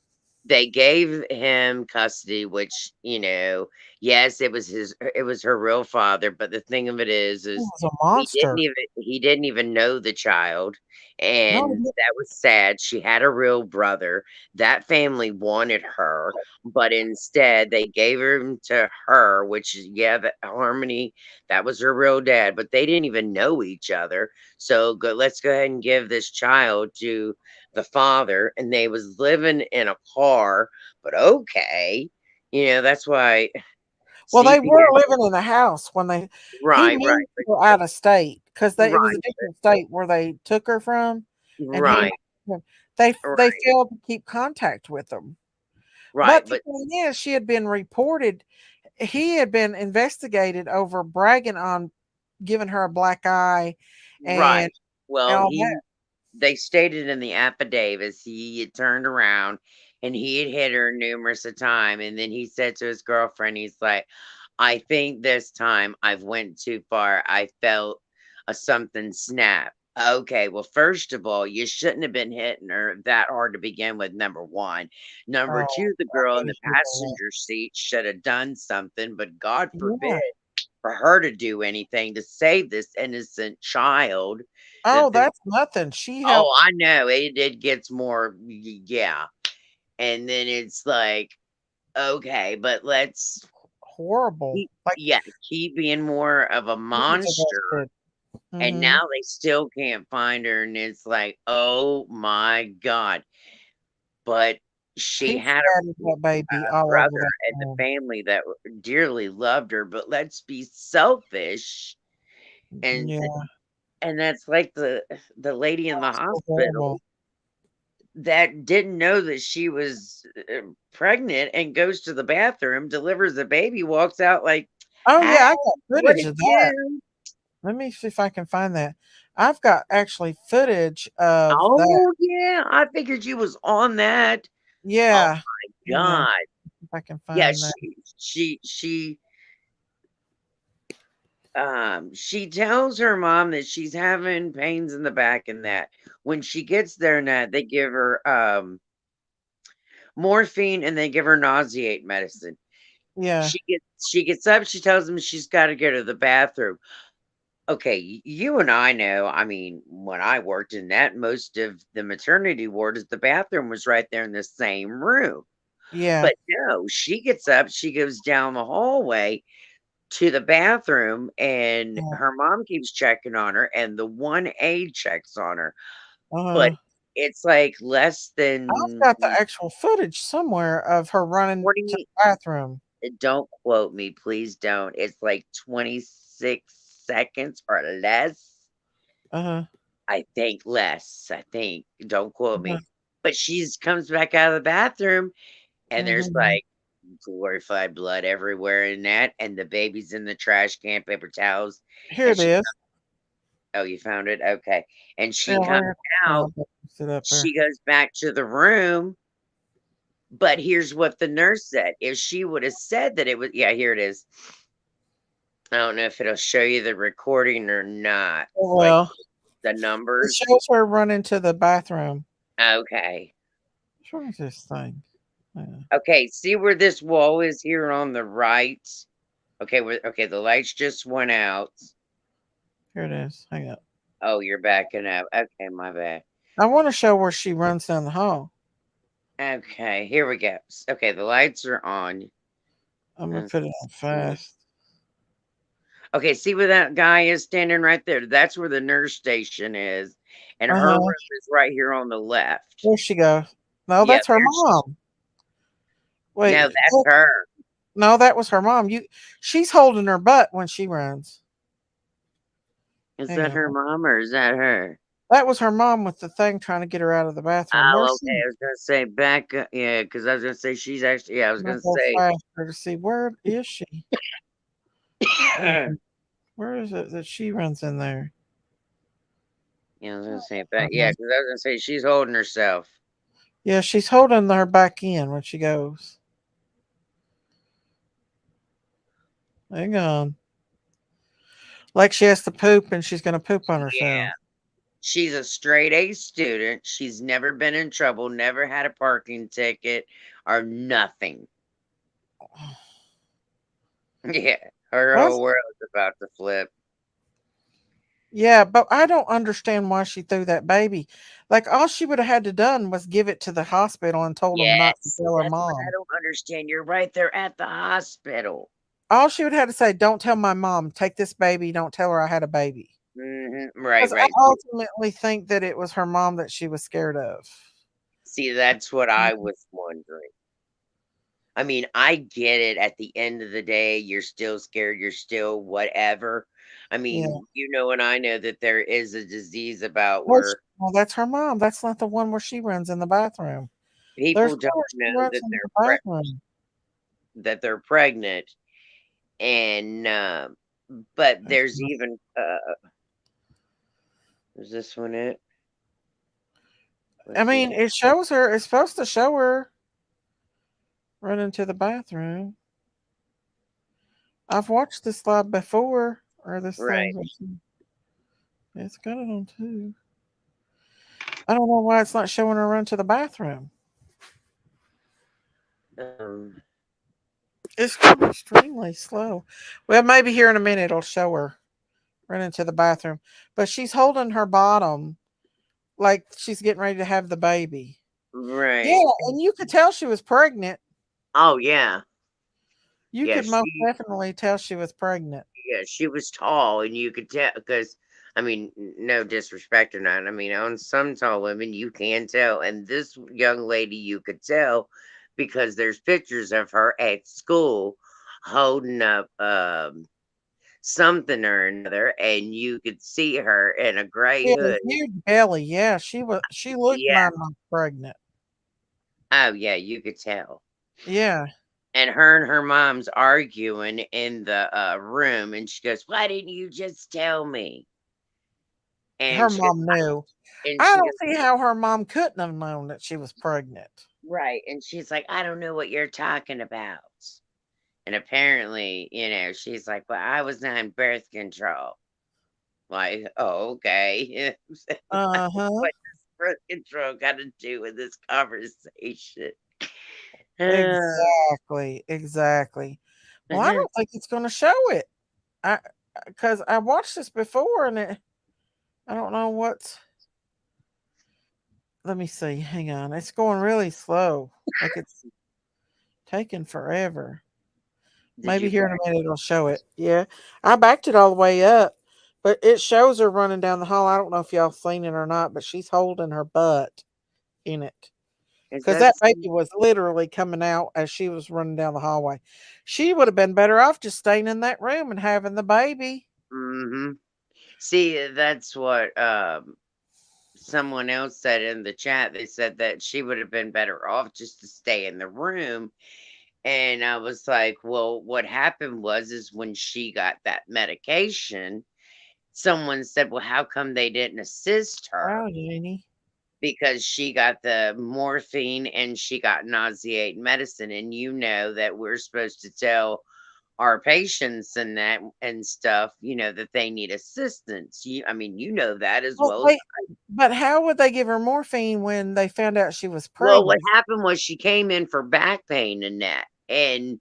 they gave him custody, which, yes, it was her real father, but the thing of it He is was a monster. he didn't even know the child, No, and he didn't. that was sad. She had a real brother. That family wanted her, but instead they gave him to her, which is yeah, that Harmony, that was her real dad, but they didn't even know each other. So let's go ahead and give this child to the father, and they was living in a car, but okay. That's why Well, they were CPS. living in a house when he Right, moved right, her out of state because it was a right, different state where they took her from, and right, they right, failed to keep contact with them. right, But the but thing is, she had been reported. He had been investigated over bragging on giving her a black eye, and right. Well, all that. they stated in the affidavits he had turned around and he had hit her numerous a time, and then he said to his girlfriend, he's like, "I think this time I've went too far. I felt a something snap." Okay, well, first of all, you shouldn't have been hitting her that hard to begin with. Number one, number Oh, two, the I girl in hate the that. passenger seat should have done something, but God forbid Yeah. for her to do anything to save this innocent child Oh, that that's nothing. She Oh, helped. I know, it gets more yeah, and then it's like, Okay, but let's Horrible. keep, Like yeah, keep being more of a millions of us monster. did. And Mm-hmm. now they still can't find her, and it's like, oh my god. But she He had scattered that baby a all over brother that and the room. family that dearly loved her. But let's be selfish, and Yeah, and that's like the lady in the so horrible. hospital that didn't know that she was pregnant and goes to the bathroom, delivers the baby, walks out like, Oh "Hi, yeah, I got what footage did of that. you?" Let me see if I can find that. I've got actually footage of that. Oh yeah, I figured you was on that. Oh Yeah. my Hang on, god. if I can Yeah, find that. she tells her mom that she's having pains in the back and that. When she gets there and that, they give her morphine and they give her nauseate medicine. Yeah. She gets up, she tells them she's got to go to the bathroom. Okay, you and I know, I mean, when I worked in that, most of the maternity ward is the bathroom was right there in the same room. Yeah. But no, she gets up, she goes down the hallway to the bathroom, and Yeah. her mom keeps checking on her, and the 1A checks on her. But Uh-huh. it's like less I've than got the actual footage somewhere of her running to 20. the bathroom. Don't quote me, please don't. It's like 26 seconds or less. Uh-huh. I think less. I think. Don't quote Uh-huh. me. But she's comes back out of the bathroom and there's Mm-hmm. like glorified blood everywhere in that, and the baby's in the trash can, paper towels, Here and it she is. oh, you found it? Okay. And Yeah, she comes where out, I'll sit up there. she goes back to the room, but here's what the nurse said. If she would have said that it was yeah, here it is. I don't know if it'll show you the recording or not, Oh like well. the It numbers. shows her running to the bathroom. Okay. Which one is this thing? Okay, see where this wall is here on the right? Okay, okay, the lights just went out. Here it is. Hang up. Oh, you're backing up. Okay, my bad. I want to show where she runs down the hall. Okay, here we go. Okay, the lights are on. I'm gonna Let's put it on see. fast. Okay, see where that guy is standing right there? That's where the nurse station is. And her Uh-huh. room is right here on the left. There she goes. No, Yeah, that's her mom. no, Wait. that's her. No, that was her mom. She's holding her butt when she runs. Is Hang that on. her mom or is that her? That was her mom with the thing trying to get her out of the bathroom. Oh, Where's okay. she? I was gonna say back up, yeah, because I was gonna say she's actually yeah, I was I'm gonna gonna go say faster to see where is she. Where is it that she runs in there? yeah, I was gonna say back yeah, because I was gonna say she's holding herself. Yeah, she's holding her back in when she goes. Hang on. Like she has to poop and she's gonna poop on Yeah. herself. She's a straight A student. She's never been in trouble, never had a parking ticket or nothing. Yeah. Her What? whole world is about to flip. Yeah, but I don't understand why she threw that baby. Like all she would have had to done was give it to the hospital and told them not to Yes, tell her that's what I mom. don't understand. You're right there at the hospital. All she would have to say, "Don't tell my mom. Take this baby. Don't tell her I had a baby." Right, Because I right. ultimately think that it was her mom that she was scared of. See, that's what I was wondering. I mean, I get it. At the end of the day, you're still scared. You're still whatever. I Yeah. mean, you know, and I know that there is a disease about Well, where well, that's her mom. That's not the one where she runs in the bathroom. There's people one don't where she know runs that in the they're bathroom. pregnant, and but there's even is this one it? I Let's see. mean, it shows her. It's supposed to show her running to the bathroom. I've watched this live before, or this Right. thing. It's got it on too. I don't know why it's not showing her run to the bathroom. Um, It's going extremely slow. Well, maybe here in a minute it'll show her running to the bathroom. But she's holding her bottom like she's getting ready to have the baby. Yeah, right. and you could tell she was pregnant. Oh yeah, You yeah. could most She definitely tell she was pregnant. Yeah, she was tall, and you could tell because I mean, no disrespect or not. I mean, on some tall women, you can tell, and this young lady, you could tell because there's pictures of her at school holding up something or another, and you could see her in a gray She had a hood. huge belly. Yeah, she looked Yeah. 9 months pregnant. Oh yeah, you could tell. Yeah. And her mom's arguing in the room, and she goes, "Why didn't you just tell me?" Her And she goes, mom knew. and I she don't goes, see how her mom couldn't have known that she was pregnant. right. And she's like, I don't know what you're talking about. And apparently, she's like, well, I was on birth control. Like, oh, okay. Uh-huh. What does birth control got to do with this conversation? Uh, Exactly. Exactly. Well, and I then, don't think it's going to show it. I Because I watched this before and I don't know what's. Let me see. Hang on. It's going really slow. Like it's taking forever. did Maybe you here in back? a minute it'll show it. Yeah. I backed it all the way up, but it shows her running down the hall. I don't know if y'all seen it or not, but she's holding her butt in it. Is Because that that baby was literally coming out as she was running down the hallway. She would have been better off just staying in that room and having the baby. mm-hmm. See, that's what someone else said in the chat. They said that she would have been better off just to stay in the room. And I was like, well, what happened was is when she got that medication, someone said, well, how come they didn't assist her? Wow, Jenny. Because she got the morphine and she got nauseating medicine. And you know that we're supposed to tell our patients and that and stuff, that they need assistance. I mean, you know that as Well, well as wait, but how would they give her morphine when they found out she was well, what pregnant? happened was she came in for back pain and that. And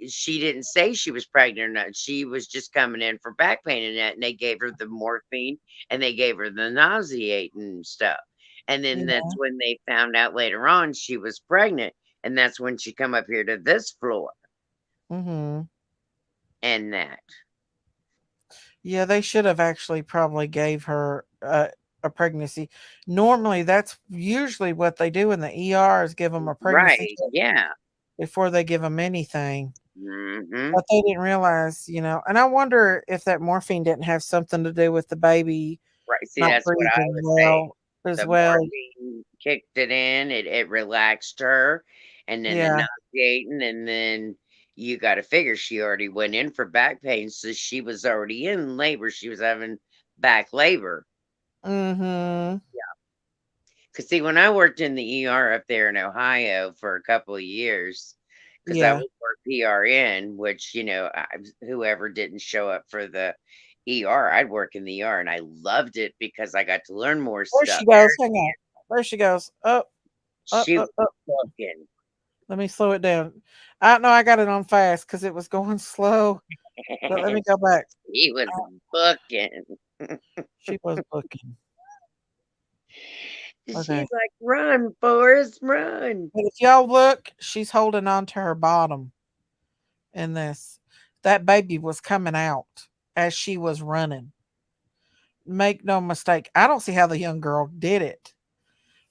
she didn't say she was pregnant or not. She was just coming in for back pain and that, and they gave her the morphine and they gave her the nauseating stuff. And then Yeah. that's when they found out later on she was pregnant. And that's when she come up here to this floor Mm-hmm. and that. Yeah, they should have actually probably gave her a pregnancy. Normally, that's usually what they do in the ER is give them a pregnancy Right. test Yeah. before they give them anything. Hmm. But they didn't realize, and I wonder if that morphine didn't have something to do with the baby Right. See, not that's what I breathing was saying. well as The well. morphine kicked it in, it relaxed her, and then the Yeah. nauseating, and then you gotta figure she already went in for back pain, so she was already in labor, she was having back labor. Mhm. Cause see, when I worked in the ER up there in Ohio for a couple of years, cause I Yeah. was for PRN, which, whoever didn't show up for the ER, I'd work in the ER, and I loved it because I got to learn more There stuff. she goes. Hang on. There she goes. Up, up, She was up, up. looking. Let me slow it down. I know I got it on fast because it was going slow. But let me go back. He was booking. She was booking. Okay. She's like, "Run, Forrest, run." But if y'all look, she's holding on to her bottom in this. That baby was coming out as she was running. Make no mistake. I don't see how the young girl did it,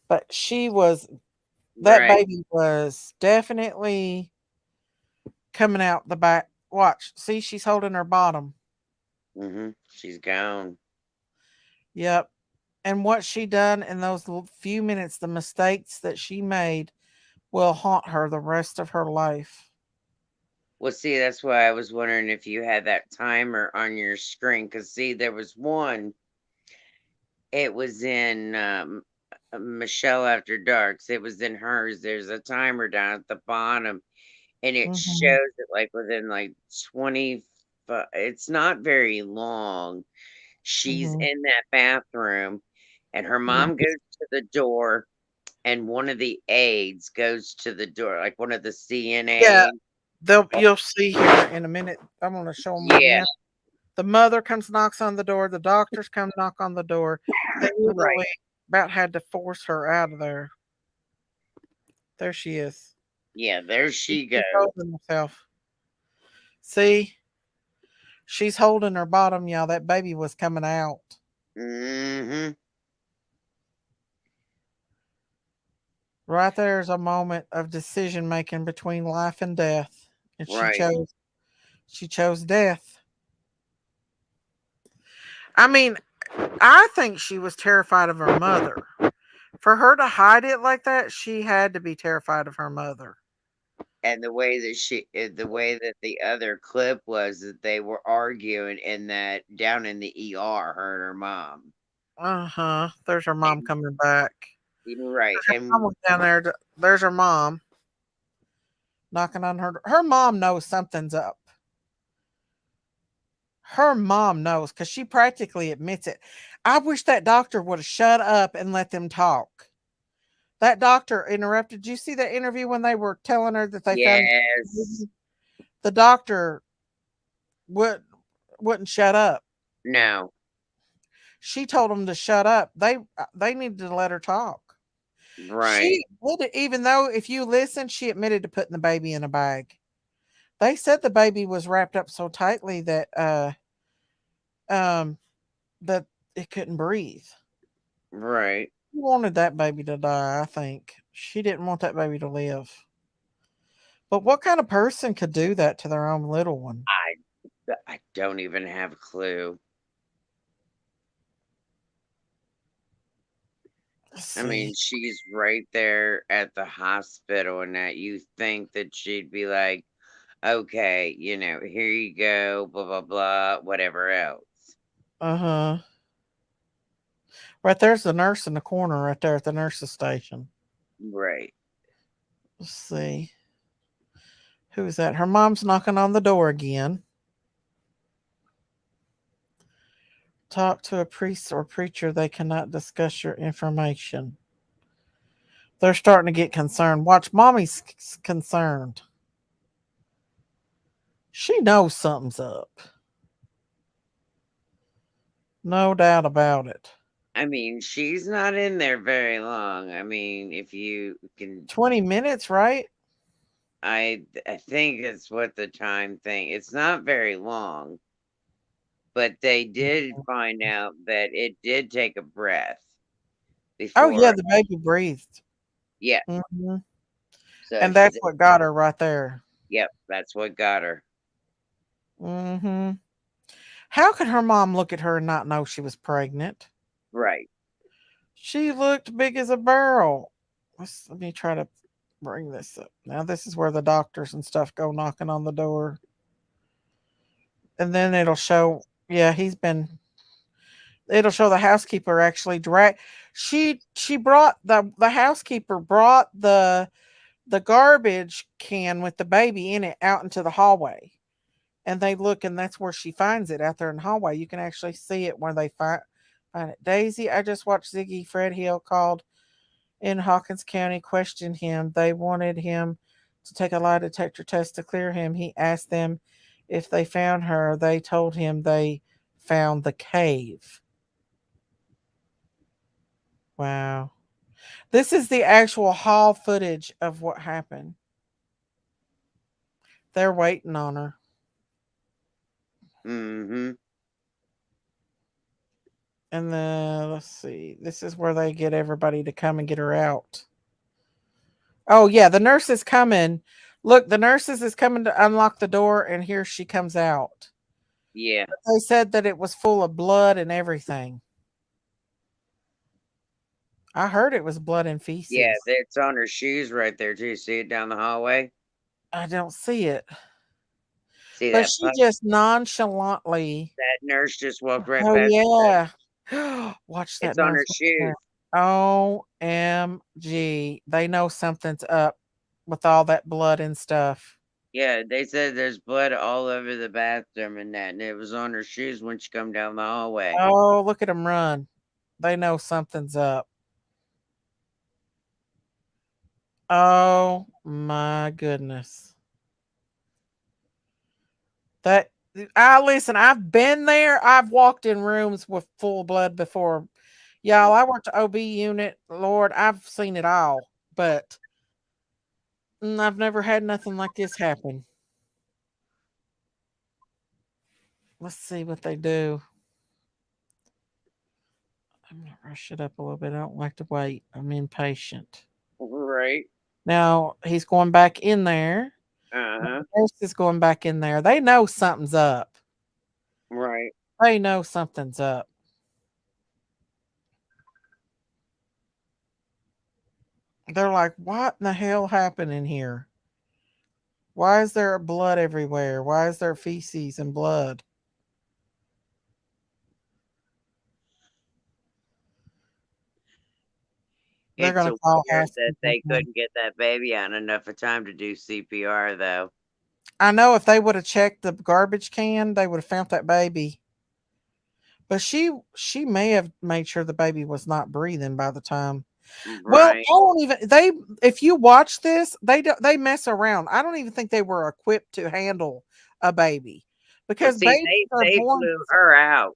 but that Right. baby was definitely coming out the back. Watch. See, she's holding her bottom. She's gone. Yep. And what she done in those few minutes, the mistakes that she made will haunt her the rest of her life. Well, see, that's why I was wondering if you had that timer on your screen. Cause see, there was one. It was in Michelle After Darks. It was in hers. There's a timer down at the bottom, and it Hmm. shows it like within like 20. It's not very long. She's Hmm. in that bathroom, and her Yeah. mom goes to the door, and one of the aides goes to the door, like one of the Yeah. CNA. You'll see here in a minute. I'm going to show them Yeah, again. The mother comes, knocks on the door. The doctors come, knock on the door. They right. literally about had to force her out of there. There she is. Yeah, there she She's goes. holding herself. See, she's holding her bottom, y'all. That baby was coming out. Mm-hmm. Right there's a moment of decision making between life and death. And Right. she chose death. I mean, I think she was terrified of her mother. For her to hide it like that, she had to be terrified of her mother. And the way that the other clip was that they were arguing in that down in the ER, her and her mom. Uh-huh. There's her mom And coming back. you're right. There's her mom And was down there. There's her mom knocking on her. Her mom knows something's up. Her mom knows because she practically admits it. I wish that doctor would have shut up and let them talk. That doctor interrupted. Did you see that interview when they were telling her that they found yes. the doctor would wouldn't shut up. No. She told them to shut up. They needed to let her talk. Right. She even though if you listen, she admitted to putting the baby in a bag. They said the baby was wrapped up so tightly um that it couldn't breathe. Right. She wanted that baby to die, I think. She didn't want that baby to live. But what kind of person could do that to their own little one? I don't even have a clue. Let's I see. mean, she's right there at the hospital, and that you think that she'd be like, okay, here you go, blah, blah, blah, whatever else. Uh-huh. Right there's the nurse in the corner right there at the nurse's station. Right. Let's see. Who's that? Her mom's knocking on the door again. Talk to a priest or preacher. They cannot discuss your information. They're starting to get concerned. Watch, mommy's concerned. She knows something's up. No doubt about it. I mean, she's not in there very long. I mean, if you can, 20 minutes, right? I think it's what the time thing. It's not very long, but they did find out that it did take a breath Oh, yeah, before. the baby breathed. Yeah. Hmm. So And that's th- what got her right there. yep, that's what got her. Hmm. How could her mom look at her and not know she was pregnant? Right. She looked big as a barrel. Let me try to bring this up. Now, this is where the doctors and stuff go knocking on the door. And then it'll show, yeah, it'll show the housekeeper actually drag. She brought the housekeeper brought the garbage can with the baby in it out into the hallway. And they look, and that's where she finds it out there in the hallway. You can actually see it when they find it. Daisy, I just watched Ziggy Fred Hill called in Hawkins County, questioned him. They wanted him to take a lie detector test to clear him. He asked them if they found her. They told him they found the cave. Wow. This is the actual hall footage of what happened. They're waiting on her. Mm-hmm. And then let's see. This is where they get everybody to come and get her out. Oh yeah, the nurse is coming. Look, the nurses is coming to unlock the door, and here she comes out. Yeah. They said that it was full of blood and everything. I heard it was blood and Yeah, feces. it's on her shoes right there too. See it down the hallway? I don't see it. See But that she just nonchalantly. that nurse just walked right Oh past her. yeah. Watch that It's on nurse her right shoes. there. OMG. They know something's up with all that blood and stuff. Yeah, they said there's blood all over the bathroom and that, and it was on her shoes when she come down the hallway. Oh, look at them run. They know something's up. Oh my goodness. That I listen, I've been there. I've walked in rooms with full blood before. Y'all, I worked OB unit. Lord, I've seen it all. But I've never had nothing like this happen. Let's see what they do. I'm gonna rush it up a little bit. I don't like to wait. I'm impatient. Right. Now he's going back in there. Uh Now huh. the nurse is going back in there. They know something's up. Right. They know something's up. They're like, what in the hell happened in here? Why is there blood everywhere? Why is there feces and blood? They're It's gonna so call weird that housekeeping. they couldn't get that baby out in enough of time to do CPR, though. I know if they would have checked the garbage can, they would have found that baby. But she may have made sure the baby was not breathing by the time. Well, Right. I don't even they if you watch this, they mess around. I don't even think they were equipped to handle a baby Well, because see, babies are they born. flew her out.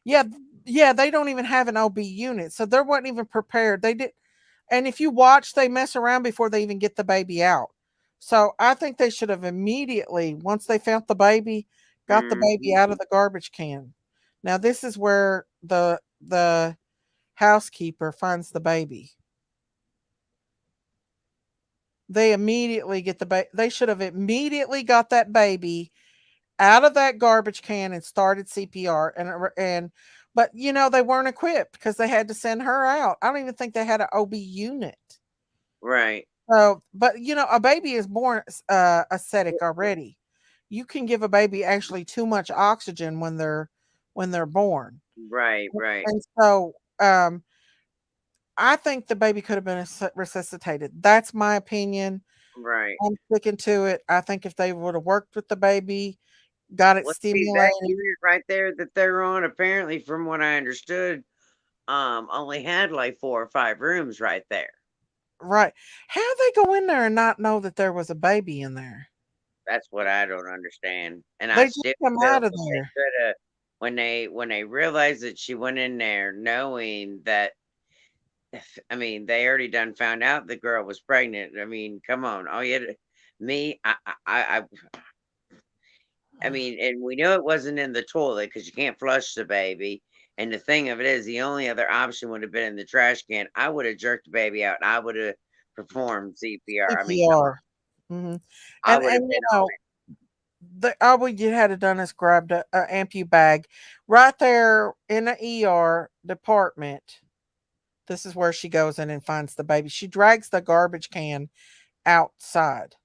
Yeah, yeah, they don't even have an OB unit, so they weren't even prepared. They did, and if you watch, they mess around before they even get the baby out. So I think they should have immediately, once they found the baby, got the baby Hmm. out of the garbage can. Now this is where the housekeeper finds the baby. They immediately get the baby. They should have immediately got that baby out of that garbage can and started CPR. And but they weren't equipped because they had to send her out. I don't even think they had an OB unit. Right. So, but a baby is born acidic already. You can give a baby actually too much oxygen when they're born, Right. Right. and so I think the baby could have been resuscitated. That's my opinion. Right. I'm sticking to it. I think if they would have worked with the baby, got it Well, see, that stimulated, unit right there that they're on, apparently, from what I understood, only had like 4 or 5 rooms right there. right? How they go in there and not know that there was a baby in there? That's what I don't understand, and I They just still come feel out of that they there. could have when they realized that she went in there knowing that. I mean, they already done found out the girl was pregnant. I mean, come on, all you had to, me, I mean, and we know it wasn't in the toilet because you can't flush the baby. And the thing of it is, the only other option would have been in the trash can. I would have jerked the baby out and I would have performed CPR. I mean, come on, CPR. hmm I And would have and been on it. all we you had to done is grabbed a ampu bag right there in the ER department. This is where she goes in and finds the baby. She drags the garbage can outside,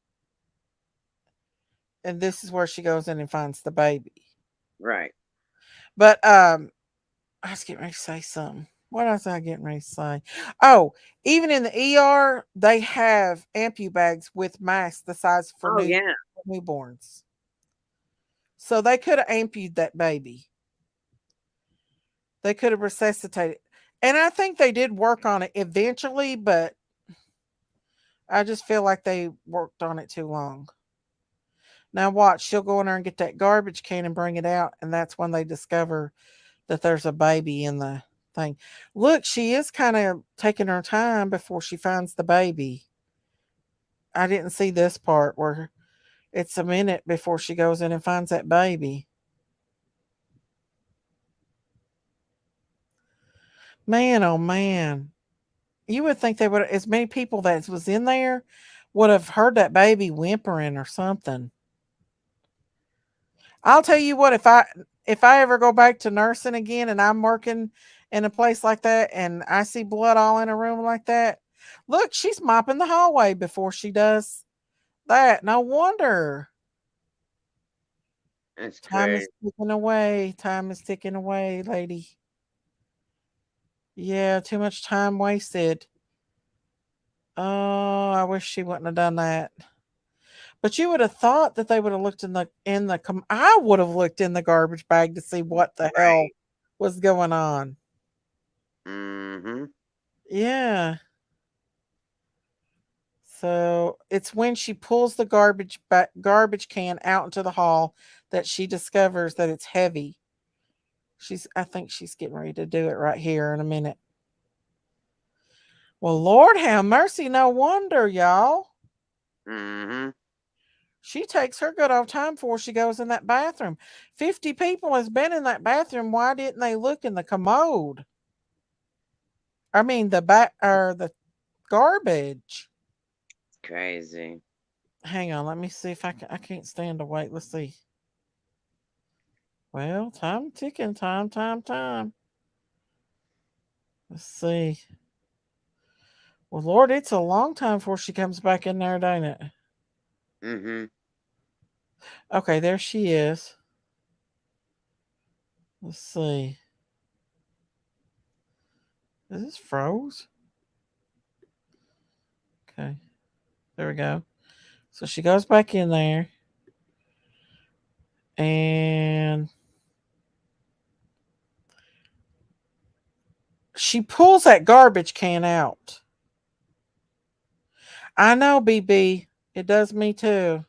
and this is where she goes in and finds the baby. Right. But I was getting ready to say something. What was I getting ready to say? Oh, even in the ER, they have ampu bags with masks the size for Oh yeah. newborns. So they could have ampued that baby. They could have resuscitated. And I think they did work on it eventually, but I just feel like they worked on it too long. Now watch, she'll go in there and get that garbage can and bring it out, and that's when they discover that there's a baby in the thing. Look, she is kind of taking her time before she finds the baby. I didn't see this part where it's a minute before she goes in and finds that baby. Man, oh man. You would think they would as many people that was in there would have heard that baby whimpering or something. I'll tell you what, if I ever go back to nursing again and I'm working in a place like that and I see blood all in a room like that, look, she's mopping the hallway before she does that. No wonder. That's Time is crazy. ticking away. Time is ticking away, lady. Yeah, too much time wasted. Oh, I wish she wouldn't have done that. But you would have thought that they would have looked I would have looked in the garbage bag to see what the hell Right. was going on. Mm-hmm. Yeah. So it's when she pulls the garbage can out into the hall that she discovers that it's heavy. I think she's getting ready to do it right here in a minute. Well, Lord have mercy, no wonder, y'all. Mm-hmm. She takes her good old time before she goes in that bathroom. 50 people has been in that bathroom. Why didn't they look in the commode? I mean the back or the garbage. Crazy. Hang on, let me see if I can't stand to wait. Let's see. Well, time ticking, time. Let's see. Well, Lord, it's a long time before she comes back in there, don't it? Mm-hmm. Okay, there she is. Let's see. Is this froze? Okay, there we go. So she goes back in there and she pulls that garbage can out. I know, BB. It does me too.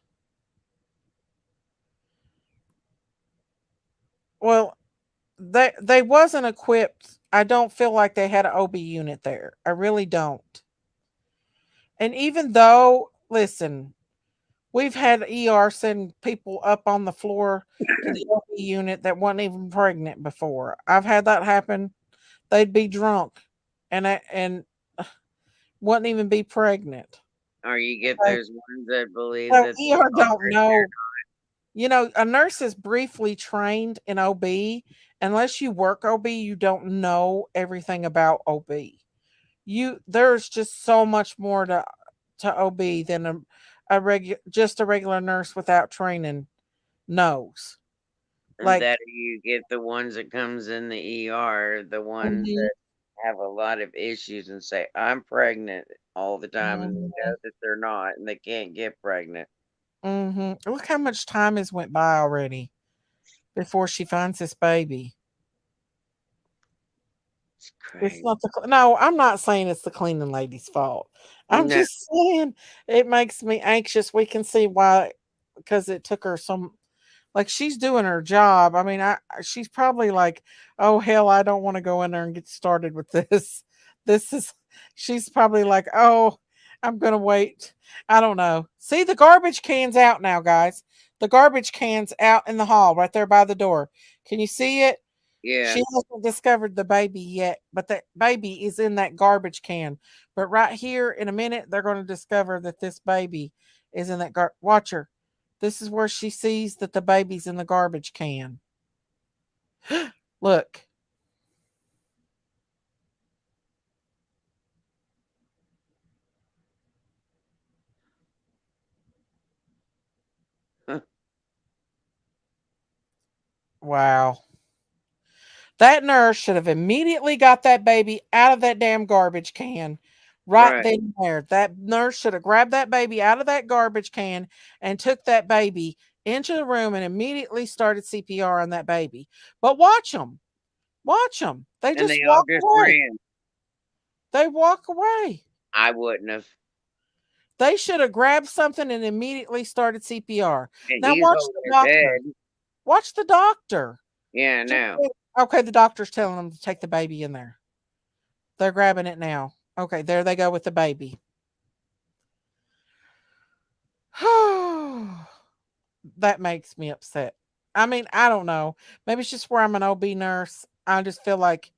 Well, they wasn't equipped. I don't feel like they had an OB unit there. I really don't. And even though, listen, we've had ER send people up on the floor to the OB unit that wasn't even pregnant before. I've had that happen. They'd be drunk and wouldn't even be pregnant. Or you get So, those ones that believe so that they ER are don't know. You know, a nurse is briefly trained in OB. Unless you work OB, you don't know everything about OB. There's just so much more to OB than just a regular nurse without training knows. and Like, that you get the ones that comes in the ER, the ones mhm, that have a lot of issues and say, I'm pregnant all the time, and they mhm, know that they're not, and they can't get pregnant. look how much time has went by already before she finds this baby. It's It's crazy. not no, I'm not saying it's the cleaning lady's fault. I'm No, just saying it makes me anxious. We can see why, because it took her some, like, she's doing her job. I mean, she's probably like, "Oh hell, I don't want to go in there and get started with this." This is she's probably like, "Oh, I'm going to wait." I don't know. See, the garbage can's out now, guys. The garbage can's out in the hall right there by the door. Can you see it? yeah, She hasn't discovered the baby yet, but that baby is in that garbage can. But right here in a minute, they're going to discover that this baby is in that watch her. This is where she sees that the baby's in the garbage can. Look. Wow. That nurse should have immediately got that baby out of that damn garbage can right right. then and there. That nurse should have grabbed that baby out of that garbage can and took that baby into the room and immediately started CPR on that baby. But watch them. Watch them. They And just they all walk just away. ran. They walk away. I wouldn't have. They should have grabbed something and immediately started CPR. And Now he's watch holding the his doctor. head. Watch the doctor. Yeah, Just no. okay, the doctor's telling them to take the baby in there. They're grabbing it now. Okay, there they go with the baby. That makes me upset. I mean, I don't know. Maybe it's just where I'm an OB nurse. I just feel like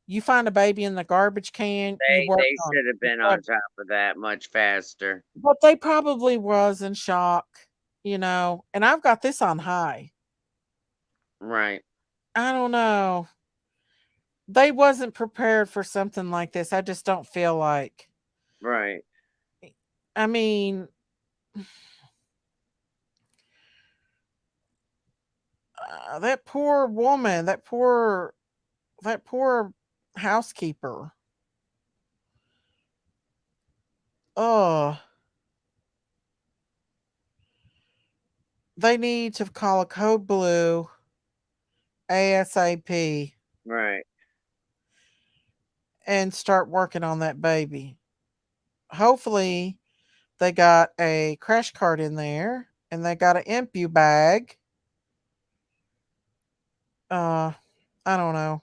you find a baby in the garbage can, you work They on it. should have been on top of that much faster. But they probably was in shock, you know. And I've got this on high. Right, I don't know. They wasn't prepared for something like this. I just don't feel like. right. I mean, that poor woman, that poor housekeeper. Oh, they need to call a code blue ASAP Right. and start working on that baby. Hopefully, they got a crash cart in there and they got an impu bag. Uh, I don't know.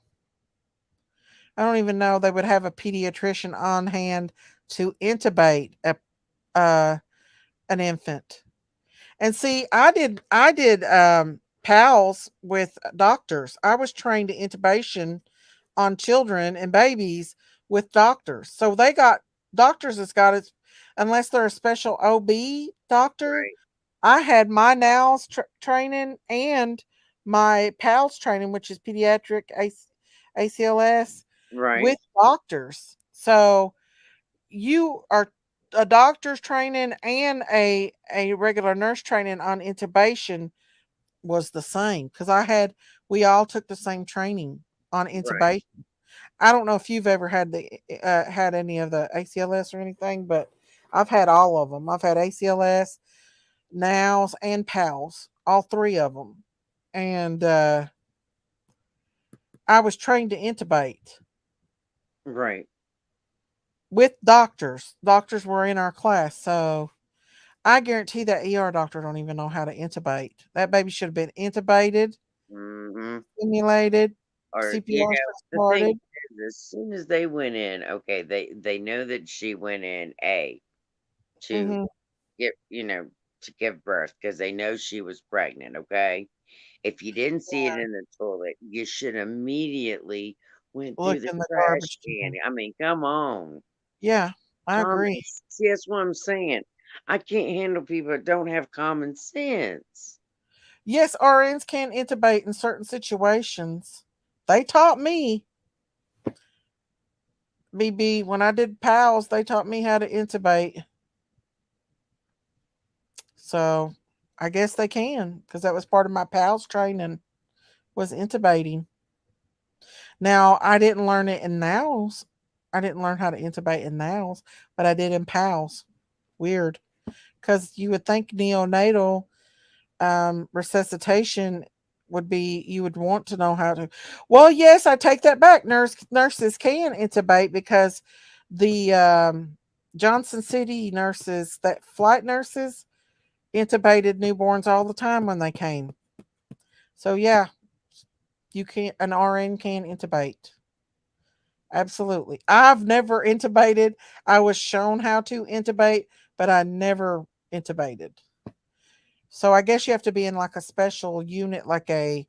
I don't even know they would have a pediatrician on hand to intubate uh, an infant. And see, I did pals with doctors. I was trained in intubation on children and babies with doctors. So they got doctors that's got it unless they're a special OB doctor. Right. I had my NOWS training and my PALS training, which is pediatric ACLS, Right. with doctors. So you are a doctor's training and a regular nurse training on intubation was the same because we all took the same training on Right. intubation. I don't know if you've ever had any of the ACLS or anything, but I've had all of them. I've had ACLS, NOWS, and PALS, all three of them, and I was trained to intubate Right. with doctors. Doctors were in our class, so I guarantee that ER doctor don't even know how to intubate. That baby should have been intubated, Mm-hmm. stimulated, Or CPR the thing started. is, as soon as they went in, okay, they know that she went in to Hmm. get to give birth because they know she was pregnant. Okay, if you didn't see it in the toilet, you should immediately went Look through the in the trash garbage can. can. I mean, come on, Yeah, I common. agree. See, that's what I'm saying. I can't handle people that don't have common sense. Yes, RNs can intubate in certain situations. They taught me, BB, when I did PALS, they taught me how to intubate. So I guess they can because that was part of my PALS training was intubating. Now I didn't learn it in NOWS. I didn't learn how to intubate in NOWS, but I did in PALS. Weird. Because you would think neonatal resuscitation would be you would want to know how to. Well, yes, I take that back. Nurses can intubate because the Johnson City nurses, that flight nurses, intubated newborns all the time when they came. So yeah, you can an RN can intubate. Absolutely. I've never intubated. I was shown how to intubate, but I never intubated. So I guess you have to be in like a special unit, like a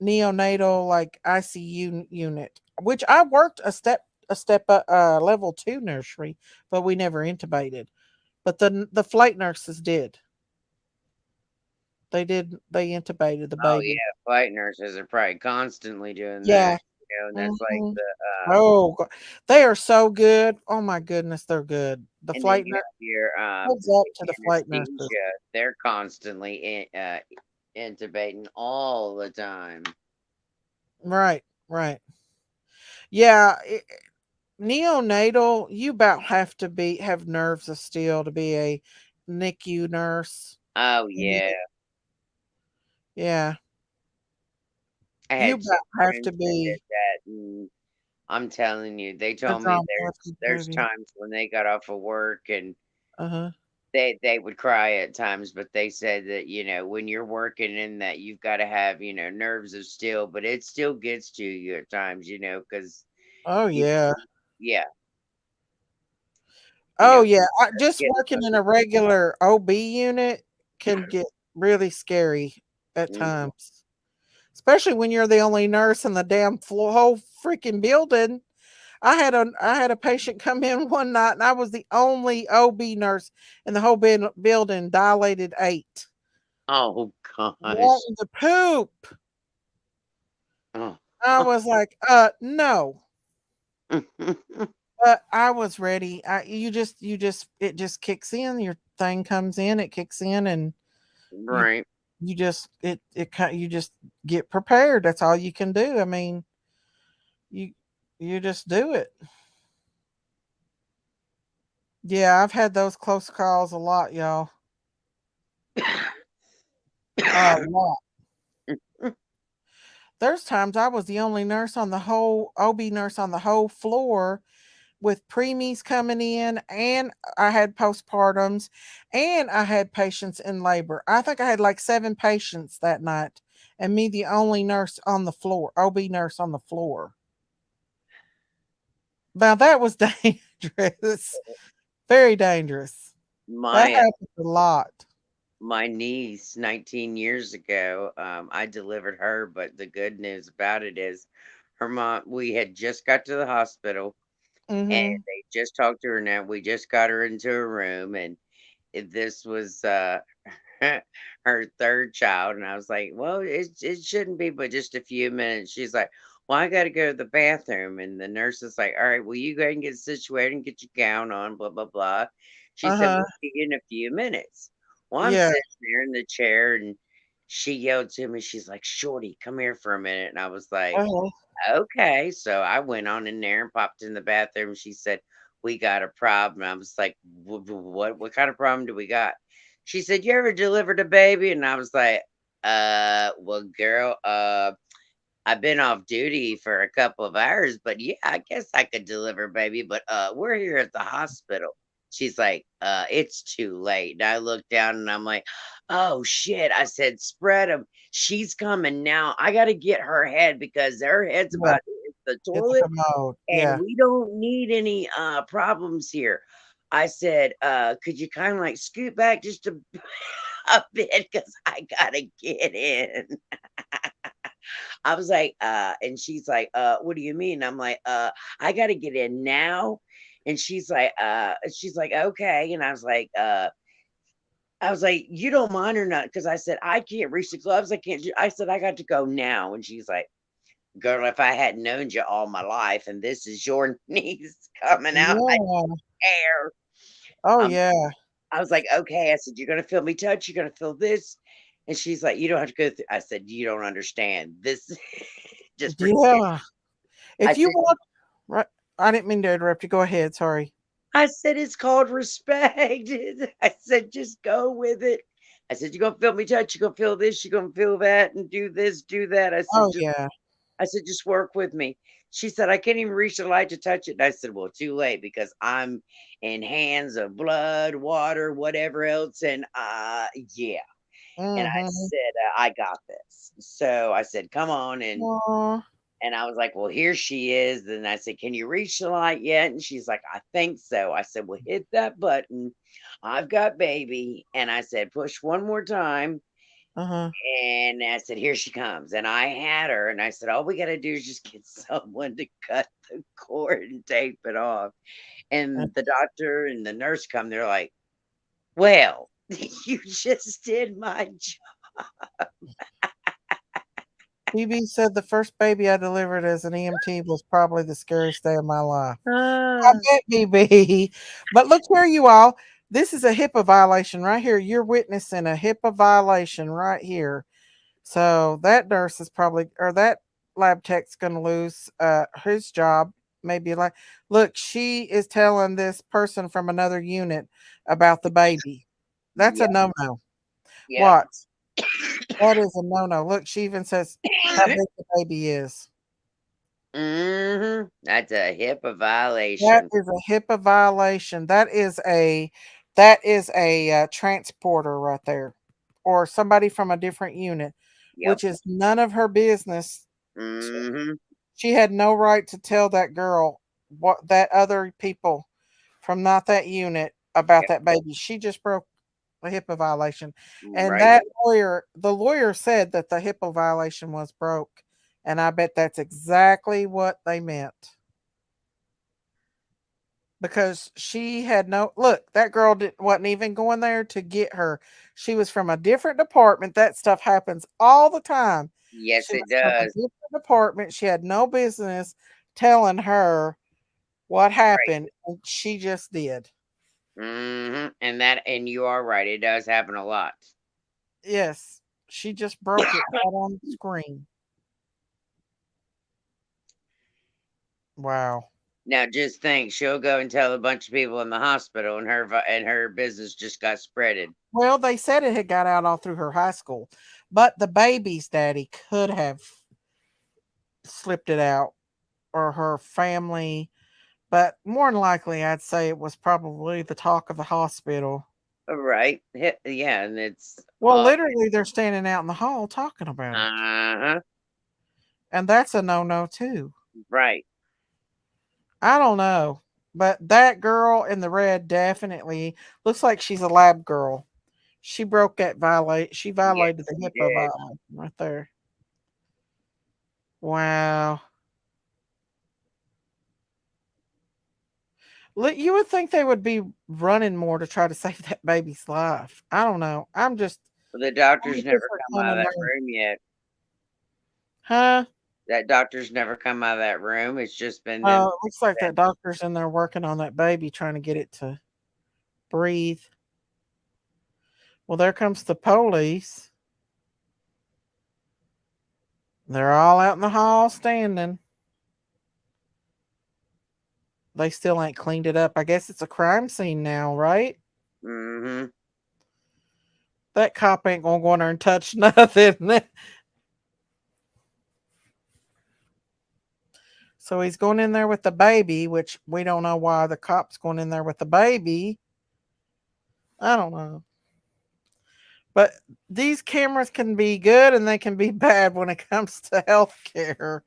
neonatal, like ICU unit, which I worked a step level 2 nursery, but we never intubated. But the flight nurses did. They intubated the Oh baby. yeah, flight nurses are probably constantly doing Yeah. that. And that's like Mhm. the Oh, they are so good. Oh my goodness, they're good. The and then flight you nurse. have your Heads up to the flight nurses. anesthesia. They're constantly intubating all the time. Right, right. Yeah, neonatal, you about have to be have nerves of steel to be a NICU nurse. Oh I mean, yeah, yeah, I you had two about have friends to that did be that, and I'm telling you, they a told me drama there's baby. times when they got off of work and Uh-huh. they would cry at times, but they said that when you're working in that, you've got to have nerves of steel, but it still gets to you at times, because Oh you yeah. yeah, Oh you yeah. Just get working in a emotional. regular OB unit can get really scary at Mm. times. Especially when you're the only nurse in the damn whole freaking building. I had a patient come in one night and I was the only OB nurse in the whole building, dilated 8. Oh gosh. Wanting to poop. Oh. I was like, no. But I was ready. It just kicks in. Your thing comes in, it kicks in, and you, Right. you just, you just get prepared. That's all you can do. I mean, you, you just do it. Yeah, I've had those close calls a lot, y'all. A lot. There's times I was the only nurse on the whole OB nurse on the whole floor with preemies coming in, and I had postpartums, and I had patients in labor. I think I had like 7 patients that night, and me the only nurse on the floor, OB nurse on the floor. Now that was dangerous. Very dangerous. That My happens a lot. my niece 19 years ago, I delivered her, but the good news about it is her mom, we had just got to the hospital and Mm-hmm. they just talked to her now. We just got her into a room and this was her third child, and I was like, "Well, it shouldn't be, but just a few minutes." She's like, "Well, I got to go to the bathroom," and the nurse is like, "All right, well, you go ahead and get situated and get your gown on, blah blah blah." She said, Uh-huh. "We'll see you in a few minutes." Well, I'm Yeah. sitting there in the chair, and she yelled to me. She's like, "Shorty, come here for a minute," and I was like, Uh-huh. okay. So I went on in there and popped in the bathroom. She said, "We got a problem." I was like, What kind of problem do we got?" She said, "You ever delivered a baby?" And I was like, well, girl, I've been off duty for a couple of hours, but yeah, I guess I could deliver a baby, but we're here at the hospital." She's like, "It's too late." And I looked down and I'm like, "Oh shit." I said, "Spread them. She's coming now. I got to get her head because her head's Yeah. about to hit the Hit the toilet commode. and Yeah. we don't need any problems here." I said, "Could you kind of like scoot back just a bit because I gotta get in." I was like, and she's like, "What do you mean?" I'm like, "I gotta get in now." And she's like, "Okay." And I was like, "You don't mind or not?" Because I said, "I can't reach the gloves. I can't do," I said, "I got to go now." And she's like, "Girl, if I hadn't known you all my life and this is your niece coming out my Yeah. hair." Oh Um, yeah. I was like, "Okay." I said, "You're gonna feel me touch, you're gonna feel this." And she's like, "You don't have to go through," I said, "You don't understand. This just forget." Yeah. I If you said, want, right, I didn't mean to interrupt you. Go ahead. Sorry. it's called respect. I said, "Just go with it." I said, "You're gonna feel me touch, you're gonna feel this, you're gonna feel that, and do this, do that." Oh yeah. I said, "Just work with me." She said, "I can't even reach the light to touch it." And I said, "Well, too late because I'm in hands of blood, water, whatever else." And yeah. And I Mm-hmm. said, "I got this." So I said, "Come on." Aw. And I was like, "Well, here she is." Then I said, "Can you reach the light yet?" And she's like, "I think so." I said, "Well, hit that button. I've got baby." And I said, "Push one more time." Uh-huh. And I said, "Here she comes." And I had her, and I said, "All we got to do is just get someone to cut the cord and tape it off." Uh, And the doctor and the nurse come, they're like, "Well, you just did my job." BB said the first baby I delivered as an EMT was probably the scariest day of my life. I Ah, bet, BB. But look here, you all. This is a HIPAA violation right here. You're witnessing a HIPAA violation right here. So that nurse is probably, or that lab tech's going to lose his job. Maybe like, look, she is telling this person from another unit about the baby. That's a yep, no no. yep. What? That is a no no. Look, she even says how big the baby is. That's a HIPAA That violation. is a HIPAA violation. That is a transporter right there, or somebody from a different unit, Yep. which is none of her business. Mhm. She had no right to tell that girl what that other people from not that unit about Yep. that baby. She just broke a HIPAA violation. And Right. that lawyer, the lawyer said that the HIPAA violation was broke. And I bet that's exactly what they meant. Because she had no look, that girl wasn't even going there to get her. She was from a different department. That stuff happens all the time. Yes, She it was from a does. different department. She had no business telling her what Right. happened, and she just did. And you are right. It does happen a lot. Yes, she just broke it right on the screen. Wow. Now, just think, she'll go and tell a bunch of people in the hospital, and her business just got spreaded. Well, they said it had got out all through her high school, but the baby's daddy could have slipped it out, or her family. But more than likely, I'd say it was probably the talk of the hospital. Right? Yeah, and it's Well, literally, they're standing out in the hall talking about it. uh-huh. And that's a no no, too. Right. I don't know. But that girl in the red definitely looks like she's a lab girl. She broke that violate. She violated Yes, the he HIPAA did. violation right there. Wow. You would think they would be running more to try to save that baby's life. I don't know. Well, the I'm a doctor's never different come kind out of of that nerd. room yet. Huh? That doctor's never come out of that room. It's just been them. It looks like that doctor's in there working on that baby, trying to get it to breathe. Well, there comes the police. They're all out in the hall standing. They still ain't cleaned it up. I guess it's a crime scene now, right? Mm-hmm. That cop ain't gonna go in there and touch nothing. So he's going in there with the baby, which we don't know why the cop's going in there with the baby. I don't know. But these cameras can be good and they can be bad when it comes to healthcare.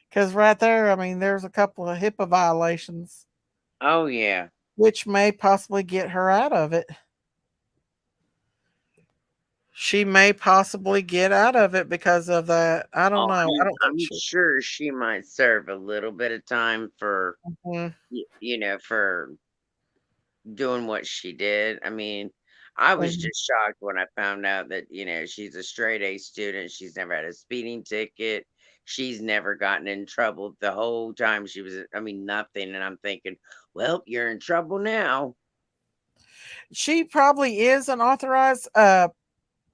Because right there, I mean, there's a couple of HIPAA violations, Oh yeah. which may possibly get her out of it. She may possibly get out of it because of that. I don't Oh, know. I don't think I'm she. sure she might serve a little bit of time for Mhm. for doing what she did. I mean, I was Mhm. just shocked when I found out that, she's a straight A student. She's never had a speeding ticket. She's never gotten in trouble the whole time she was, I mean, nothing. And I'm thinking, well, you're in trouble now. She probably is an authorized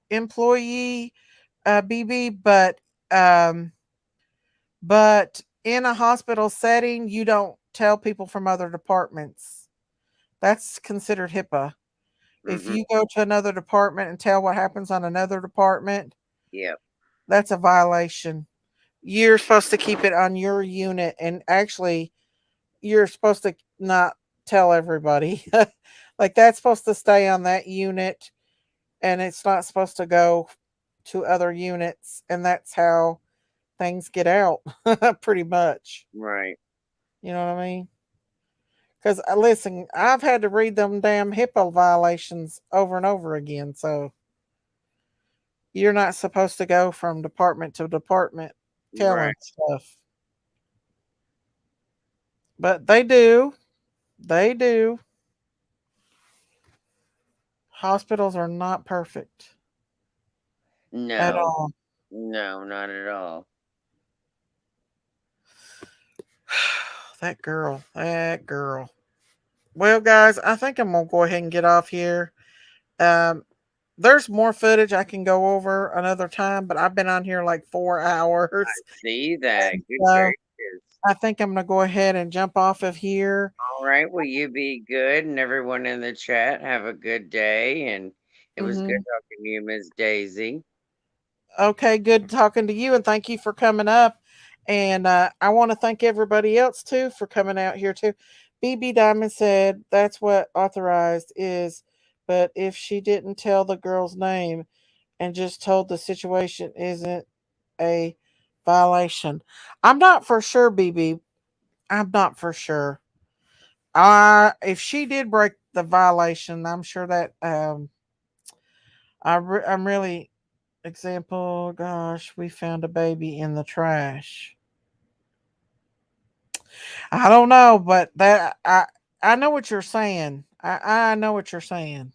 employee, BB, um, but in a hospital setting, you don't tell people from other departments. That's considered HIPAA. If Hmm. you go to another department and tell what happens on another department, Yep. that's a violation. You're supposed to keep it on your unit, and actually, you're supposed to not tell everybody. Like that's supposed to stay on that unit, and it's not supposed to go to other units, and that's how things get out, pretty much. Right. You know what I mean? Because listen, I've had to read them damn HIPAA violations over and over again. So you're not supposed to go from department to department telling Right. stuff, but they do. They do. Hospitals are not perfect at No, all. no, not at all. That girl. That girl. Well, guys, I think I'm gonna go ahead and get off here. Um, there's more footage I can go over another time, but I've been on here like 4 hours. See that. And Good so gracious. I think I'm going to go ahead and jump off of here. All right. Well, you be good, and everyone in the chat have a good day. And it was good Hmm. talking to you, Miss Daisy. Okay, good talking to you, and thank you for coming up. And I want to thank everybody else too for coming out here too. BB Diamond said that's what authorized is, but if she didn't tell the girl's name and just told the situation isn't a violation. I'm not for sure, BB. I'm not for sure. If she did break the violation, I'm sure that I'm really example. Gosh, we found a baby in the trash. I don't know, but I know what you're saying. I know what you're saying,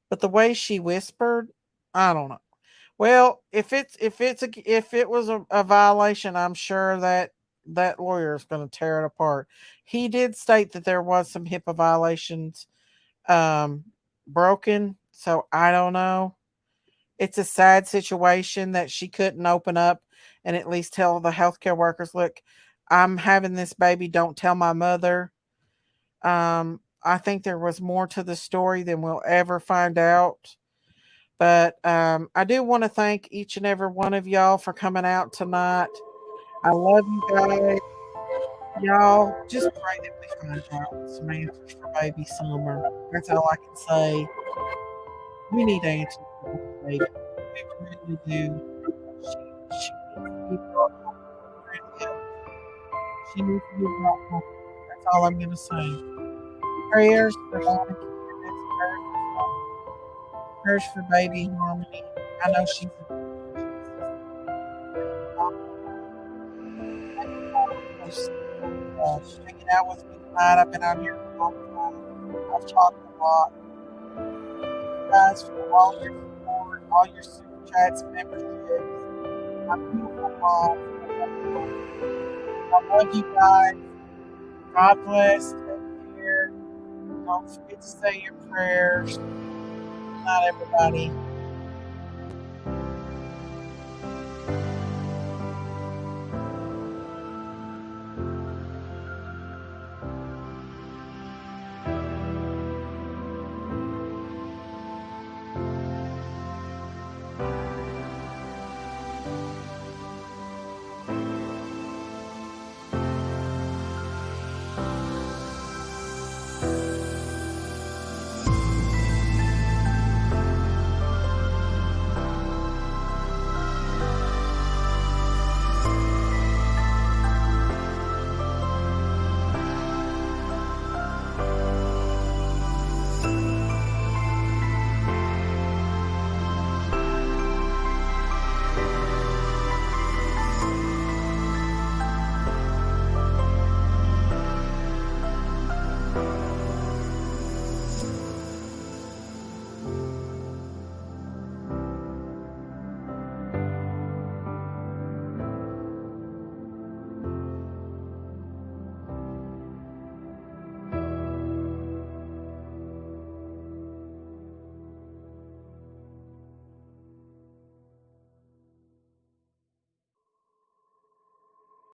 but the way she whispered, I don't know. Well, if it was a violation, I'm sure that that lawyer is going to tear it apart. He did state that there was some HIPAA violations um broken, so I don't know. It's a sad situation that she couldn't open up and at least tell the healthcare workers, look, I'm having this baby, don't tell my mother. I think there was more to the story than we'll ever find out. But I do want to thank each and every one of y'all for coming out tonight. I love you guys. Y'all just pray that we find out some answers for baby Summer. That's all I can say. We need answers for this baby. We really do. She needs to be brought home. She needs to be brought home. That's all I'm going to say. Prayers for Donna Candace, prayers for baby Harmony. I know she's hanging out with me tonight. I've been out here for a long time. I've talked a lot. Guys, for all your support, all your super chats, memberships, my beautiful mom. I love you guys. God bless. Take care. Don't forget to say your prayers. Good night, everybody.